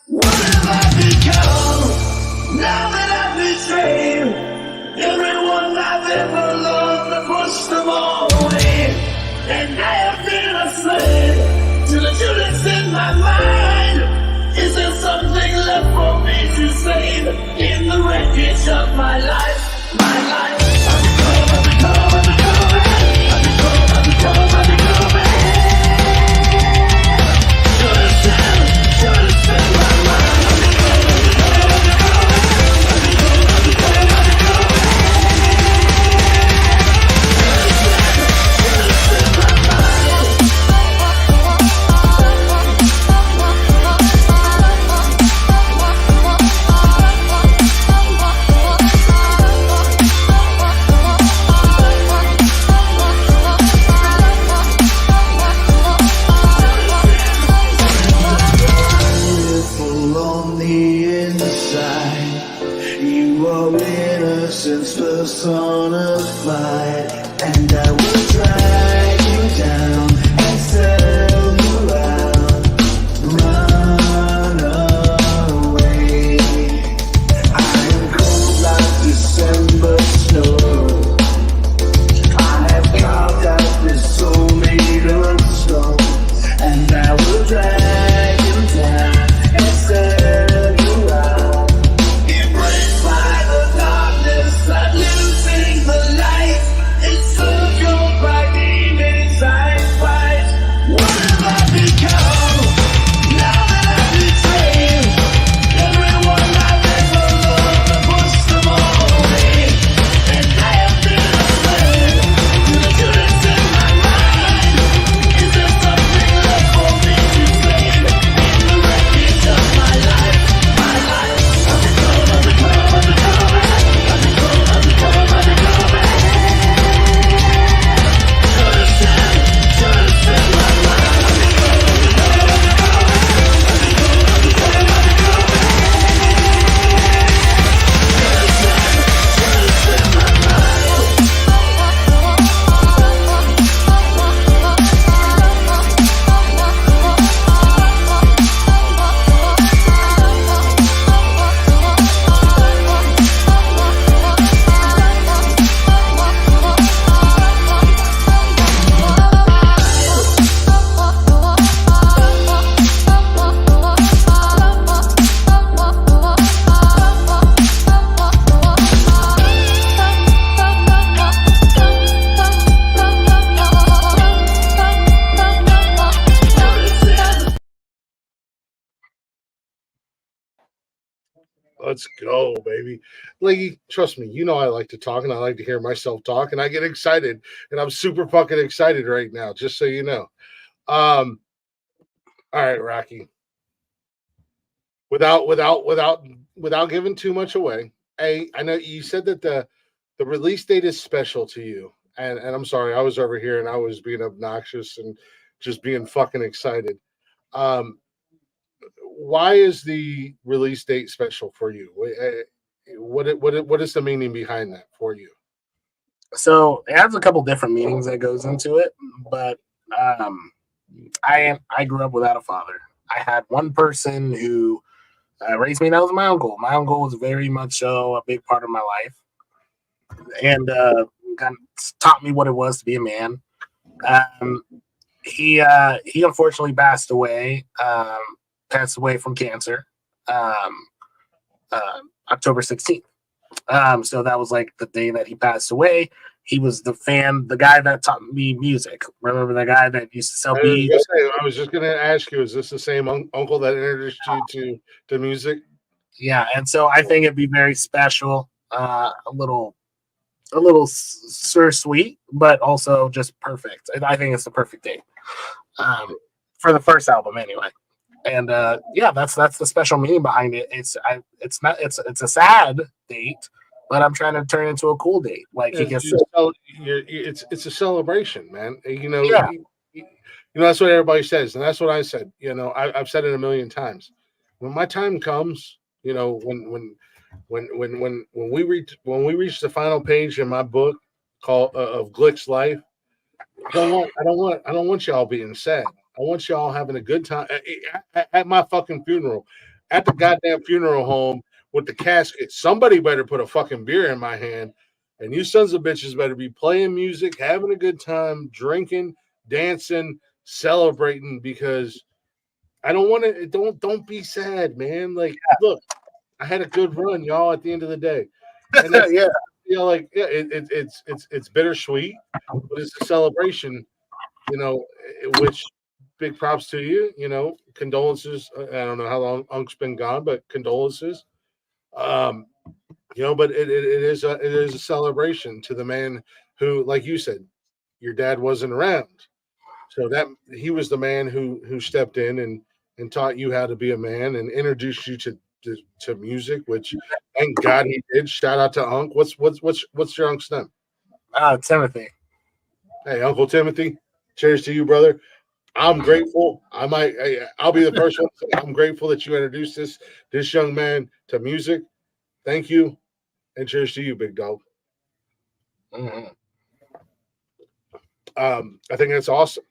C: What have I become now that I've betrayed everyone I've ever loved? I pushed them all away, and I have been a slave to the Judas in my mind. Is there something left for me to save in the wreckage of my life? My life. I become. Personified, and I will drag you down and sell you out. Run away. I am cold like December snow. I have carved out this soul made of stone, and I will drag you down and sell you out. Embraced by the darkness, I losing the light. It's circled by demons I fight. What have I become now that I've betrayed everyone I've ever loved? I pushed them all away, and I have been a slave to the Judas in my mind. Is there something left for me to save in the wreckage of my life? My life. I
A: Let's go, baby. Leggy, trust me, I like to talk and I like to hear myself talk and I get excited and I'm super fucking excited right now, just so you know. All right, Rocky. Without giving too much away, I know you said that the release date is special to you. And I'm sorry, I was over here and I was being obnoxious and just being fucking excited. Why is the release date special for you? What is the meaning behind that for you?
B: So it has a couple different meanings that goes into it, but I grew up without a father. I had one person who raised me. That was my uncle. My uncle was very much so a big part of my life, and kind of taught me what it was to be a man. He unfortunately passed away from cancer, October 16th. So that was like the day that he passed away. He was the guy that taught me music. Remember the guy that used to sell beads?
A: I was just going to ask you, is this the same uncle that introduced you to music?
B: Yeah, and so I think it'd be very special a little sweet, but also just perfect. And I think it's the perfect date for the first album, anyway. And yeah, that's the special meaning behind it. It's a sad date, but I'm trying to turn it into a cool date. Like he gets
A: it's a celebration, man.
B: Yeah.
A: That's what everybody says, and that's what I said. I've said it a million times. When my time comes, when we reach the final page in my book called of Glick's life, I don't want y'all being sad. I want y'all having a good time at my fucking funeral, at the goddamn funeral home with the casket. Somebody better put a fucking beer in my hand, and you sons of bitches better be playing music, having a good time, drinking, dancing, celebrating, because I don't want to. Don't be sad, man. Like, look, I had a good run, y'all. At the end of the day, and that's,
B: Yeah.
A: It's bittersweet, but it's a celebration. Which big props to you. Condolences. I don't know how long Unk's been gone, but condolences. But it is a celebration to the man who, like you said, your dad wasn't around, so that he was the man who stepped in and taught you how to be a man and introduced you to music, which thank God he did. Shout out to Unk. What's your Unc's name?
B: Timothy.
A: Hey, Uncle Timothy. Cheers to you, brother. I'm grateful. I'll be the first one to say I'm grateful that you introduced this young man to music. Thank you, and cheers to you, big dog.
B: Mm-hmm.
A: I think that's awesome.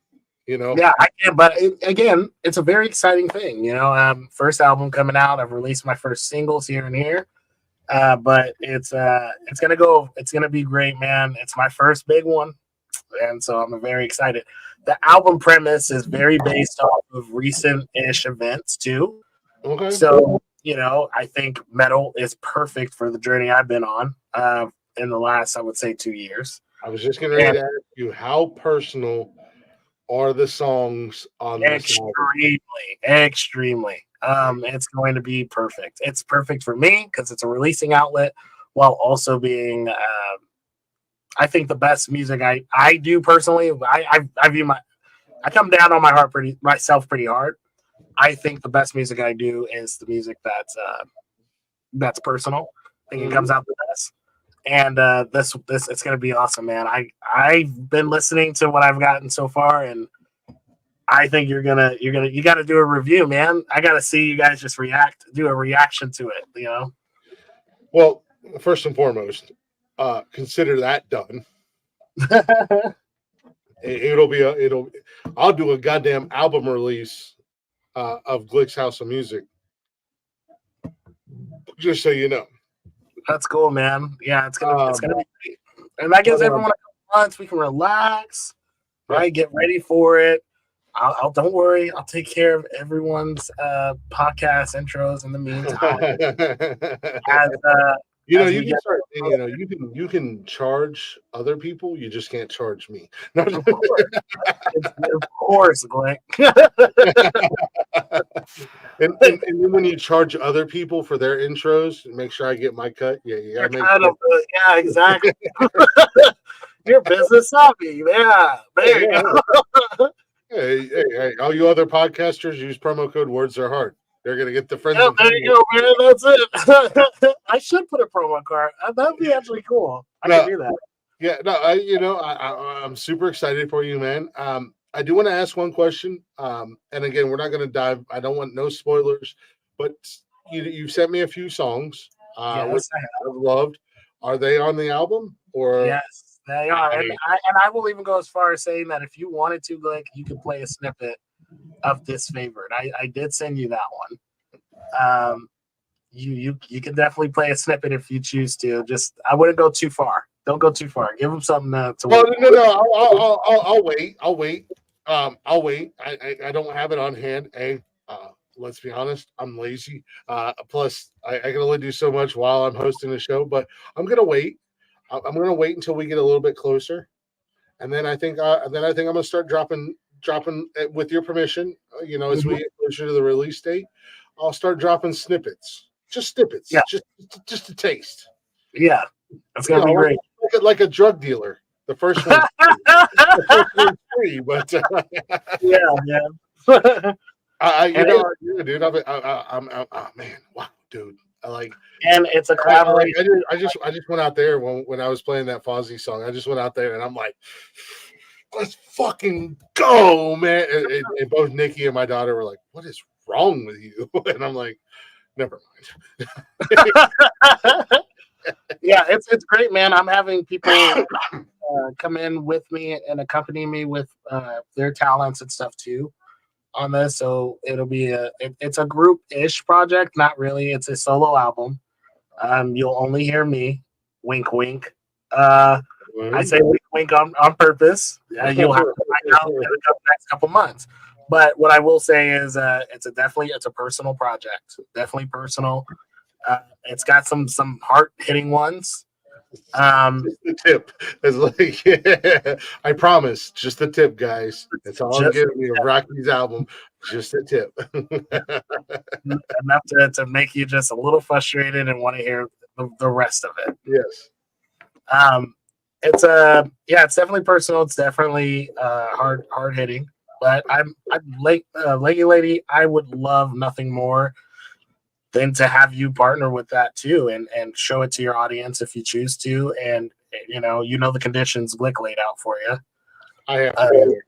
B: Yeah, I can, but again, it's a very exciting thing. First album coming out. I've released my first singles here and here, but it's gonna be great, man. It's my first big one, and so I'm very excited. The album premise is very based off of recent-ish events too.
A: Okay.
B: So I think metal is perfect for the journey I've been on in the last, I would say, 2 years.
A: I was just getting ready to ask you, how personal are the songs on this album?
B: Extremely. It's going to be perfect. It's perfect for me because it's a releasing outlet while also being, I think, the best music I do personally. I view I come down on myself pretty hard. I think the best music I do is the music that's personal. I think it comes out the best. And this it's gonna be awesome, man. I've been listening to what I've gotten so far, and I think you got to do a review, man. I got to see you guys just do a reaction to it.
A: Well, first and foremost, consider that done. I'll do a goddamn album release of Glick's House of Music, just so you know.
B: That's cool, man. Yeah, it's gonna be great. And that gives everyone a couple months. We can relax, right? Get ready for it. I'll don't worry. I'll take care of everyone's podcast intros in the meantime.
A: You can charge other people. You just can't charge me.
B: Of course, Glick.
A: and then when you charge other people for their intros, make sure I get my cut. Yeah, you gotta make sure.
B: Yeah, exactly. You're business savvy. Yeah, there you go.
A: Hey, all you other podcasters, use promo code Words Are Hard. They're gonna get the friends.
B: Yeah, there you go, man. That's it. I should put a promo card. That'd be actually cool. I can do that.
A: Yeah, no, I'm super excited for you, man. I do want to ask one question. And again, we're not going to dive. I don't want no spoilers, but you sent me a few songs, which I've loved. Are they on the album? Or
B: yes, they are. And I will even go as far as saying that if you wanted to, like, you could play a snippet of this favorite. I did send you that one. You can definitely play a snippet if you choose to. Just I wouldn't go too far. Don't go too far. Give them something to.
A: Well, no. I'll wait. I'll wait. I don't have it on hand. Let's be honest. I'm lazy. Plus, I can only do so much while I'm hosting the show. But I'm gonna wait. I'm gonna wait until we get a little bit closer, and then I think I'm gonna start dropping with your permission. As we get closer to the release date, I'll start dropping snippets. Just snippets.
B: Yeah.
A: Just a taste.
B: Yeah, it's gonna be great.
A: Like a drug dealer. The first one, the first one's free, but
B: Yeah.
A: dude, oh, man, wow, dude, I like.
B: And it's a collaboration.
A: I just went out there when I was playing that Fozzy song. I just went out there and I'm like, let's fucking go, man. And both Nikki and my daughter were like, what is wrong with you? And I'm like, never mind.
B: Yeah, it's great, man. I'm having people come in with me and accompany me with their talents and stuff too on this. So it'll be it's a group-ish project. Not really. It's a solo album. You'll only hear me. Wink, wink. I say wink, wink on purpose. You'll have to find out in the next couple months. But what I will say is, it's a personal project. Definitely personal. It's got some hard hitting ones.
A: The tip is like, yeah, I promise, just the tip, guys. That's all I'm giving you of Rocky's album. Just a tip.
B: Enough to make you just a little frustrated and want to hear the rest of it.
A: Yes.
B: It's definitely personal. It's definitely hard hitting. But I'm Leggy Lady. I would love nothing more than to have you partner with that too, and show it to your audience if you choose to. And you know the conditions Glick laid out for you.
A: I have to be
B: there.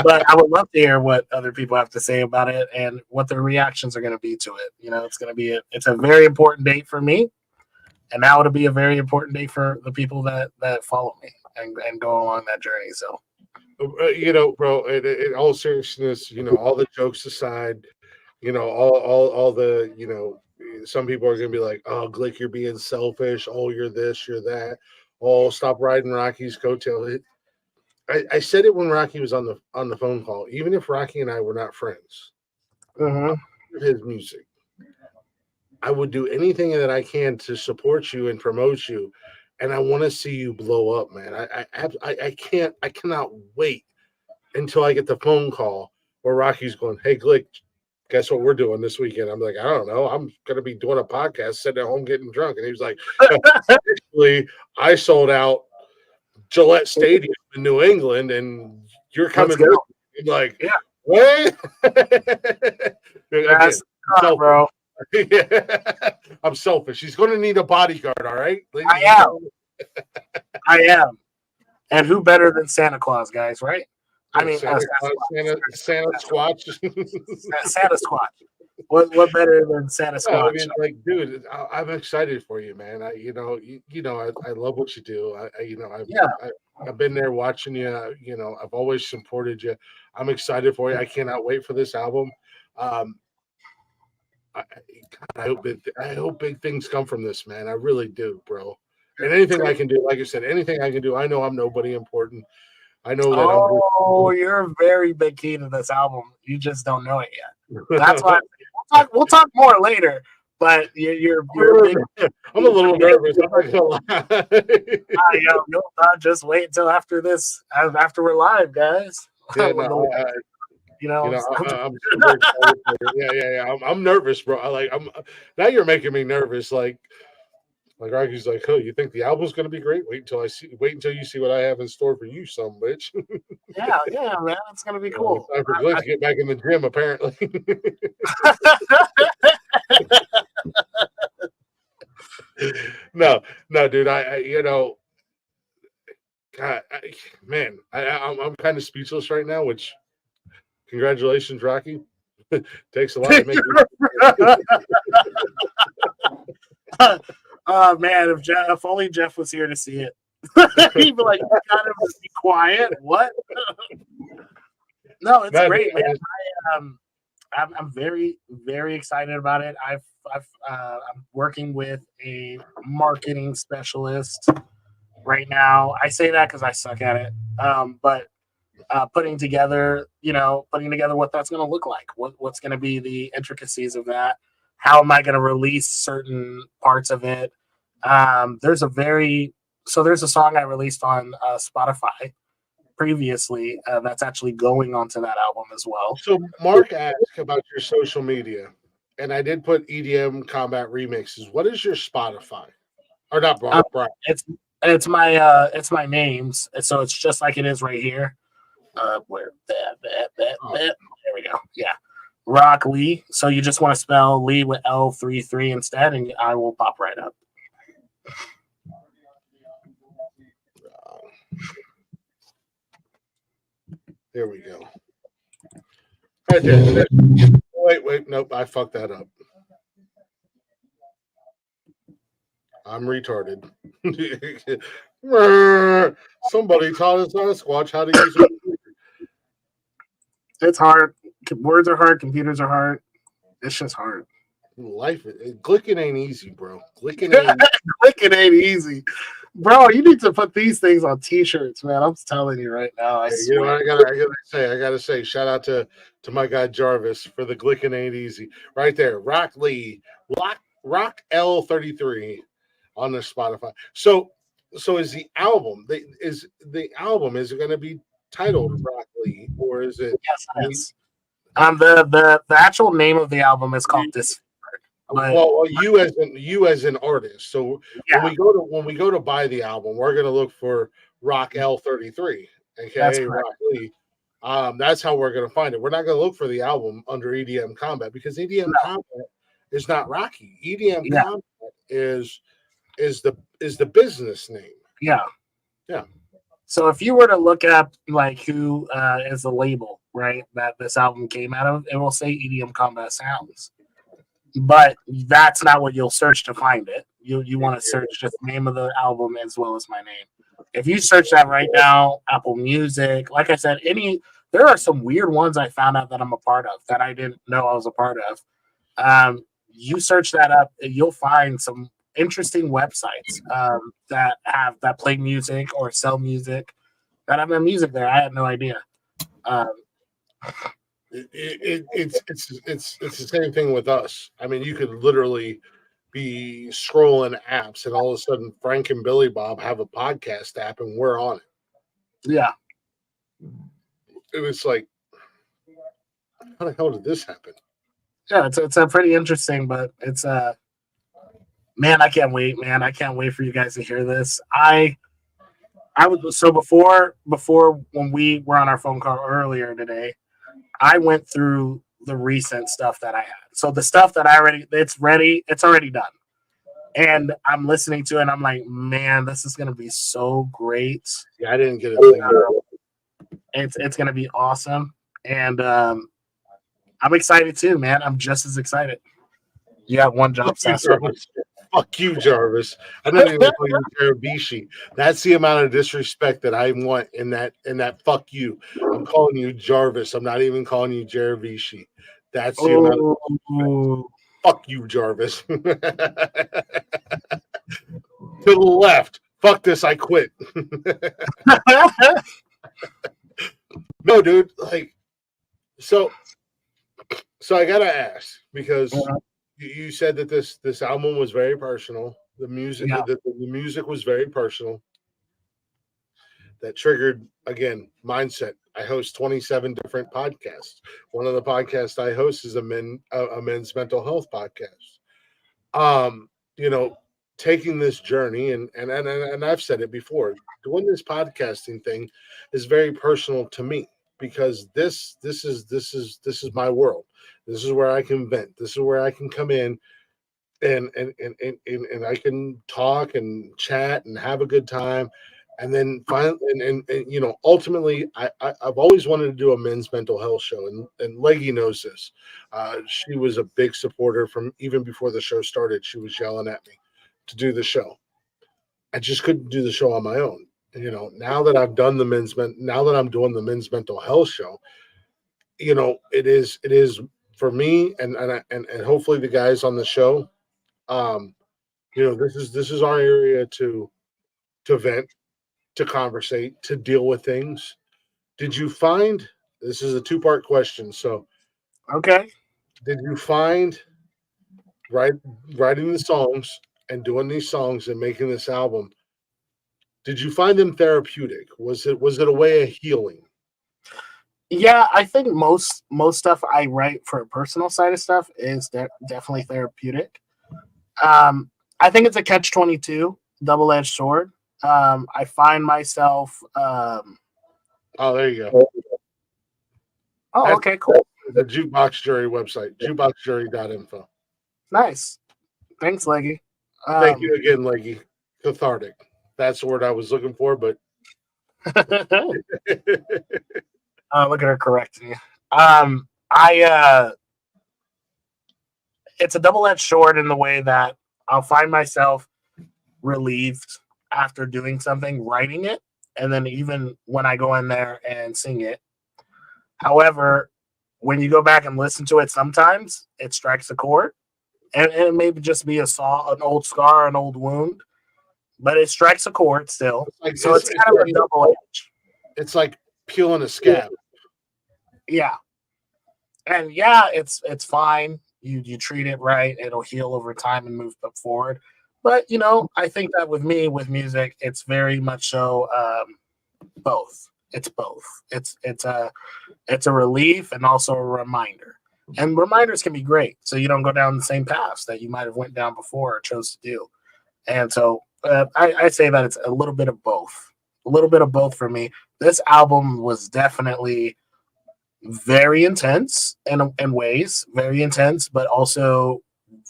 B: But I would love to hear what other people have to say about it and what their reactions are going to be to it. You know, it's a very important date for me, and now it'll be a very important date for the people that follow me and go along that journey. So,
A: bro, in all seriousness, all the jokes aside, all the, some people are gonna be like, "Oh, Glick, you're being selfish. Oh, you're this, you're that. Oh, stop riding Rocky's coattail." I said it when Rocky was on the phone call. Even if Rocky and I were not friends, his music, I would do anything that I can to support you and promote you, and I want to see you blow up, man. I cannot wait until I get the phone call where Rocky's going, "Hey, Glick, guess what we're doing this weekend?" I'm like, "I don't know. I'm gonna be doing a podcast, sitting at home getting drunk." And he was like, "Actually, I sold out Gillette Stadium in New England, and you're coming." I'm like,
B: yeah,
A: what?
B: That's tough, bro.
A: Yeah. I'm selfish. He's going to need a bodyguard. All right,
B: I am. And who better than Santa Claus, guys? Right? I mean,
A: Santa Squatch.
B: Santa Squatch. What better than Santa Squatch?
A: I mean, like, dude, I'm excited for you, man. I love what you do. I've been there watching you. I've always supported you. I'm excited for you. I cannot wait for this album. I hope big things come from this, man. I really do, bro. And anything I can do, like I said, anything I can do. I know I'm nobody important. I know that.
B: You're a very big key to this album. You just don't know it yet. That's why we'll talk more later. But you're big.
A: I'm a little nervous. I'm not gonna lie.
B: Just wait until after this. After we're live, guys.
A: Yeah, I'm super excited for you. Yeah. I'm nervous, bro. Now you're making me nervous. Like Rocky's like, "Oh, you think the album's gonna be great? Wait until you see what I have in store for you, some bitch."
B: yeah, man, it's gonna be cool.
A: Time for Glick to get back in the gym, apparently. No, dude. God, I'm kind of speechless right now. Which, congratulations, Rocky. Takes a lot to make.
B: Oh man, if only Jeff was here to see it, he'd be like, "You gotta be quiet." What? No, it's great, man. I'm very, very excited about it. I'm working with a marketing specialist right now. I say that because I suck at it. But putting together what that's going to look like, what's going to be the intricacies of that. How am I going to release certain parts of it? There's a song I released on Spotify previously that's actually going onto that album as well.
A: So Mark asked about your social media. and I did put EDM Combat remixes. What is your Spotify? Or not,
B: Uh,
A: Brian?
B: it's my names, so it's just like it is right here. Where there we go. Yeah, Rock Lee. So you just want to spell Lee with L33 instead, and I will pop right up.
A: There we go. Right there. Wait, nope, I fucked that up. I'm retarded. Somebody taught us Sasquatch how to use a computer.
B: It's hard. Words are hard. Computers are hard. It's just hard.
A: Life, Glicking ain't easy, bro. Glicking ain't.
B: Clicking ain't easy, bro. You need to put these things on T-shirts, man. I'm telling you right now. I
A: You know,
B: swear.
A: I gotta say, shout out to my guy Jarvis for the Glicking ain't easy. Right there, Rock Lee, Rock L33 on the Spotify. So is the album? Is it going to be titled Rock Lee, or is it?
B: Yes, it is. The actual name of the album is called This.
A: Well, you as an artist. So
B: Yeah.
A: when we go to buy the album, we're going to look for Rock L33,
B: That's
A: aka
B: correct.
A: Rock Lee. That's how we're going to find it. We're not going to look for the album under EDM Combat because EDM Combat is not Rocky. EDM Combat is the business name.
B: Yeah.
A: Yeah.
B: So if you were to look up like who is the label, right, that this album came out of, it will say EDM Combat Sounds. But that's not what you'll search to find it. You want to search just the name of the album as well as my name. If you search that right now, Apple Music, like I said, there are some weird ones I found out that I'm a part of that I didn't know I was a part of. You search that up, you'll find some interesting websites that play music or sell music that have my music there. I had no idea.
A: It's the same thing with us. I mean, you could literally be scrolling apps, and all of a sudden, Frank and Billy Bob have a podcast app, and we're on it.
B: Yeah.
A: It was like, how the hell did this happen?
B: Yeah, it's a pretty interesting, but it's man, I can't wait, man. I can't wait for you guys to hear this. I was so before when we were on our phone call earlier today, I went through the recent stuff that I had. So the stuff that it's already done. And I'm listening to it and I'm like, man, this is gonna be so great.
A: Yeah, I didn't get it.
B: It's gonna be awesome. And I'm excited too, man. I'm just as excited. You got one job, Sasquatch.
A: Fuck you, Jarvis. I'm not even calling you Jarabishi. That's the amount of disrespect that I want in that fuck you. I'm calling you Jarvis. I'm not even calling you Jarabishi. That's the amount of disrespect. Fuck you, Jarvis. To the left. Fuck this, I quit. No, dude, like so I gotta ask because you said that this album was very personal. The music, the music was very personal. That triggered again mindset. I host 27 different podcasts. One of the podcasts I host is a men's mental health podcast. You know, taking this journey and I've said it before. Doing this podcasting thing is very personal to me because this is my world. This is where I can vent. This is where I can come in and I can talk and chat and have a good time. And then finally, and you know, ultimately, I've always wanted to do a men's mental health show, and Leggy knows this. She was a big supporter from even before the show started. She was yelling at me to do the show. I just couldn't do the show on my own. You know, now that I'm doing the men's mental health show, you know, it is for me and hopefully the guys on the show. You know, this is our area to vent, to conversate, to deal with things. Did you find, this is a two-part question, so
B: okay.
A: Did you find writing the songs and doing these songs and making this album, did you find them therapeutic? Was it a way of healing?
B: Yeah, I think most stuff I write for a personal side of stuff is definitely therapeutic. I think it's a catch-22, double-edged sword. I find myself.
A: Oh, there you go.
B: Oh,
A: That's
B: okay, cool,
A: the Jukebox Jury website, jukeboxjury.info.
B: nice. Thanks, Leggy.
A: Thank you again, Leggy. Cathartic. That's the word I was looking for, but
B: Look at her correcting you. I it's a double-edged sword in the way that I'll find myself relieved after doing something, writing it, and then even when I go in there and sing it. However, when you go back and listen to it, sometimes it strikes a chord, and it may just be an old scar, an old wound, but it strikes a chord still. So it's kind of a double edge.
A: it's like peeling a scab.
B: Yeah, and yeah, it's fine. You treat it right, it'll heal over time and move forward. But I think that with music, it's very much so both. It's both. It's a relief and also a reminder. And reminders can be great, so you don't go down the same paths that you might have went down before or chose to do. And so I say that it's a little bit of both. A little bit of both for me. This album was definitely very intense in ways, very intense, but also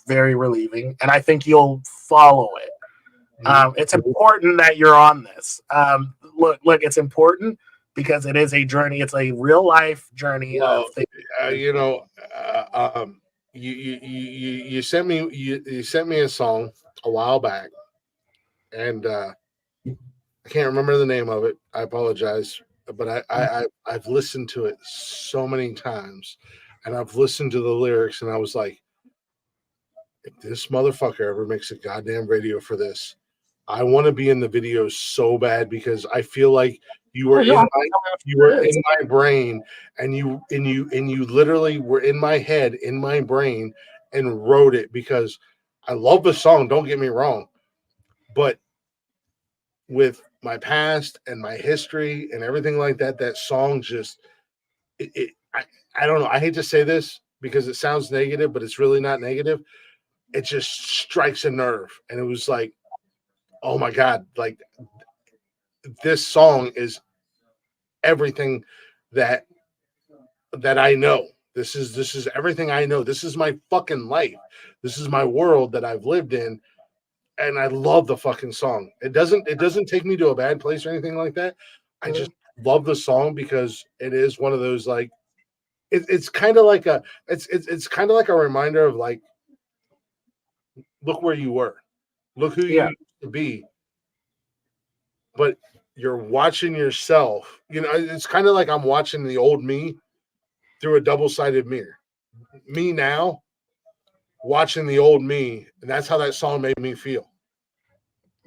B: very relieving. And I think you'll follow it. It's important that you're on this. Look, it's important because it is a journey. It's a real life journey
A: Well,
B: of things.
A: You sent me you sent me a song a while back, and I can't remember the name of it. I apologize, but I've listened to it so many times, and I've listened to the lyrics, and I was like, if this motherfucker ever makes a goddamn video for this, I want to be in the video so bad because I feel like you were in my brain, and you literally were in my head, in my brain, and wrote it because I love the song. Don't get me wrong, but with my past and my history and everything like that, that song just I don't know. I hate to say this because it sounds negative, but it's really not negative. It just strikes a nerve, and it was like, oh my god, like this song is everything that I know. This is everything I know. This is my fucking life. This is my world that I've lived in, and I love the fucking song. It doesn't take me to a bad place or anything like that. I just love the song because it is one of those like it's kind of like it's kind of like a reminder of like look where you were, look who you
B: Yeah.
A: used to be, but you're watching yourself. It's kind of like I'm watching the old me through a double-sided mirror. Me now watching the old me, and that's how that song made me feel.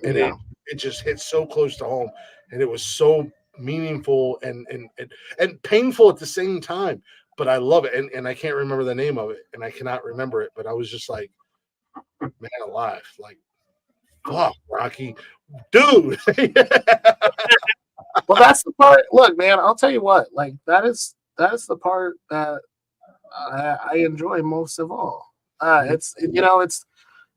A: And
B: Yeah.
A: it just hit so close to home, and it was so meaningful and painful at the same time. But I love it, and I can't remember the name of it, and I cannot remember it. But I was just like, man alive, like fuck, Rocky, dude.
B: Well, that's the part. Look, man, I'll tell you what. Like that is the part that I enjoy most of all. It's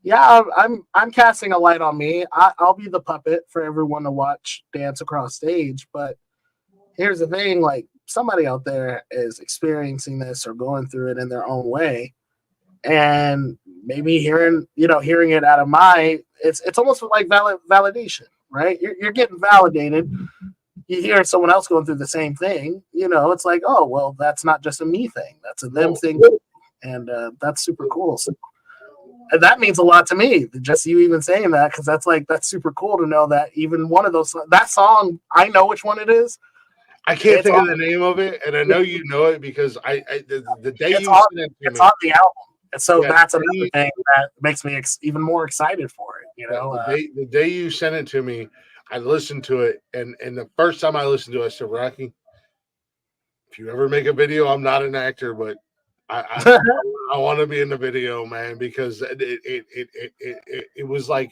B: yeah. I'm casting a light on me. I'll be the puppet for everyone to watch dance across stage. But here's the thing: like somebody out there is experiencing this or going through it in their own way, and maybe hearing it out of it's almost like validation, right? You're getting validated. You hear someone else going through the same thing, it's like, oh, well, that's not just a me thing. That's a them thing. And that's super cool. So, and that means a lot to me, just you even saying that, because that's super cool to know that even one of those, that song, I know which one it is.
A: I can't think of the name of it, and I know you know it because the day you
B: on,
A: sent it to
B: it's
A: me,
B: on the album. And so
A: Yeah,
B: that's another thing that makes me even more excited for it.
A: the day you sent it to me, I listened to it, and the first time I listened to it, I said, Rocky, if you ever make a video, I'm not an actor, but I want to be in the video, man, because it was like,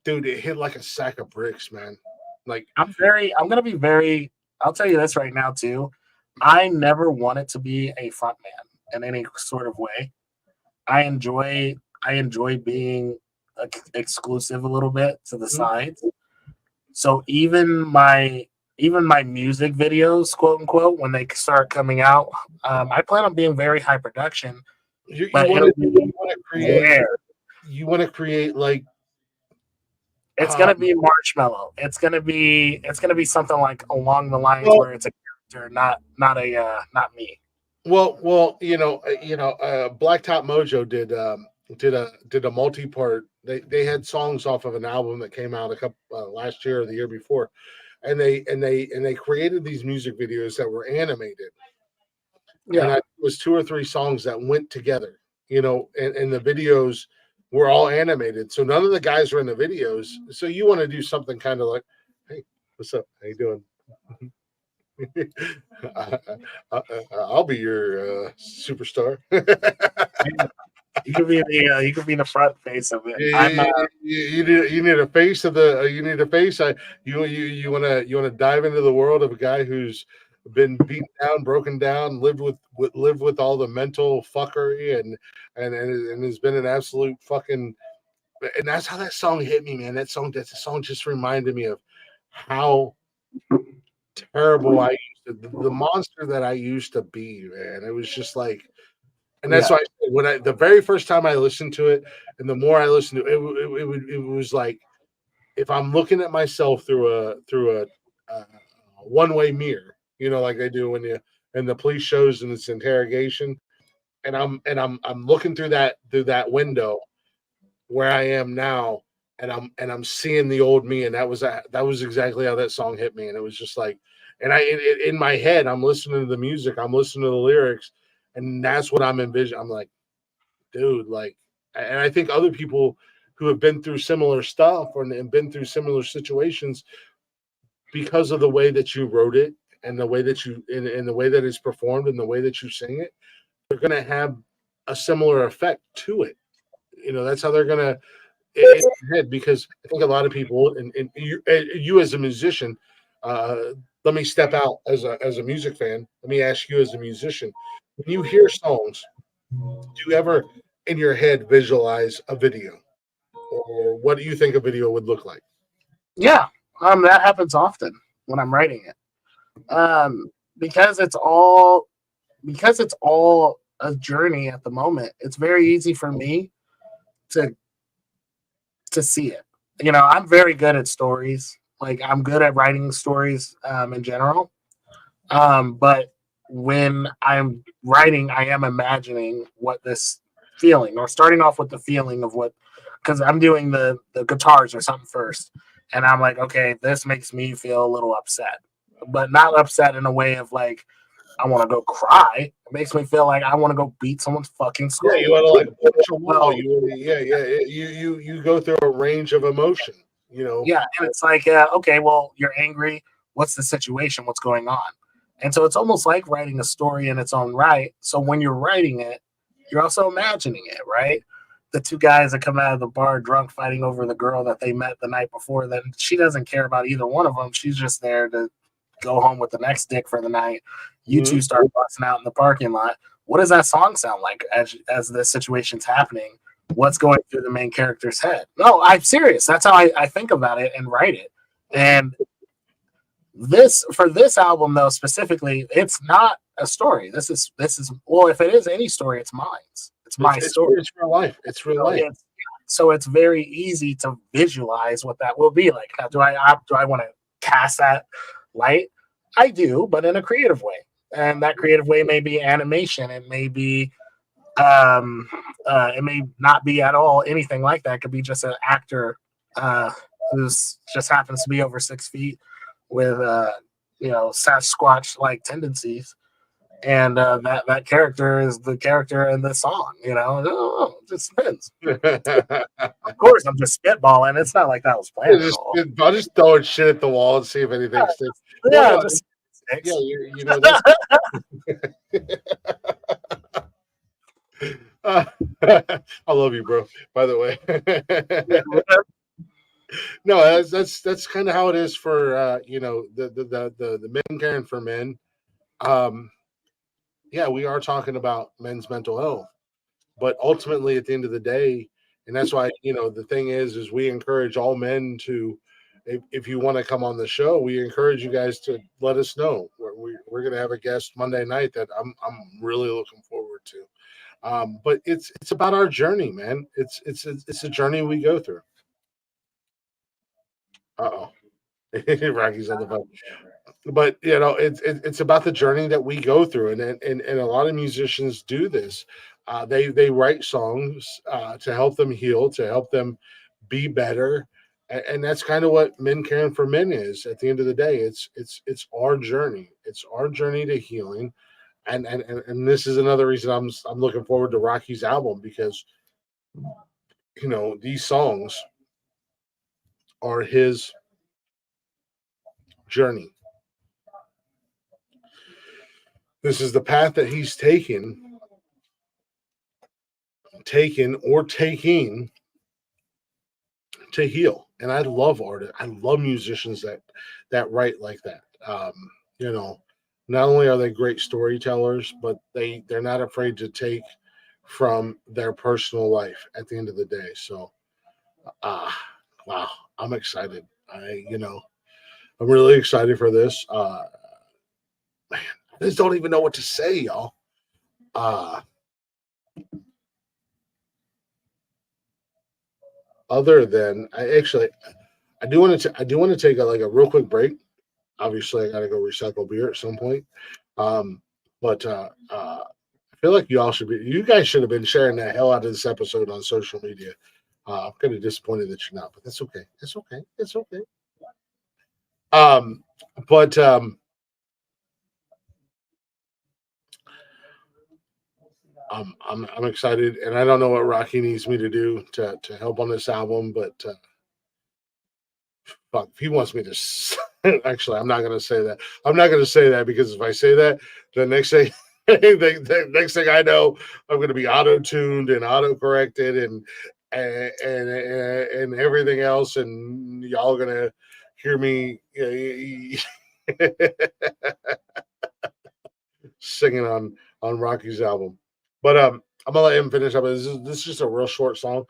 A: dude, it hit like a sack of bricks, man. Like
B: I'm gonna be very. I'll tell you this right now too. I never wanted to be a front man in any sort of way. I enjoy being exclusive a little bit to the
A: Mhm.
B: sides. So even my music videos, quote unquote, when they start coming out, I plan on being very high production,
A: You
B: but
A: want
B: it'll
A: to
B: be
A: create.
B: rare.
A: You want to create like
B: It's gonna be marshmallow. It's gonna be something like along the lines
A: well,
B: where it's a character, not me.
A: well, Blacktop Mojo did a multi-part. They had songs off of an album that came out a couple last year or the year before, and they created these music videos that were animated, and
B: Yeah,
A: it was two or three songs that went together, and the videos were all animated. So none of the guys were in the videos. So you want to do something kind of like, hey, what's up? How you doing? I, will be your superstar.
B: you could be the front face of it.
A: You need a face of the you need a face. You want to dive into the world of a guy who's been beaten down, broken down, lived with all the mental fuckery and has been an absolute fucking. And that's how that song hit me, man. That song just reminded me of how terrible I used to the monster that I used to be, man. It was just like, and that's
B: Yeah,
A: why I said the very first time I listened to it, and the more I listened to it, it was like if I'm looking at myself through a one way mirror, like they do when you in the police shows and it's interrogation, and I'm looking through that window where I am now, and I'm seeing the old me, and that was exactly how that song hit me, and it was just like, and in my head, I'm listening to the music, I'm listening to the lyrics, and that's what I'm envisioning. I'm like, dude, like, and I think other people who have been through similar stuff and been through similar situations because of the way that you wrote it and the way that in the way that it's performed and the way that you sing it, they're gonna have a similar effect to it. That's how they're gonna in your head because I think a lot of people and you as a musician, let me step out as a music fan. Let me ask you as a musician, when you hear songs, do you ever in your head visualize a video, or what do you think a video would look like?
B: yeah. That happens often when I'm writing it. Because it's all a journey at the moment. It's very easy for me to see it. I'm very good at stories. Like I'm good at writing stories in general. But when I'm writing, I am imagining what this feeling, or starting off with the feeling of what, because I'm doing the guitars or something first, and I'm like, okay, this makes me feel a little upset, but not upset in a way of like I want to go cry. It makes me feel like I want to go beat someone's fucking
A: Yeah,
B: skull.
A: you want to like punch a wall.
B: Well,
A: Yeah. You go through a range of emotion.
B: yeah, and it's like, okay, well, you're angry. What's the situation? What's going on? And so it's almost like writing a story in its own right. So when you're writing it, you're also imagining it, right? The two guys that come out of the bar drunk fighting over the girl that they met the night before, that she doesn't care about either one of them. She's just there to go home with the next dick for the night. You two
A: Mhm.
B: start busting out in the parking lot. What does that song sound like as this situation's happening? What's going through the main character's head? No, I'm serious. That's how I think about it and write it. And for this album though specifically, it's not a story. This is well, if it is any story, it's mine. It's my story.
A: It's real life. It's real
B: So
A: life.
B: it's very easy to visualize what that will be like. Now, do I want to cast that light? I do, but in a creative way. And that creative way may be animation. It may be it may not be at all anything like that. It could be just an actor who's just happens to be over 6 feet with Sasquatch like tendencies, and that character is the character in the song. It just depends. Of course, I'm just spitballing. It's not like that was planned at all.
A: I'll just throw shit at the wall and see if anything sticks.
B: Yeah,
A: No,
B: just sticks.
A: yeah, that's. I love you, bro. By the way, no, that's kind of how it is for the men caring for men. yeah, we are talking about men's mental health, but ultimately, at the end of the day, and that's why the thing is we encourage all men to, if you want to come on the show, we encourage you guys to let us know. We're going to have a guest Monday night that I'm really looking forward to. But it's about our journey, man. It's a journey we go through. Uh-oh. Rocky's on the phone. But it's about the journey that we go through, and a lot of musicians do this. They write songs to help them heal, to help them be better, and that's kind of what Men Caring for Men is. At the end of the day, it's our journey. It's our journey to healing, and this is another reason I'm looking forward to Rocky's album, because these songs are his journey. This is the path that he's taken or taking to heal. And I love artists. I love musicians that write like that. Not only are they great storytellers, but they're not afraid to take from their personal life at the end of the day. So, wow, I'm excited. I'm really excited for this. Man, I just don't even know what to say, y'all. Other than I do want to take a real quick break. Obviously, I got to go recycle beer at some point. But I feel like you guys should have been sharing the hell out of this episode on social media. I'm kind of disappointed that you're not, but that's okay. It's okay. It's okay. But I'm excited, and I don't know what Rocky needs me to do to help on this album, but fuck, if he wants me to. Actually, I'm not going to say that. I'm not going to say that, because if I say that, the next thing, the next thing I know, I'm going to be auto-tuned and auto-corrected and everything else, and y'all going to hear me singing on Rocky's album. But I'm gonna let him finish up. This is just a real short song.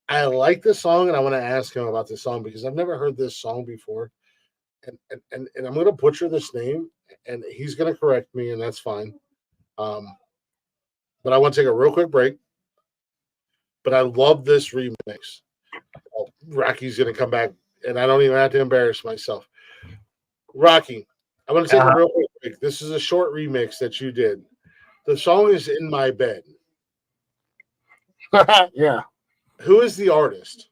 A: I like this song, and I want to ask him about this song because I've never heard this song before. And I'm gonna butcher this name, and he's gonna correct me, and that's fine. But I want to take a real quick break. But I love this remix. Rocky's gonna come back, and I don't even have to embarrass myself. Rocky, I'm gonna take a real quick break. This is a short remix that you did. The song is "In My Bed."
B: Yeah.
A: Who is the artist?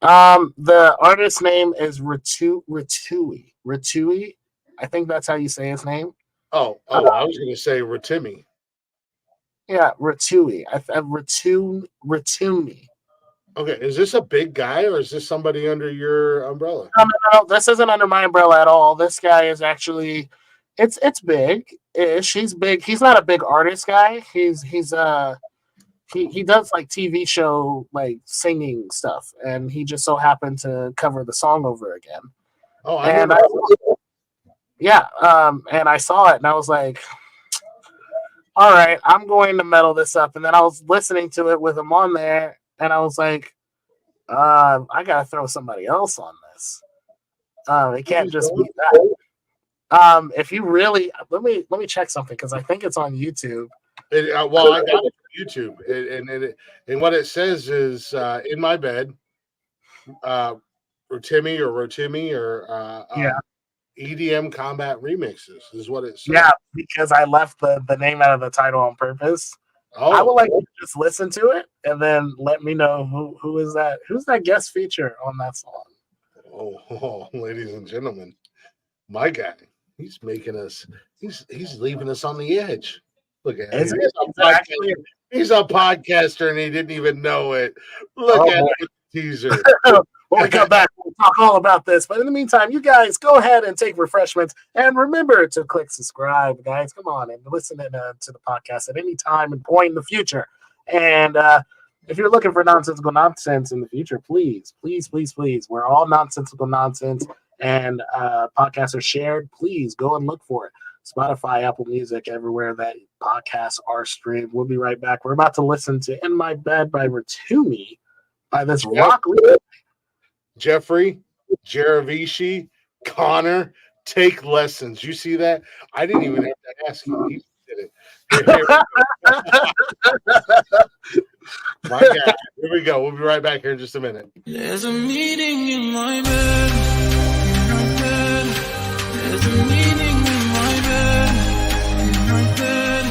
B: The artist's name is Ratui. Ratui. I think that's how you say his name.
A: I was going to say Ratimi.
B: Yeah, Ratui. Ratuni.
A: Okay, is this a big guy or is this somebody under your umbrella?
B: No, this isn't under my umbrella at all. This guy is actually, it's big-ish. He's big. He's not a big artist guy. He does like TV show like singing stuff, and he just so happened to cover the song over again.
A: Oh,
B: and I saw it, and I was like, all right, I'm going to metal this up. And then I was listening to it with him on there, and I was like, I gotta throw somebody else on this. It can't just be that. If you really let me check something, because I think it's on YouTube.
A: I got it from YouTube, and what it says is "In My Bed," Rotimi or EDM Combat remixes is what it says.
B: Yeah, because I left the name out of the title on purpose.
A: Oh,
B: I would like you to just listen to it and then let me know who is that. Who's that guest feature on that song?
A: Oh, ladies and gentlemen, my guy. He's making us. He's leaving us on the edge. Look at him. He's a podcaster and he didn't even know it. Look at the teaser.
B: When we come back, we'll talk all about this. But in the meantime, you guys go ahead and take refreshments. And remember to click subscribe, guys. Come on and listen to the podcast at any time and point in the future. And if you're looking for nonsensical nonsense in the future, please. We're all nonsensical nonsense. And podcasts are shared. Please go and look for it. Spotify, Apple Music, everywhere that podcasts are streamed. We'll be right back. We're about to listen to In My Bed by Ratumi by this rock leader.
A: Jeffrey, Jaravishi, Connor, take lessons. You see that? I didn't even have to ask you. He did it. Here we go. My God. Here we go. We'll be right back here in just a minute.
F: There's a meeting in my bed. In my bed. There's a meeting in my bed. In my bed.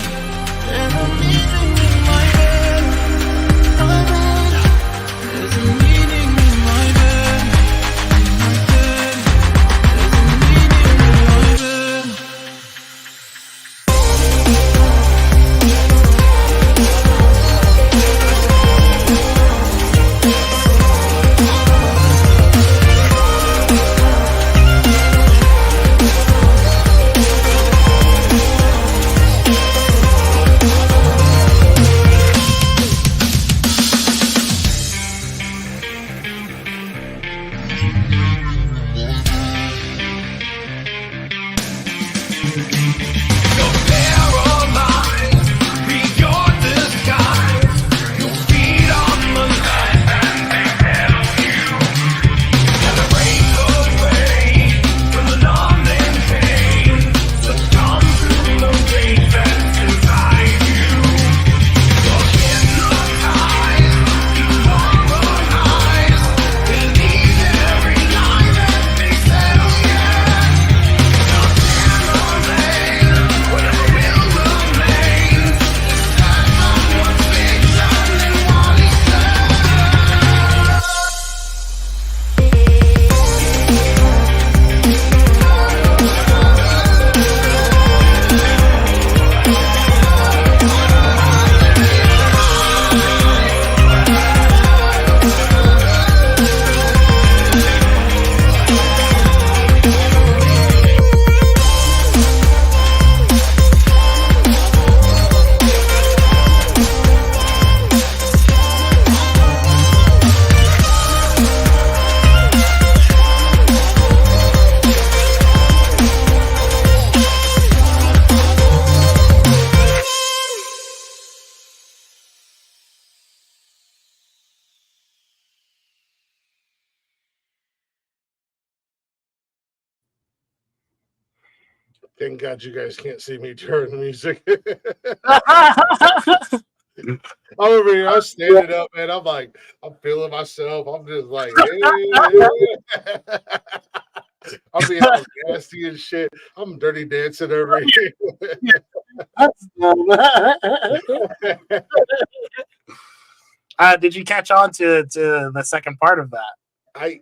F: There's a meeting in my bed. My bed. There's a meeting in my bed. In my bed. There's a meeting in my bed.
A: Thank God you guys can't see me during the music. I'm over here. I'm standing up, man. I'm like, I'm feeling myself. I'm just like, yeah. I'm being all nasty and shit. I'm dirty dancing over here.
B: Did you catch on to the second part of that?
A: I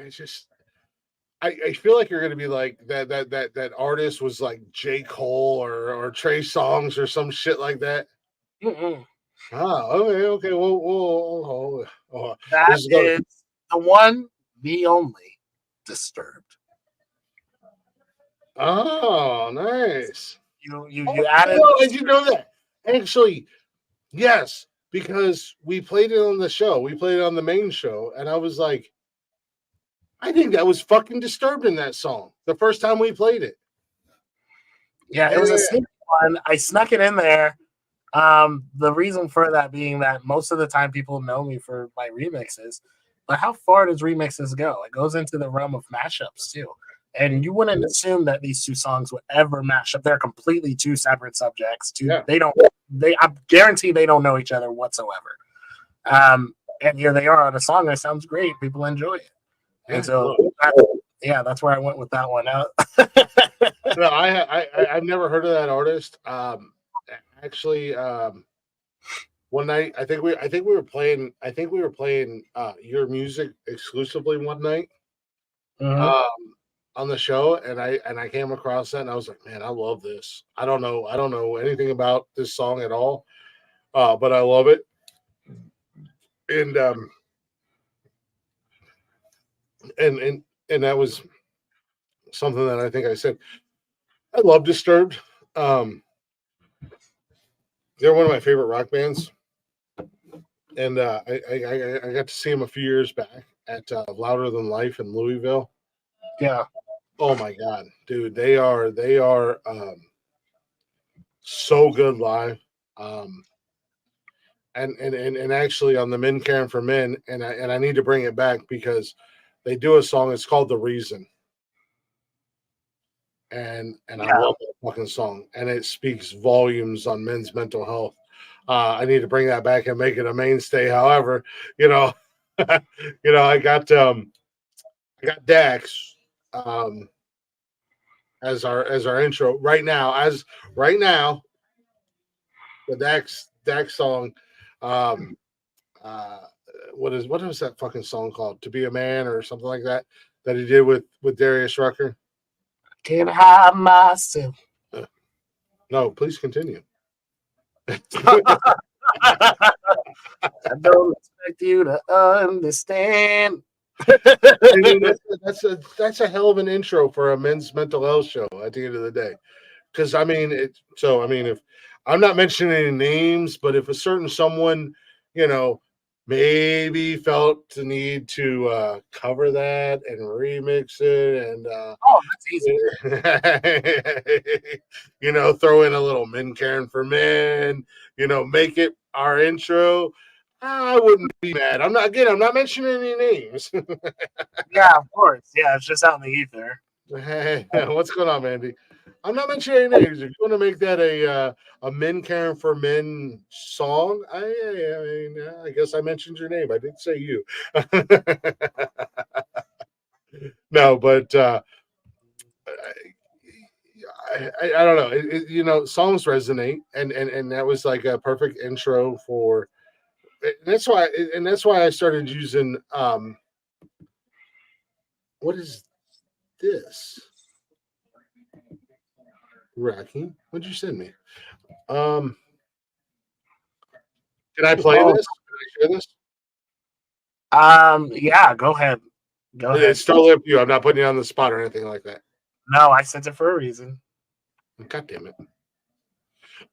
A: just I feel like you're gonna be like that artist was like J. Cole or Trey Songz or some shit like that.
B: Mm-mm.
A: Okay. Well,
B: That
A: this is gonna-
B: is the one, the only, Disturbed.
A: Oh, nice.
B: You added.
A: Oh, did you know that? Actually, yes, because we played it on the show. We played it on the main show, and I was like, I think that was fucking Disturbed in that song the first time we played it.
B: Yeah, it was a sneaky one. I snuck it in there. The reason for that being that most of the time people know me for my remixes, but how far does remixes go? It goes into the realm of mashups too. And you wouldn't assume that these two songs would ever mash up. They're completely two separate subjects. I guarantee they don't know each other whatsoever. And here they are on a song that sounds great. People enjoy it. And so that's where I went with that one.
A: No, I've never heard of that artist. Actually, one night I think we were playing your music exclusively one night on the show, and I came across that and I was like, man, I love this. I don't know anything about this song at all, but I love it. And and that was something that I think I said. I love Disturbed. They're one of my favorite rock bands, and I got to see them a few years back at Louder Than Life in Louisville.
B: Yeah,
A: Oh my god, dude, they are so good live. Um, and actually on the Men Caring for Men, and I need to bring it back because they do a song. It's called "The Reason," and I
B: Yeah.
A: love that fucking song, and it speaks volumes on men's mental health. I need to bring that back and make it a mainstay. However, you know, I got Dax um, as our intro right now. As right now, the Dax song. Um, uh, what is that fucking song called? To Be a Man or something like that that he did with Darius Rucker.
B: Can't hide myself.
A: Uh, no, please continue.
B: I don't expect you to understand.
A: Dude, that's a hell of an intro for a men's mental health show at the end of the day. Because I mean, if I'm not mentioning any names, but if a certain someone, you know, maybe felt the need to cover that and remix it and
B: Oh, that's easy.
A: throw in a little men caring for men, make it our intro. I wouldn't be mad. I'm not mentioning any names.
B: Yeah, of course. Yeah, it's just out in the ether.
A: Hey, what's going on, Mandy? I'm not mentioning any names. If you want to make that a men caring for men song, I guess I mentioned your name. I didn't say you. No, but I don't know. Songs resonate, and that was like a perfect intro for. And that's why I started using. What is this? Rocky, what'd you send me? Um, can I play
B: Oh,
A: this? Can I share this?
B: yeah, go ahead. Go ahead.
A: It's totally up to you. I'm not putting you on the spot or anything like that.
B: No, I sent it for a reason.
A: God damn it.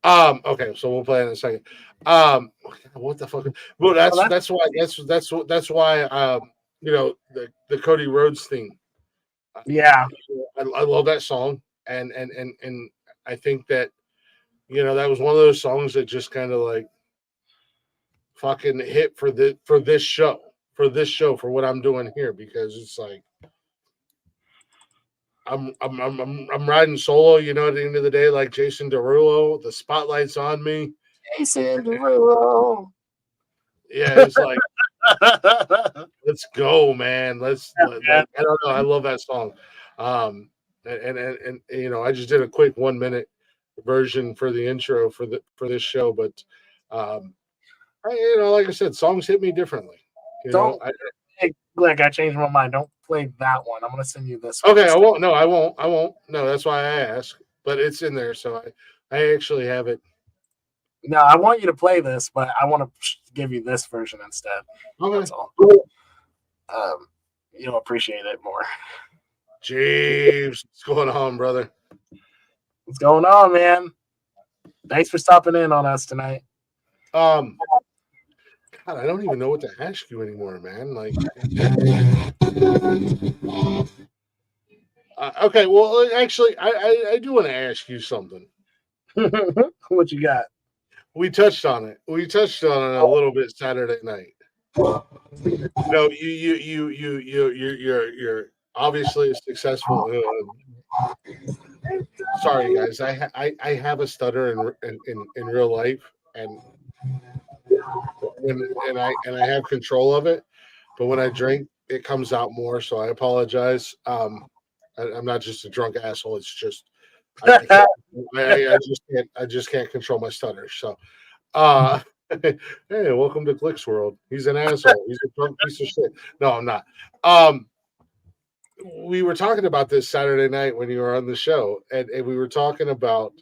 A: Okay, so we'll play in a second. What the fuck? Well, that's why the Cody Rhodes thing.
B: Yeah.
A: I love that song, and I think that that was one of those songs that just kind of like fucking hit for this show for what I'm doing here because it's like I'm riding solo, at the end of the day, like Jason Derulo, the spotlight's on me.
B: Jason Derulo.
A: Yeah, it's like let's go, man. Like I don't know, I love that song. And I just did a quick 1 minute version for the intro for this show, but like I said, songs hit me differently.
B: Don't hey, Glick, I changed my mind. Don't play that one. I'm gonna send you this one.
A: Okay, I won't. No, I won't. I won't. No, that's why I asked. But it's in there, so I actually have it.
B: No, I want you to play this, but I want to give you this version instead.
A: Okay.
B: That's all. You'll appreciate it more.
A: Jeeves, what's going on, brother?
B: What's going on, man? Thanks for stopping in on us tonight.
A: God, I don't even know what to ask you anymore, man. Like, okay, well, actually, I do want to ask you something.
B: What you got?
A: We touched on it. We touched on it a little bit Saturday night. You're obviously a successful. Sorry, guys. I have a stutter in real life, and I have control of it, but when I drink, it comes out more. So I apologize. I'm not just a drunk asshole. It's just I just can't control my stutter. So, hey, welcome to Glick's world. He's an asshole. He's a drunk piece of shit. No, I'm not. We were talking about this Saturday night when you were on the show, and we were talking about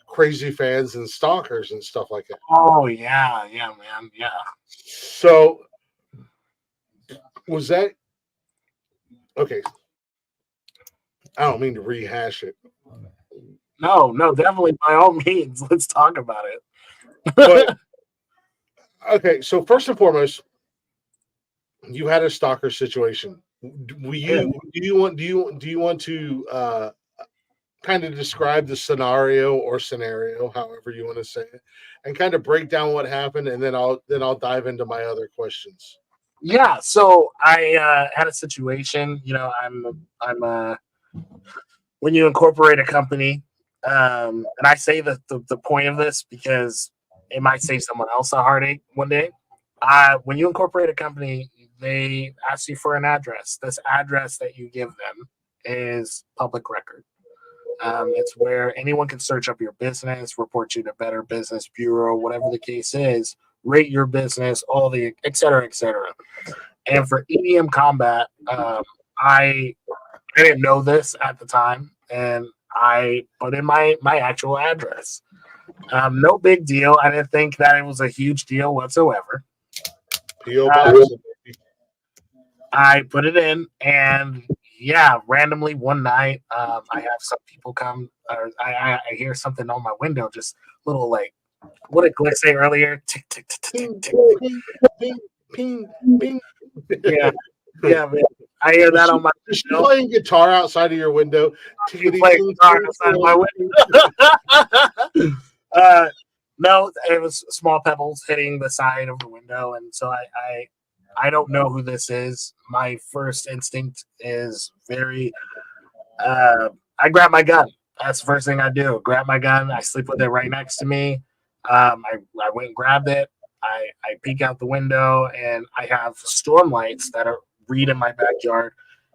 A: crazy fans and stalkers and stuff like that.
B: Oh yeah, man, yeah.
A: So was that okay? I don't mean to rehash it.
B: No, definitely by all means, let's talk about it.
A: But okay, so first and foremost, you had a stalker situation do you want to kind of describe the scenario, however you want to say it, and kind of break down what happened, and then I'll dive into my other questions.
B: Yeah, so I had a situation. You know, I'm when you incorporate a company, and I say that the point of this because it might save someone else a heartache one day. When you incorporate a company, they ask you for an address. This address that you give them is public record. It's where anyone can search up your business, report you to Better Business Bureau, whatever the case is, rate your business, all the et cetera, et cetera. And for EDM Combat, I didn't know this at the time, and I put in my actual address. No big deal. I didn't think that it was a huge deal whatsoever.
A: P.O. Box.
B: I put it in, and yeah, randomly one night, I have some people come, or I hear something on my window, just little like, what did Glick say earlier? Tick, tick, tick, tick,
A: Ping,
B: tick,
A: ping, ping, ping, ping.
B: yeah, yeah, man. I hear that on my
A: Is she playing guitar outside of your window?
B: You play guitar outside of my window. No, it was small pebbles hitting the side of the window, and so I don't know who this is. My first instinct is very. I grab my gun. That's the first thing I do. Grab my gun. I sleep with it right next to me. I went and grabbed it. I peek out the window, and I have storm lights that are read in my backyard.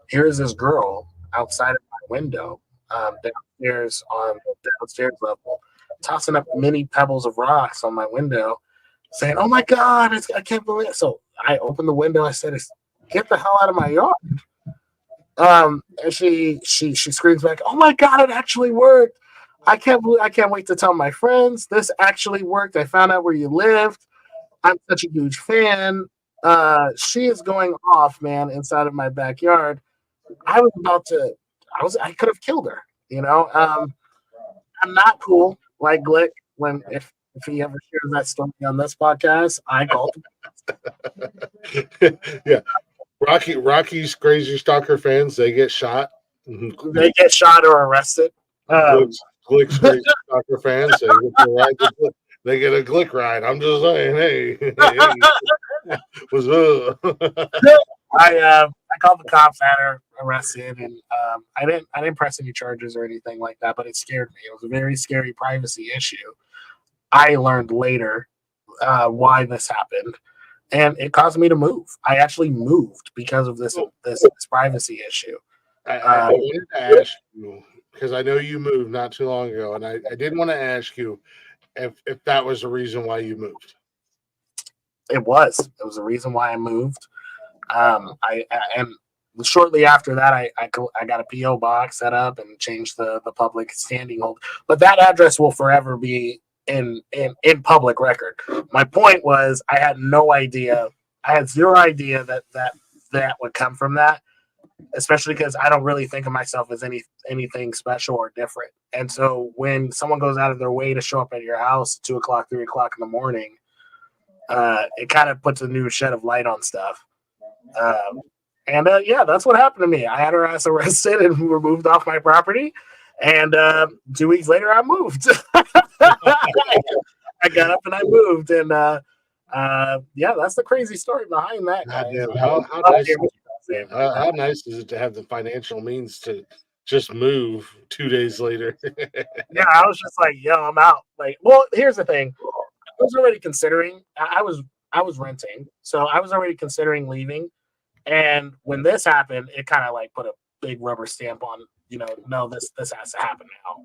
B: Here's this girl outside of my window, downstairs on the downstairs level, tossing up mini pebbles of rocks on my window, saying, "Oh my God, I can't believe it." So I opened the window. I said, "Get the hell out of my yard." And she screams back, "Oh my God, it actually worked. I can't wait to tell my friends. This actually worked. I found out where you lived. I'm such a huge fan." She is going off, man, inside of my backyard. I could have killed her, you know. I'm not cool like Glick when if he ever shares that story on this podcast, I called him.
A: Yeah. Rocky's Crazy Stalker fans, they get shot.
B: They get shot or arrested.
A: Glick's Crazy Stalker fans, they get a Glick ride. I'm just saying, hey, what's up?
B: I called the cops, had her arrested, and I didn't press any charges or anything like that, but it scared me. It was a very scary privacy issue. I learned later why this happened, and it caused me to move. I actually moved because of this privacy issue.
A: I wanted to ask you, because I know you moved not too long ago, and I did want to ask you if that was the reason why you moved.
B: It was the reason why I moved. And shortly after that, I got a PO box set up and changed the public standing hold. But that address will forever be in public record. My point was, I had no idea. I had zero idea that would come from that, especially because I don't really think of myself as anything special or different. And so when someone goes out of their way to show up at your house at 2 o'clock, 3 o'clock in the morning, it kind of puts a new shed of light on stuff. Yeah, that's what happened to me. I had her ass arrested and removed off my property. And 2 weeks later, I moved. I got up and I moved. And yeah, that's the crazy story behind that.
A: How nice is it to have the financial means to just move 2 days later?
B: Yeah, I was just like, yo, I'm out. Like, well, here's the thing. I was already considering. I was renting, so I was already considering leaving. And when this happened, it kind of like put a big rubber stamp on, no, this has to happen now.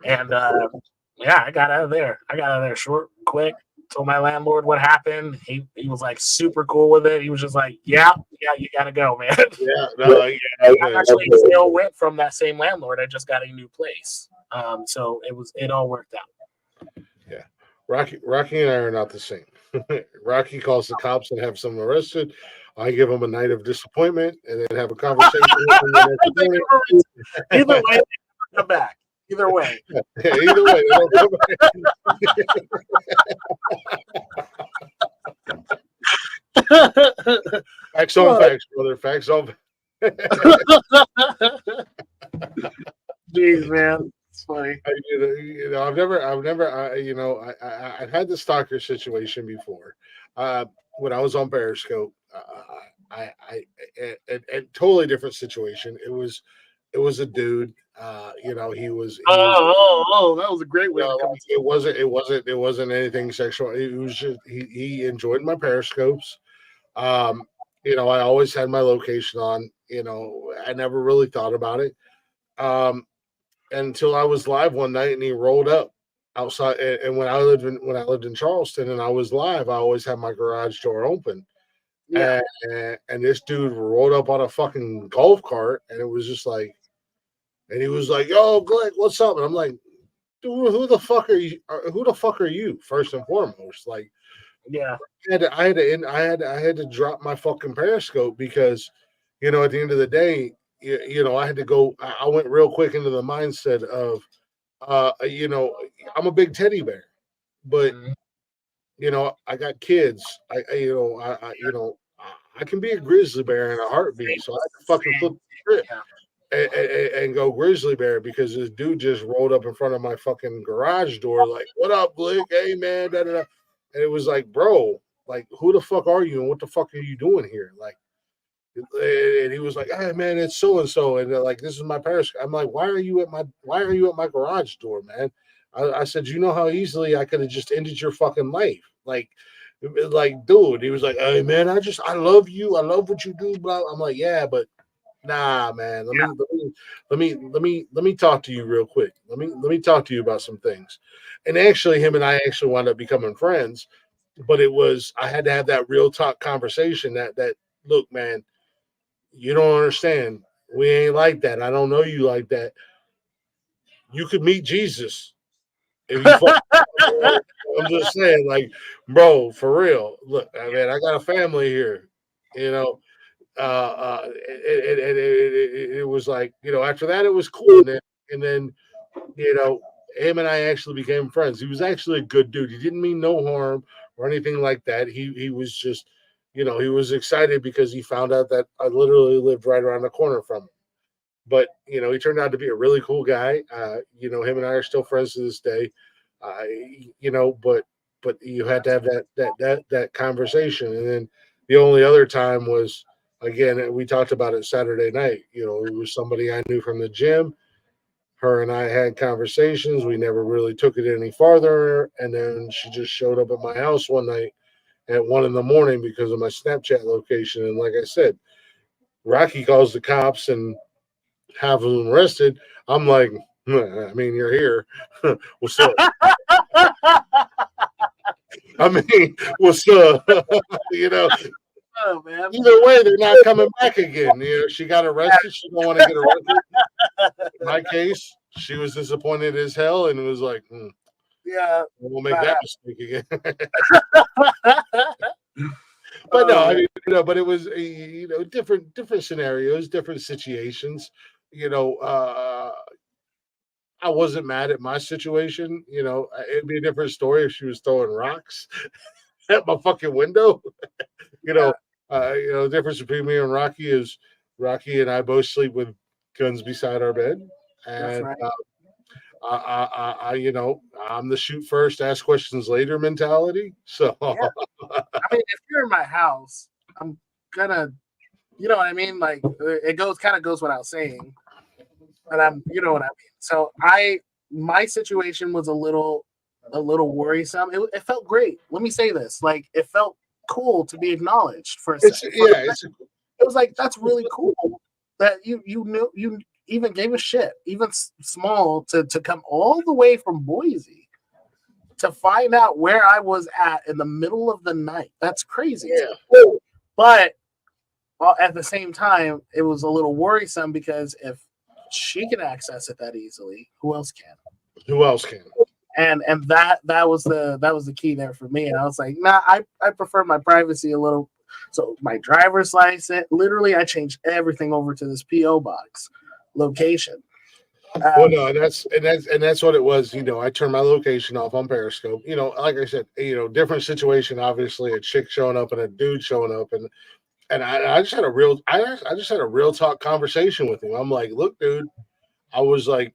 B: And yeah, I got out of there. Short, quick. Told my landlord what happened. He was like super cool with it. He was just like, yeah, you gotta go, man. I actually still went from that same landlord. I just got a new place. So it all worked out.
A: Yeah. Rocky and I are not the same. Rocky calls the cops and have someone arrested. I give them a night of disappointment and then have a conversation with them.
B: Either way, come back. Either way.
A: Yeah, either way. Facts on facts, brother. Facts on
B: Jeez, man, it's funny.
A: I've I've had the stalker situation before. When I was on Periscope, a totally different situation. It was a dude.
B: That was a great way to come.
A: It wasn't anything sexual. It was just he enjoyed my Periscopes. I always had my location on. I never really thought about it. Until I was live one night and he rolled up outside. And when I lived in Charleston and I was live, I always had my garage door open.
B: Yeah.
A: And this dude rolled up on a fucking golf cart, and it was just like, and he was like, "Yo, Glick, what's up?" And I'm like, "Dude, who the fuck are you? Who the fuck are you? First and foremost, like,
B: Yeah.
A: I had to drop my fucking Periscope because, at the end of the day, I had to go. I went real quick into the mindset of, I'm a big teddy bear, but I got kids. I can be a grizzly bear in a heartbeat. So I had to fucking flip the script and go grizzly bear because this dude just rolled up in front of my fucking garage door, like, "What up, Glick? Hey, man, da da da." And it was like, bro, like, who the fuck are you and what the fuck are you doing here? Like, and he was like, "Hey, man, it's so and so," and they're like, "This is my parents." I'm like, why are you at my garage door, man? I said, "You know how easily I could have just ended your fucking life." Like, dude, he was like, "Hey, man, I love you. I love what you do." Blah. I'm like, "Yeah, but nah, man. Let me talk to you real quick. Let me talk to you about some things." And actually, him and I actually wound up becoming friends. But I had to have that real talk conversation. That look, man, you don't understand. We ain't like that. I don't know you like that. You could meet Jesus if you. I'm just saying, like, bro, for real. Look, I mean, I got a family here. You know, it was like, after that it was cool, and then him and I actually became friends. He was actually a good dude. He didn't mean no harm or anything like that. He was just, he was excited because he found out that I literally lived right around the corner from him. But he turned out to be a really cool guy. Him and I are still friends to this day. uh, but you had to have that conversation. And then the only other time was, again, we talked about it Saturday night. It was somebody I knew from the gym. Her and I had conversations. We never really took it any farther. And then she just showed up at my house one night at 1 a.m. because of my Snapchat location. And like I said, Rocky calls the cops and have them arrested. I'm like, I mean, you're here. What's up? I mean, what's up?
B: Oh, man.
A: Either way, they're not coming back again. She got arrested. She don't want to get arrested. In my case, she was disappointed as hell and was like,
B: Yeah.
A: we'll make that mistake again. But no, I mean, but it was different scenarios, different situations. I wasn't mad at my situation. It'd be a different story if she was throwing rocks at my fucking window. The difference between me and Rocky is Rocky and I both sleep with guns beside our bed, and
B: right.
A: I'm the shoot first, ask questions later mentality. So,
B: I mean, if you're in my house, I'm gonna, you know what I mean? Like, it goes without saying, and you know what I mean. So my situation was a little worrisome. It felt great. Let me say this, like, it felt cool to be acknowledged for a second. It was like, that's really cool that you knew, you even gave a shit, even small, to come all the way from Boise to find out where I was at in the middle of the night. That's crazy.
A: Yeah.
B: But at the same time, it was a little worrisome because if she can access it that easily, who else can?
A: Who else can?
B: And that was the key there for me. And I was like, nah, I prefer my privacy a little. So my driver's license, literally, I changed everything over to this PO box location.
A: Well, no, and that's what it was. I turned my location off on Periscope. Like I said, different situation. Obviously, a chick showing up and a dude showing up, and And I just had I just had a real talk conversation with him. I'm like, look, dude, I was like,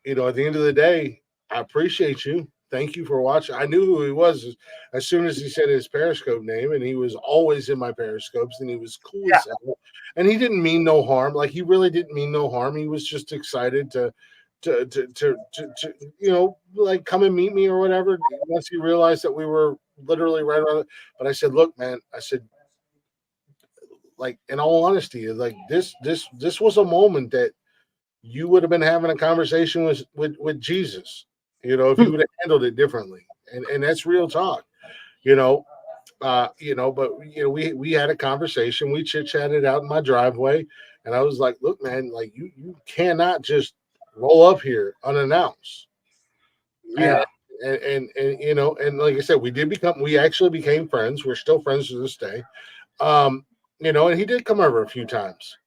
A: at the end of the day, I appreciate you. Thank you for watching. I knew who he was as soon as he said his Periscope name, and he was always in my Periscopes, and he was cool as hell. And he didn't mean no harm. Like, he really didn't mean no harm. He was just excited to like, come and meet me or whatever. Once he realized that we were literally right around it. But I said, look, man, I said, like, in all honesty, like, this was a moment that you would have been having a conversation with Jesus, if you would have handled it differently. And that's real talk, but we had a conversation, we chit-chatted out in my driveway, and I was like, look, man, like, you cannot just roll up here unannounced.
B: Yeah.
A: And and like I said, we actually became friends. We're still friends to this day. And he did come over a few times.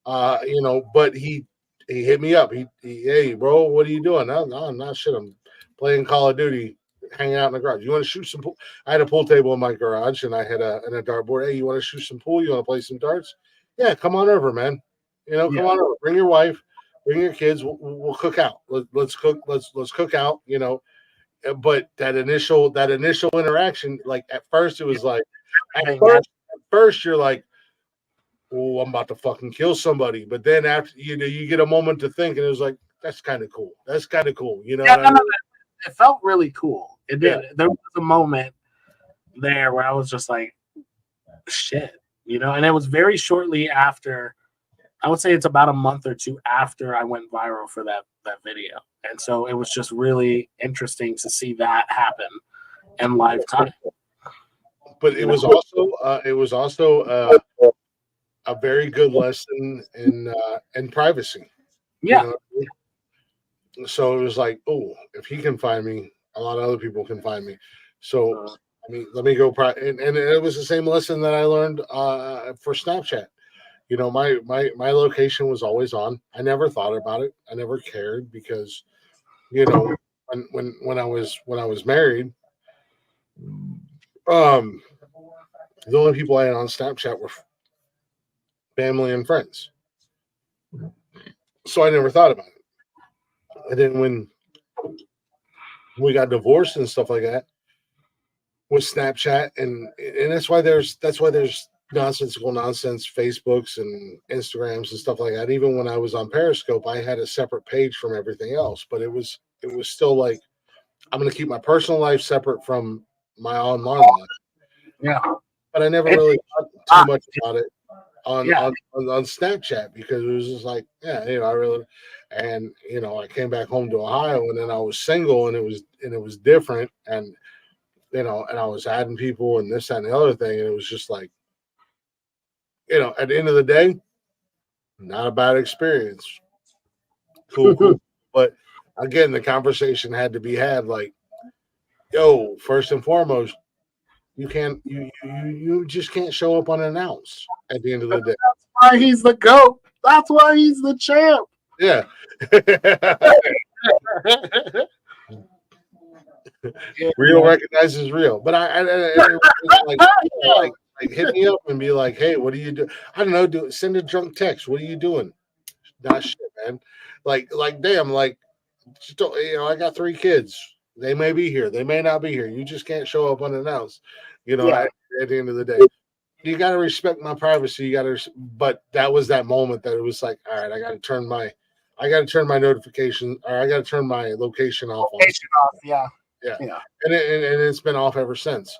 A: But he hit me up. Hey, bro, what are you doing? No, I'm not shit. I'm playing Call of Duty, hanging out in the garage. You want to shoot some pool? I had a pool table in my garage, and I had a dartboard. Hey, you want to shoot some pool? You want to play some darts? Yeah, come on over, man. Come on over. Bring your wife, bring your kids. We'll cook out. Let's cook. Let's cook out. But that initial interaction, like, at first it was like, at first you're like, oh, I'm about to fucking kill somebody. But then after, you get a moment to think, and it was like, that's kind of cool. That's kind of cool. What I mean?
B: It felt really cool. It did. Yeah. There was a moment there where I was just like, shit, and it was very shortly after. I would say it's about a month or two after I went viral for that video. And so it was just really interesting to see that happen in live time.
A: But it was also a very good lesson in privacy.
B: Yeah.
A: So it was like, oh, if he can find me, a lot of other people can find me. So let me go. And it was the same lesson that I learned for Snapchat. My location was always on. I never thought about it. I never cared because, when I was married, the only people I had on Snapchat were family and friends. So I never thought about it. And then when we got divorced and stuff like that with Snapchat, and that's why there's nonsensical nonsense Facebooks and Instagrams and stuff like that. Even when I was on Periscope, I had a separate page from everything else, but it was still like, I'm going to keep my personal life separate from my online life.
B: Yeah.
A: But I never really thought too much about it on Snapchat, because it was just like, I really, and I came back home to Ohio, and then I was single, and it was different, and and I was adding people and this, that, and the other thing, and it was just like, at the end of the day, not a bad experience. Cool. But again, the conversation had to be had, like, yo, first and foremost, you just can't show up unannounced at the end of the day.
B: That's why he's the GOAT. That's why he's the champ.
A: Yeah. Real recognizes real. But I like, hit me up and be like, hey, what do you do? I don't know, send a drunk text. What are you doing? Nah, shit, man. Like, damn, like, I got 3 kids. They may be here, they may not be here. You just can't show up unannounced. At the end of the day, you got to respect my privacy. But that was that moment that it was like, all right, I got to turn my notification, or I got to turn my location off.
B: Yeah.
A: And it's been off ever since.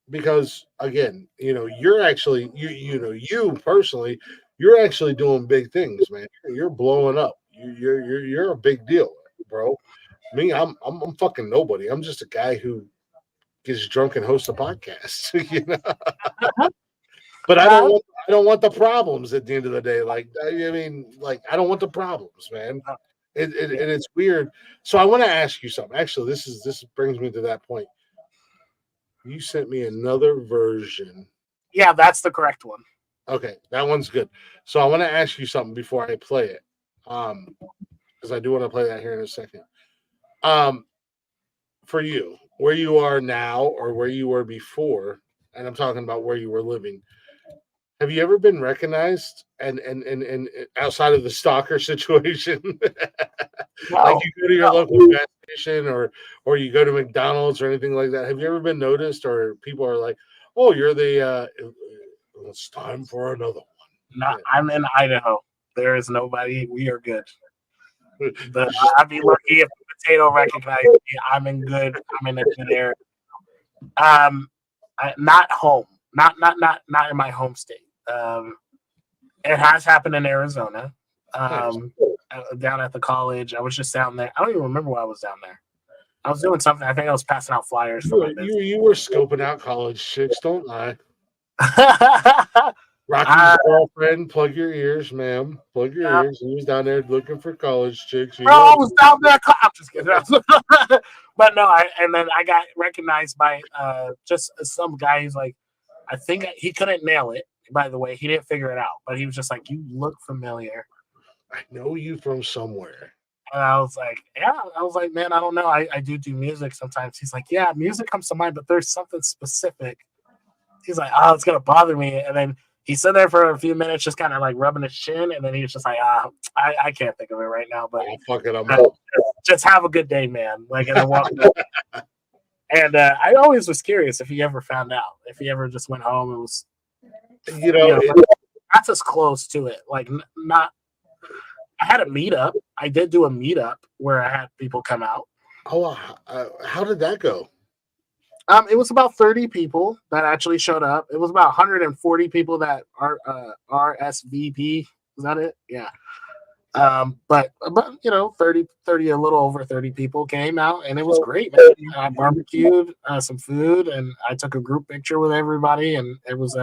A: Because again, you're actually you personally, you're actually doing big things, man. You're blowing up. You're a big deal, bro. Me, I'm fucking nobody. I'm just a guy who gets drunk and hosts a podcast, But I don't want the problems at the end of the day. Like, I mean, like, I don't want the problems, man. And it's weird. So I want to ask you something. Actually, this brings me to that point. You sent me another version.
B: Yeah, that's the correct one.
A: Okay, that one's good. So I want to ask you something before I play it. Because I do want to play that here in a second. For you, where you are now or where you were before, and I'm talking about where you were living. Have you ever been recognized and outside of the stalker situation? Like
B: No,
A: you go to your local gas station or you go to McDonald's or anything like that. Have you ever been noticed or people are like, "Oh, you're the it's time for another
B: not. I'm in Idaho. There is nobody. We are good.
A: one."
B: But I'd be lucky if the potato recognized me. I'm in good. I'm in a good area. Not home. Not in my home state. It has happened in Arizona. Down at the college. I was just down there. I don't even remember why I was down there. I was doing something. I think I was passing out flyers for my business.
A: You were scoping out college chicks, don't lie.
B: Uh,
A: Rocky's girlfriend, plug your ears, ma'am. Plug your
B: Yeah.
A: ears. He was down there looking for college chicks. You
B: Bro,
A: know-
B: I was down there. I'm just kidding. But no, and then I got recognized by just some guy. He's like, I think he couldn't nail it. By the way, he didn't figure it out, but he was just like, "You look familiar."
A: I know you from somewhere.
B: And I was like, "Yeah." I was like, "Man, I don't know. I do music sometimes." He's like, "Yeah, music comes to mind, but there's something specific." He's like, "Oh, it's gonna bother me." And then he stood there for a few minutes, just kind of like rubbing his chin, and then he was just like, I can't think of it right now, but
A: Oh, fuck it, I'm out.
B: just have a good day, man." Like, and then walked away. And I always was curious if he ever found out, if he ever just went home and was,
A: You know,
B: you know, that's as close to it. Like, not. I had a meetup. I did do a meetup where I had people come out.
A: How did that go?
B: It was about 30 people that actually showed up. It was about 140 people that are RSVP. Is that it? Yeah. But you know, 30, a little over 30 people came out, and it was great, man. I barbecued some food, and I took a group picture with everybody, and it was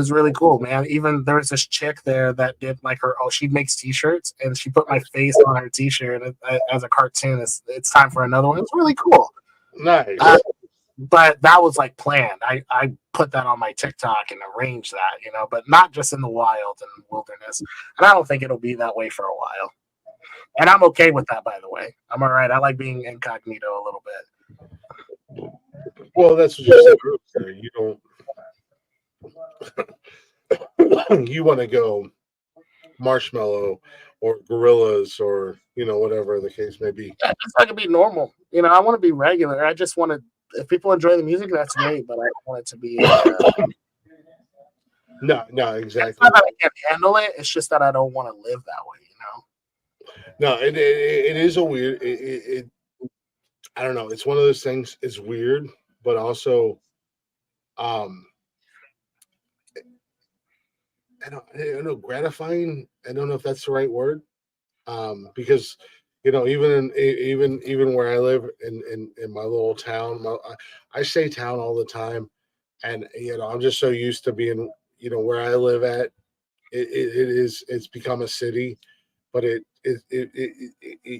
B: really cool, man. Even there was this chick there that did like she makes t-shirts, and she put my face on her t-shirt as a cartoon. It's time for another one. It's really cool.
A: Nice.
B: But that was like planned. I put that on my TikTok and arranged that, you know, but not just in the wild and wilderness. And I don't think it'll be that way for a while. And I'm okay with that, by the way. I'm all right. I like being incognito a little bit.
A: Well, that's what you said earlier. You don't. You want to go marshmallow or gorillas or whatever the case may be.
B: Yeah, just like it be normal. You know, I want to be regular. I just want to. If people enjoy the music, that's great. But I don't want it to be.
A: No,
B: It's
A: exactly.
B: not that I can't handle it. It's just that I don't want to live that way. You know.
A: No, it is a weird. I don't know. It's one of those things. It's weird, but also, I don't know, gratifying. I don't know if that's the right word, because even where I live in my little town, I say town all the time, and I'm just so used to being where I live at. It's become a city, but it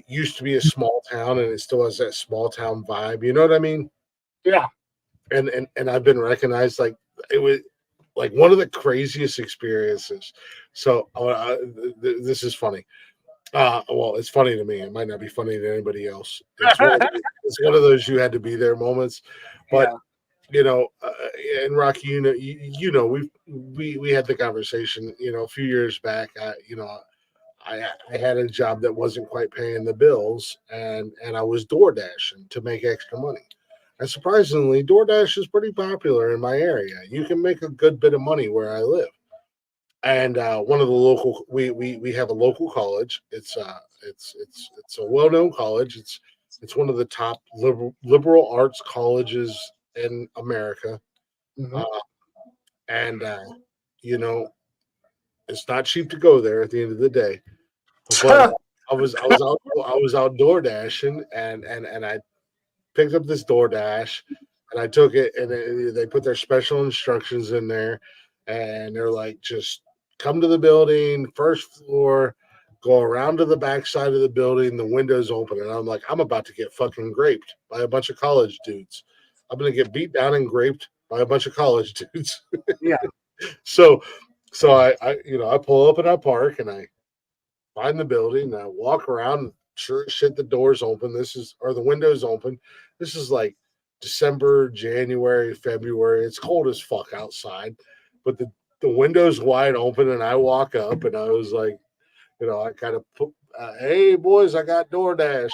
A: used to be a small town, and it still has that small town vibe. You know what I mean?
B: Yeah.
A: And I've been recognized like it was like one of the craziest experiences. So this is funny. Well, it's funny to me. It might not be funny to anybody else. It's one of those you had to be there moments. But and Rocky, we had the conversation. A few years back. I had a job that wasn't quite paying the bills, and I was door dashing to make extra money. And surprisingly, DoorDash is pretty popular in my area. You can make a good bit of money where I live. And one of the local, we have a local college. It's a well-known college. It's one of the top liberal arts colleges in America.
B: Mhm.
A: And it's not cheap to go there at the end of the day. But I was out door dashing, and I picked up this DoorDash, and I took it, and they put their special instructions in there, and they're like, just come to the building, first floor, go around to the back side of the building, the windows open, and I'm like, I'm about to get fucking graped by a bunch of college dudes. I'm gonna get beat down and graped by a bunch of college dudes.
B: Yeah.
A: So I pull up and I park, and I find the building, and I walk around. Sure as shit, the doors open. The windows open. This is like December, January, February. It's cold as fuck outside, but the window's wide open, and I walk up, and I was like, I kind of put, hey boys, I got DoorDash,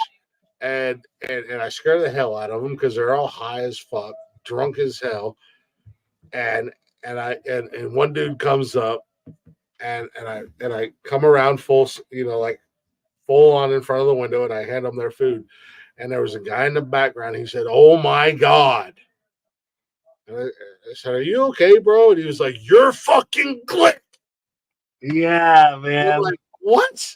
A: and I scare the hell out of them because they're all high as fuck, drunk as hell, and and one dude comes up, and I come around full, like full on in front of the window, and I hand them their food, and there was a guy in the background. He said, "Oh my god." And I said, "Are you okay, bro?" And he was like, "You're fucking Glick."
B: Yeah,
A: I'm
B: man.
A: like, "What?"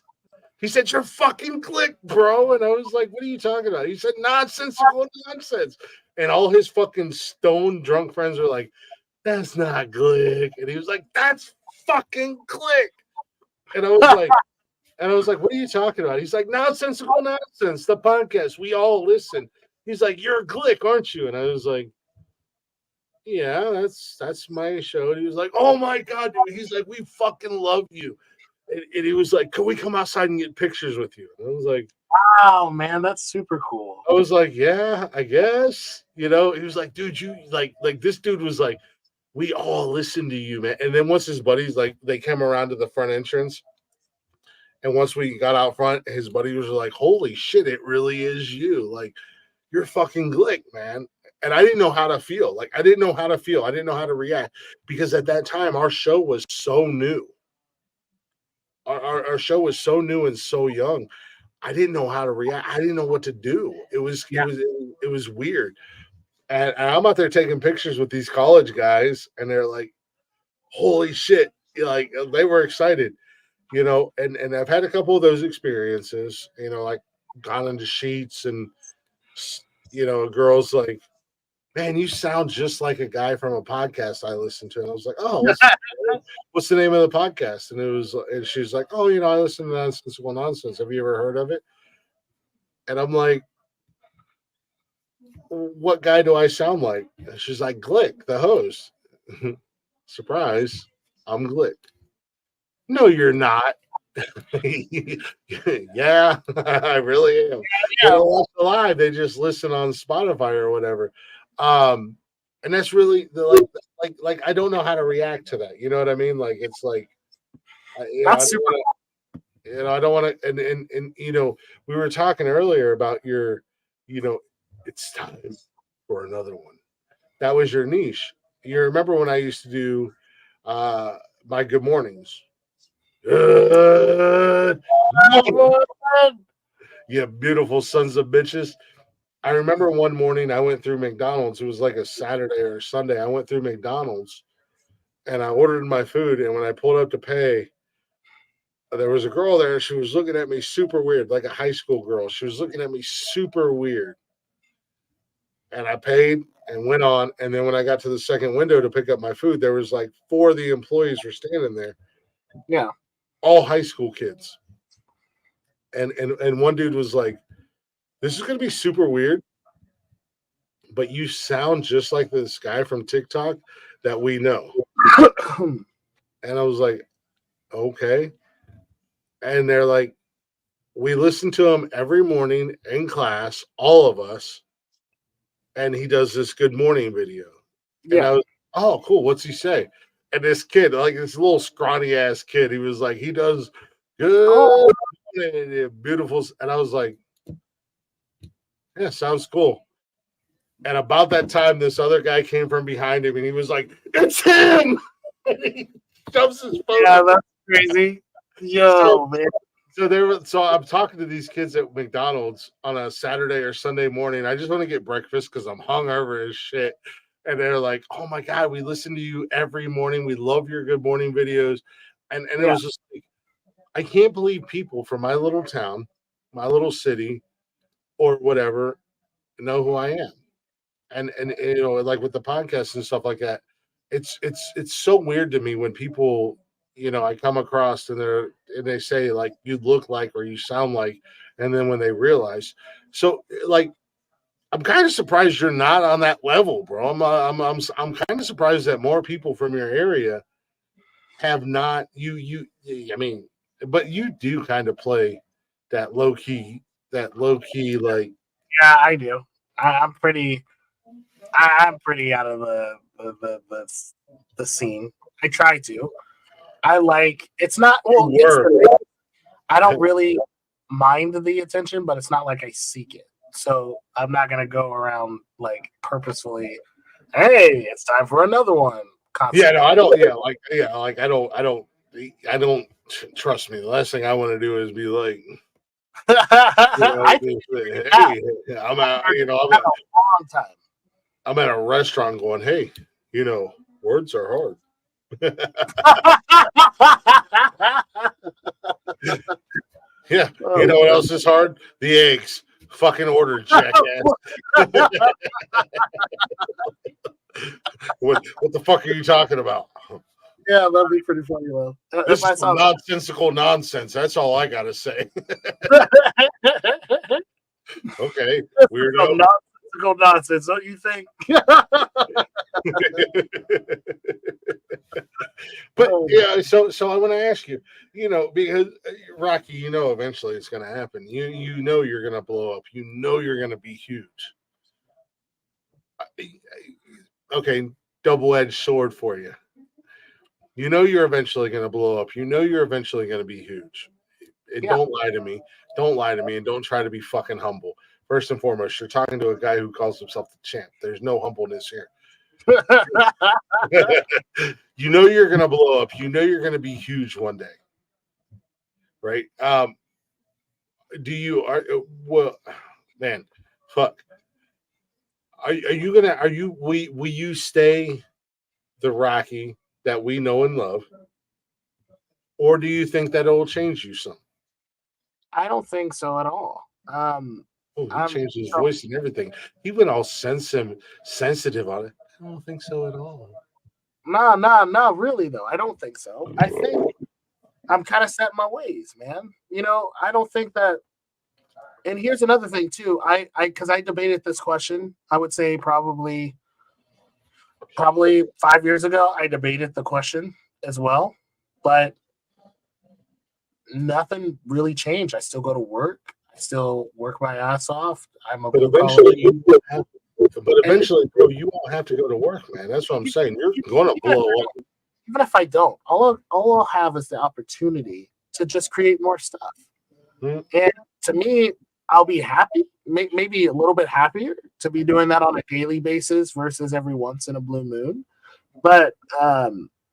A: He said, "You're fucking Glick, bro." And I was like, "What are you talking about?" He said, "Nonsensical nonsense." And all his fucking stone drunk friends were like, "That's not Glick." And he was like, "That's fucking Glick." And I was like, "What are you talking about?" He's like, "Nonsensical nonsense, the podcast. We all listen." He's like, "You're Glick, aren't you?" And I was like, "Yeah, that's my show." And he was like, "Oh my god, dude." He's like, "We fucking love you." And he was like, "Can we come outside and get pictures with you?" And
B: Wow, man, that's super cool.
A: I was like, "Yeah, I guess." He was like, "Dude, you like this dude was like, we all listen to you, man." And then once his buddies like they came around to the front entrance, and once we got out front, his buddy was like, "Holy shit, it really is you! Like, you're fucking Glick, man." And I didn't know how to feel. Like, I didn't know how to feel. I didn't know how to react because at that time our show was so new. Our show was so new and so young. I didn't know how to react. I didn't know what to do. It was weird. And I'm out there taking pictures with these college guys, and they're like, "Holy shit!" Like they were excited, And I've had a couple of those experiences, like gone into sheets, and girls like, "Man, you sound just like a guy from a podcast I listened to." And I was like, "Oh, what's the name of the podcast?" And she's like, "Oh, I listen to Nonsensical Nonsense. Have you ever heard of it?" And I'm like, "What guy do I sound like?" And she's like, "Glick, the host." Surprise, I'm Glick. No, you're not. Yeah, I really am. They don't watch the live; they just listen on Spotify or whatever. And that's really the like I don't know how to react to that. You know what I mean? Like it's like
B: That's super.
A: I don't want to. And we were talking earlier about you know, it's time for another one. That was your niche. You remember when I used to do my good mornings? Good morning, you beautiful sons of bitches. I remember one morning I went through McDonald's. It was like a Saturday or Sunday. I went through McDonald's and I ordered my food. And when I pulled up to pay, there was a girl there. She was looking at me super weird, like a high school girl. She was looking at me super weird. And I paid and went on. And then when I got to the second window to pick up my food, there was like four of the employees were standing there,
B: Yeah.
A: all high school kids. And one dude was like, "This is gonna be super weird, but you sound just like this guy from TikTok that we know." And I was like, "Okay." And they're like, "We listen to him every morning in class, all of us, and he does this good morning video." And I
B: Yeah.
A: was, "Oh, cool. What's he say?" And this kid, like this little scrawny ass kid, he was like, "He does
B: Oh,
A: good morning, beautiful." And I was like, "Yeah, sounds cool." And about that time, this other guy came from behind him, and he was like, "It's him!" And he shoves his phone.
B: yeah, that's crazy. Yo, man.
A: So I'm talking to these kids at McDonald's on a Saturday or Sunday morning. I just want to get breakfast because I'm hungover as shit. And they're like, "Oh my god, we listen to you every morning. We love your good morning videos." And it
B: Yeah.
A: was just like, I can't believe people from my little town, my little city, or whatever, know who I am. And like with the podcast and stuff like that, it's so weird to me when people, I come across and they say like you look like or you sound like, and then when they realize, so like I'm kind of surprised you're not on that level, bro. I'm kind of surprised that more people from your area have not. I mean, but you do kind of play that low key like
B: Yeah, I do. I'm pretty. I'm pretty out of the scene. I try to. I like it's not well.
A: You were.
B: I don't really mind the attention, but it's not like I seek it. So I'm not gonna go around like purposefully. Hey, it's time for another one.
A: Yeah,
B: Constantly.
A: no, I don't. Like I don't. Trust me. The last thing I want to do is be like,
B: I think
A: hey, I'm out.
B: a long time.
A: I'm at a restaurant going, hey, words are hard. Yeah, you know what else is hard? The eggs. Fucking order, jackass. What the fuck are you talking about?
B: Yeah, that'd be pretty funny though.
A: This
B: If I
A: is
B: saw
A: nonsensical nonsense. That's all I gotta say. Okay, weirdo.
B: some nonsensical nonsense, don't you think?
A: But yeah, so I want to ask you, because Rocky, eventually it's going to happen. You know you're going to blow up. You know you're going to be huge. Okay, double-edged sword for you. You know you're eventually going to blow up. You know you're eventually going to be huge. And
B: Yeah.
A: don't lie to me. Don't lie to me, and don't try to be fucking humble. First and foremost, you're talking to a guy who calls himself the champ. There's no humbleness here. You know you're gonna blow up. You know you're gonna be huge one day, right? Well, man, fuck. Will you stay the Rocky that we know and love, or do you think that it'll change you some?
B: I don't think so at all.
A: Oh, he changed his voice and everything. He went all sensitive on it. I don't think so at all.
B: Not really though. I don't think so. I think I'm kind of set in my ways, man. I don't think that. And here's another thing too. Because I debated this question. I would say probably 5 years ago. I debated the question as well, but nothing really changed. I still go to work. I still work my ass off. I'm a
A: But
B: blue collar.
A: eventually, bro, you won't have to go to work, man. That's what I'm saying. You're gonna blow up.
B: Even if I don't, all I'll have is the opportunity to just create more stuff.
A: Mhm.
B: And to me, I'll be happy, maybe a little bit happier to be doing that on a daily basis versus every once in a blue moon. But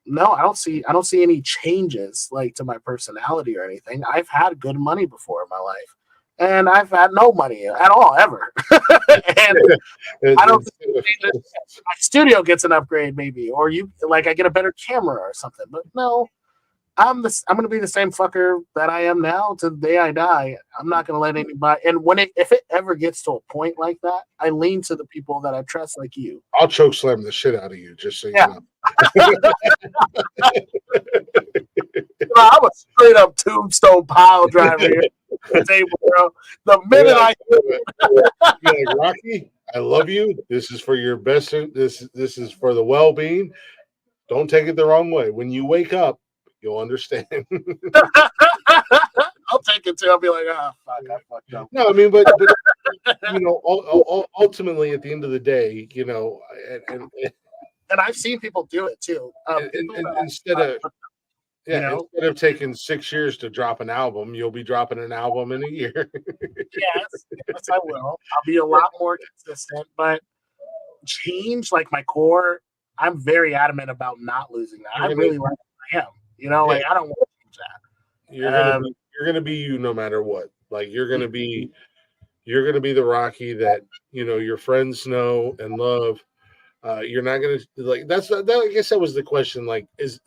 B: no, I don't see any changes like to my personality or anything. I've had good money before in my life, and I've had no money at all ever. And I don't think my studio gets an upgrade, maybe, or I get a better camera or something. But no, I'm going to be the same fucker that I am now to the day I die. I'm not going to let anybody. And if it ever gets to a point like that, I lean to the people that I trust, like you.
A: I'll choke slam the shit out of you, just so you know.
B: I'm a straight up tombstone pile driver here. Table, bro. The minute
A: You're like, Rocky, I love you. This is for your best. This is for the well-being. Don't take it the wrong way. When you wake up, you'll understand.
B: I'll take it too. I'll be like, oh fuck, I fucked up.
A: No, I mean, but ultimately, at the end of the day, and
B: I've seen people do it too.
A: instead of taking 6 years to drop an album, you'll be dropping an album in a year.
B: yes, I will. I'll be a lot more consistent, but change like my core. I'm very adamant about not losing that. I really like who I am. I don't want to change that.
A: You're gonna be you no matter what. Like you're gonna be the Rocky that your friends know and love. You're not gonna like that. I guess that was the question. Like, and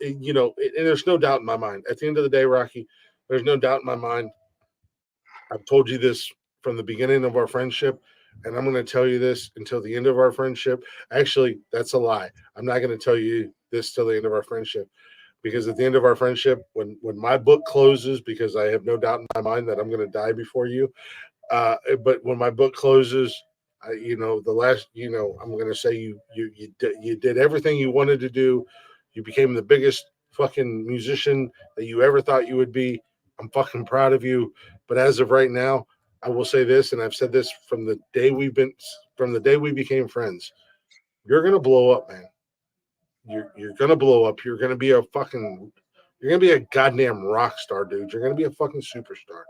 A: there's no doubt in my mind. At the end of the day, Rocky, there's no doubt in my mind. I've told you this from the beginning of our friendship, and I'm going to tell you this until the end of our friendship. Actually, that's a lie. I'm not going to tell you this till the end of our friendship, because at the end of our friendship, when my book closes, because I have no doubt in my mind that I'm going to die before you. But when my book closes, I'm going to say you did everything you wanted to do. You became the biggest fucking musician that you ever thought you would be. I'm fucking proud of you. But as of right now, I will say this, and I've said this from the day we became friends. You're gonna blow up, man. You're gonna blow up. You're gonna be a goddamn rock star, dude. You're gonna be a fucking superstar.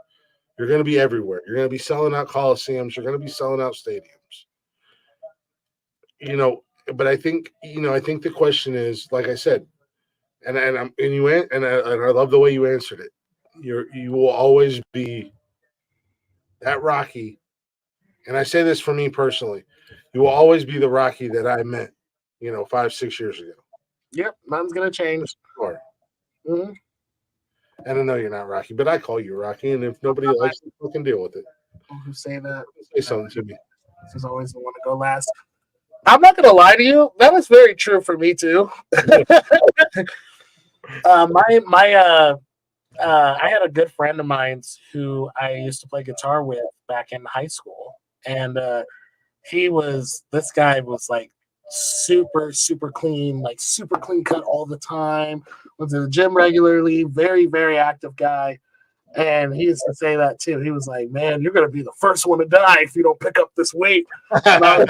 A: You're gonna be everywhere. You're gonna be selling out coliseums. You're gonna be selling out stadiums. But I think the question is, like I said, and I love the way you answered it. You will always be that Rocky, and I say this for me personally. You will always be the Rocky that I met, 5-6 years ago.
B: Yep, nothing's gonna change.
A: Sure.
B: Mm-hmm.
A: And I know you're not Rocky, but I call you Rocky, and if nobody likes it, fucking deal with it.
B: Who say that?
A: Say something to me.
B: This is always the one to go last. I'm not gonna lie to you. That was very true for me too. I had a good friend of mine who I used to play guitar with back in high school, and this guy was like super clean, like super clean cut all the time. Went to the gym regularly, very very active guy. And he used to say that too. He was like, "Man, you're gonna be the first one to die if you don't pick up this weight." And I'm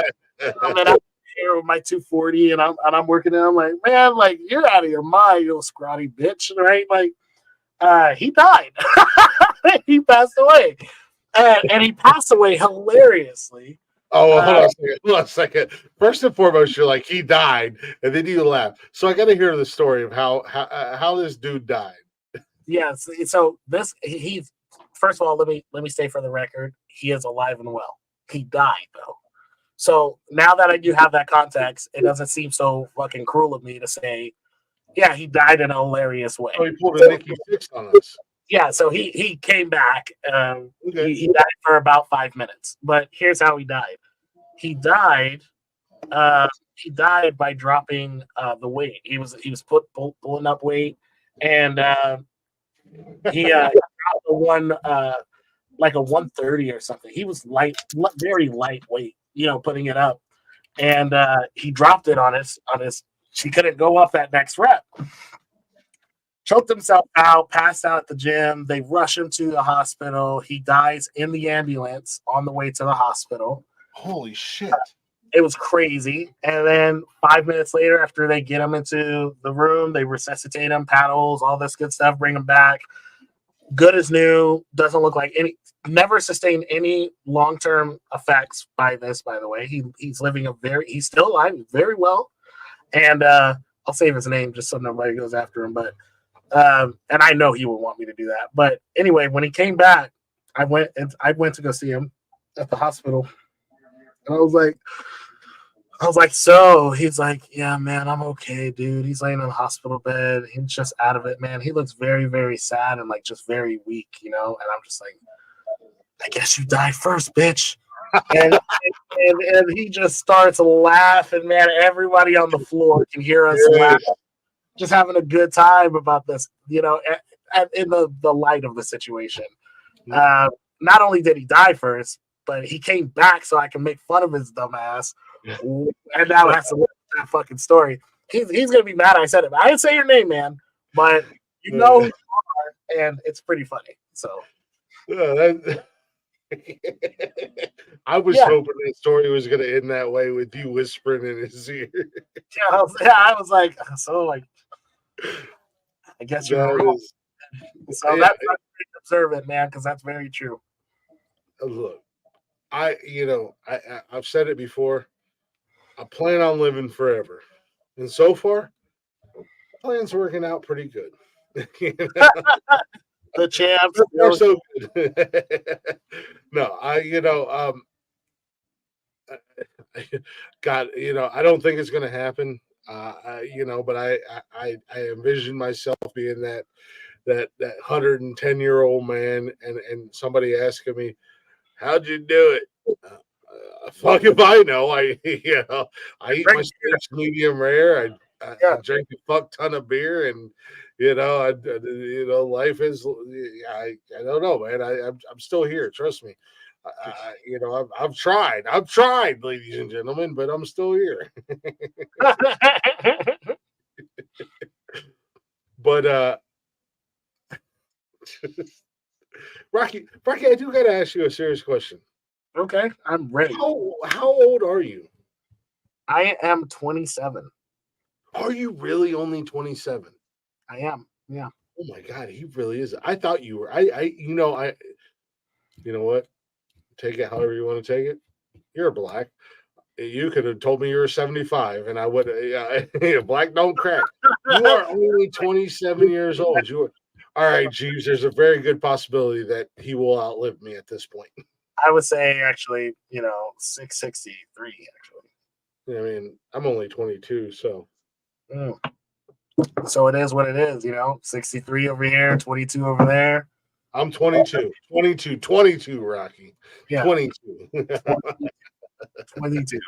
B: here with my 240, and I'm working, and I'm like, "Man, like you're out of your mind, you little scrawny bitch!" Right? Like, he died. He passed away, and he passed away hilariously.
A: Oh, hold on a second. First and foremost, you're like, he died, and then you laugh. So I got to hear the story of how this dude died.
B: Yes. So he's first of all, let me say for the record, he is alive and well. He died though. So now that I do have that context, it doesn't seem so fucking cruel of me to say, yeah, he died in a hilarious way.
A: Oh, he pulled a Nikki Sixx on us.
B: Yeah, so he came back.
A: Okay.
B: He died for about 5 minutes, but here's how he died. He died by dropping the weight. He was pulling up weight, and he dropped like a 130 or something. He was very lightweight, putting it up, and he dropped it on his. He couldn't go up that next rep. Choked himself out, passed out at the gym. They rush him to the hospital. He dies in the ambulance on the way to the hospital.
A: Holy shit.
B: It was crazy. And then 5 minutes later, after they get him into the room, they resuscitate him, paddles, all this good stuff, bring him back. Good as new. Doesn't look like never sustained any long-term effects by this, by the way. He's living he's still alive very well. And I'll save his name just so nobody goes after him. But and I know he would want me to do that. But anyway, when he came back, I went to go see him at the hospital. And I was like, so he's like, yeah, man, I'm okay, dude. He's laying in the hospital bed. He's just out of it, man. He looks very, very sad and like just very weak, And I'm just like, I guess you die first, bitch. And he just starts laughing, man. Everybody on the floor can hear us laugh, just having a good time about this, in the light of the situation. Not only did he die first, but he came back so I can make fun of his dumb ass. And now that's that fucking story. He's gonna be mad I said it. I didn't say your name, man, but you know who you are, and it's pretty funny. So
A: I was hoping that story was gonna end that way with you whispering in his ear.
B: I was like, I guess you're wrong. So that's pretty observant, man, because that's very true.
A: Look, I've said it before. I plan on living forever, and so far, plan's working out pretty good.
B: The champs
A: are so good. No, God, I don't think it's going to happen. But I envision myself being that 110-year-old man, and somebody asking me, "How'd you do it?" Fuck if I know. I eat my steaks medium rare. I drink a fuck ton of beer, and life is. I don't know, man. I'm still here. Trust me. I've tried, ladies and gentlemen, but I'm still here. But Rocky, I do got to ask you a serious question.
B: Okay, I'm ready.
A: How old are you?
B: I am 27.
A: Are you really only 27?
B: I am. Yeah.
A: Oh my god, he really is. I thought you were. You know what? Take it however you want to take it. You're black. You could have told me you were 75, and I would. Yeah, black don't crack. You are only 27 years old. You are. All right, Jeeves. There's a very good possibility that he will outlive me at this point.
B: I would say actually, 663 actually.
A: I mean, I'm only 22, so
B: Mm. So it is what it is, 63 over here, 22 over there.
A: I'm 22. 22, Rocky.
B: Yeah.
A: 22.
B: 22.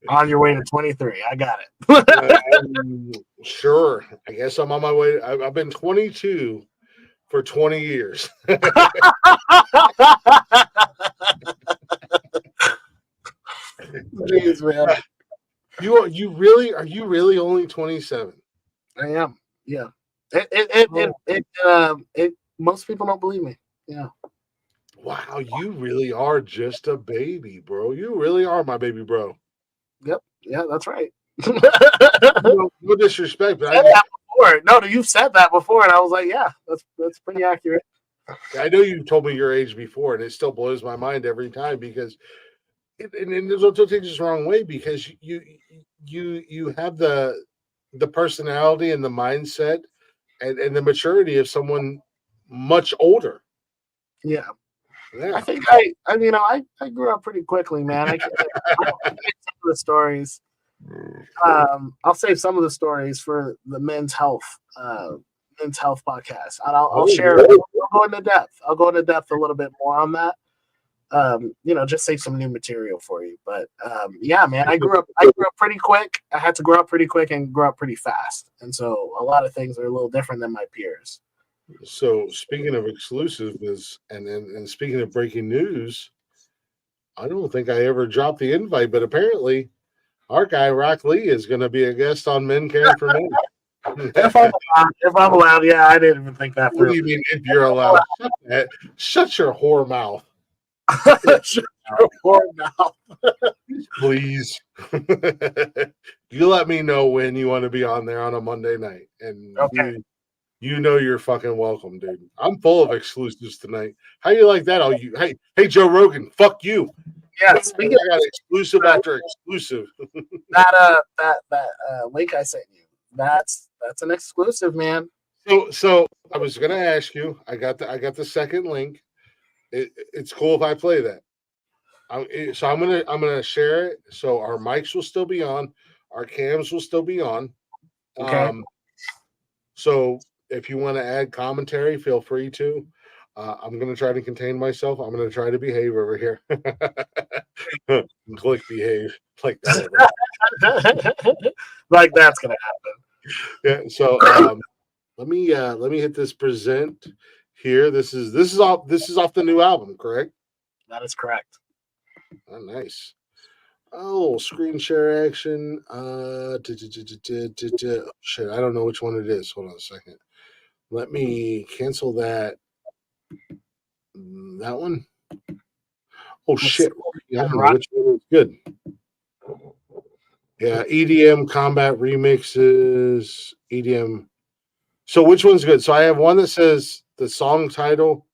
B: On your way to 23. I got it.
A: Sure. I guess I'm on my way. I've been 22 for 20 years.
B: Jeez, man.
A: Are you really only 27?
B: I am. Yeah. It most people don't believe me. Yeah.
A: Wow, you really are just a baby, bro. You really are my baby bro.
B: Yep. Yeah, that's right.
A: No disrespect, but
B: Said that before. No, you've said that before, and I was like, yeah, that's pretty accurate.
A: I know you told me your age before, and it still blows my mind every time because, and don't take this the wrong way, because you have the personality and the mindset and the maturity of someone much older.
B: Yeah.
A: Yeah.
B: I think I grew up pretty quickly, man. I'll save some of the stories. I'll save some of the stories for the men's health podcast, and I'll share. I'll go into depth. I'll go into depth a little bit more on that. Just save some new material for you. But yeah, man, I grew up pretty quick. I had to grow up pretty quick and grow up pretty fast, and so a lot of things are a little different than my peers.
A: So speaking of exclusiveness and speaking of breaking news, I don't think I ever dropped the invite, but apparently our guy Rock Lee is going to be a guest on Men Caring for Men.
B: If I'm allowed, yeah, I didn't even think that
A: What do
B: through.
A: you mean if you're allowed? Shut your whore mouth, please. You let me know when you want to be on there on a Monday night, and
B: Okay.
A: you know you're fucking welcome, dude. I'm full of exclusives tonight. How you like that? Oh, hey, Joe Rogan, fuck you.
B: Yeah,
A: I
B: speaking
A: got exclusive after exclusive.
B: that link I sent you, that's an exclusive, man.
A: So I was gonna ask you. I got the second link. It's cool if I play that. I'm gonna share it. So our mics will still be on, our cams will still be on.
B: Okay.
A: So if you want to add commentary, feel free to. I'm going to try to contain myself. I'm going to try to behave over here. Glick behave like that.
B: Like that's gonna happen.
A: Yeah. So let me hit this present here. This is off the new album, correct?
B: That is correct.
A: Oh, nice. Oh, screen share action. Shit, I don't know which one it is. Hold on a second. Let me cancel that. That one. Oh shit! I don't know which one is good. Yeah, EDM Combat remixes. EDM. So which one's good? So I have one that says the song title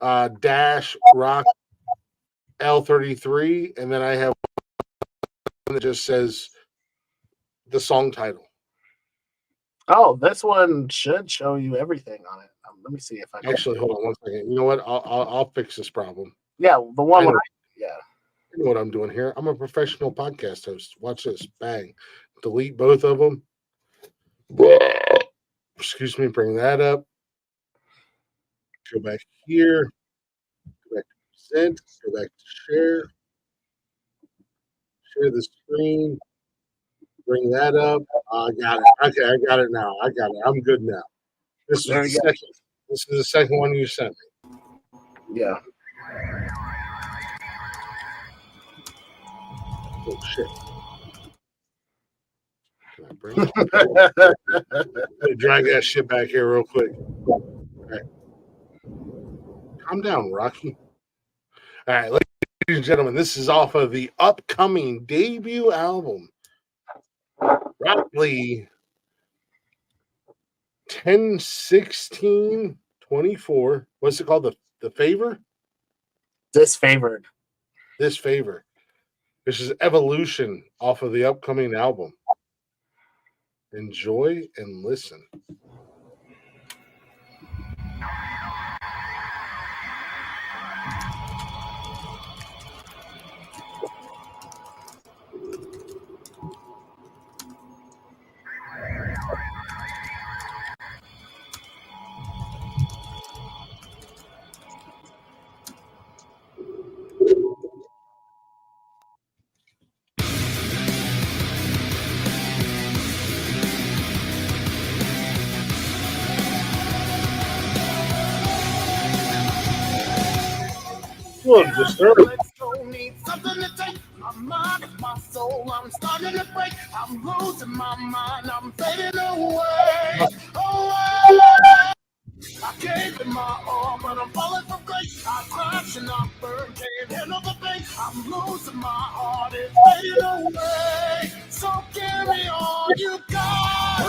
A: dash rock L33, and then I have one that just says the song title.
B: Oh, this one should show you everything on it. Let me see if I can.
A: Actually, hold on one second. You know what? I'll fix this problem.
B: Yeah, the one.
A: I know.
B: Yeah.
A: I know what I'm doing here. I'm a professional podcast host. Watch this. Bang. Delete both of them. Excuse me. Bring that up. Go back here. Go back to present. Go back to share. Share the screen. Bring that up. I got it. Okay, I got it now. I got it. I'm good now. This is the second one you sent me.
B: Yeah.
A: Oh shit. Can I bring it? Let me drag that shit back here real quick. All right. Calm down, Rocky. All right, and gentlemen, this is off of the upcoming debut album, roughly 10/16/24. What's it called? The Favor?
B: Disfavored.
A: This Favor. This is Evolution off of the upcoming album. Enjoy and listen. Well, disturbing.
D: Need something to take my mind, my soul. I'm starting to break. I'm losing my mind. I'm fading away. Away. I gave it my all, but I'm falling from grace. I crash and I burn, can't handle the pain. I'm losing my heart, it's fading away. So give me all you got.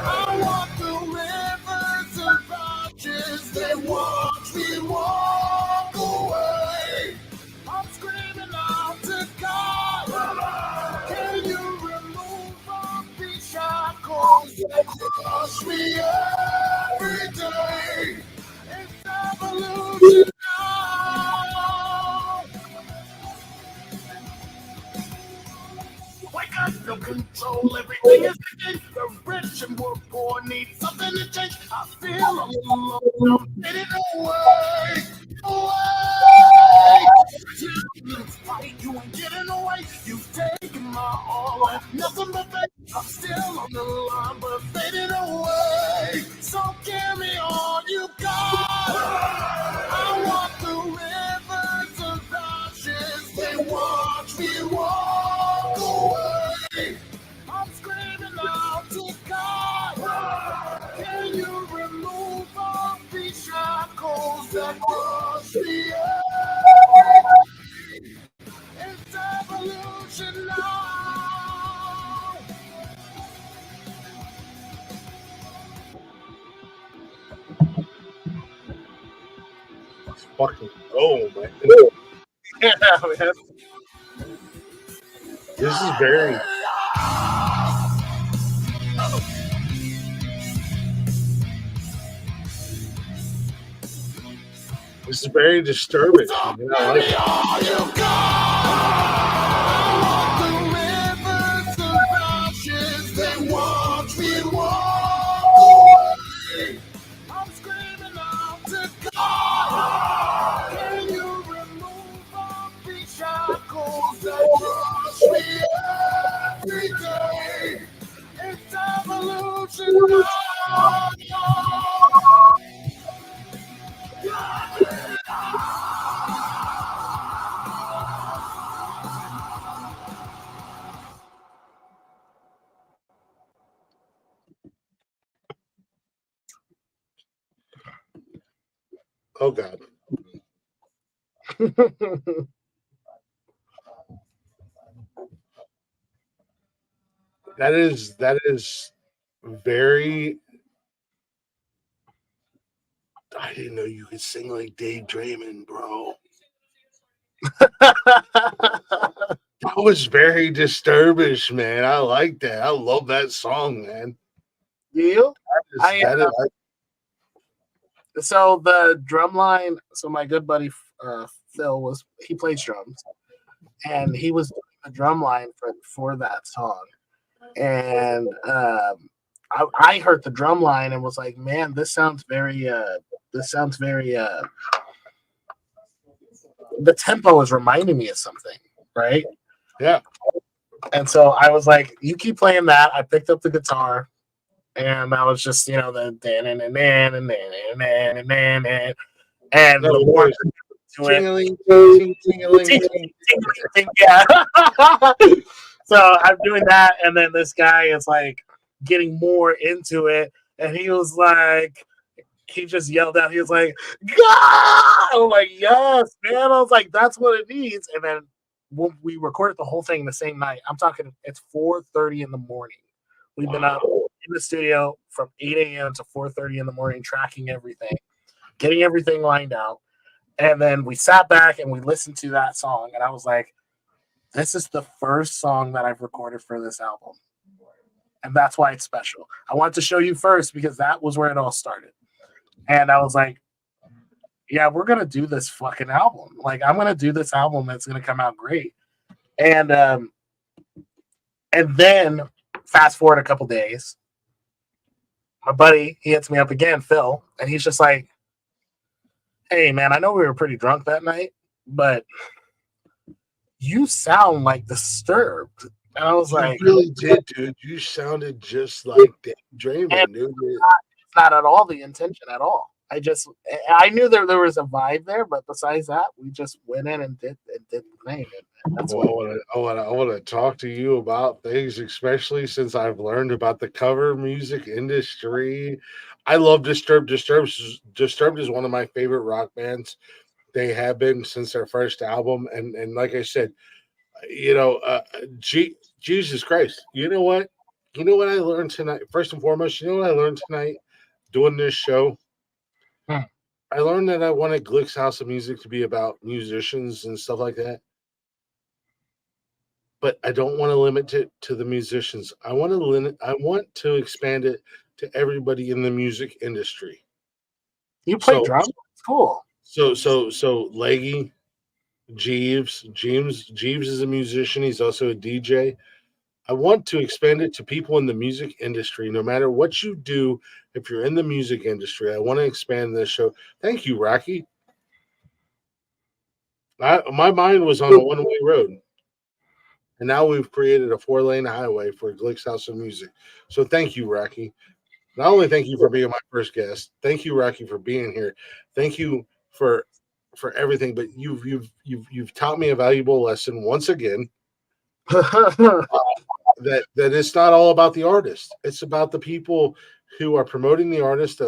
D: I walk through rivers of righteous, they watch me walk away. I'm screaming out to God. Can you remove all these shackles that crush me every day? It's evolution now. Wake up, no control, everything is again. The rich and we're poor need something to change. I feel alone, I'm fading away, away. You fight, you ain't getting away. You've taken my all and nothing but faith. I'm still on the line, but fading away. So give me all you got. I walk through rivers of ashes, they watch me walk away. I'm screaming out to God. Can you remove all these shackles that crush me every day? It's evolution now.
A: Fucking man.
B: Yeah, man.
A: This is very. This is very disturbing. I like it.
D: All you got. The rivers of ashes, they watch me walk away. I'm screaming out to God. Can you remove all these shackles that crush me every day? It's evolution now.
A: Oh God. That is very. I didn't know you could sing like Dave Draymond, bro. That was very disturbing, man. I like that. I love that song, man.
B: You?
A: That is-
B: So the drum line. So my good buddy Phil he plays drums, and he was doing the drum line for that song, and I heard the drum line and was like, man, this sounds very. The tempo is reminding me of something, right?
A: yeah.
B: And so I was like, you keep playing that. I picked up the guitar. And I was just, the and
A: No,
B: the more
A: voice.
B: to it,
A: Ting-a-ling, ting-ting-a-ling, ting.
B: yeah. So I'm doing that, and then this guy is like getting more into it, and he was like, he just yelled out. He was like, "God!" I'm like, "Yes, man." I was like, "That's what it needs." And then when we recorded the whole thing the same night. I'm talking. It's 4:30 in the morning. We've been up in the studio from 8 a.m. to 4:30 in the morning, tracking everything, getting everything lined out. And then we sat back and we listened to that song. And I was like, this is the first song that I've recorded for this album. And that's why it's special. I wanted to show you first because that was where it all started. And I was like, yeah, we're going to do this fucking album. Like, I'm going to do this album that's going to come out great. And then fast forward a couple days, my buddy, he hits me up again, Phil, and he's just like, hey, man, I know we were pretty drunk that night, but you sound like Disturbed. And I was like,
A: you really did, dude. You sounded just like Dave Draymond, dude.
B: It's not at all the intention at all. I knew there was a vibe there, but besides that, we just went in and did the thing. And that's
A: Well, I want to talk to you about things, especially since I've learned about the cover music industry. I love Disturbed. Disturbed is one of my favorite rock bands. They have been since their first album, and like I said, Jesus Christ, you know what? You know what I learned tonight? First and foremost, you know what I learned tonight doing this show?
B: Hmm.
A: I learned that I wanted Glick's House of Music to be about musicians and stuff like that. But I don't want to limit it to the musicians. I want to expand it to everybody in the music industry.
B: You play
A: So-
B: drums? Cool.
A: So Leggy, Jeeves is a musician. He's also a DJ. I want to expand it to people in the music industry, no matter what you do. If you're in the music industry, I want to expand this show. Thank you, Rocky. My mind was on a one-way road, and now we've created a 4-lane highway for Glick's House of Music. So thank you, Rocky. Not only thank you for being my first guest, thank you, Rocky, for being here. Thank you for everything. But you've taught me a valuable lesson once again. That it's not all about the artist. It's about the people who are promoting the artist,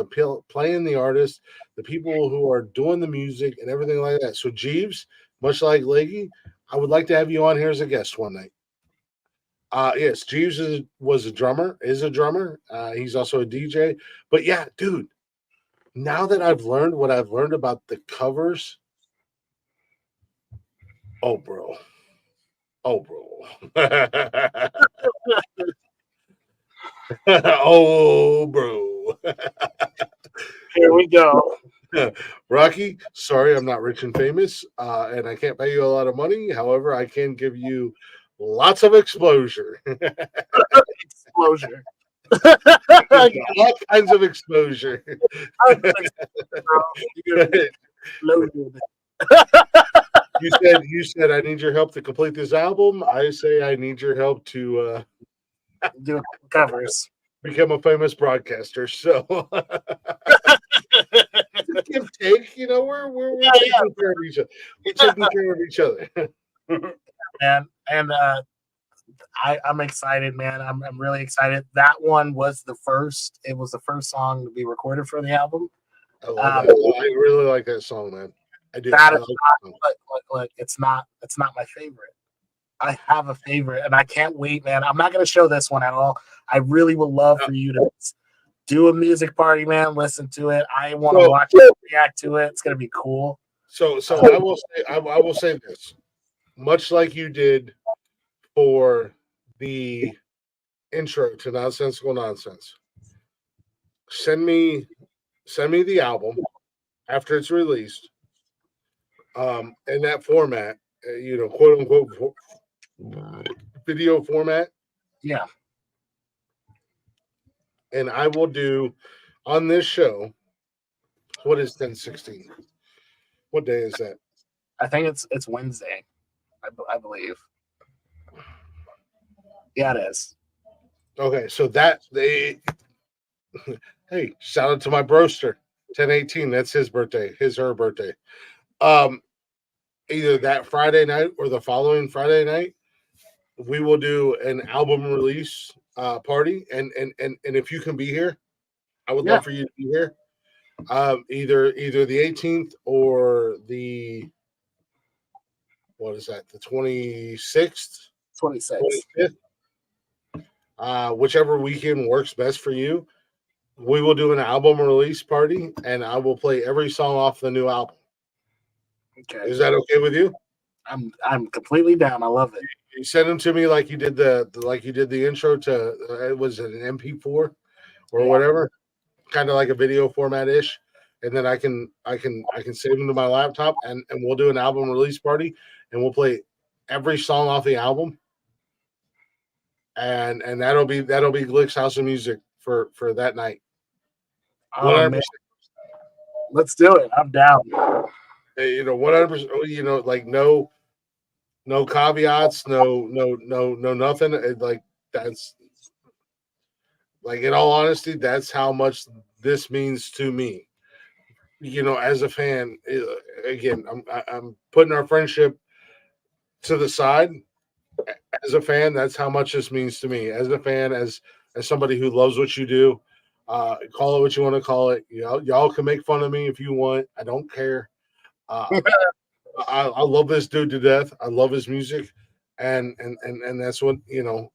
A: playing the artist, the people who are doing the music and everything like that. So Jeeves, much like Leggy, I would like to have you on here as a guest one night. Yes, Jeeves is a drummer. He's also a DJ. But yeah, dude, now that I've learned what I've learned about the covers, oh bro. Oh bro.
B: Here we go.
A: Rocky, sorry, I'm not rich and famous, and I can't pay you a lot of money. However, I can give you lots of exposure.
B: Exposure.
A: All kinds of exposure.
B: Loaded.
A: You said I need your help to complete this album. I say I need your help to
B: Do covers.
A: become a famous broadcaster. So give take, we're taking care of each other. We're taking care of each other.
B: Man, and I'm excited, man. I'm really excited. That one was the first. It was the first song to be recorded for the album.
A: I love that. I really like that song, man. I do.
B: That
A: I
B: is
A: like
B: not, look, it's not my favorite. I have a favorite, and I can't wait, man. I'm not going to show this one at all. I really would love for you to do a music party, man. Listen to it. I want to watch it, react to it. It's going to be cool.
A: So I will say this, much like you did for the intro to Nonsensical Nonsense. Send me the album after it's released, in that format, quote unquote video format.
B: Yeah.
A: And I will do on this show. What is 10/16? What day is that?
B: I think it's Wednesday, I believe. Yeah, it is.
A: Okay, so hey, shout out to my broster, 10/18. That's his birthday, her birthday. Either that Friday night or the following Friday night, we will do an album release party. And if you can be here, I would love for you to be here. Either the 18th or the what is that? The 26th,
B: 26.
A: 25th. Whichever weekend works best for you. We will do an album release party, and I will play every song off the new album.
B: Okay.
A: Is that okay with you?
B: I'm completely down. I love it.
A: You send them to me like you did the intro to it was an MP4 or
B: Yeah.
A: whatever, kind of like a video format ish, and then I can save them to my laptop, and we'll do an album release party, and we'll play every song off the album, and that'll be Glick's House of Music for that night.
B: Oh, man. Let's do it. I'm down.
A: 100%. Like no caveats, no nothing. Like that's like in all honesty, that's how much this means to me. As a fan, again, I'm putting our friendship to the side. As a fan, that's how much this means to me. As a fan, as somebody who loves what you do, call it what you want to call it. Y'all can make fun of me if you want. I don't care. I love this dude to death. I love his music, and that's what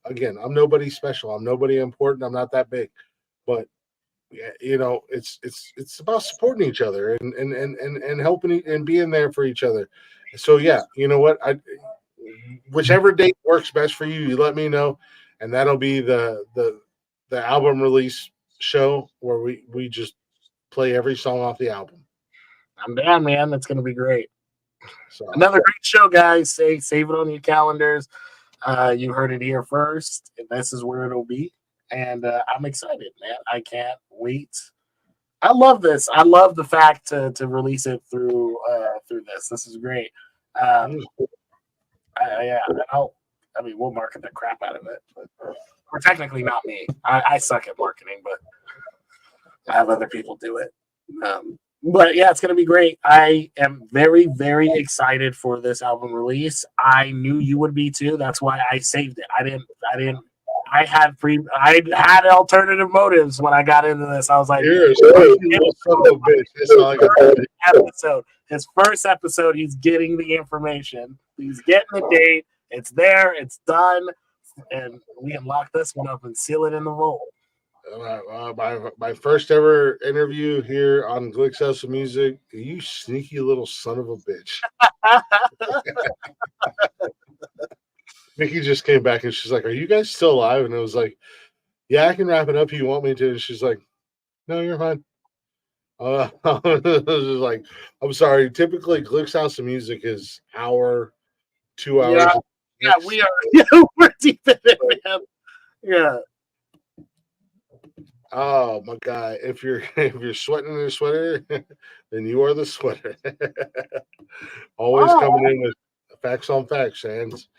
A: Again, I'm nobody special. I'm nobody important. I'm not that big, but it's about supporting each other and helping and being there for each other. So yeah, you know what? Whichever date works best for you, you let me know, and that'll be the album release show where we just play every song off the album.
B: I'm down, man. That's gonna be great.
A: So
B: Another great show, guys. Save it on your calendars. You heard it here first, and this is where it'll be. And I'm excited, man. I can't wait. I love this. I love the fact to release it through this. This is great. We'll market the crap out of it. But we're technically not me. I suck at marketing, but I have other people do it. But yeah, it's gonna be great. I am very, very excited for this album release. I knew you would be too. That's why I saved it. I had alternative motives when I got into this. I was like, his first episode, he's getting the information. He's getting the date. It's there. It's done. And we can lock this one up and seal it in the vault.
A: My first ever interview here on Glick's House of Music. You sneaky little son of a bitch. Nikki just came back and she's like, "Are you guys still alive?" And it was like, "Yeah, I can wrap it up if you want me to." And she's like, "No, you're fine." I was just like, "I'm sorry. Typically, Glick's House of Music is hour, 2 hours."
B: Yeah, we are. Yeah, we're deep in it, man. Yeah.
A: Oh my God! If you're sweating in a sweater, then you are the sweater. Always coming in with facts on facts, Sands.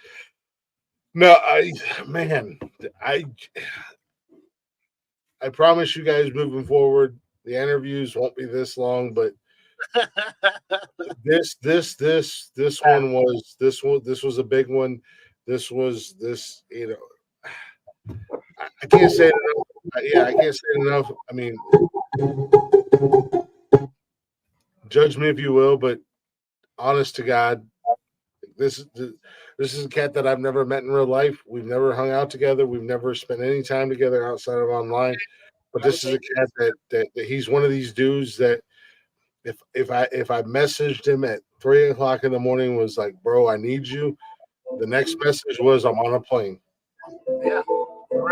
A: No, I promise you guys moving forward, the interviews won't be this long, but this one was a big one. I can't say it enough. Yeah, I can't say it enough. I mean, judge me if you will, but honest to God, this is a cat that I've never met in real life. We've never hung out together. We've never spent any time together outside of online. But this is a cat that he's one of these dudes that if I messaged him at 3:00 in the morning was like, "Bro, I need you." The next message was, "I'm on a plane."
B: Yeah.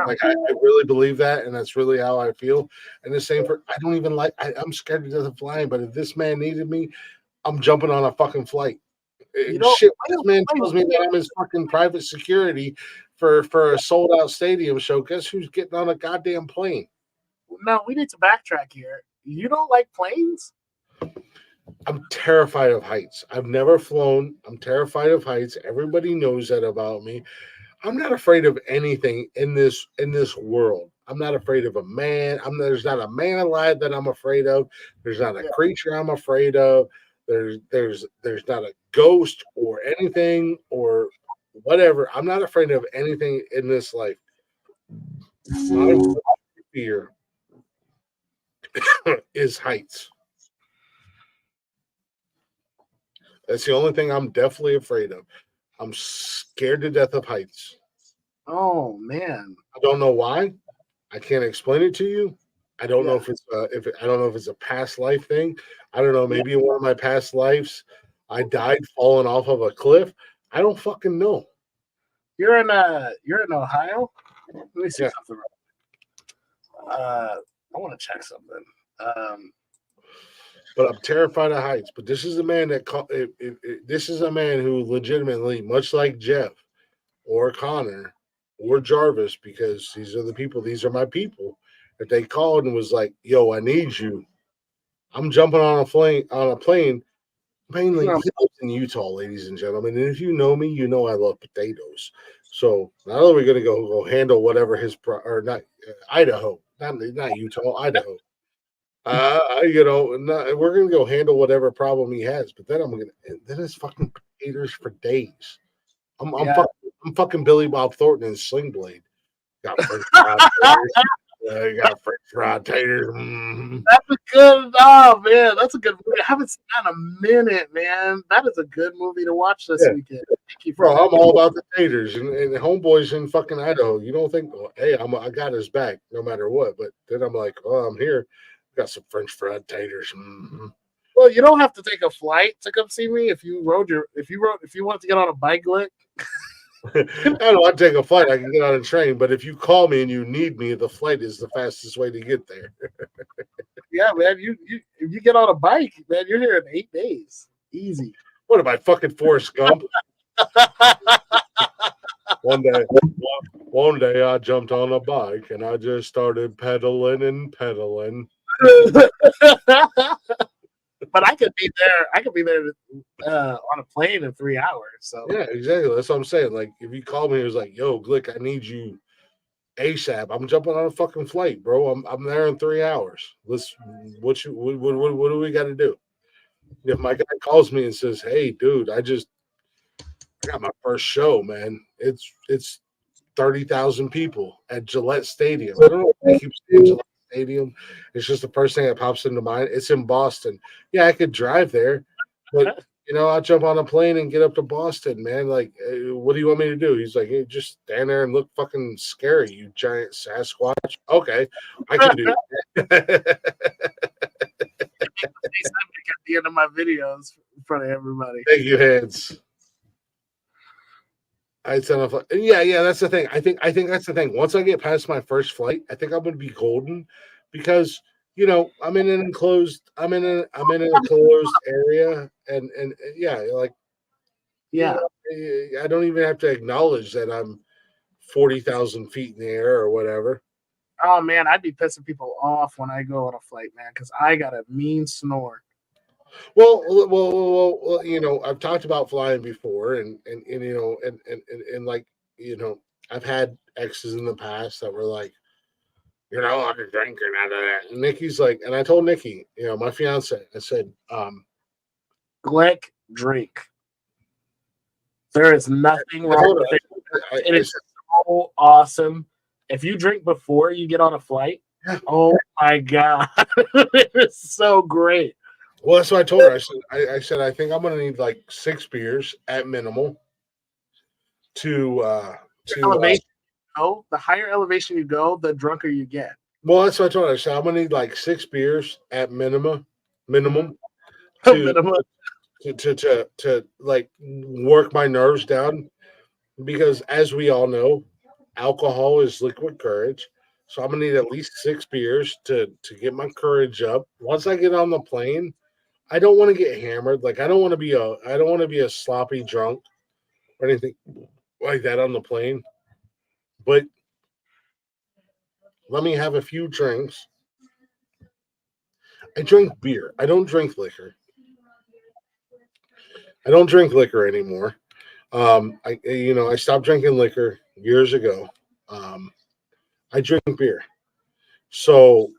A: Like I really believe that, and that's really how I feel. And the same for I'm scared to death of flying, but if this man needed me, I'm jumping on a fucking flight. Shit, this man tells me that I'm his fucking private security for a sold out stadium show. Guess who's getting on a goddamn plane?
B: No, we need to backtrack here. You don't like planes?
A: I'm terrified of heights. I've never flown. I'm terrified of heights. Everybody knows that about me. I'm not afraid of anything in this world. I'm not afraid of a man. There's not a man alive that I'm afraid of. There's not a creature I'm afraid of. There's not a ghost or anything or whatever. I'm not afraid of anything in this life. My fear is heights. That's the only thing I'm definitely afraid of. I'm scared to death of heights.
B: Oh man.
A: I don't know why. I can't explain it to you. I don't know
B: Yeah.
A: if it's I don't know if it's a past life thing. I don't know. Maybe in one of my past lives, I died falling off of a cliff. I don't fucking know.
B: You're in Ohio? Let me see
A: Yeah.
B: something. I want to check something.
A: But I'm terrified of heights. But this is a man that this is a man who legitimately, much like Jeff or Connor or Jarvis, because these are the people. These are my people. If they called and was like, "Yo, I need you," I'm jumping on a plane. Mainly, he lives in Utah, ladies and gentlemen. And if you know me, you know I love potatoes. So not only are we going to go handle whatever or not Idaho, not Utah, Idaho. We're going to go handle whatever problem he has. But then then it's fucking potatoes for days. I'm fucking Billy Bob Thornton in Sling Blade. Got French fried taters. Got French fried taters. Mhm.
B: That's a good man. That's a good movie. I haven't seen that in a minute, man. That is a good movie to watch this
A: Yeah.
B: weekend. Thank you for
A: Bro,
B: that.
A: I'm all about the taters and homeboys in fucking Idaho. You don't think, well, hey, I got his back no matter what. But then I'm like, oh, I'm here. Got some French fried taters. Mhm.
B: Well, you don't have to take a flight to come see me if you wanted to get on a bike, Glick.
A: I don't want to take a flight. I can get on a train. But if you call me and you need me, the flight is the fastest way to get there.
B: Yeah, man. If you get on a bike, man, you're here in 8 days. Easy.
A: What am I, fucking Forrest Gump? One day I jumped on a bike and I just started pedaling and pedaling.
B: But I could be there. I could be there on a plane in 3 hours. So
A: Yeah, exactly. That's what I'm saying. Like, if you call me, it was like, "Yo, Glick, I need you ASAP." I'm jumping on a fucking flight, bro. I'm there in 3 hours. What do we got to do? If my guy calls me and says, "Hey, dude, I got my first show, man. It's 30,000 people at Gillette Stadium." I don't know if I keep saying Gillette Stadium. It's just the first thing that pops into mind. It's in Boston. Yeah, I could drive there, but I'll jump on a plane and get up to Boston, man. Like, what do you want me to do? He's like, hey, just stand there and look fucking scary, you giant Sasquatch. Okay, I can do that.
B: at the end of my videos in front of everybody.
A: Thank you, heads. Yeah, that's the thing. I think that's the thing. Once I get past my first flight, I think I'm gonna be golden because I'm in an enclosed area and yeah, like
B: Yeah.
A: I don't even have to acknowledge that I'm 40,000 feet in the air or whatever.
B: Oh man, I'd be pissing people off when I go on a flight, man, because I got a mean snore.
A: Well, I've talked about flying before, and like I've had exes in the past that were like, you're not allowed to drink or none of that. And Nikki's like, and I told Nikki, my fiance, I said,
B: Glick, drink. There is nothing
A: I
B: wrong
A: told
B: with
A: her,
B: it. It is so awesome. If you drink before you get on a flight, oh my god, it is so great.
A: well, that's what I told her. I said, I think I'm gonna need like 6 beers at minimal to
B: elevation. The higher elevation you go, the drunker you get.
A: well, that's what I told her. I said I'm gonna need like 6 beers at minimum
B: Minimum.
A: to like work my nerves down because as we all know, alcohol is liquid courage. So I'm gonna need at least 6 beers to get my courage up. Once I get on the plane, I don't want to get hammered. Like I don't want to be a sloppy drunk or anything like that on the plane. But let me have a few drinks. I drink beer. I don't drink liquor. I don't drink liquor anymore. I stopped drinking liquor years ago. I drink beer. So,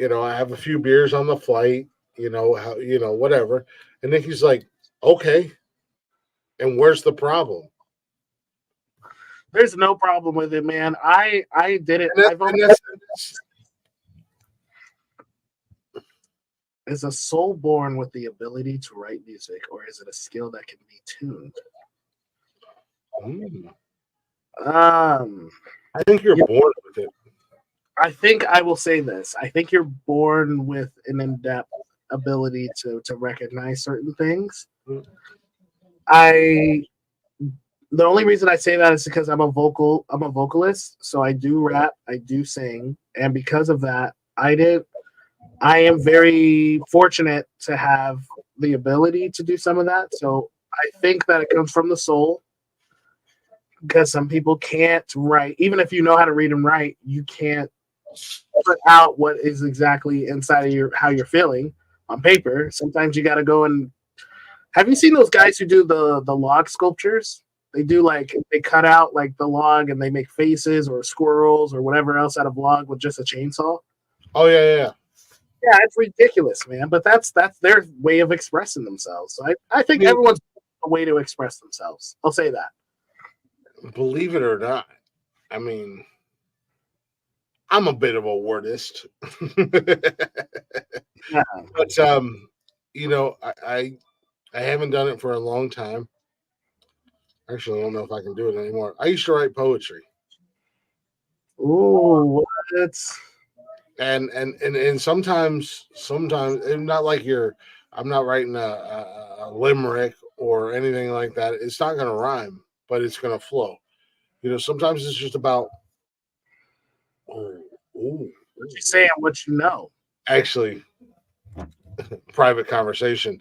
A: I have a few beers on the flight, whatever. And Nikki's like, okay. And where's the problem?
B: There's no problem with it, man. I did it. is a soul born with the ability to write music, or is it a skill that can be tuned?
A: Mm.
B: Um,
A: I think you're
B: Yeah.
A: born with it.
B: I think I will say this. I think you're born with an in-depth ability to recognize certain things.
A: Mm.
B: The only reason I say that is because I'm a vocalist, so I do rap, I do sing, and because of that, I am very fortunate to have the ability to do some of that. So I think that it comes from the soul because some people can't write, even if you know how to read and write, you can't put out what is exactly inside of how you're feeling on paper. Sometimes you got to go and have you seen those guys who do the log sculptures? They do like they cut out like the log and they make faces or squirrels or whatever else out of log with just a chainsaw.
A: Oh yeah.
B: Yeah, it's ridiculous, man. But that's their way of expressing themselves. So I think
A: Yeah.
B: everyone's a way to express themselves. I'll say that.
A: Believe it or not, I mean, I'm a bit of a wordist.
B: Yeah.
A: But you know, I haven't done it for a long time. Actually, I don't know if I can do it anymore. I used to write poetry,
B: Ooh, what?
A: and sometimes, and not like I'm not writing a limerick or anything like that. It's not going to rhyme, but it's going to flow. You know, sometimes it's just about. Oh, ooh,
B: What you saying? What you know?
A: actually, private conversation.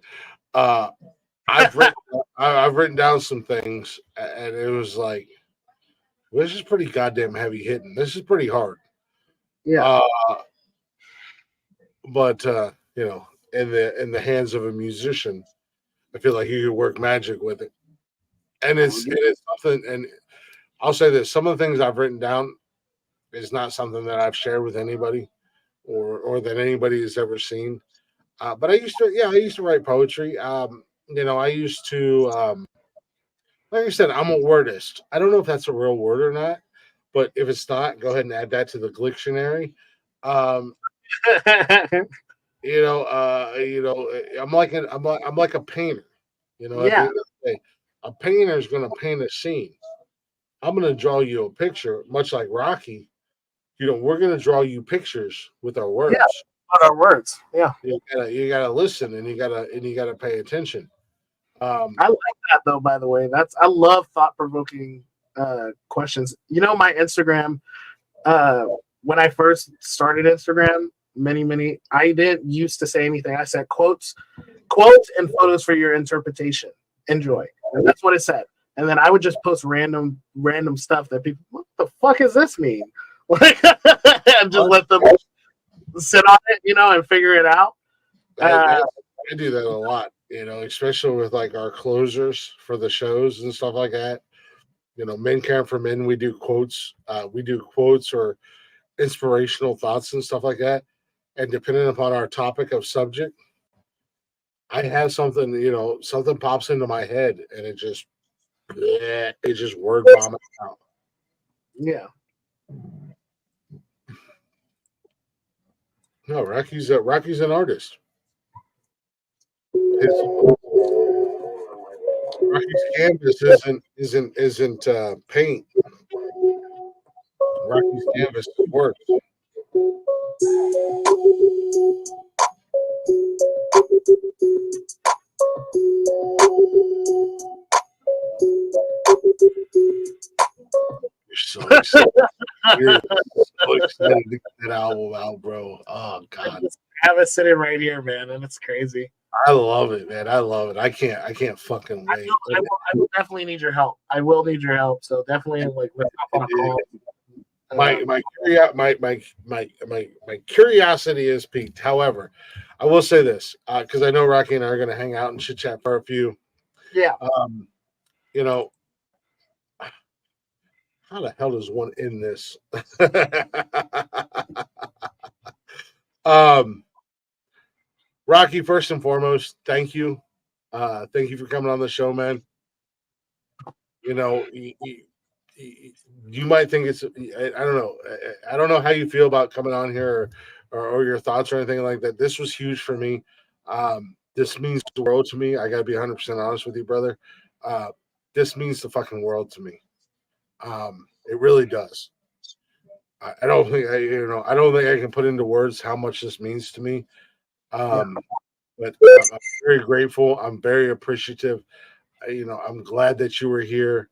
A: Uh, I've written I've written down some things, and it was like this is pretty goddamn heavy hitting. This is pretty hard.
B: Yeah.
A: But you know, in the hands of a musician, I feel like you could work magic with it. And it's something. And I'll say this: some of the things I've written down is not something that I've shared with anybody, or that anybody has ever seen. But I used to write poetry. You know, I used to. Like I said, I'm a wordist. I don't know if that's a real word or not, but if it's not, go ahead and add that to the Glicktionary. Um, you know, I'm like a painter. You know, at the
B: Yeah.
A: end of the day, a painter is going to paint a scene. I'm going to draw you a picture, much like Rocky. You know, we're going to draw you pictures with our words.
B: Yeah. What are words? Yeah.
A: You gotta listen, and you gotta pay attention.
B: I like that though. By the way, I love thought provoking questions. You know, my Instagram. When I first started Instagram, I didn't used to say anything. I said quotes and photos for your interpretation. Enjoy. And that's what it said. And then I would just post random stuff that people, what the fuck does this mean? Like, and just let them sit on it, you know, and figure it out.
A: I do that a lot, you know, especially with like our closers for the shows and stuff like that. You know, Men Care for Men, we do quotes. We do quotes or inspirational thoughts and stuff like that. And depending upon our topic of subject, I have something, you know, something pops into my head and it just word vomits out.
B: Yeah.
A: No, Rocky's an artist. His, Rocky's canvas isn't paint. Rocky's canvas is words. You're so excited. You're so excited to get that album out, bro. Oh God.
B: I have it sitting right here, man, and it's crazy.
A: I love it, man. I love it. I can't fucking wait.
B: I will definitely need your help. I will need your help. So definitely, like, let's hop on a call.
A: My curiosity is piqued. However, I will say this because I know Rocky and I are going to hang out and chit chat for a few.
B: Yeah.
A: You know, how the hell does one end this? Rocky, first and foremost, thank you. Thank you for coming on the show, man. You know, you might think it's I don't know. I don't know how you feel about coming on here or your thoughts or anything like that. This was huge for me. This means the world to me. I gotta be 100% honest with you, brother. Uh, this means the fucking world to me. It really does. I don't think I don't think I can put into words how much this means to me. Um, but I'm very grateful. I'm very appreciative. I'm glad that you were here.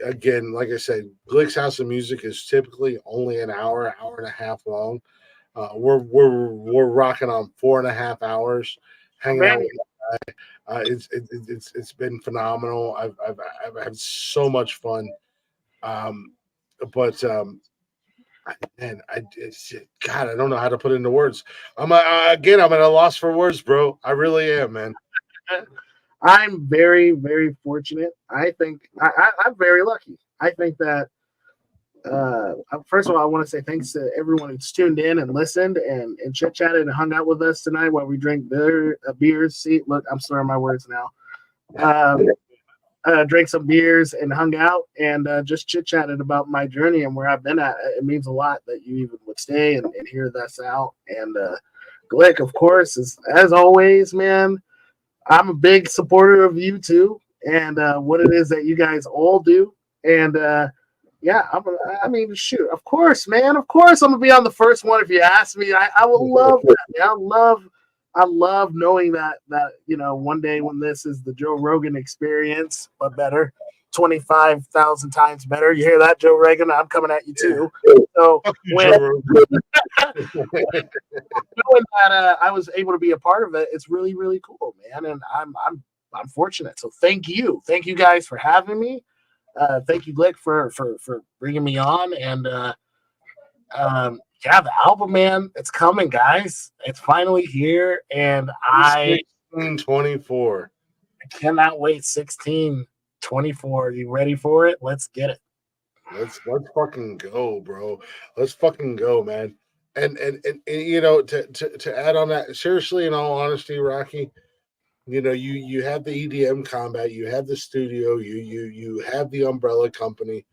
A: Again, like I said, Glick's House of Music is typically only an hour, hour and a half long. We're rocking on 4.5 hours, hanging out. It's been phenomenal. I've had so much fun. Um, but man, God, I don't know how to put it into words. I'm at a loss for words, bro. I really am, man.
B: I'm very, very fortunate. I think I'm very lucky. I think that first of all, I want to say thanks to everyone who's tuned in and listened and chit chatted and hung out with us tonight while we drink beers. See, look, I'm slurring my words now. Drank some beers and hung out and just chit chatted about my journey and where I've been at. It means a lot that you even would stay and hear this out. And Glick, of course, is as always, man. I'm a big supporter of you too, and what it is that you guys all do. And yeah, I mean, shoot, of course, man, of course, I'm gonna be on the first one if you ask me. I will love that. Man. I love knowing that one day when this is the Joe Rogan experience, but better, 25,000 times better. You hear that, Joe Rogan? I'm coming at you too. So when knowing that I was able to be a part of it, it's really, really cool, man. And I'm fortunate. So thank you guys for having me. Thank you, Glick, for bringing me on. And yeah, the album, man, it's coming, guys. It's finally here, and I
A: 1624.
B: cannot wait. 1624. You ready for it? Let's get it.
A: Let's fucking go, bro. Let's fucking go, man. And to add on that, seriously, in all honesty, Rocky, you have the EDM Combat, you have the studio, you have the umbrella company.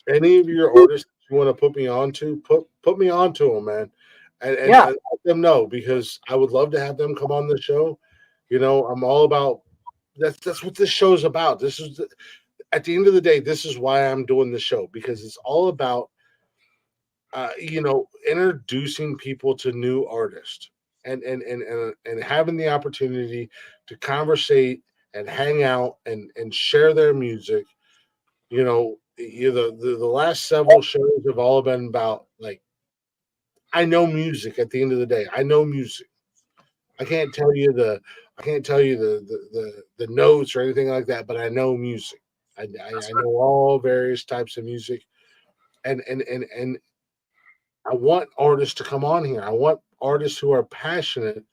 A: Any of your artists you want to put me onto, put me onto them, man, and let them know, because I would love to have them come on the show. I'm all about that's what this show's about. At the end of the day, this is why I'm doing the show, because it's all about introducing people to new artists and having the opportunity to conversate and hang out and share their music. The last several shows have all been about, like, I know music. At the end of the day, I know music. I can't tell you the notes or anything like that, but I know music. I know all various types of music, and I want artists to come on here. I want artists who are passionate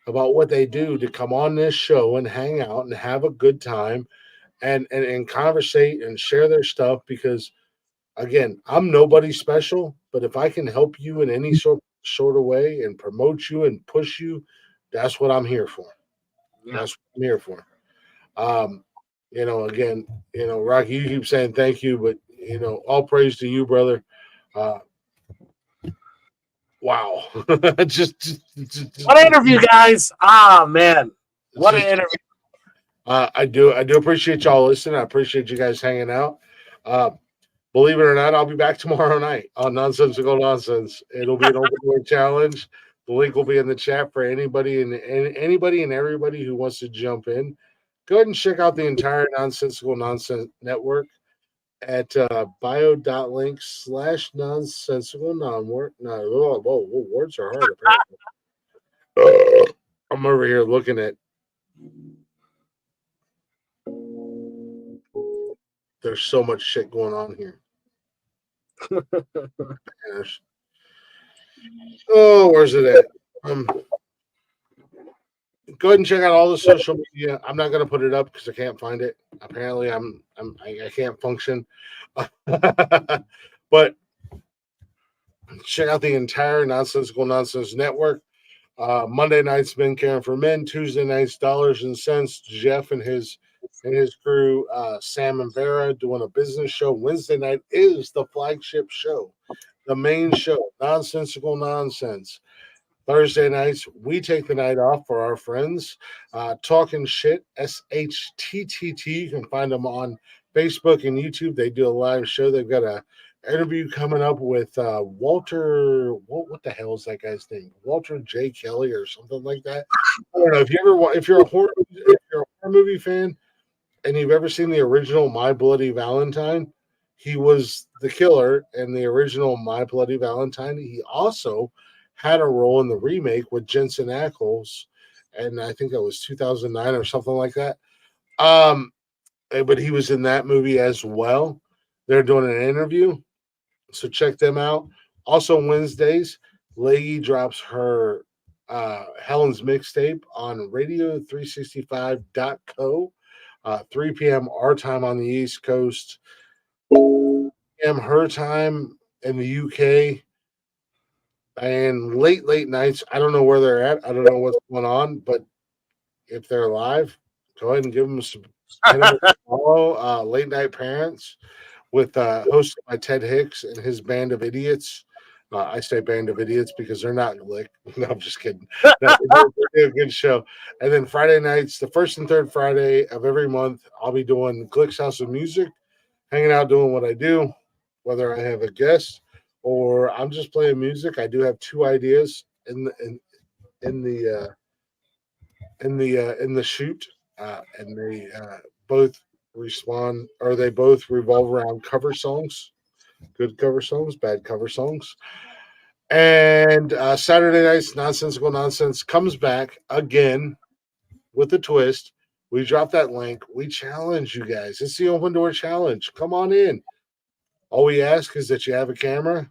A: about what they do to come on this show and hang out and have a good time and conversate and share their stuff, because again, I'm nobody special, but if I can help you in any sort of way and promote you and push you, that's what I'm here for.
B: Yeah.
A: That's what I'm here for. Again, Rocky, you keep saying thank you, but all praise to you, brother. Wow. just
B: What an interview, guys. Ah, man. What an interview.
A: I do appreciate y'all listening. I appreciate you guys hanging out. Believe it or not, I'll be back tomorrow night on Nonsensical Nonsense. It'll be an open door challenge. The link will be in the chat for anybody and everybody who wants to jump in. Go ahead and check out the entire Nonsensical Nonsense network at bio.link/nonsensical non-work. No, whoa, words are hard. Apparently. I'm over here looking at. There's so much shit going on here. Oh, where's it at? Go ahead and check out all the social media. I'm not gonna put it up because I can't find it. Apparently, I can't function. But check out the entire Nonsensical Nonsense network. Monday nights, Men Caring for Men. Tuesday nights, Dollars and Cents. Jeff and his crew, Sam and Vera, doing a business show. Wednesday night is the flagship show. the main show, Nonsensical Nonsense. Thursday nights, we take the night off for our friends. Talking Shit, SHTTT. You can find them on Facebook and YouTube. They do a live show. They've got a interview coming up with Walter. What the hell is that guy's name? Walter J. Kelly or something like that. I don't know if you ever if you're a horror movie fan and you've ever seen the original My Bloody Valentine. He was the killer in the original My Bloody Valentine. He also had a role in the remake with Jensen Ackles, and I think that was 2009 or something like that. But he was in that movie as well. They're doing an interview, so check them out. Also Wednesdays, Leggy drops her Helen's mixtape on radio365.co, 3 p.m. our time on the East Coast, p.m. her time in the UK, and late nights. I don't know where they're at. I don't know what's going on, but if they're live, go ahead and give them some follow. Late Night Parents with hosted by Ted Hicks and his band of idiots. I say band of idiots because they're not Glick. No, I'm just kidding. No, they're a good show. And then Friday nights, the first and third Friday of every month, I'll be doing Glick's House of Music, hanging out doing what I do, whether I have a guest or I'm just playing music. I do have two ideas in the shoot, and they both revolve around cover songs, good cover songs, bad cover songs. And Saturday nights, Nonsensical Nonsense comes back again with a twist. We drop that link. We challenge you guys. It's the open door challenge. Come on in. All we ask is that you have a camera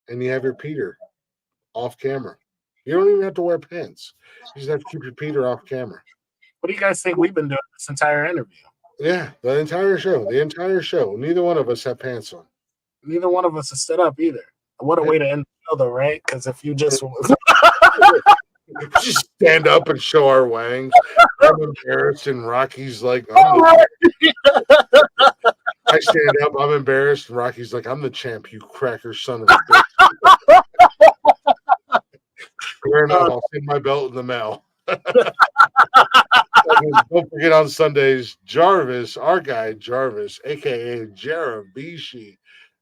A: and you have your Peter off camera. You don't even have to wear pants. You just have to keep your Peter off camera.
B: What do you guys think we've been doing this entire interview?
A: Yeah, the entire show. Neither one of us have pants on.
B: Neither one of us has stood up either. What a way to end the show, though, right? Because if you just
A: Just stand up and show our wangs. I'm embarrassed, and Rocky's like, I stand up, I'm embarrassed, and Rocky's like, I'm the champ, you cracker son of a bitch. Fair enough, I'll send my belt in the mail. Don't forget on Sundays, Jarvis, our guy Jarvis, aka Jarabishi,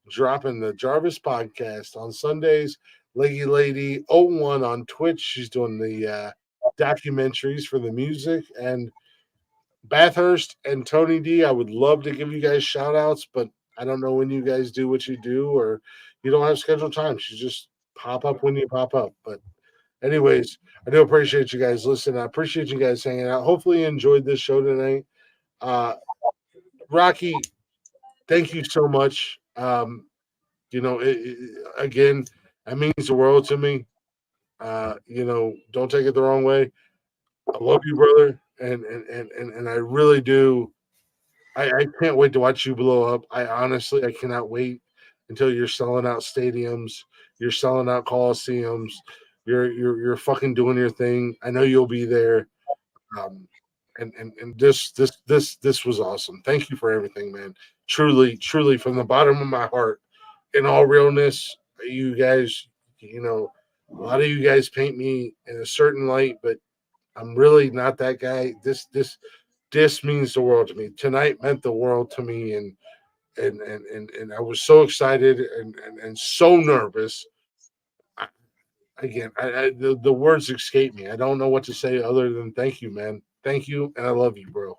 A: dropping the Jarvis podcast on Sundays. Leggy Lady 01 on Twitch. She's doing the documentaries for the music. And Bathurst and Tony D, I would love to give you guys shout outs, but I don't know when you guys do what you do, or you don't have scheduled times. You just pop up when you pop up. But anyways, I do appreciate you guys listening. I appreciate you guys hanging out. Hopefully you enjoyed this show tonight. Rocky, thank you so much. Again, that means the world to me. Don't take it the wrong way. I love you, brother, and I really do. I can't wait to watch you blow up. I cannot wait until you're selling out stadiums, you're selling out coliseums, you're fucking doing your thing. I know you'll be there. And this was awesome. Thank you for everything, man. Truly, from the bottom of my heart, in all realness, you guys, a lot of you guys paint me in a certain light, but I'm really not that guy. This means the world to me. Tonight meant the world to me, and I was so excited and so nervous. The words escape me. I don't know what to say other than thank you, man. Thank you, and I love you, bro.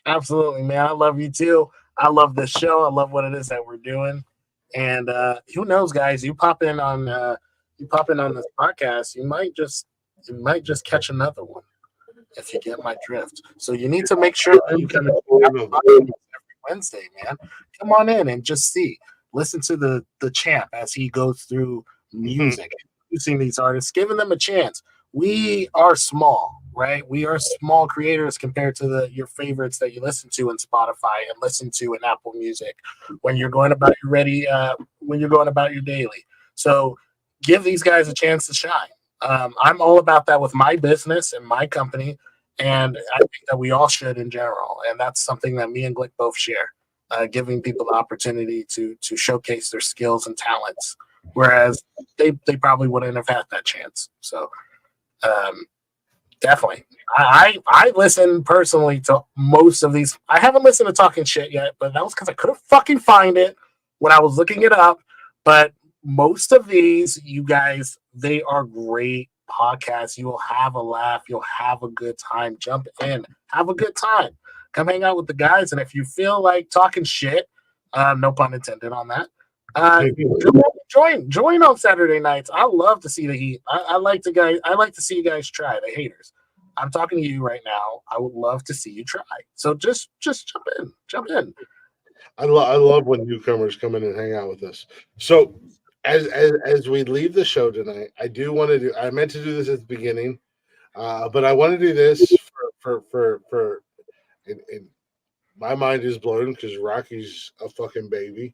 B: Absolutely, man. I love you too. I love this show. I love what it is that we're doing. And who knows, guys? You pop in on this podcast, you might just catch another one if you get my drift. So you need to make sure that you come in every Wednesday, man. Come on in and just listen to the champ as he goes through music, introducing these artists, giving them a chance. We are small, right? We are small creators compared to your favorites that you listen to in Spotify and listen to in Apple Music when you're going about your daily. So give these guys a chance to shine. I'm all about that with my business and my company, and I think that we all should in general. And that's something that me and Glick both share. giving people the opportunity to showcase their skills and talents, whereas they probably wouldn't have had that chance. So definitely, I listen personally to most of these. I haven't listened to Talking Shit yet, but that was because I couldn't fucking find it when I was looking it up. But most of these, you guys, they are great podcasts. You will have a laugh. You'll have a good time. Jump in, have a good time. Come hang out with the guys, and if you feel like talking shit, no pun intended on that. Join on Saturday nights. I love to see the heat. I like to see you guys try, the haters. I'm talking to you right now. I would love to see you try. So just jump in.
A: I love when newcomers come in and hang out with us. So as we leave the show tonight, I do want to do. I meant to do this at the beginning, but I want to do this for. And my mind is blown because Rocky's a fucking baby.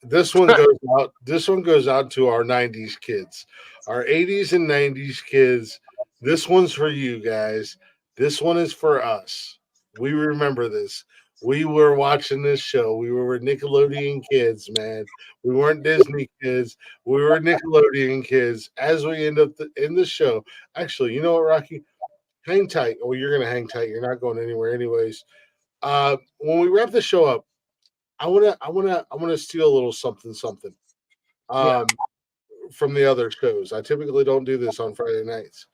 A: This one goes out. This one goes out to our '90s kids, our '80s and '90s kids. This one's for you guys. This one is for us. We remember this. We were watching this show. We were Nickelodeon kids, man. We weren't Disney kids. We were Nickelodeon kids. As we end up in the show, actually, you know what, Rocky? Hang tight. Oh, you're gonna hang tight. You're not going anywhere, anyways. When we wrap the show up, I wanna steal a little something um from the other shows. I typically don't do this on Friday nights,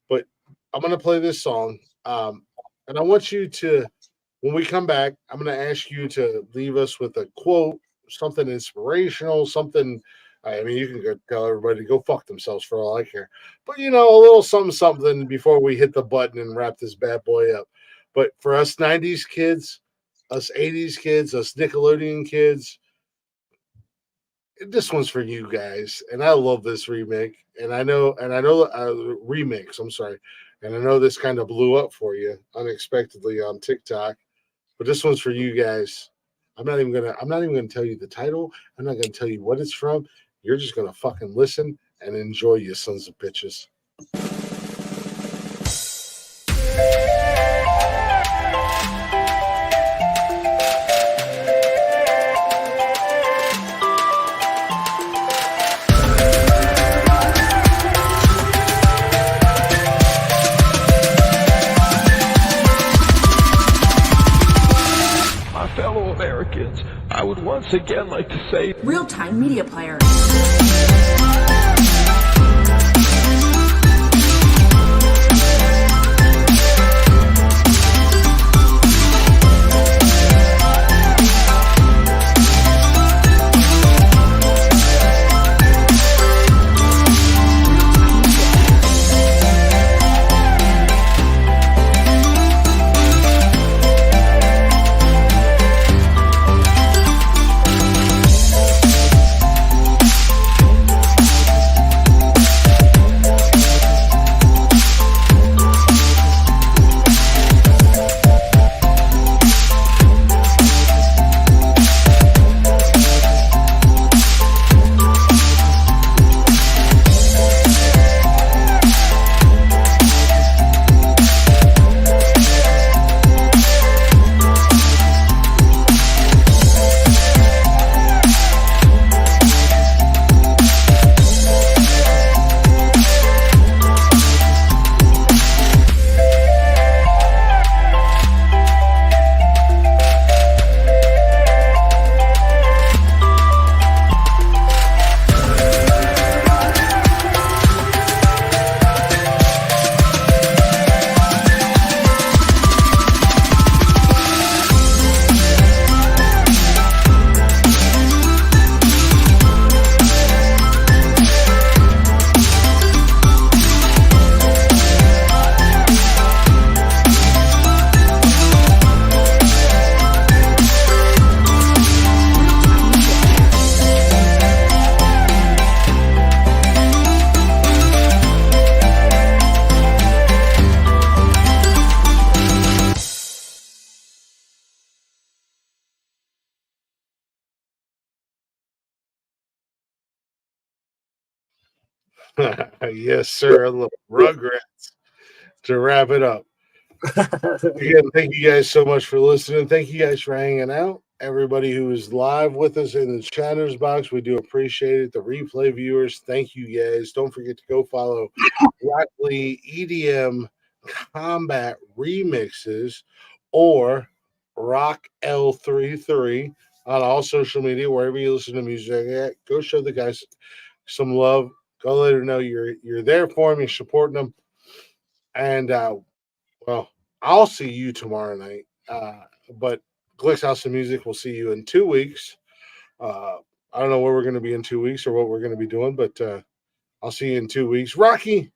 A: but I'm gonna play this song. And I want you to, when we come back, I'm gonna ask you to leave us with a quote, something inspirational, something. I mean, you can go tell everybody to go fuck themselves for all I care, but you know, a little something before we hit the button and wrap this bad boy up. But for us '90s kids, us '80s kids, us Nickelodeon kids, this one's for you guys. And I love this remake. And I know remix. I'm sorry, and I know this kind of blew up for you unexpectedly on TikTok, but this one's for you guys. I'm not even gonna tell you the title. I'm not gonna tell you what it's from. You're just gonna fucking listen and enjoy, you sons of bitches.
H: My fellow Americans, I would once again like to say
I: Real-time media player.
A: Yes, sir. A little Rugrats to wrap it up. Again, thank you guys so much for listening. Thank you guys for hanging out. Everybody who is live with us in the chatters box, we do appreciate it. The replay viewers, thank you guys. Don't forget to go follow Lee EDM Combat Remixes or Rock L33 on all social media, wherever you listen to music at. Go show the guys some love. Go let her know you're there for them, you're supporting them. And well, I'll see you tomorrow night. But Glick's House of Music will see you in 2 weeks. I don't know where we're going to be in 2 weeks or what we're going to be doing, but I'll see you in 2 weeks. Rocky,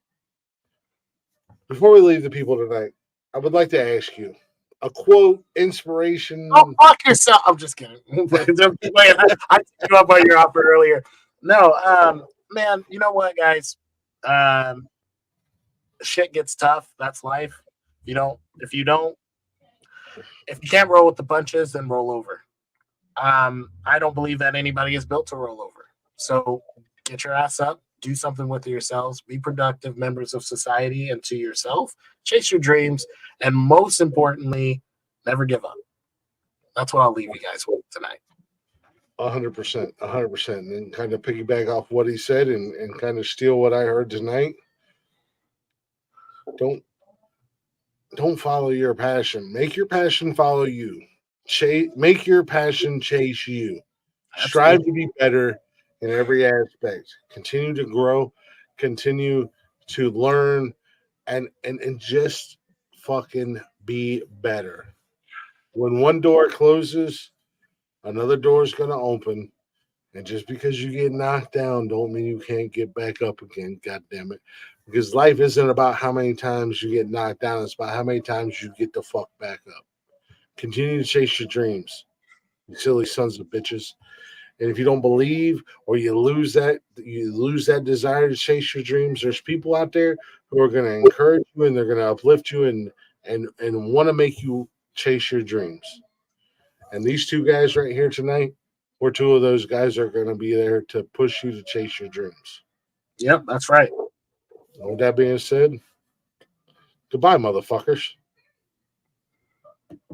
A: before we leave the people tonight, I would like to ask you a quote, inspiration.
B: Oh, fuck yourself. I'm just kidding. I took you up on your offer earlier. No, man, you know what, guys? Shit gets tough. That's life. If you can't roll with the punches, then roll over. I don't believe that anybody is built to roll over. So get your ass up, do something with yourselves, be productive members of society and to yourself, chase your dreams, and most importantly, never give up. That's what I'll leave you guys with tonight.
A: 100%, 100%. And kind of piggyback off what he said and kind of steal what I heard tonight. Don't follow your passion. Make your passion follow you. Make your passion chase you. Strive to be better in every aspect. Continue to grow. Continue to learn, and just fucking be better. When one door closes, another door is going to open. And just because you get knocked down, don't mean you can't get back up again. God damn it. Because life isn't about how many times you get knocked down. It's about how many times you get the fuck back up. Continue to chase your dreams, you silly sons of bitches. And if you don't believe or you lose that desire to chase your dreams, there's people out there who are going to encourage you and they're going to uplift you and want to make you chase your dreams. And these two guys right here tonight, we're two of those guys that are going to be there to push you to chase your dreams.
B: Yep, that's right.
A: And with that being said, goodbye, motherfuckers.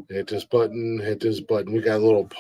A: Hit this button. We got a little pause.